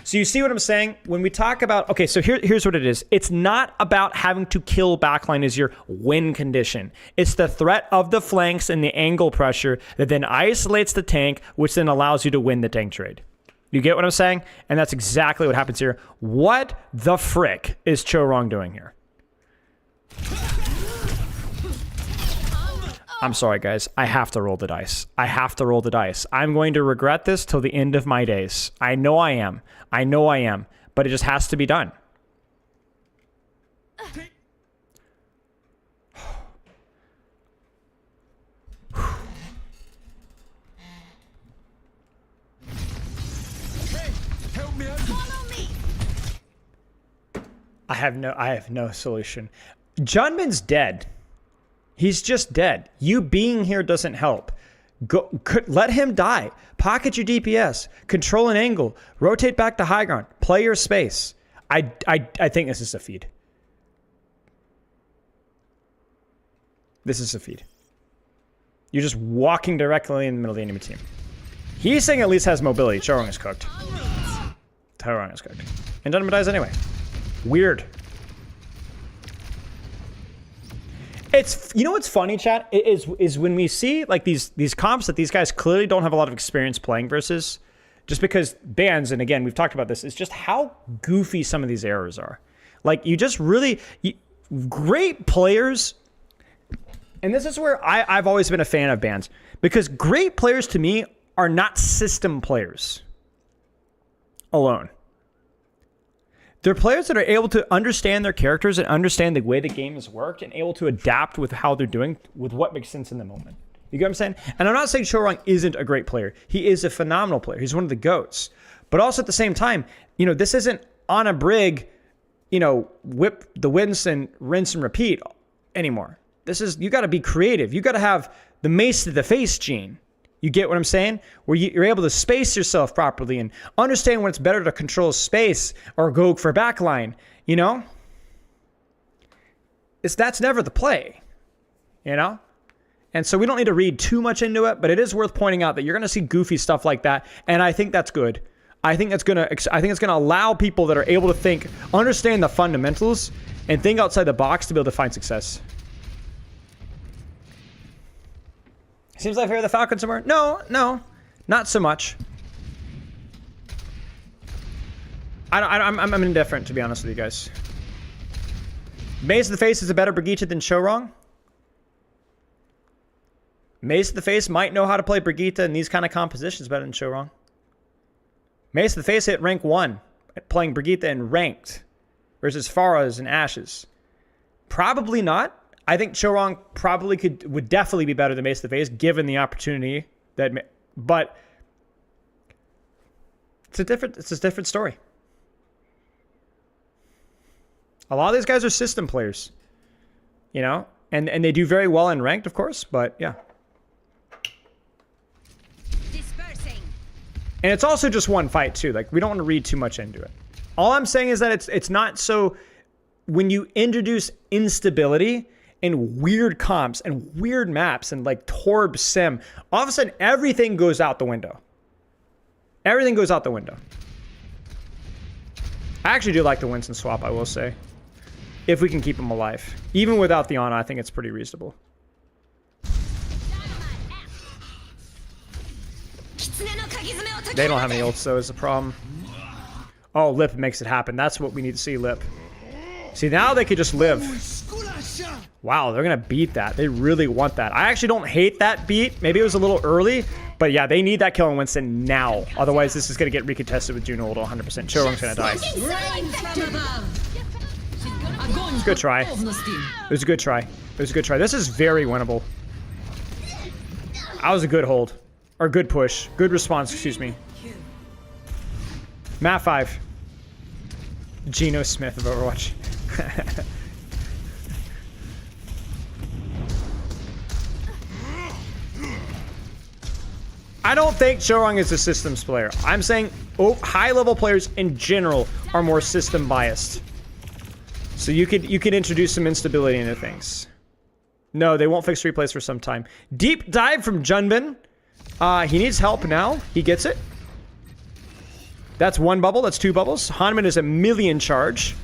So you see what I'm saying? When we talk about, okay, so here's what it is. It's not about having to kill backline as your win condition. It's the threat of the flanks and the angle pressure that then isolates the tank, which then allows you to win the tank trade. You get what I'm saying? And that's exactly what happens here. What the frick is Chorong doing here? I'm sorry, guys. I have to roll the dice. I have to roll the dice. I'm going to regret this till the end of my days. I know I am. I know I am. But it just has to be done. I have no solution. Junmin's dead. He's just dead. You being here doesn't help. Let him die. Pocket your DPS. Control an angle. Rotate back to high ground. Play your space. I think this is a feed. This is a feed. You're just walking directly in the middle of the enemy team. He's saying at least has mobility. Chorong is cooked. Chorong is cooked. And Junmin dies anyway. Weird. It's, you know what's funny, chat, is when we see like these comps that these guys clearly don't have a lot of experience playing versus, just because bans, and again we've talked about this, it's just how goofy some of these errors are. Like you just really great players, and this is where I've always been a fan of bans, because great players to me are not system players alone. They're players that are able to understand their characters and understand the way the game has worked and able to adapt with how they're doing with what makes sense in the moment. You get what I'm saying? And I'm not saying Chorong isn't a great player. He is a phenomenal player. He's one of the GOATs. But also at the same time, you know, this isn't on a brig, you know, whip the wins and rinse and repeat anymore. This is, you got to be creative. You got to have the mace to the face gene. You get what I'm saying? Where you're able to space yourself properly and understand when it's better to control space or go for backline, you know? That's never the play, you know? And so we don't need to read too much into it, but it is worth pointing out that you're going to see goofy stuff like that, and I think that's good. I think it's going to allow people that are able to think, understand the fundamentals, and think outside the box to be able to find success. Seems like I favor the Falcons somewhere. No, not so much. I'm indifferent, to be honest with you guys. Maze of the Face is a better Brigitte than Chorong. Maze of the Face might know how to play Brigitte in these kind of compositions better than Chorong. Maze of the Face hit rank 1 at playing Brigitte in ranked versus Pharah's and Ashes. Probably not. I think Chorong probably would definitely be better than Mace of the Face given the opportunity but it's a different story. A lot of these guys are system players, you know, and they do very well in ranked, of course, but yeah. Dispersing. And it's also just one fight too. Like, we don't want to read too much into it. All I'm saying is that it's not so. When you introduce instability and weird comps and weird maps and like Torb Sim, all of a sudden everything goes out the window. Everything goes out the window. I actually do like the Winston swap, I will say. If we can keep him alive. Even without the Ana, I think it's pretty reasonable. They don't have any ults, though, is the problem. Oh, Lip makes it happen. That's what we need to see, Lip. See, now they could just live. Wow, they're going to beat that. They really want that. I actually don't hate that beat. Maybe it was a little early. But yeah, they need that kill on Winston now. Otherwise, this is going to get recontested with Juno to 100%. Chorong's going to die. It was a good try. It was a good try. It was a good try. This is very winnable. That was a good hold. Or good push. Good response, excuse me. Map 5. Geno Smith of Overwatch. I don't think Chorong is a systems player. I'm saying high-level players in general are more system biased. So you could introduce some instability into things. No, they won't fix replays for some time. Deep dive from Junbin. He needs help now. He gets it. That's 1 bubble. That's 2 bubbles. Hanman is a million charge.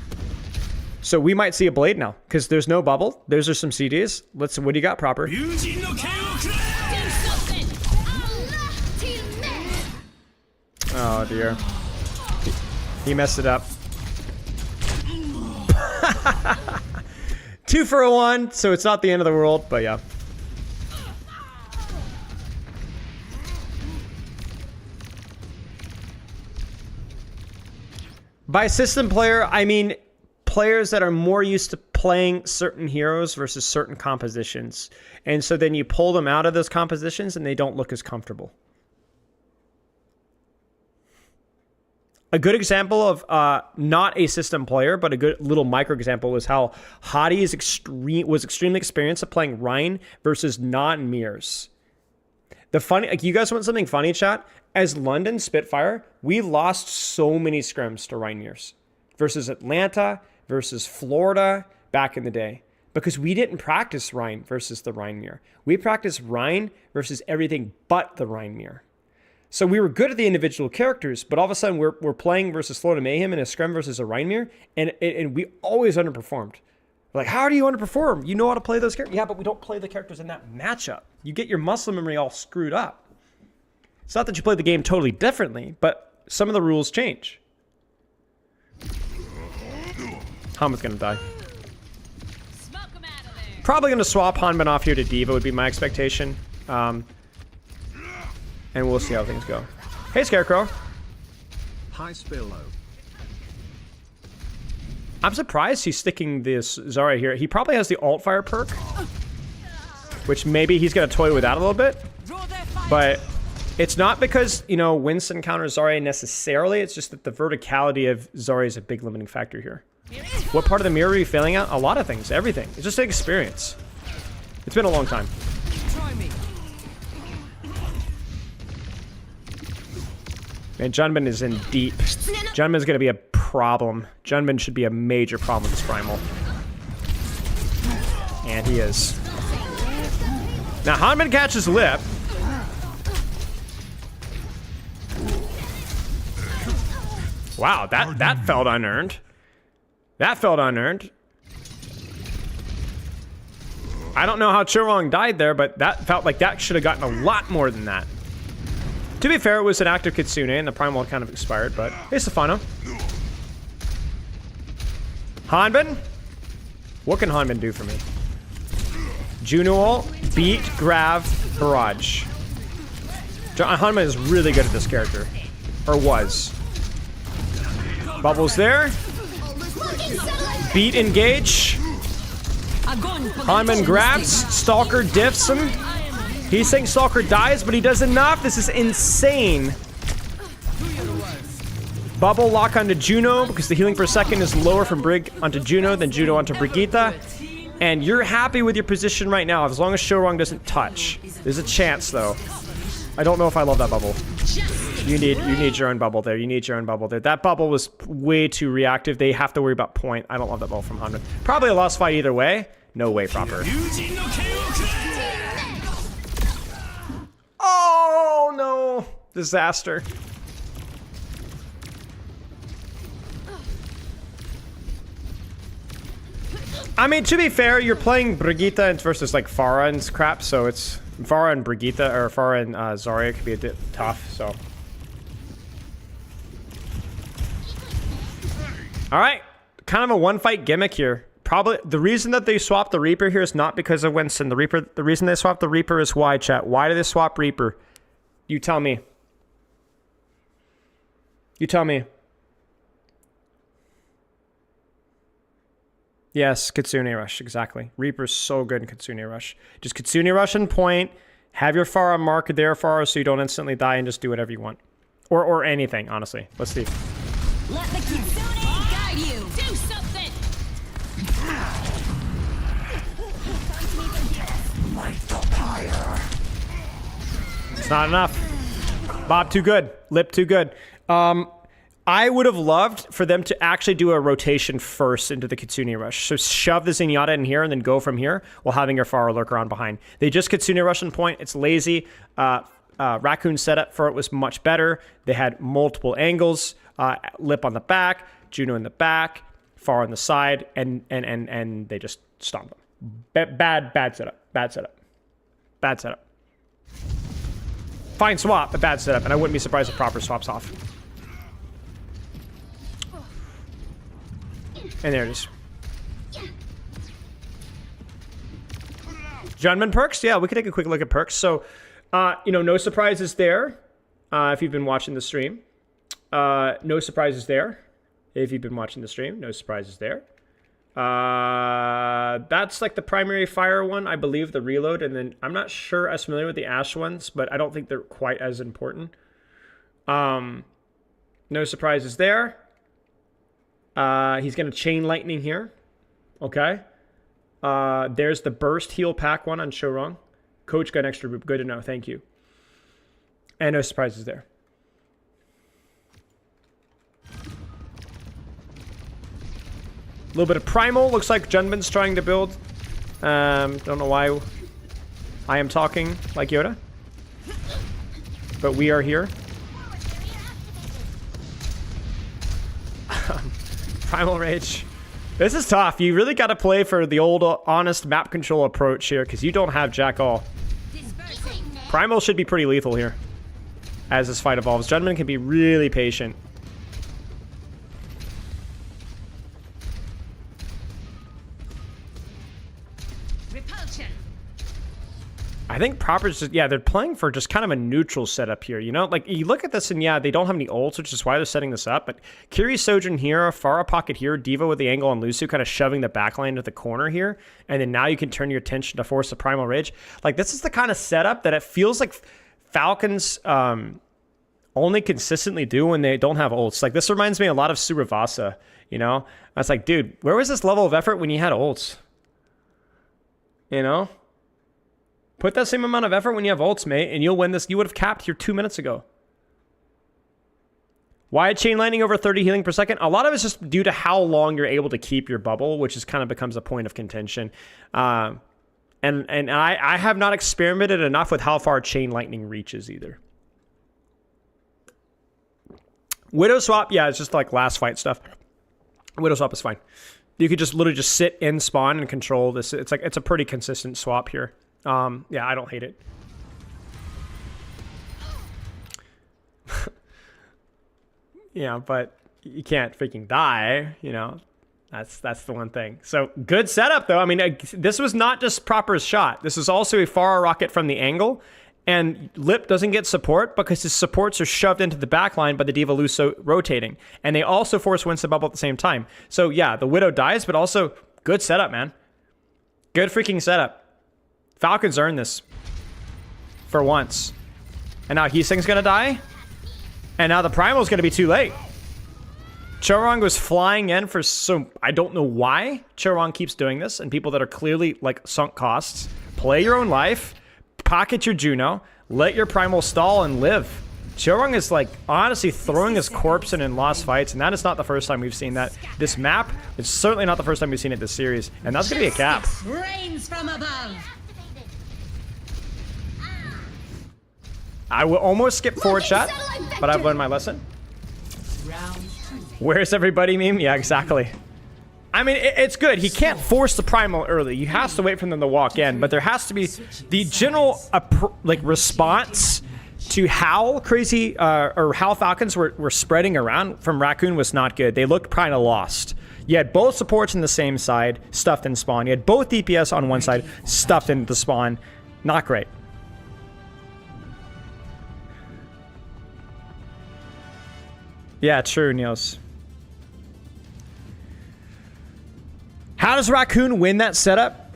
So we might see a blade now because there's no bubble. Those are some CDs. Let's. What do you got, proper? Oh dear. He messed it up. 2 for a 1, so it's not the end of the world, but yeah. By system player, I mean players that are more used to playing certain heroes versus certain compositions. And so then you pull them out of those compositions and they don't look as comfortable. A good example of not a system player, but a good little micro example was how Hadi was extremely experienced at playing Rhine versus non-mirrors. The funny, like, you guys want something funny, chat? As London Spitfire, we lost so many scrims to Rhine mirrors versus Atlanta, versus Florida back in the day, because we didn't practice Rhine versus the Rhine mirror. We practiced Rhine versus everything but the Rhine mirror. So we were good at the individual characters, but all of a sudden we're playing versus Florida Mayhem in a scrim versus a Rhine mirror, and we always underperformed. We're like, how do you underperform? You know how to play those characters? Yeah, but we don't play the characters in that matchup. You get your muscle memory all screwed up. It's not that you play the game totally differently, but some of the rules change. Hanman's gonna die. Probably gonna swap Hanman off here to Diva would be my expectation. And we'll see how things go. Hey, Scarecrow. Hi, Spillo. I'm surprised he's sticking this Zarya here. He probably has the alt fire perk, which maybe he's gonna toy with that a little bit. But it's not because, you know, Winston counters Zarya necessarily. It's just that the verticality of Zarya is a big limiting factor here. What part of the mirror are you failing at? A lot of things, everything. It's just an experience. It's been a long time. Man, Junbin is in deep. Junbin's gonna be a problem. Junbin should be a major problem with this Primal. And he is. Now, Hanman catches Lip. Wow, that felt unearned. That felt unearned. I don't know how Chorong died there, but that felt like that should have gotten a lot more than that. To be fair, it was an active Kitsune, and the Primal kind of expired, but hey, Stefano. Hanbin? What can Hanbin do for me? Juno ult, beat, grab, barrage. Hanbin is really good at this character. Or was. Bubbles there. Beat, engage. Hanbin grabs. Stalker diffs him. He's saying Stalker dies, but he does enough. This is insane. Bubble lock onto Juno because the healing per second is lower from Brig onto Juno than Juno onto Brigitte. And you're happy with your position right now as long as Showrong doesn't touch. There's a chance though. I don't know if I love that bubble. You need your own bubble there. You need your own bubble there. That bubble was way too reactive. They have to worry about point. I don't love that bubble from Hanbin. Probably a lost fight either way. No way proper. Oh no! Disaster. I mean, to be fair, you're playing Brigitte versus like Pharah and crap, so it's Pharah and Brigitte, or Pharah and Zarya could be a bit tough, so. Alright, kind of a one-fight gimmick here. Probably, the reason that they swapped the Reaper here is not because of Winston. The reason they swapped the Reaper is why, chat? Why did they swap Reaper? You tell me. You tell me. Yes, Kitsune Rush, exactly. Reaper's so good in Kitsune Rush. Just Kitsune Rush and point, have your Pharah mark there, Pharah, so you don't instantly die and just do whatever you want. Or anything, honestly. Let's see. Let the Kitsune guide you. Do something. It's not enough. Bob too good. Lip too good. I would have loved for them to actually do a rotation first into the Kitsune Rush. So shove the Zenyatta in here and then go from here while having your Pharah lurk around behind. They just Kitsune Rush on point. It's lazy. Raccoon setup for it was much better. They had multiple angles. Lip on the back, Juno in the back, Pharah on the side, and they just stomped them. Bad setup. Bad setup. Bad setup. Fine swap, but bad setup. And I wouldn't be surprised if proper swaps off. And there it is. Junman perks? Yeah, we could take a quick look at perks. So, no surprises there if you've been watching the stream. No surprises there if you've been watching the stream. No surprises there. That's like the primary fire one, I believe, the reload. And then I'm not sure as familiar with the Ash ones, but I don't think they're quite as important. No surprises there. He's going to chain lightning here. Okay. There's the burst heal pack one on Showrong. Coach got an extra boop. Good to know. Thank you. And no surprises there. A little bit of primal. Looks like Junman's trying to build. Don't know why I am talking like Yoda. But we are here. Primal Rage. This is tough. You really got to play for the old, honest map control approach here because you don't have Jack All. Primal should be pretty lethal here as this fight evolves. Junman can be really patient. Repulsion. I think Proper's just, yeah, they're playing for just kind of a neutral setup here, you know? Like, you look at this and, yeah, they don't have any ults, which is why they're setting this up, but Kiri Sojourn here, Pharah pocket here, Diva with the angle on Lucio kind of shoving the backline to the corner here, and then now you can turn your attention to force the Primal Rage. Like, this is the kind of setup that it feels like Falcons only consistently do when they don't have ults. Like, this reminds me a lot of Suravasa, you know? I was like, dude, where was this level of effort when you had ults? You know? Put that same amount of effort when you have ults, mate, and you'll win this. You would have capped here 2 minutes ago. Why chain lightning over 30 healing per second? A lot of it's just due to how long you're able to keep your bubble, which is kind of becomes a point of contention. And I have not experimented enough with how far chain lightning reaches either. Widow swap, yeah, it's just like last fight stuff. Widow swap is fine. You could just literally just sit in spawn and control this. It's like it's a pretty consistent swap here. Yeah, I don't hate it. Yeah, but you can't freaking die, you know. That's the one thing. So good setup though. I mean, this was not just proper shot. This is also a far rocket from the angle, and Lip doesn't get support because his supports are shoved into the back line by the D.Va Lucio rotating, and they also force Winston Bubble at the same time. So yeah, the Widow dies, but also good setup, man. Good freaking setup. Falcons earned this for once, and now Heesing's gonna die, and now the Primal's gonna be too late. Chorong was flying in for some... I don't know why Chorong keeps doing this, and people that are clearly, like, sunk costs. Play your own life. Pocket your Juno. Let your Primal stall and live. Chorong is, like, honestly throwing his corpse in lost fights, and that is not the first time we've seen that. This map is certainly not the first time we've seen it this series, and that's going to be a cap. Rains from above. I will almost skip forward chat, but I've learned my lesson. Where's everybody meme? Yeah, exactly. I mean, it's good. He can't force the Primal early. He has to wait for them to walk in, but there has to be the general like response to how crazy or how Falcons were spreading around from Raccoon was not good. They looked kind of lost. You had both supports in the same side, stuffed in spawn. You had both DPS on one side, stuffed in the spawn. Not great. Yeah, true, Niels. How does Raccoon win that setup?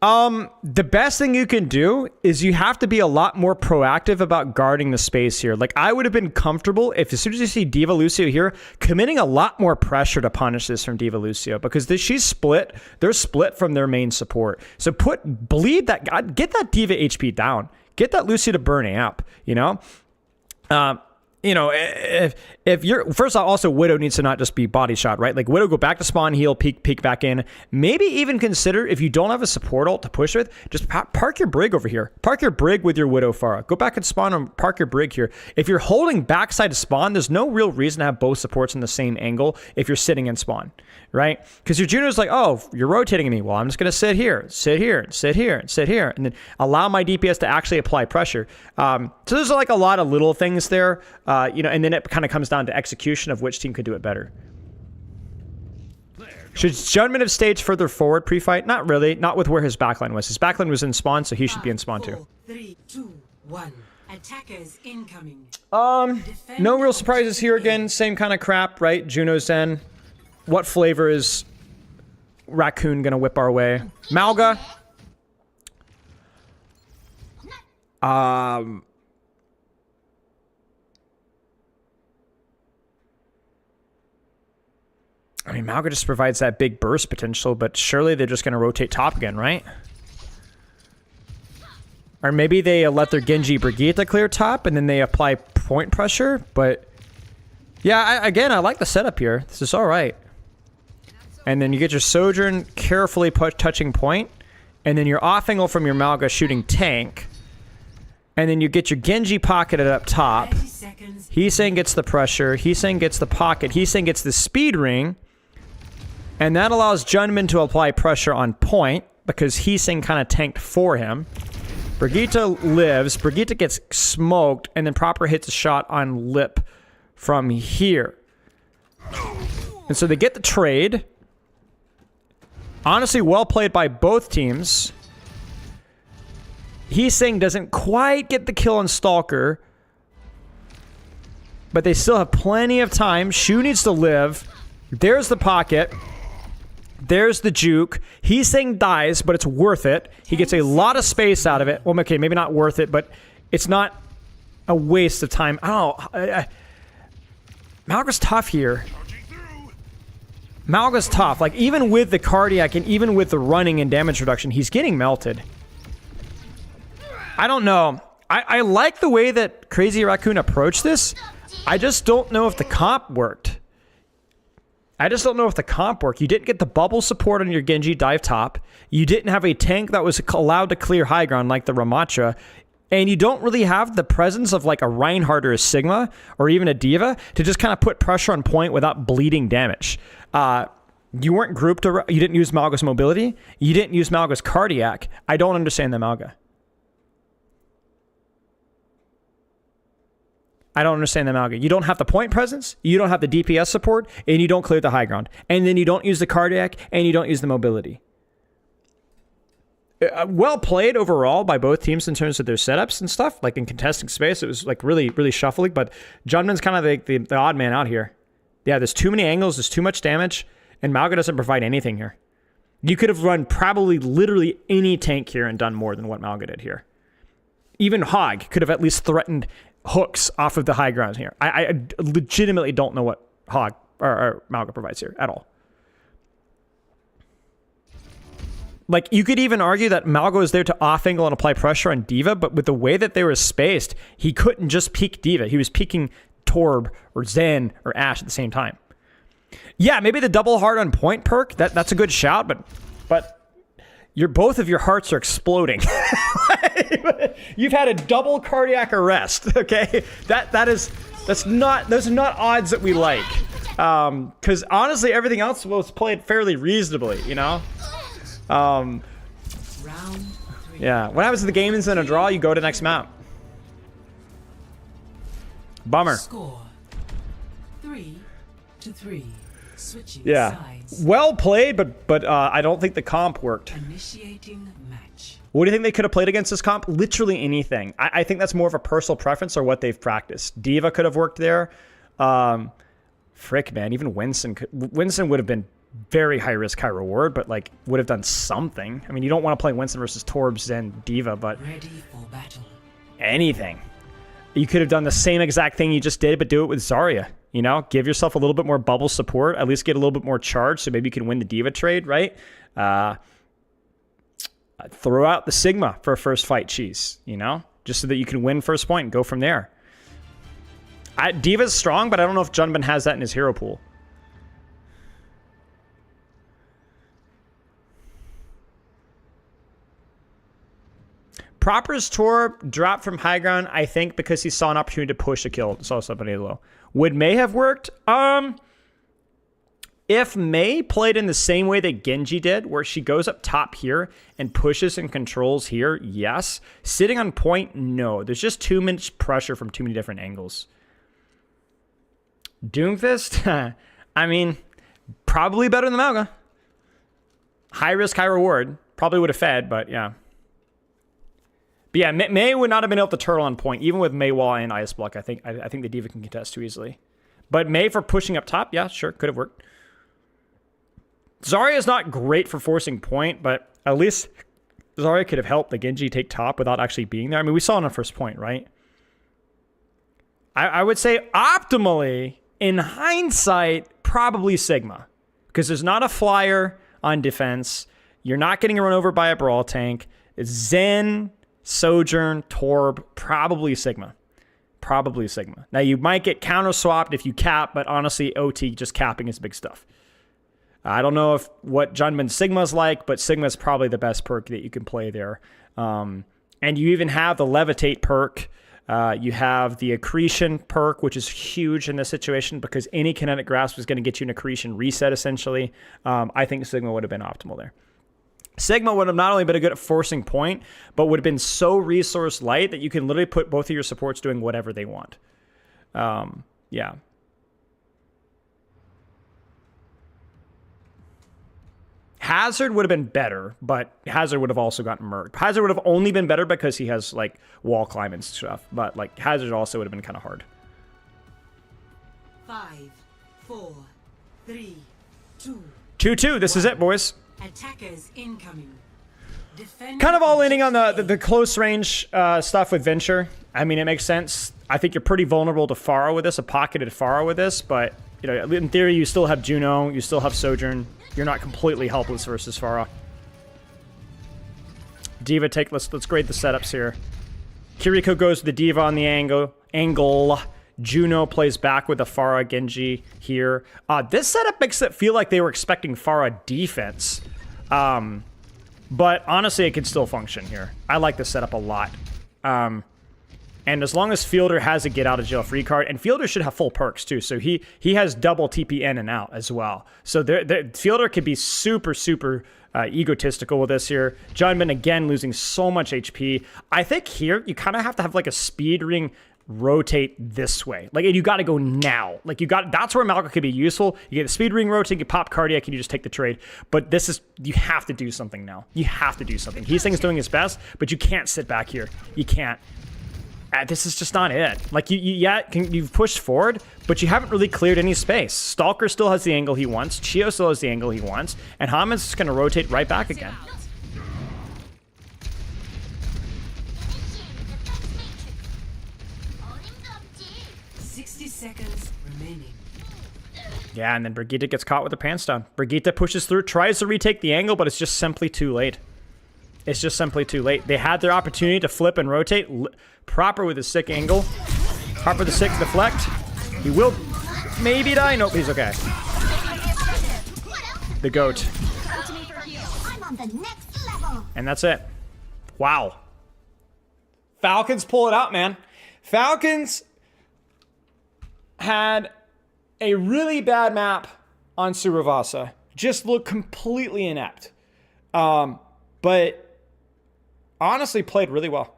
The best thing you can do is you have to be a lot more proactive about guarding the space here. Like, I would have been comfortable if as soon as you see D.Va Lucio here, committing a lot more pressure to punish this from D.Va Lucio, because she's split. They're split from their main support. So bleed that guy, get that D.Va HP down. Get that Lucio to burn amp, you know? You know, if you're... First off, also, Widow needs to not just be body shot, right? Like, Widow, go back to spawn, heal, peek back in. Maybe even consider, if you don't have a support ult to push with, just park your Brig over here. Park your Brig with your Widow Pharah. Go back and spawn and park your Brig here. If you're holding backside to spawn, there's no real reason to have both supports in the same angle if you're sitting in spawn, right? Because your Juno's like, oh, you're rotating me. Well, I'm just going to sit here, sit here, sit here, sit here, and then allow my DPS to actually apply pressure. So there's like a lot of little things there. You know, and then it kind of comes down to execution of which team could do it better. Should Junman have staged further forward pre-fight? Not really. Not with where his backline was. His backline was in spawn, so he should be in spawn too. 4, 3, 2, 1. Attackers incoming. No real surprises here again. Same kind of crap, right? Juno Zen. What flavor is Raccoon gonna whip our way? Malga. I mean, Malga just provides that big burst potential, but surely they're just going to rotate top again, right? Or maybe they let their Genji Brigitte clear top, and then they apply point pressure, but... Yeah, again, I like the setup here. This is alright. And then you get your Sojourn carefully touching point, and then your off-angle from your Malga shooting tank, and then you get your Genji pocketed up top. Heesang gets the pressure, Heesang gets the pocket, Heesang gets the speed ring, and that allows Junman to apply pressure on point, because Heesang kind of tanked for him. Brigitte lives, Brigitte gets smoked, and then Proper hits a shot on Lip from here. And so they get the trade. Honestly, well played by both teams. Heesang doesn't quite get the kill on Stalker, but they still have plenty of time. Shu needs to live. There's the pocket. There's the juke. Heesang dies, but it's worth it. He gets a lot of space out of it. Well, okay, maybe not worth it, but it's not a waste of time. Oh, Malga's tough here. Malga's tough. Like, even with the cardiac and even with the running and damage reduction, he's getting melted. I don't know. I like the way that Crazy Raccoon approached this. I just don't know if the comp worked. You didn't get the bubble support on your Genji dive top. You didn't have a tank that was allowed to clear high ground like the Ramatra. And you don't really have the presence of like a Reinhardt or a Sigma or even a D.Va to just kind of put pressure on point without bleeding damage. You weren't grouped around. You didn't use Malga's mobility. You didn't use Malga's cardiac. I don't understand the Malga. I don't understand the Malga. You don't have the point presence, you don't have the DPS support, and you don't clear the high ground. And then you don't use the cardiac, and you don't use the mobility. Well played overall by both teams in terms of their setups and stuff. Like in contesting space, it was like really, really shuffling. But Junman's kind of the odd man out here. Yeah, there's too many angles, there's too much damage, and Malga doesn't provide anything here. You could have run probably literally any tank here and done more than what Malga did here. Even Hog could have at least threatened hooks off of the high ground here. I legitimately don't know what Hog or Malga provides here at all. Like, you could even argue that Malga is there to off-angle and apply pressure on D.Va, but with the way that they were spaced, he couldn't just peek D.Va. He was peeking Torb or Zen or Ashe at the same time. Yeah, maybe the double heart on point perk, that's a good shout, but both of your hearts are exploding. You've had a double cardiac arrest, okay? Those are not odds that we like. Because honestly, everything else was played fairly reasonably, you know? Yeah, what happens if the game is in a draw? You go to next map. Bummer. Score 3-3. Switching sides. Well played, but I don't think the comp worked. Initiating match. What do you think they could have played against this comp? Literally anything. I think that's more of a personal preference or what they've practiced. D.Va could have worked there. Frick, man, even Winston would have been very high risk, high reward, but like would have done something. I mean, you don't want to play Winston versus Torbs and D.Va, but ready for battle. Anything. You could have done the same exact thing you just did, but do it with Zarya. You know, give yourself a little bit more bubble support, at least get a little bit more charge, so maybe you can win the D.Va trade, right? Throw out the Sigma for a first fight cheese, you know, just so that you can win first point and go from there. D.Va's strong, but I don't know if Junban has that in his hero pool. Proper's Torb dropped from high ground, I think, because he saw an opportunity to push a kill. Saw somebody low. Would Mei have worked? If Mei played in the same way that Genji did, where she goes up top here and pushes and controls here, yes. Sitting on point, no. There's just too much pressure from too many different angles. Doomfist? I mean, probably better than Malga. High risk, high reward. Probably would have fed, but yeah. But yeah, Mei would not have been able to turtle on point, even with Mei Wall and Ice Block. I think the D.Va can contest too easily. But Mei for pushing up top, yeah, sure, could have worked. Zarya is not great for forcing point, but at least Zarya could have helped the Genji take top without actually being there. I mean, we saw it on first point, right? I would say optimally, in hindsight, probably Sigma. Because there's not a flyer on defense. You're not getting run over by a brawl tank. It's Zen, Sojourn, Torb, probably Sigma. Probably Sigma. Now, you might get counter-swapped if you cap, but honestly, OT just capping is big stuff. I don't know what Junman Sigma's like, but Sigma's probably the best perk that you can play there. And you even have the Levitate perk. You have the Accretion perk, which is huge in this situation because any Kinetic Grasp is going to get you an Accretion reset, essentially. I think Sigma would have been optimal there. Sigma would have not only been good at forcing point, but would have been so resource light that you can literally put both of your supports doing whatever they want. Yeah. Hazard would have been better, but Hazard would have also gotten murked. Hazard would have only been better because he has like wall climb and stuff, but like Hazard also would have been kind of hard. 5, 4, 3, 2. 2-2. This is it, boys. Attackers incoming. Kind of all leaning on the close range stuff with Venture. I mean, it makes sense. I think you're pretty vulnerable to Pharah with this, a pocketed Pharah with this, but you know, in theory, you still have Juno, you still have Sojourn. You're not completely helpless versus Pharah. D.Va take. Let's grade the setups here. Kiriko goes to the D.Va on the angle. Juno plays back with the Pharah Genji here. This setup makes it feel like they were expecting Pharah defense. But honestly, it could still function here. I like this setup a lot. And as long as Fielder has a get out of jail free card, and Fielder should have full perks too, so he has double TP in and out as well. So Fielder could be super egotistical with this here. Junman again losing so much HP. I think here you kind of have to have like a speed ring rotate this way. Like, you got to go now. Like, that's where Malca could be useful. You get the speed ring rotate, you pop cardiac, and you just take the trade. But you have to do something now. You have to do something. He's doing his best, but you can't sit back here. You can't. This is just not it. Like, you've pushed forward, but you haven't really cleared any space. Stalker still has the angle he wants. Chio still has the angle he wants. And Haman's just going to rotate right back again. Seconds remaining. Yeah, and then Brigitte gets caught with her pants down. Brigitte pushes through, tries to retake the angle, but it's just simply too late. It's just simply too late. They had their opportunity to flip and rotate. Proper with his sick angle. Proper with the sick deflect. He will maybe die. Nope, he's okay. The GOAT. And that's it. Wow. Falcons pull it out, man. Falcons had a really bad map on Suravasa. Just looked completely inept. But honestly played really well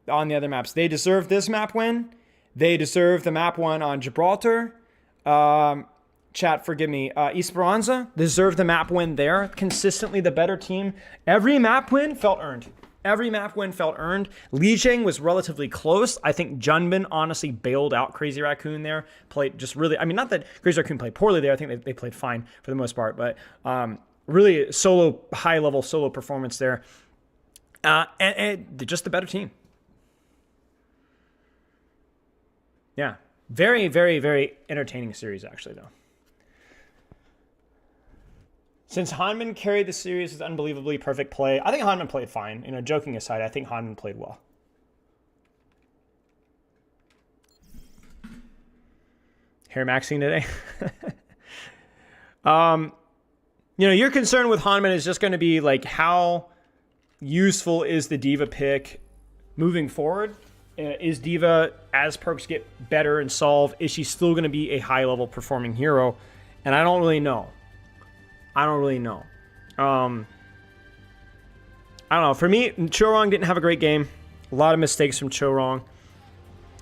on the other maps. They deserve this map win. They deserve the map one on Gibraltar. Chat, forgive me. Esperanza deserved the map win there. Consistently the better team. Every map win felt earned. Every map win felt earned. Lijiang was relatively close. I think Junbin honestly bailed out Crazy Raccoon there. Played just really, I mean, not that Crazy Raccoon played poorly there. I think they played fine for the most part. But really high-level solo performance there. And just the better team. Yeah. Very, very, very entertaining series, actually, though. Since Hanman carried the series with unbelievably perfect play, I think Hanman played fine. You know, joking aside, I think Hanman played well. Hair maxing today. You know, your concern with Hanman is just going to be like how useful is the Diva pick moving forward? Is Diva, as perks get better and solve, is she still going to be a high-level performing hero? And I don't really know. I don't know. For me, Chorong didn't have a great game. A lot of mistakes from Chorong.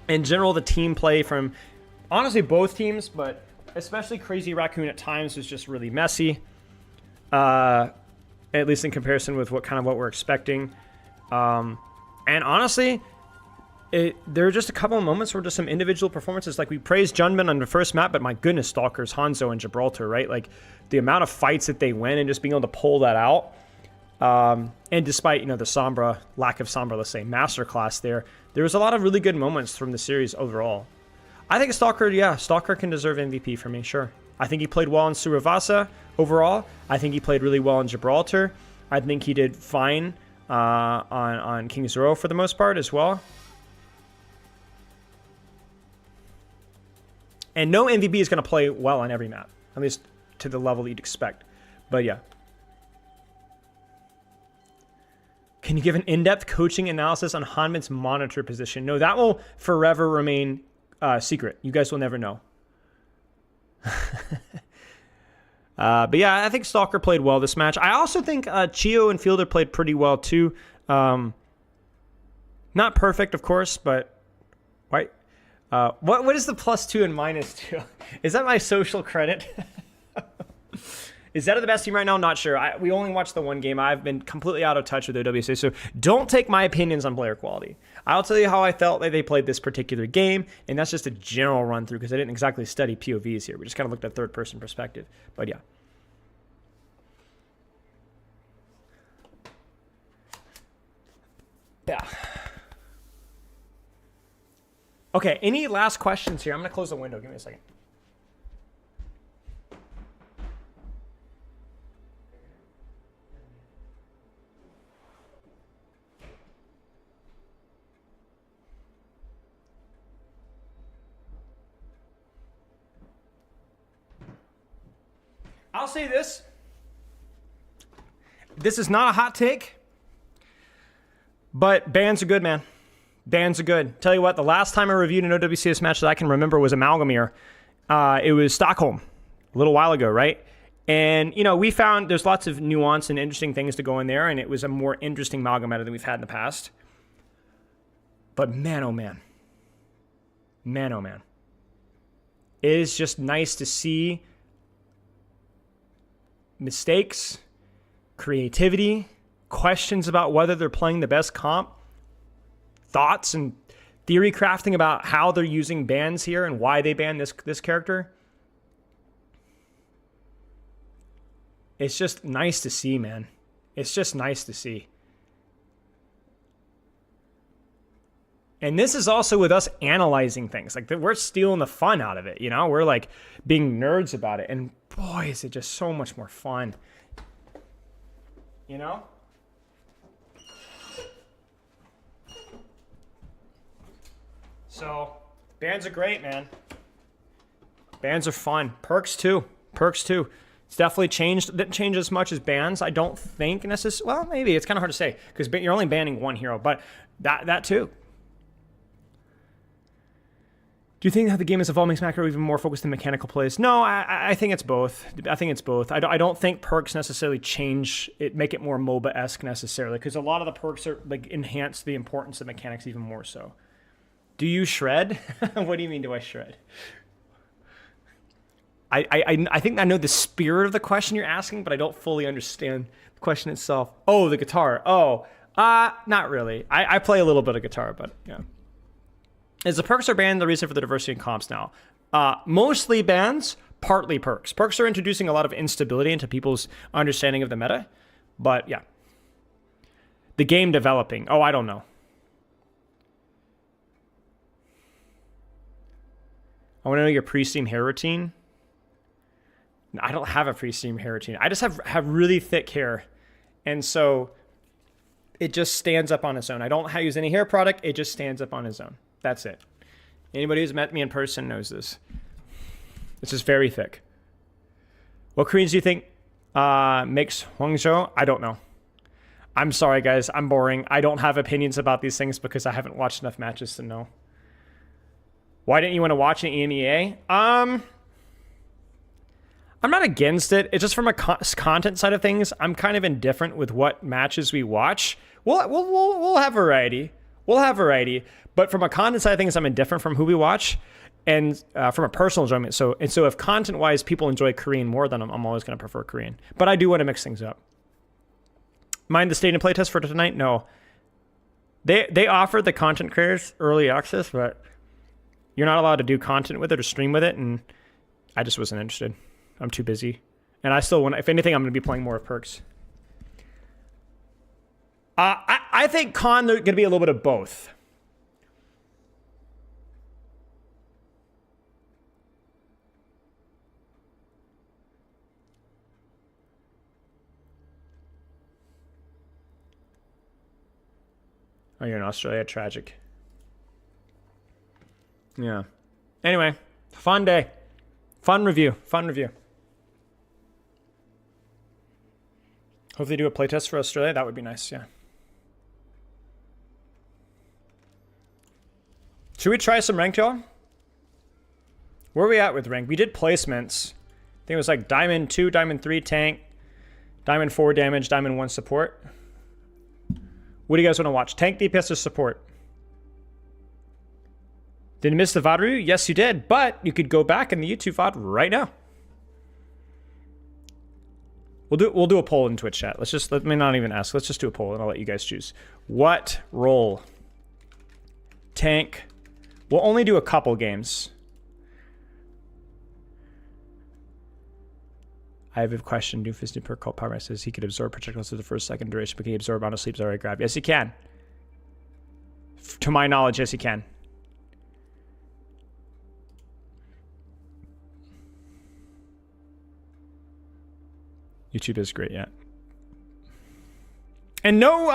In general, the team play from, honestly, both teams, but especially Crazy Raccoon at times was just really messy. At least in comparison with what we're expecting. And honestly, there are just a couple of moments where just some individual performances, like we praised Junbin on the first map, but my goodness, Stalkers, Hanzo, and Gibraltar, right? Like the amount of fights that they win and just being able to pull that out. And despite, you know, the lack of Sombra, let's say, masterclass there was a lot of really good moments from the series overall. I think Stalker can deserve MVP for me, sure. I think he played well in Suravasa overall. I think he played really well in Gibraltar. I think he did fine on King's Row for the most part as well. And no MVP is going to play well on every map, at least to the level you'd expect. But yeah. Can you give an in-depth coaching analysis on Hanman's monitor position? No, that will forever remain secret. You guys will never know. But yeah, I think Stalker played well this match. I also think Chio and Fielder played pretty well too. Not perfect, of course, but right. What is the +2 and -2? Is that my social credit? Is that the best team right now? Not sure. We only watched the one game. I've been completely out of touch with OWCS, so don't take my opinions on player quality. I'll tell you how I felt that they played this particular game, and that's just a general run through because I didn't exactly study POVs here. We just kind of looked at third-person perspective. But yeah. Yeah. Okay, any last questions here? I'm going to close the window. Give me a second. I'll say this. This is not a hot take, but bans are good, man. Bans are good. Tell you what, the last time I reviewed an OWCS match that I can remember was Amalgamir. It was Stockholm a little while ago, right? And, you know, we found there's lots of nuance and interesting things to go in there, and it was a more interesting Amalgamata than we've had in the past. But man, oh man. Man, oh man. It is just nice to see mistakes, creativity, questions about whether they're playing the best comp, thoughts and theory crafting about how they're using bans here and why they ban this character. It's just nice to see, man. It's just nice to see. And this is also with us analyzing things. Like, we're stealing the fun out of it, you know? We're like being nerds about it. And boy, is it just so much more fun. You know? So, bans are great, man. Bans are fun. Perks too. Perks too. It's definitely changed. Didn't change as much as bans, I don't think necessarily. Well, maybe. It's kind of hard to say because you're only banning one hero, but that too. Do you think that the game as a evolved makes macro even more focused on mechanical plays? No, I think it's both. I think it's both. I don't think perks necessarily change it, make it more MOBA-esque necessarily, because a lot of the perks are like enhance the importance of mechanics even more so. Do you shred? What do you mean, do I shred? I think I know the spirit of the question you're asking, but I don't fully understand the question itself. Oh, the guitar. Oh, not really. I play a little bit of guitar, but yeah. Is the perks are banned the reason for the diversity in comps now? Mostly bans, partly perks. Perks are introducing a lot of instability into people's understanding of the meta, but yeah. The game developing. Oh, I don't know. I want to know your pre-stream hair routine. I don't have a pre-stream hair routine. I just have really thick hair. And so it just stands up on its own. I don't use any hair product. It just stands up on its own. That's it. Anybody who's met me in person knows this. It's just very thick. What Koreans do you think makes Hwangzhou? I don't know. I'm sorry, guys. I'm boring. I don't have opinions about these things because I haven't watched enough matches to know. Why didn't you want to watch an EMEA? I'm not against it. It's just from a content side of things, I'm kind of indifferent with what matches we watch. We'll have variety. We'll have variety. But from a content side of things, I'm indifferent from who we watch and from a personal enjoyment. So if content-wise people enjoy Korean more, then I'm always going to prefer Korean. But I do want to mix things up. Mind the stadium playtest for tonight? No. They offered the content creators early access, but you're not allowed to do content with it or stream with it, and I just wasn't interested. I'm too busy. And I still want, if anything, I'm going to be playing more of perks. I think they're going to be a little bit of both. Oh, you're in Australia? Tragic. Yeah. Anyway, fun day. Fun review. Fun review. Hopefully do a playtest for Australia. That would be nice, yeah. Should we try some ranked, y'all? Where are we at with rank? We did placements. I think it was like Diamond 2, Diamond 3 tank, Diamond 4 damage, Diamond 1 support. What do you guys want to watch? Tank, DPS, or support? Did you miss the VOD review? Yes, you did. But you could go back in the YouTube VOD right now. We'll do a poll in Twitch chat. Let me not even ask. Let's just do a poll and I'll let you guys choose. What role? Tank. We'll only do a couple games. I have a question. Doofus new perk called Power says he could absorb projectiles to the first second duration, but can he absorb on a sleeps already grab? Yes, he can. To my knowledge, yes, he can. YouTube is great, yeah. And no,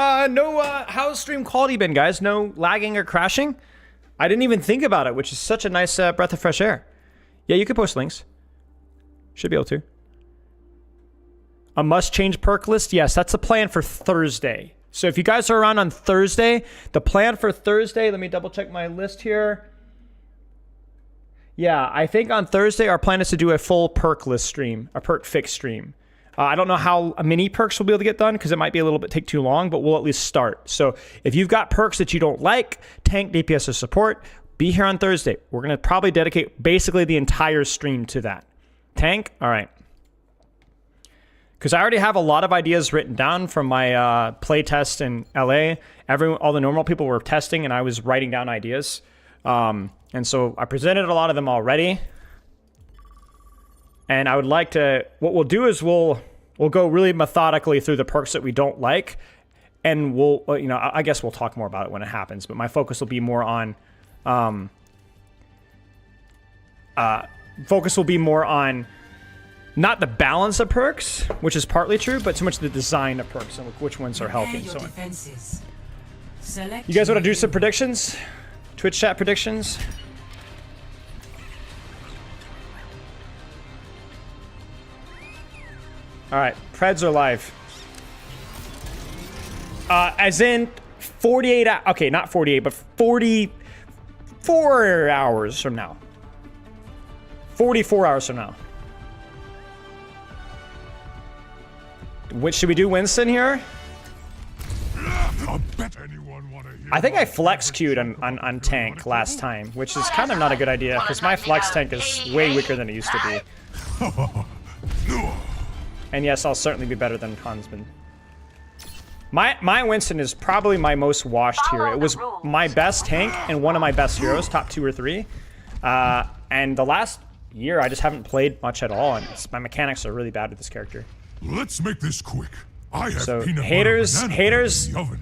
how's stream quality been, guys? No lagging or crashing? I didn't even think about it, which is such a nice breath of fresh air. Yeah, you could post links. Should be able to. A must-change perk list? Yes, that's the plan for Thursday. So if you guys are around on Thursday, the plan for Thursday, let me double-check my list here. Yeah, I think on Thursday, our plan is to do a full perk list stream, a perk fix stream. I don't know how many perks we'll be able to get done because it might be a little bit take too long, but we'll at least start. So if you've got perks that you don't like, tank, DPS, or support, Be here on Thursday. We're going to probably dedicate basically the entire stream to that. Tank? All right. Because I already have a lot of ideas written down from my play test in LA. All the normal people were testing, and I was writing down ideas. And so I presented a lot of them already. And I would like to... What we'll do is we'll go really methodically through the perks that we don't like. And we'll... You know, I guess we'll talk more about it when it happens. But my focus will be more on... not the balance of perks, which is partly true, but too much the design of perks and which ones are healthy and so on. You guys want to do some predictions? Twitch chat predictions? Alright, Preds are live. As in 48 hours. Okay, not 48, but 44 hours from now. 44 hours from now. Which should we do Winston here? I think I flex queued on tank last time, which is kind of not a good idea because my flex tank is way weaker than it used to be. And yes, I'll certainly be better than Hansman. My Winston is probably my most washed hero. It was my best tank and one of my best heroes, top 2 or 3. And the last year I just haven't played much at all, and my mechanics are really bad with this character. Let's make this quick. I have so peanut haters. butter I in the oven.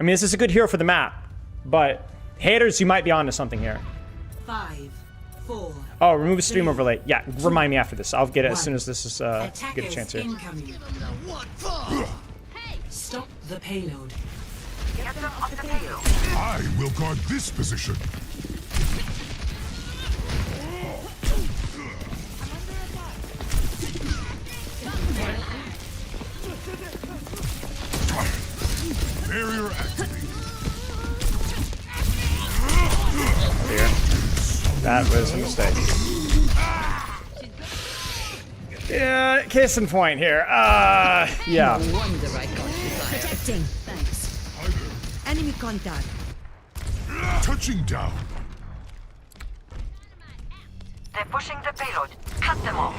mean, this is a good hero for the map, but haters, you might be onto something here. 5, 4. Oh, remove stream overlay. Yeah, remind me after this. I'll get it as soon as this is get a chance here. Stop the payload. I will guard this position. Barrier activated. Here. That was a mistake. Yeah, case in point here. Yeah. No wonder I got desire. Protecting. Thanks. Enemy contact. Touching down. They're pushing the payload. Cut them off.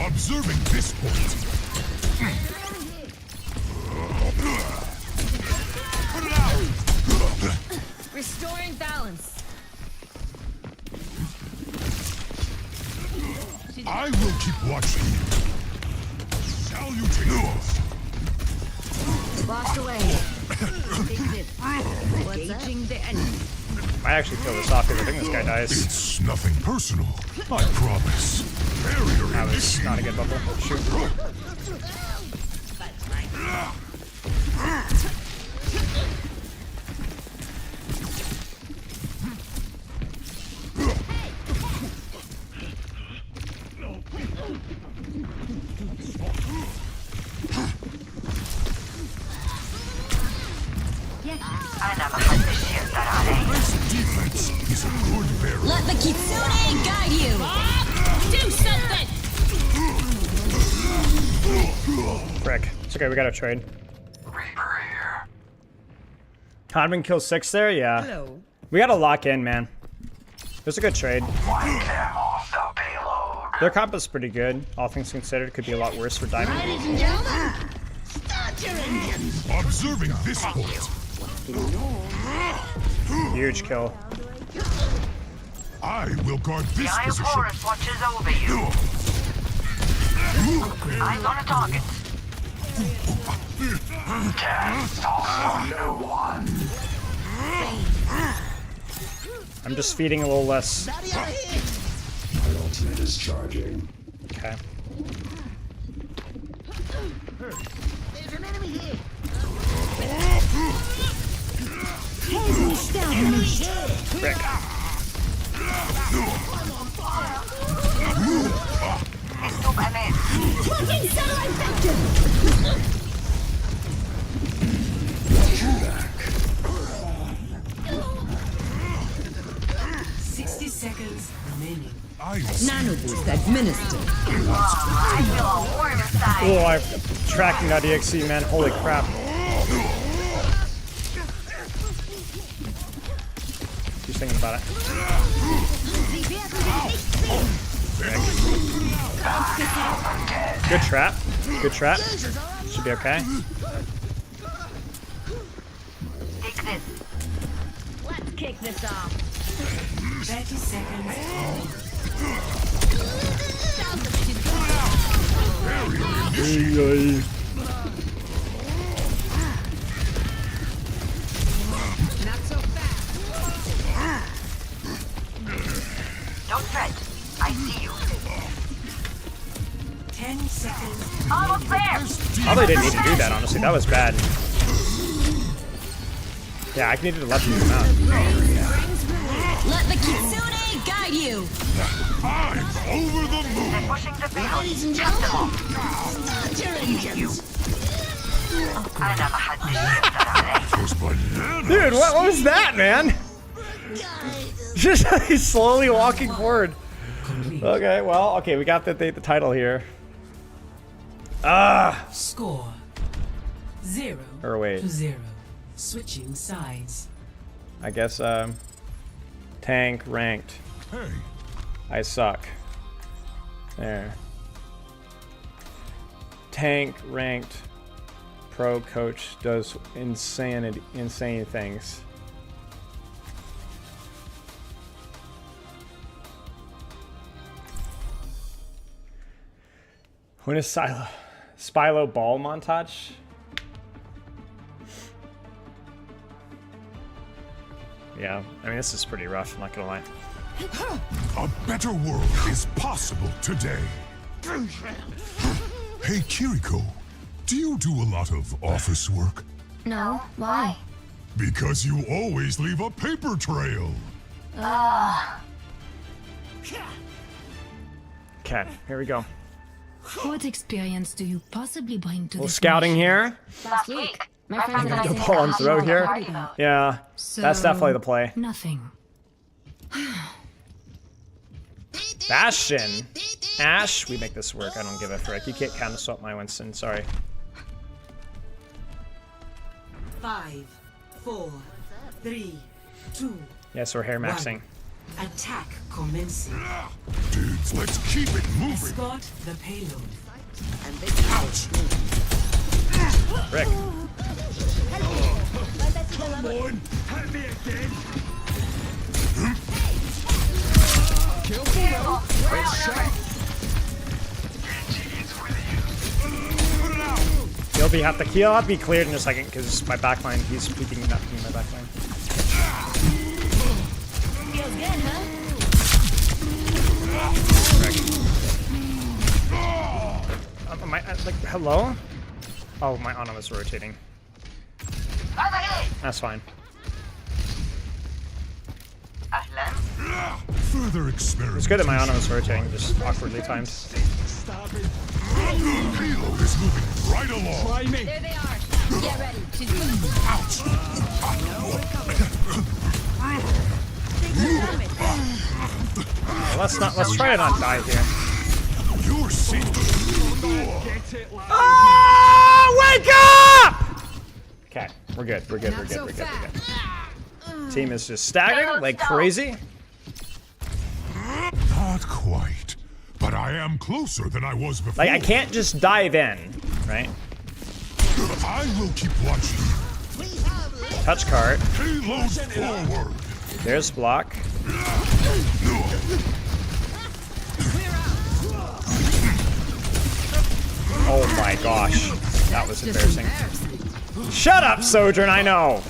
Observing this point. Put it out. Restoring balance. I will keep watching you. Salutations. Washed away. Engaging the enemy. I actually kill this off because I think this guy dies. It's nothing personal. I promise. Barrier That was not a good bubble. Shoot. defense is a good barrier. Let the Kitsune guide you. Do something. Frick. It's okay, we got to trade. Convin kills 6 there? Yeah. Hello. We got to lock in, man. It was a good trade. Their comp is pretty good. All things considered, could be a lot worse for Diamond. Ladies and gentlemen, start your engines. Observing this point. Huge kill. I will guard this The Eye of position. Horus watches over you. Eyes on a target. I'm just feeding a little less. Daddy out of here. My ultimate is charging. Okay. There's an enemy here. Frick. Fucking satellite vector. Back. 60 seconds remaining. I see. Nano boost administered. I feel a warm side. Oh, I'm tracking that EXE, man. Holy crap. He's thinking about it. Good trap. Good trap. Should be okay. Take this. Let's kick this off. 30 seconds. Not so fast. Don't fret. I see you. 10 seconds. Almost there. Probably didn't need to do that, honestly. That was bad. Yeah, I needed to let them out. Let the kitsune guide you. I'm over the moon. They're pushing the payload. Ladies and Cut them gentlemen, off. start your engines. I never had this shit that I Dude, what was that, man? Just he's slowly walking forward. Okay, well, okay, we got the title here. Score 0 Or wait. to 0. Switching sides. I guess tank ranked. Hey, I suck. There. Tank ranked pro coach does insane things. When is Spilo ball montage? Yeah, I mean, this is pretty rough, I'm not gonna lie. a better world is possible today. Hey, Kiriko, do you do a lot of office work? No, why? Because you always leave a paper trail. Okay, here we go. What experience do you possibly bring to A little this scouting mission? here. Last week, my friends and I The saved ball a and house throw on the here. party boat. Yeah, that's definitely the play. Nothing. Bastion. Ash, we make this work. I don't give a frick. You can't counter swap my Winston. Sorry. 5, 4, 3, 2. Yes, we're hair maxing. Attack commencing. Dudes, let's keep it moving. Escort the payload. Ouch! Frick. Come on, hit me again. He'll have to be cleared in a second because my backline, he's peeking not in my backline. Feels good, huh? Like, hello? Oh, my Ana was rotating. That's fine. Further experiments. It's good that my Ana was rotating, just awkwardly timed. Payload is moving right along. There they are. Get ready. Ouch! Let's try to not die here. You're safe. Wake up! Okay, we're good. We're good. Team is just staggering like crazy. Not quite, but I am closer than I was before. Like, I can't just dive in, right? I will keep watching. Touch cart. Payload forward. There's block. Oh my gosh. That was embarrassing. Shut up, Sojourn, I know.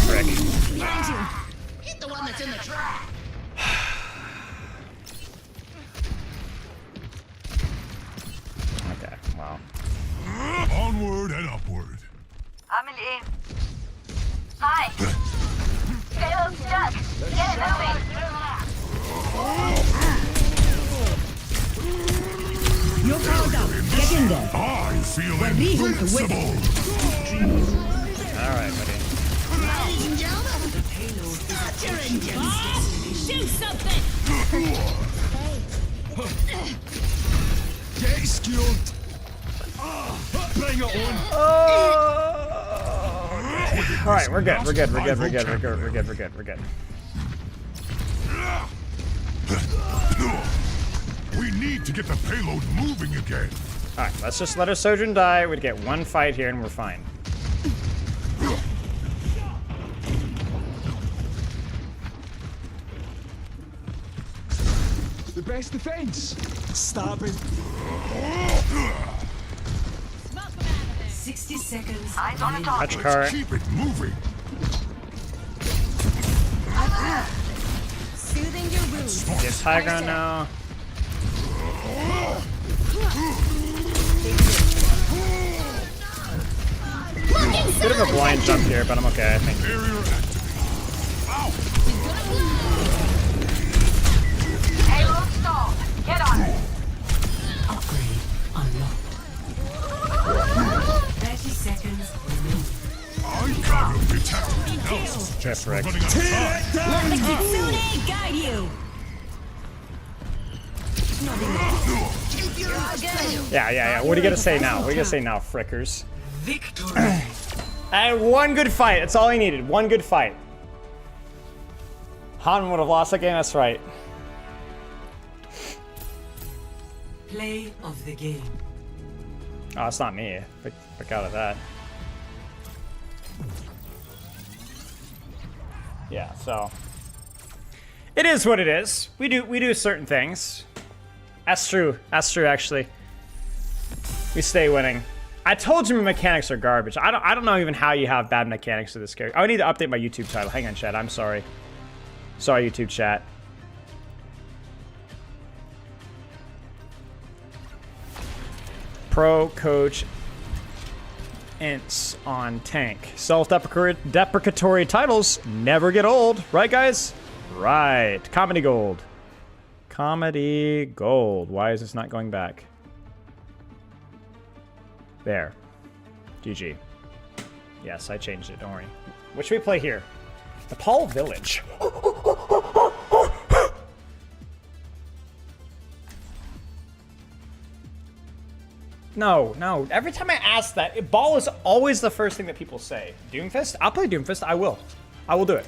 Frick. Hit the one that's in the trap. Okay, wow. Onward and upward. Amelie. Hi. Payload stuck. Get it moving. You're powered up. Get in there. I feel invincible. Alright, buddy. Ladies and gentlemen, start your engines. Do something! Bring it on. All right, we're good. We're good. We're good. We're good. We're good. We're good. We're good. We're good. We need to get the payload moving again. All right, let's just let our Sojourn die. We'd get one fight here and we're fine. The best defense. Stabbing. 60 seconds. Eyes on a target. Touch cart. Keep it moving. Soothing your wounds. Get high ground now. Bit of a blind jump here, but I'm okay, I think. Payload stalled. Get on it. Upgrade unlocked. 30 seconds remaining. I gotta protect you. Just wrecked. Let the kitsune guide you. Yeah. What do you gotta say now? What do you gotta say now, frickers? Victory. And one good fight. That's all he needed. One good fight. Han would have lost that game. That's right. Play of the game. Oh, it's not me. Pick out of that. Yeah. So it is what it is. We do certain things. That's true. That's true. Actually, we stay winning. I told you my mechanics are garbage. I don't know even how you have bad mechanics to this character. I need to update my YouTube title. Hang on, chat. I'm sorry. Sorry, YouTube chat. Pro Coach Ints on tank. Self-deprecatory titles never get old. Right, guys? Right. Comedy gold. Comedy gold. Why is this not going back? There. GG. Yes, I changed it. Don't worry. What should we play here? The Paul Village. No. Every time I ask that, ball is always the first thing that people say. Doomfist? I'll play Doomfist. I will. I will do it.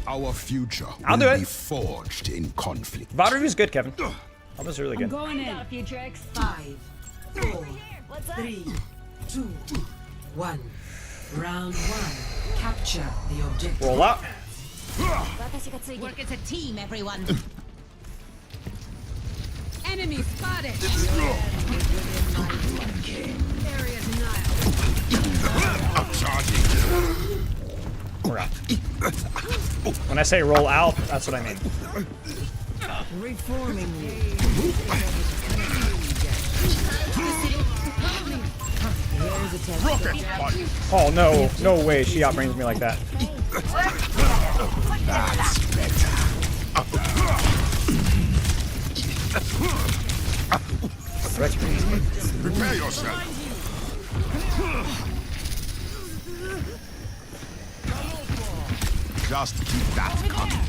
Our future I'll do it. Be forged in conflict. VOD review's good, Kevin. That was really good. I'm going in. A few tricks. 5, 4, 3, 2, 1. Round 1. Capture the objective. Roll out. Work as a team, everyone. Enemy spotted. Area denial. I'm charging. We're out. When I say roll out, that's what I mean. Reforming you. Rocket button. Oh no, no way she outbrains me like that. That's better. Prepare yourself. Just keep that coming.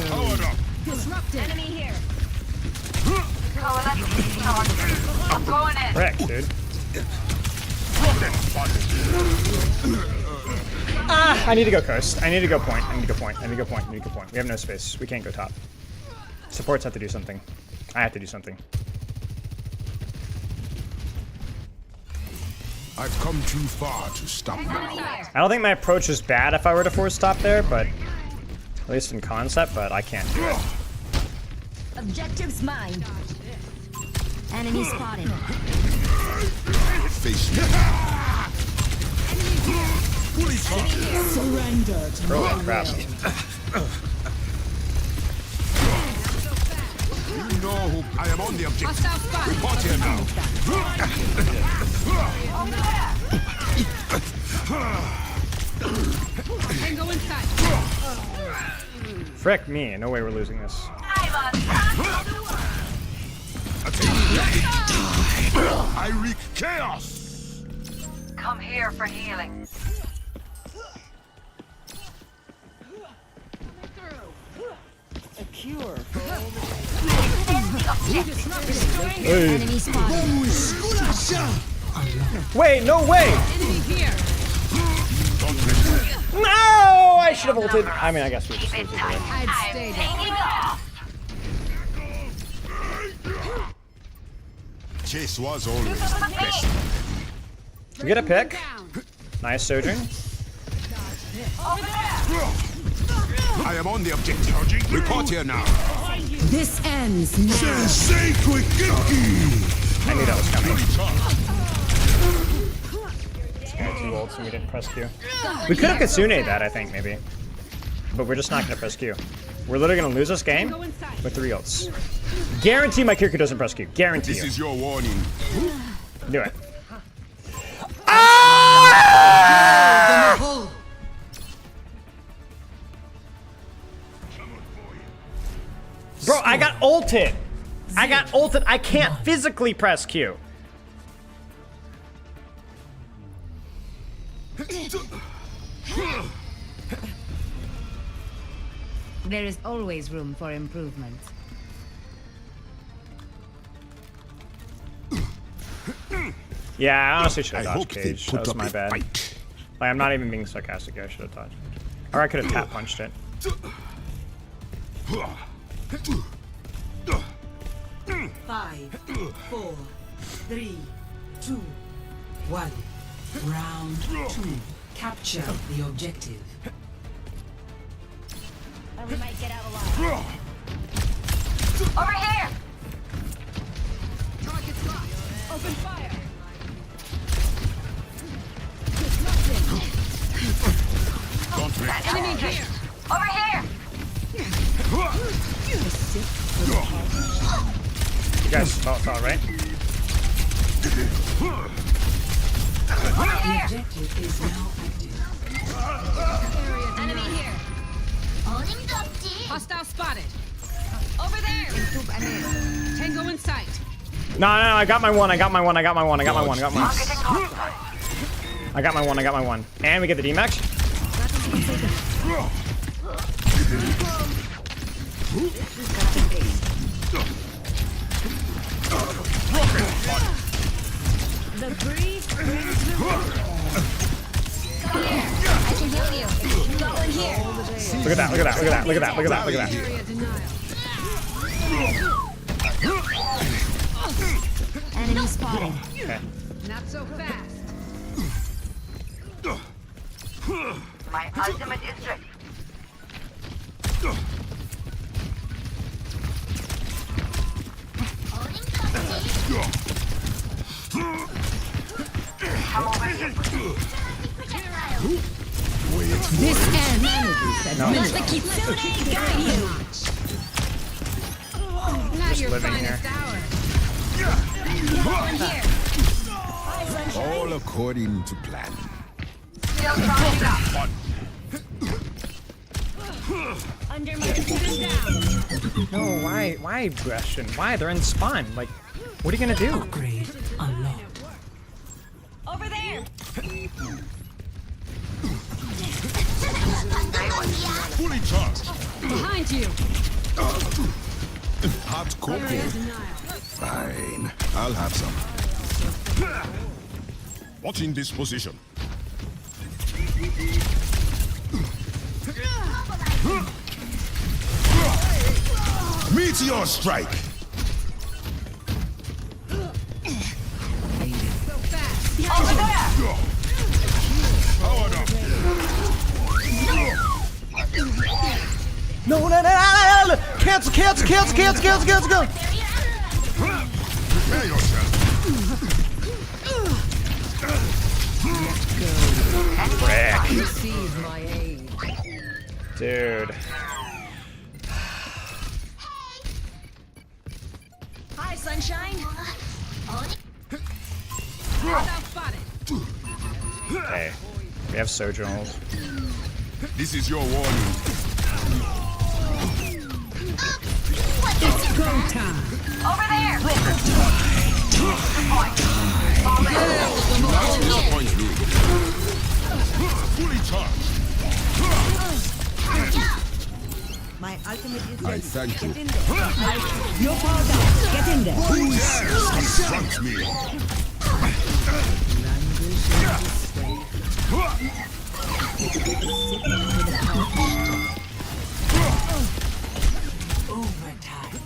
Powered up. Disrupted. Enemy here. I'm going in. Frick, dude. Rocket button. Ah, I need to go coast. I need to go point. I need to go point. I need to go point. I need to go point. We have no space. We can't go top. Supports have to do something. I have to do something. I've come too far to stop now. I don't think my approach is bad if I were to force stop there, but at least in concept, but I can't do it. Objective's mine. Enemy spotted. Face me. Surrender to Holy crap. You know who I am on the objective. Report here now. And go inside. Frick me. No way we're losing this. I wreak chaos. Come here for healing. a cure for all the Enemy spotted. Wait, no way! No! I should have ulted. I mean, I guess we just lose it. I'd stay there. Chase was always the best. We get a pick. Nice Sojourn. I am on the objective. Report here now. This ends now. I knew that was coming. This guy 2 ults and we didn't press Q. We could have Kitsune that, I think, maybe. But we're just not going to press Q. We're literally going to lose this game with 3 ults. Guarantee my Kirku doesn't press Q. Guarantee This is your warning. Do it. Ah! Bro, I got ulted. I got ulted. I can't physically press Q. There is always room for improvement. Yeah, I honestly should have dodged Cage. That was my bad. Like, I'm not even being sarcastic. I should have dodged. Or I could have tap punched it. 5, 4, 3, 2, 1. Round 2. Capture the objective. Or we might get out alive. Over here! Target's locked. Open fire. Enemy here. Over here. You guys saw right? The objective is now active. Enemy here. Hostile spotted. Over there. Tango in sight. No, I got my one. I got my one. I got my one. I got my one. I got my one. And we get the D-Max. The breeze brings the I can heal you. Go in here. Look at that. Look at that. Look at that. Look at that. Look at that. Look at that. Enemy spotted. Okay. Not so fast. My ultimate is ready. Come over here. This ends. No. Let the Kitsune guide you. Not Just your living here. finest hour. Go in here. All according to plan. Still charging up. Under my down. No, why, Bastion? Why? They're in spawn. Like, what are you gonna do? Upgrade unlocked. Over there. Fully charged. Behind you. Hot cocoa. Fine. I'll have some. Watching this position. Meteor strike. Over there. Powered up. No. Cancel. Prepare yourself. Receive my aid. Dude. Hi, sunshine. Okay. We have Sojournals. This is your warning. It's go time. Over there. No points, dude. Fully charged. My ultimate is I thank you. You're powered up. Get in there. Who dares confront me? Overtime.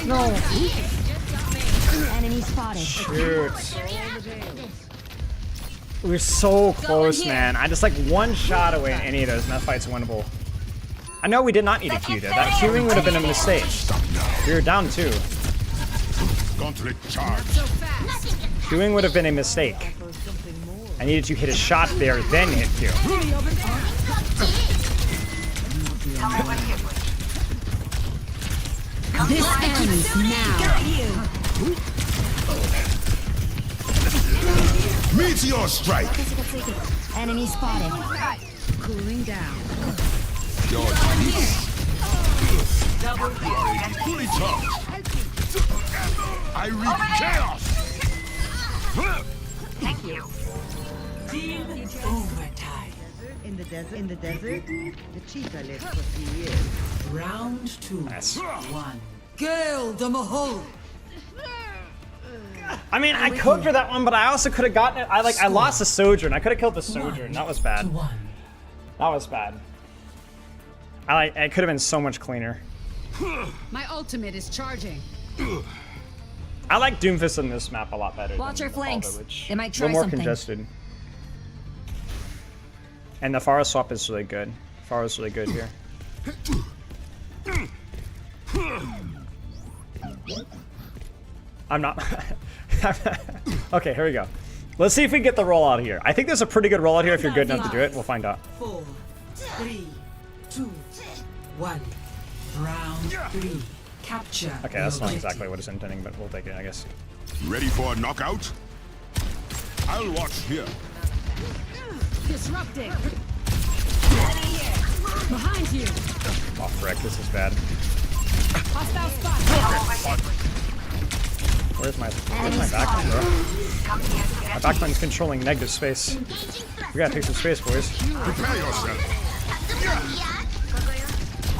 No. Enemy spotted. Shoot. We're so close, man. I just like one shot away in any of those, and that fight's winnable. I know we did not need a Q there. That queuing would have been a mistake. We were down 2. Gauntlet charge. Queuing would have been a mistake. I needed to hit a shot there, then hit Q. This ends now. Meteor strike. Enemy spotted. Cooling down. Your fully charged. I wreak chaos. Thank you. Overtime. In the desert, the cheetah lived for 3 years. Round 2. Nice. 1. Gale the Mahol. I mean, I could for that one, but I also could have gotten it. I lost the Sojourn. I could have killed the Sojourn. That was bad. That was bad. It could have been so much cleaner. My ultimate is charging. I like Doomfist on this map a lot better. Watch than our flanks. Village. They might A try little more something. congested. And the Pharah swap is really good. Pharah's really good here. I'm not. Okay, here we go. Let's see if we get the rollout here. I think there's a pretty good rollout here if you're good enough to do it. We'll find out. 4, 3, 2, 1. Round 3. Capture. Okay, that's not exactly what it's intending, but we'll take it, I guess. Ready for a knockout? I'll watch here. Disrupting. Behind you. Oh, frick, this is bad. Hostile spot. Where's my backline, bro? My backline's controlling negative space. We gotta take some space, boys. Prepare yourself.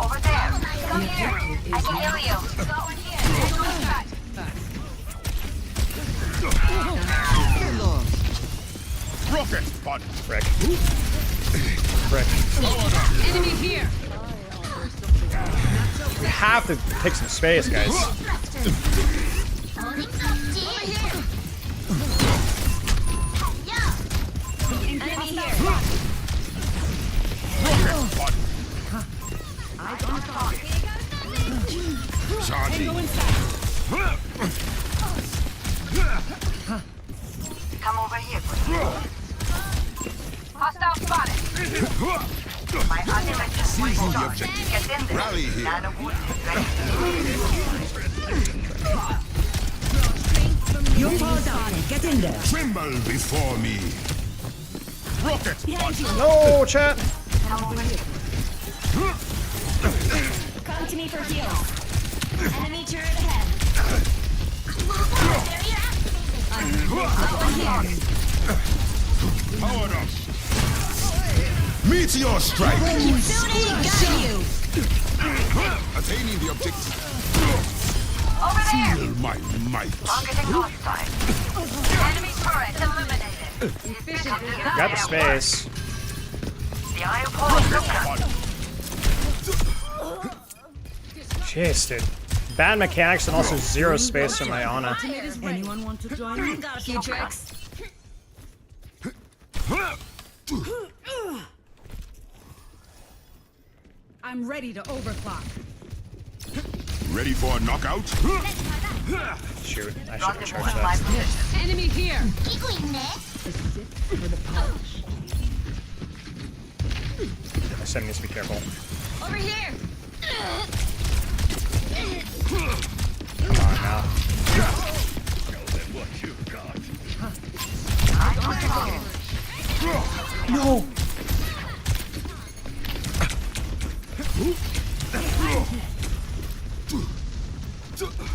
Over there. Come here. I can heal you. Go in here. Rocket bud. Frick. Frick. Enemy here. We have to take some space, guys. Enemy here. Charlie. Come over here, please. Hostile spotted. My ultimate is Seizing the objective. Get in there. Rally here. Nano wood is ready. You're powered up. Get in there. Tremble before me. Rocket bud. No, chat. Come over here. Come to me for heals. Enemy turret ahead. Powered up. Meteor strike. Attaining the objective. Over there. Feel my might. Targeting hostile. Enemy turret eliminated. Got the space. The eye of horror. Jeez, dude. Bad mechanics and also zero space for my Ana. Anyone want to join me? Got a few tricks. I'm ready to overclock. Ready for a knockout? Shoot, I should have charged that. Enemy here. My sim needs to be careful. Over here. Come on now. No!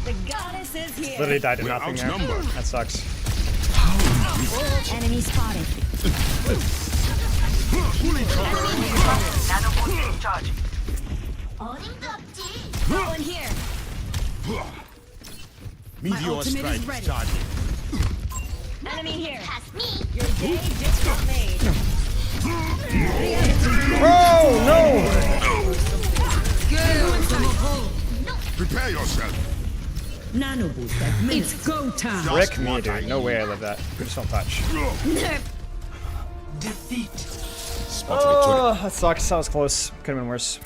The goddess is here. Literally died to We're nothing there. outnumbered. That sucks. Enemy spotted. Go in here. Meteor strike charging. Enemy here. Your day just got made. Oh no! Prepare yourself. Nano boost. It's go time. Rick me, dude. No way I live that. Just don't touch. Defeat. Oh, that sucks. That was close. Could have been worse.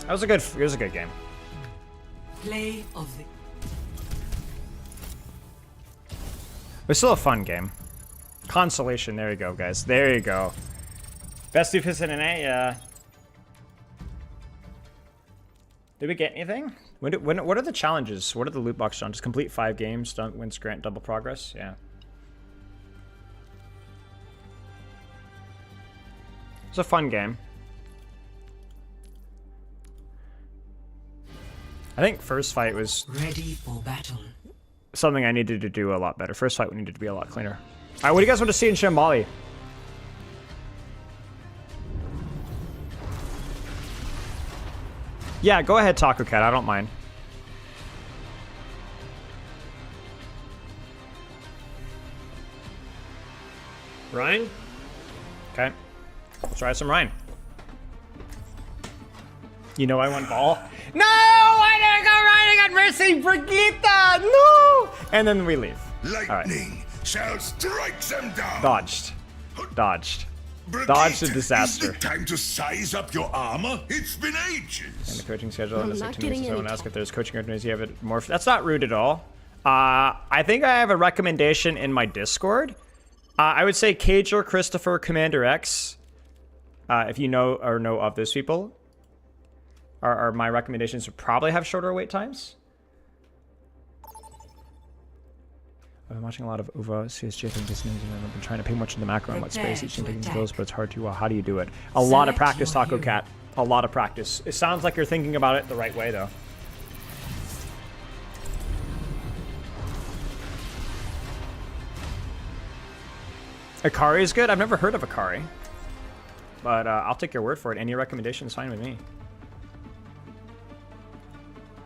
That was a good. It was a good game. Play of the. It was still a fun game. Consolation. There you go, guys. There you go. Best doofus in an A. Yeah. Did we get anything? What are the challenges? What are the loot box challenges? Complete 5 games. Don't wins grant double progress. Yeah. It's a fun game. I think first fight was ready for battle. Something I needed to do a lot better. First fight we needed to be a lot cleaner. All right, what do you guys want to see in Shambali? Yeah, go ahead, Taco Cat. I don't mind. Ryan? Okay. Let's try some Ryan. You know I want ball. No! I didn't go Ryan. I got Mercy Brigitte. No! And then we leave. Lightning shall strike them down. Dodged. Dodged. Dodged a disaster. Time to size up your armor. It's been ages. And the coaching schedule. I'm not getting any. Someone ask if there's coaching opportunities. You have it more. That's not rude at all. I think I have a recommendation in my Discord. I would say Cage or Christopher, Commander X. If you know or know of those people, are my recommendations to probably have shorter wait times. I've been watching a lot of OWCS. I think this news, and I've been trying to pay much in the macro on what space each team taking kills, but it's hard to. How do you do it? A lot of practice, Taco Cat. A lot of practice. It sounds like you're thinking about it the right way, though. Akari is good. I've never heard of Akari, but I'll take your word for it. Any recommendations, fine with me.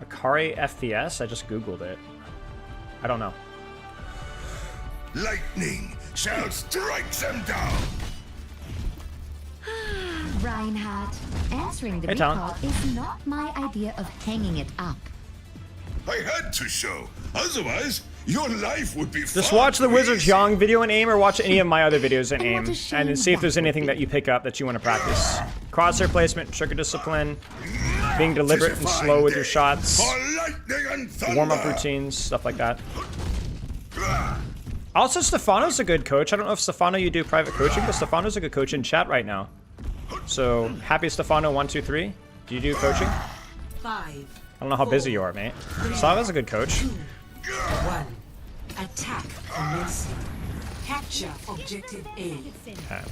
Akari FPS. I just googled it. I don't know. Lightning shall strike them down. Reinhardt, answering the recall is not my idea of hanging it up. I had to show. Otherwise, your life would be just watch the Wizard's Young video in AIM, or watch any of my other videos in AIM, and then see if there's anything that you pick up that you want to practice. Crosshair placement, trigger discipline, being deliberate and slow with your shots, warm-up routines, stuff like that. Also, Stefano's a good coach. I don't know if Stefano you do private coaching, but Stefano's a good coach in chat right now. So, happy Stefano 123. Do you do coaching? 5. I don't know how busy you are, mate. Slava's a good coach. 1. Attack commencing. Capture objective A. Okay.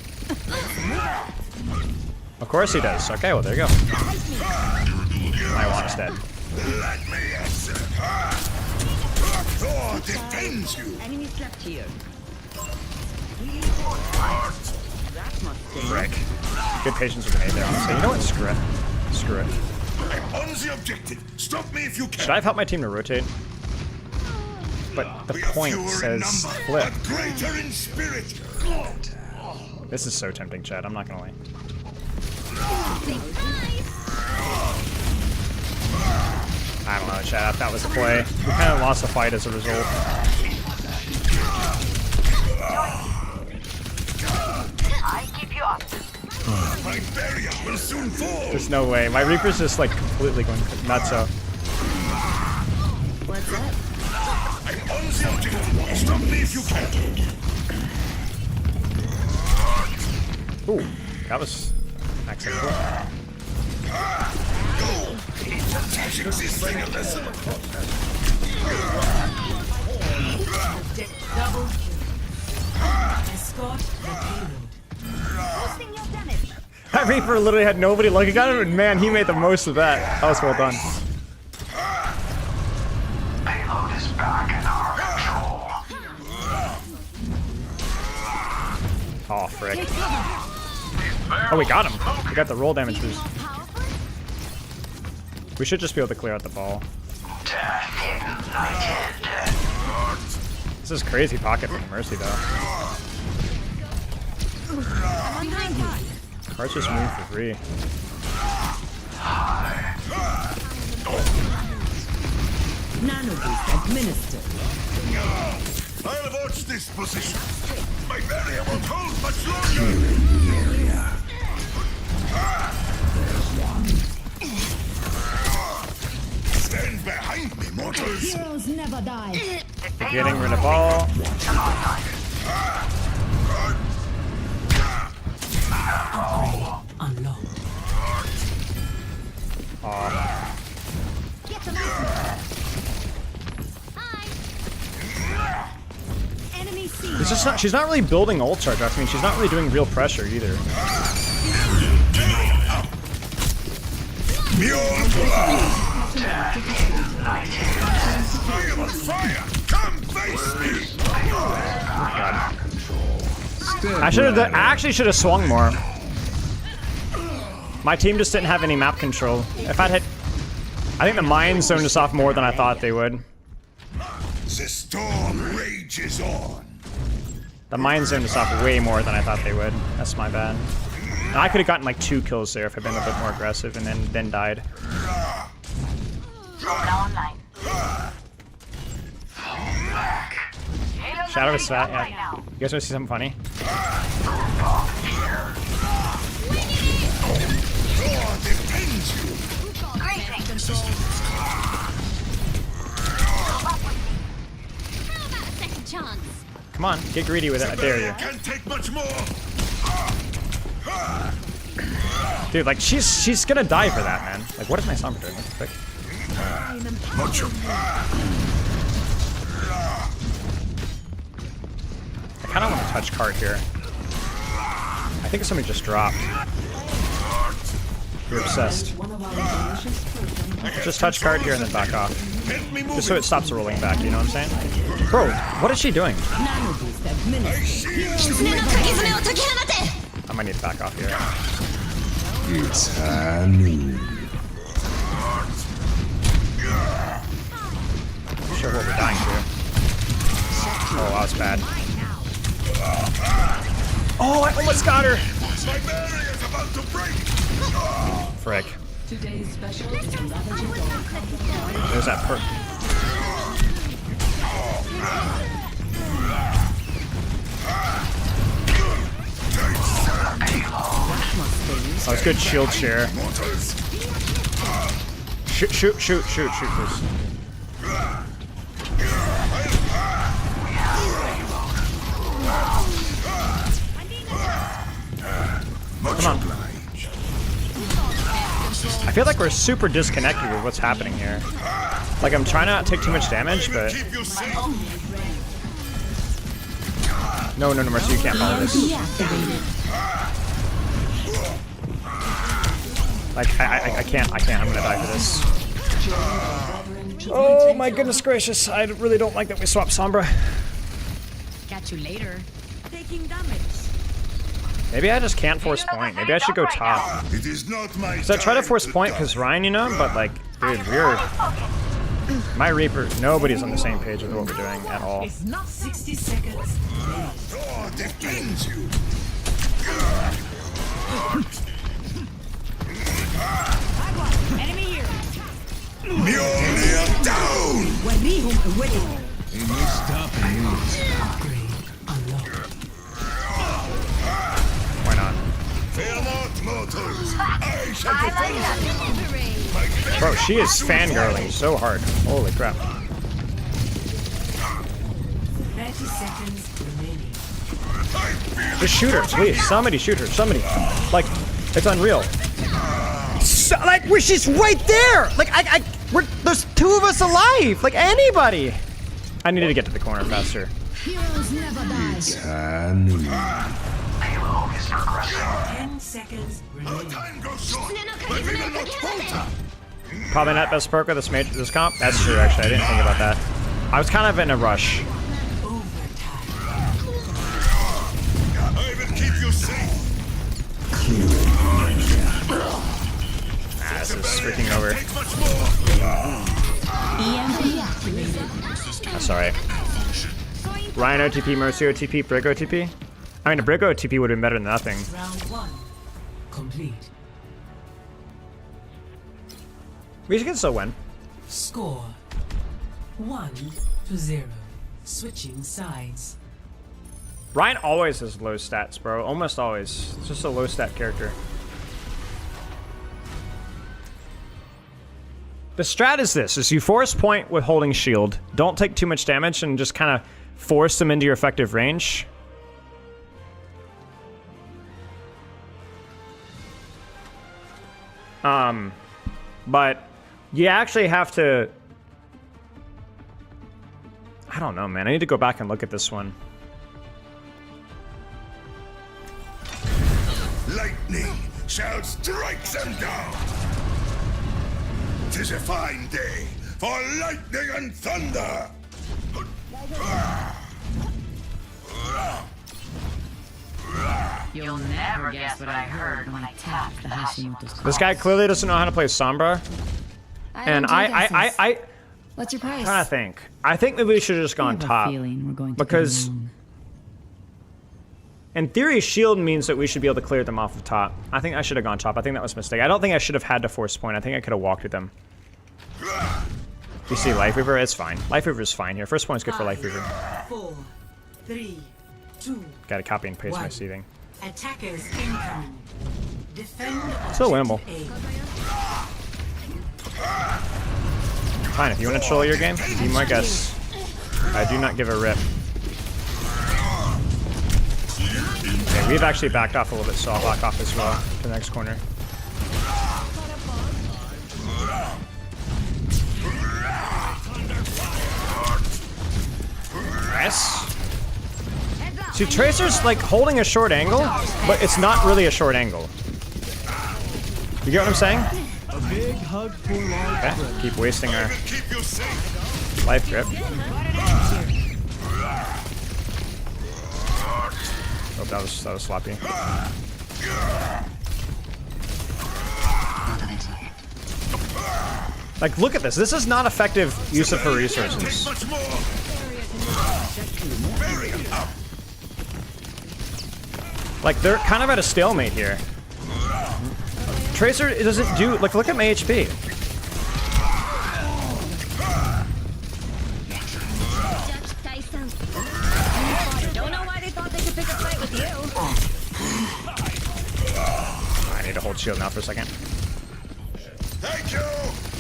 Of course he does. Okay, well there you go. I want us dead. Let me answer. Thor defends you. Enemy trapped here. Frick. Good patience with the nade there, honestly. You know what? Screw it. Screw it. I'm on the objective. Stop me if you can. Should I have helped my team to rotate? But the point says flip. Greater in spirit. This is so tempting, Chad. I'm not gonna lie. I don't know, Chad. That was a play. We kind of lost the fight as a result. I keep you up. My barrier will soon fall. There's no way. My Reaper's just like completely going nuts. What's up? I'm on the objective. Stop me if you can. Ooh, that was accidental. Double kill. Escort the payload. Boosting your damage. That Reaper literally had nobody looking at him, and man, he made the most of that. That was well done. Payload is back in our control. Oh, frick. Oh, we got him. We got the roll damage boost. We should just be able to clear out the ball. This is crazy pocket from Mercy, though. Cards just move for free. Nano boost administered. I'll watch this position. My barrier won't hold much longer. Stand behind me, mortals. Heroes never die. Getting rid of ball. Unlocked. Get them Enemy C. It's just not, she's not really building ult charge. I mean, she's not really doing real pressure either. I am on fire! Come face me! I actually should have swung more. My team just didn't have any map control. If I'd hit, I think the mines zoned us off more than I thought they would. The storm rages on. The mines zoned us off way more than I thought they would. That's my bad. And I could have gotten like 2 kills there if I'd been a bit more aggressive and then died. Shadow is fat, yeah. You guys want to see something funny? Come on, get greedy with it, I dare you. Can't take much more. Dude, like she's gonna die for that, man. Like, what is my Sombra doing? What's the frick? I kind of want to touch card here. I think somebody just dropped. You're obsessed. Just touch card here and then back off. Just so it stops rolling back, you know what I'm saying? Bro, what is she doing? I might need to back off here. It's new. I'm sure what we're dying to. Oh, that was bad. Oh, I almost got her! My barrier is about to break. Frick. Today's special is There's that perk. Oh, it's good shield share. Shoot, please. Come on. I feel like we're super disconnected with what's happening here. Like, I'm trying to not take too much damage, but... No, Mercy, you can't follow this. Like, I can't, I'm gonna die for this. Oh my goodness gracious, I really don't like that we swapped Sombra. Catch you later. Taking damage. Maybe I just can't force point. Maybe I should go top. It is not my So I try to force point because Ryan, you know, but like, dude, my Reaper, nobody's on the same page with what we're doing at all. It's not 60 seconds. Thor defends you. Enemy here. Mjolnir down. Warihum away. Why not? Fear not, mortals. I shall defend you. Bro, she is fangirling so hard. Holy crap. 30 seconds remaining. Just shoot her, please. Somebody shoot her. Somebody. Like, it's unreal. So, like, she's right there. Like, there's 2 of us alive. Like, anybody. I needed to get to the corner faster. Heroes never die. Payload is progressing. 10 seconds remaining. Time goes short, but we will not falter. Probably not best perk of this comp. That's true, actually. I didn't think about that. I was kind of in a rush. I will keep you safe. This is freaking over. That's alright. Ryan OTP, Mercy OTP, Brig OTP. I mean, a Brig OTP would have been better than nothing. Round 1 complete. We can still win. Score 1-0. Switching sides. Ryan always has low stats, bro. Almost always. It's just a low stat character. The strat is this, is you force point with holding shield. Don't take too much damage and just kind of force them into your effective range. But you actually have to... I don't know, man. I need to go back and look at this one. Lightning shall strike them down. 'Tis a fine day for lightning and thunder. You'll never guess what I heard when I tapped the Hashimoto's call. This guy clearly doesn't know how to play Sombra. And I What's your price? I'm trying to think. I think maybe we should have just gone top. Because in theory, shield means that we should be able to clear them off of top. I think I should have gone top. I think that was a mistake. I don't think I should have had to force point. I think I could have walked with them. You see Life Weaver? It's fine. Life Weaver is fine here. First point's good for Life Weaver. 4, 3, 2. Gotta copy and paste my seating. Attackers incoming. Defend. Still winnable. Fine, if you want to troll your game, be my guest. I do not give a rip. Okay, we've actually backed off a little bit, so I'll back off as well to the next corner. Nice. See, Tracer's like holding a short angle, but it's not really a short angle. You get what I'm saying? A big hug for life. Okay, keep wasting our life grip. Oh, that was sloppy. Like, look at this. This is not effective use of her resources. Like, they're kind of at a stalemate here. Tracer doesn't do... Like, look at my HP. Don't know why they thought they could pick a fight with you. I need to hold shield now for a second. Thank you.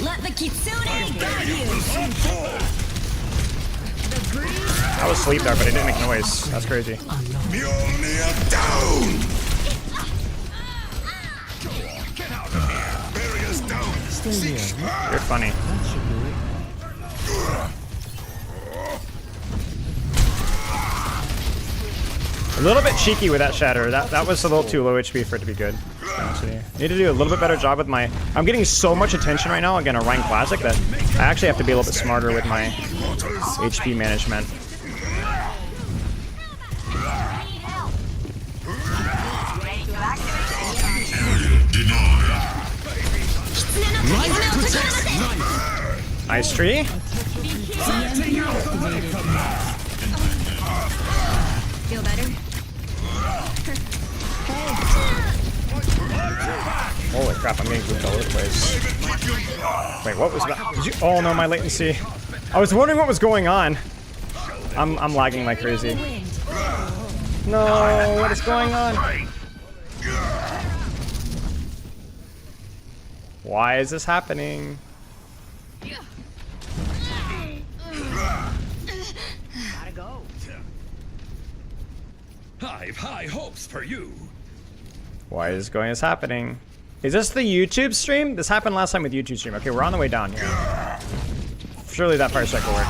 Let the Kitsune guide you. I was asleep there, but it didn't make noise. That's crazy. Mjolnir down. Barriers down. You're funny. A little bit cheeky with that shatter. That was a little too low HP for it to be good. Need to do a little bit better job with my... I'm getting so much attention right now, again, a Rhine Classic, that I actually have to be a little bit smarter with my HP management. Nice tree. Feel better? Holy crap, I'm getting goofed all over the place. Wait, what was that? Did you? Oh no, my latency. I was wondering what was going on. I'm lagging like crazy. No, what is going on? Why is this happening? Gotta go. I've high hopes for you. Why is this happening? Is this the YouTube stream? This happened last time with YouTube stream. Okay, we're on the way down here. Surely that fire strike will work.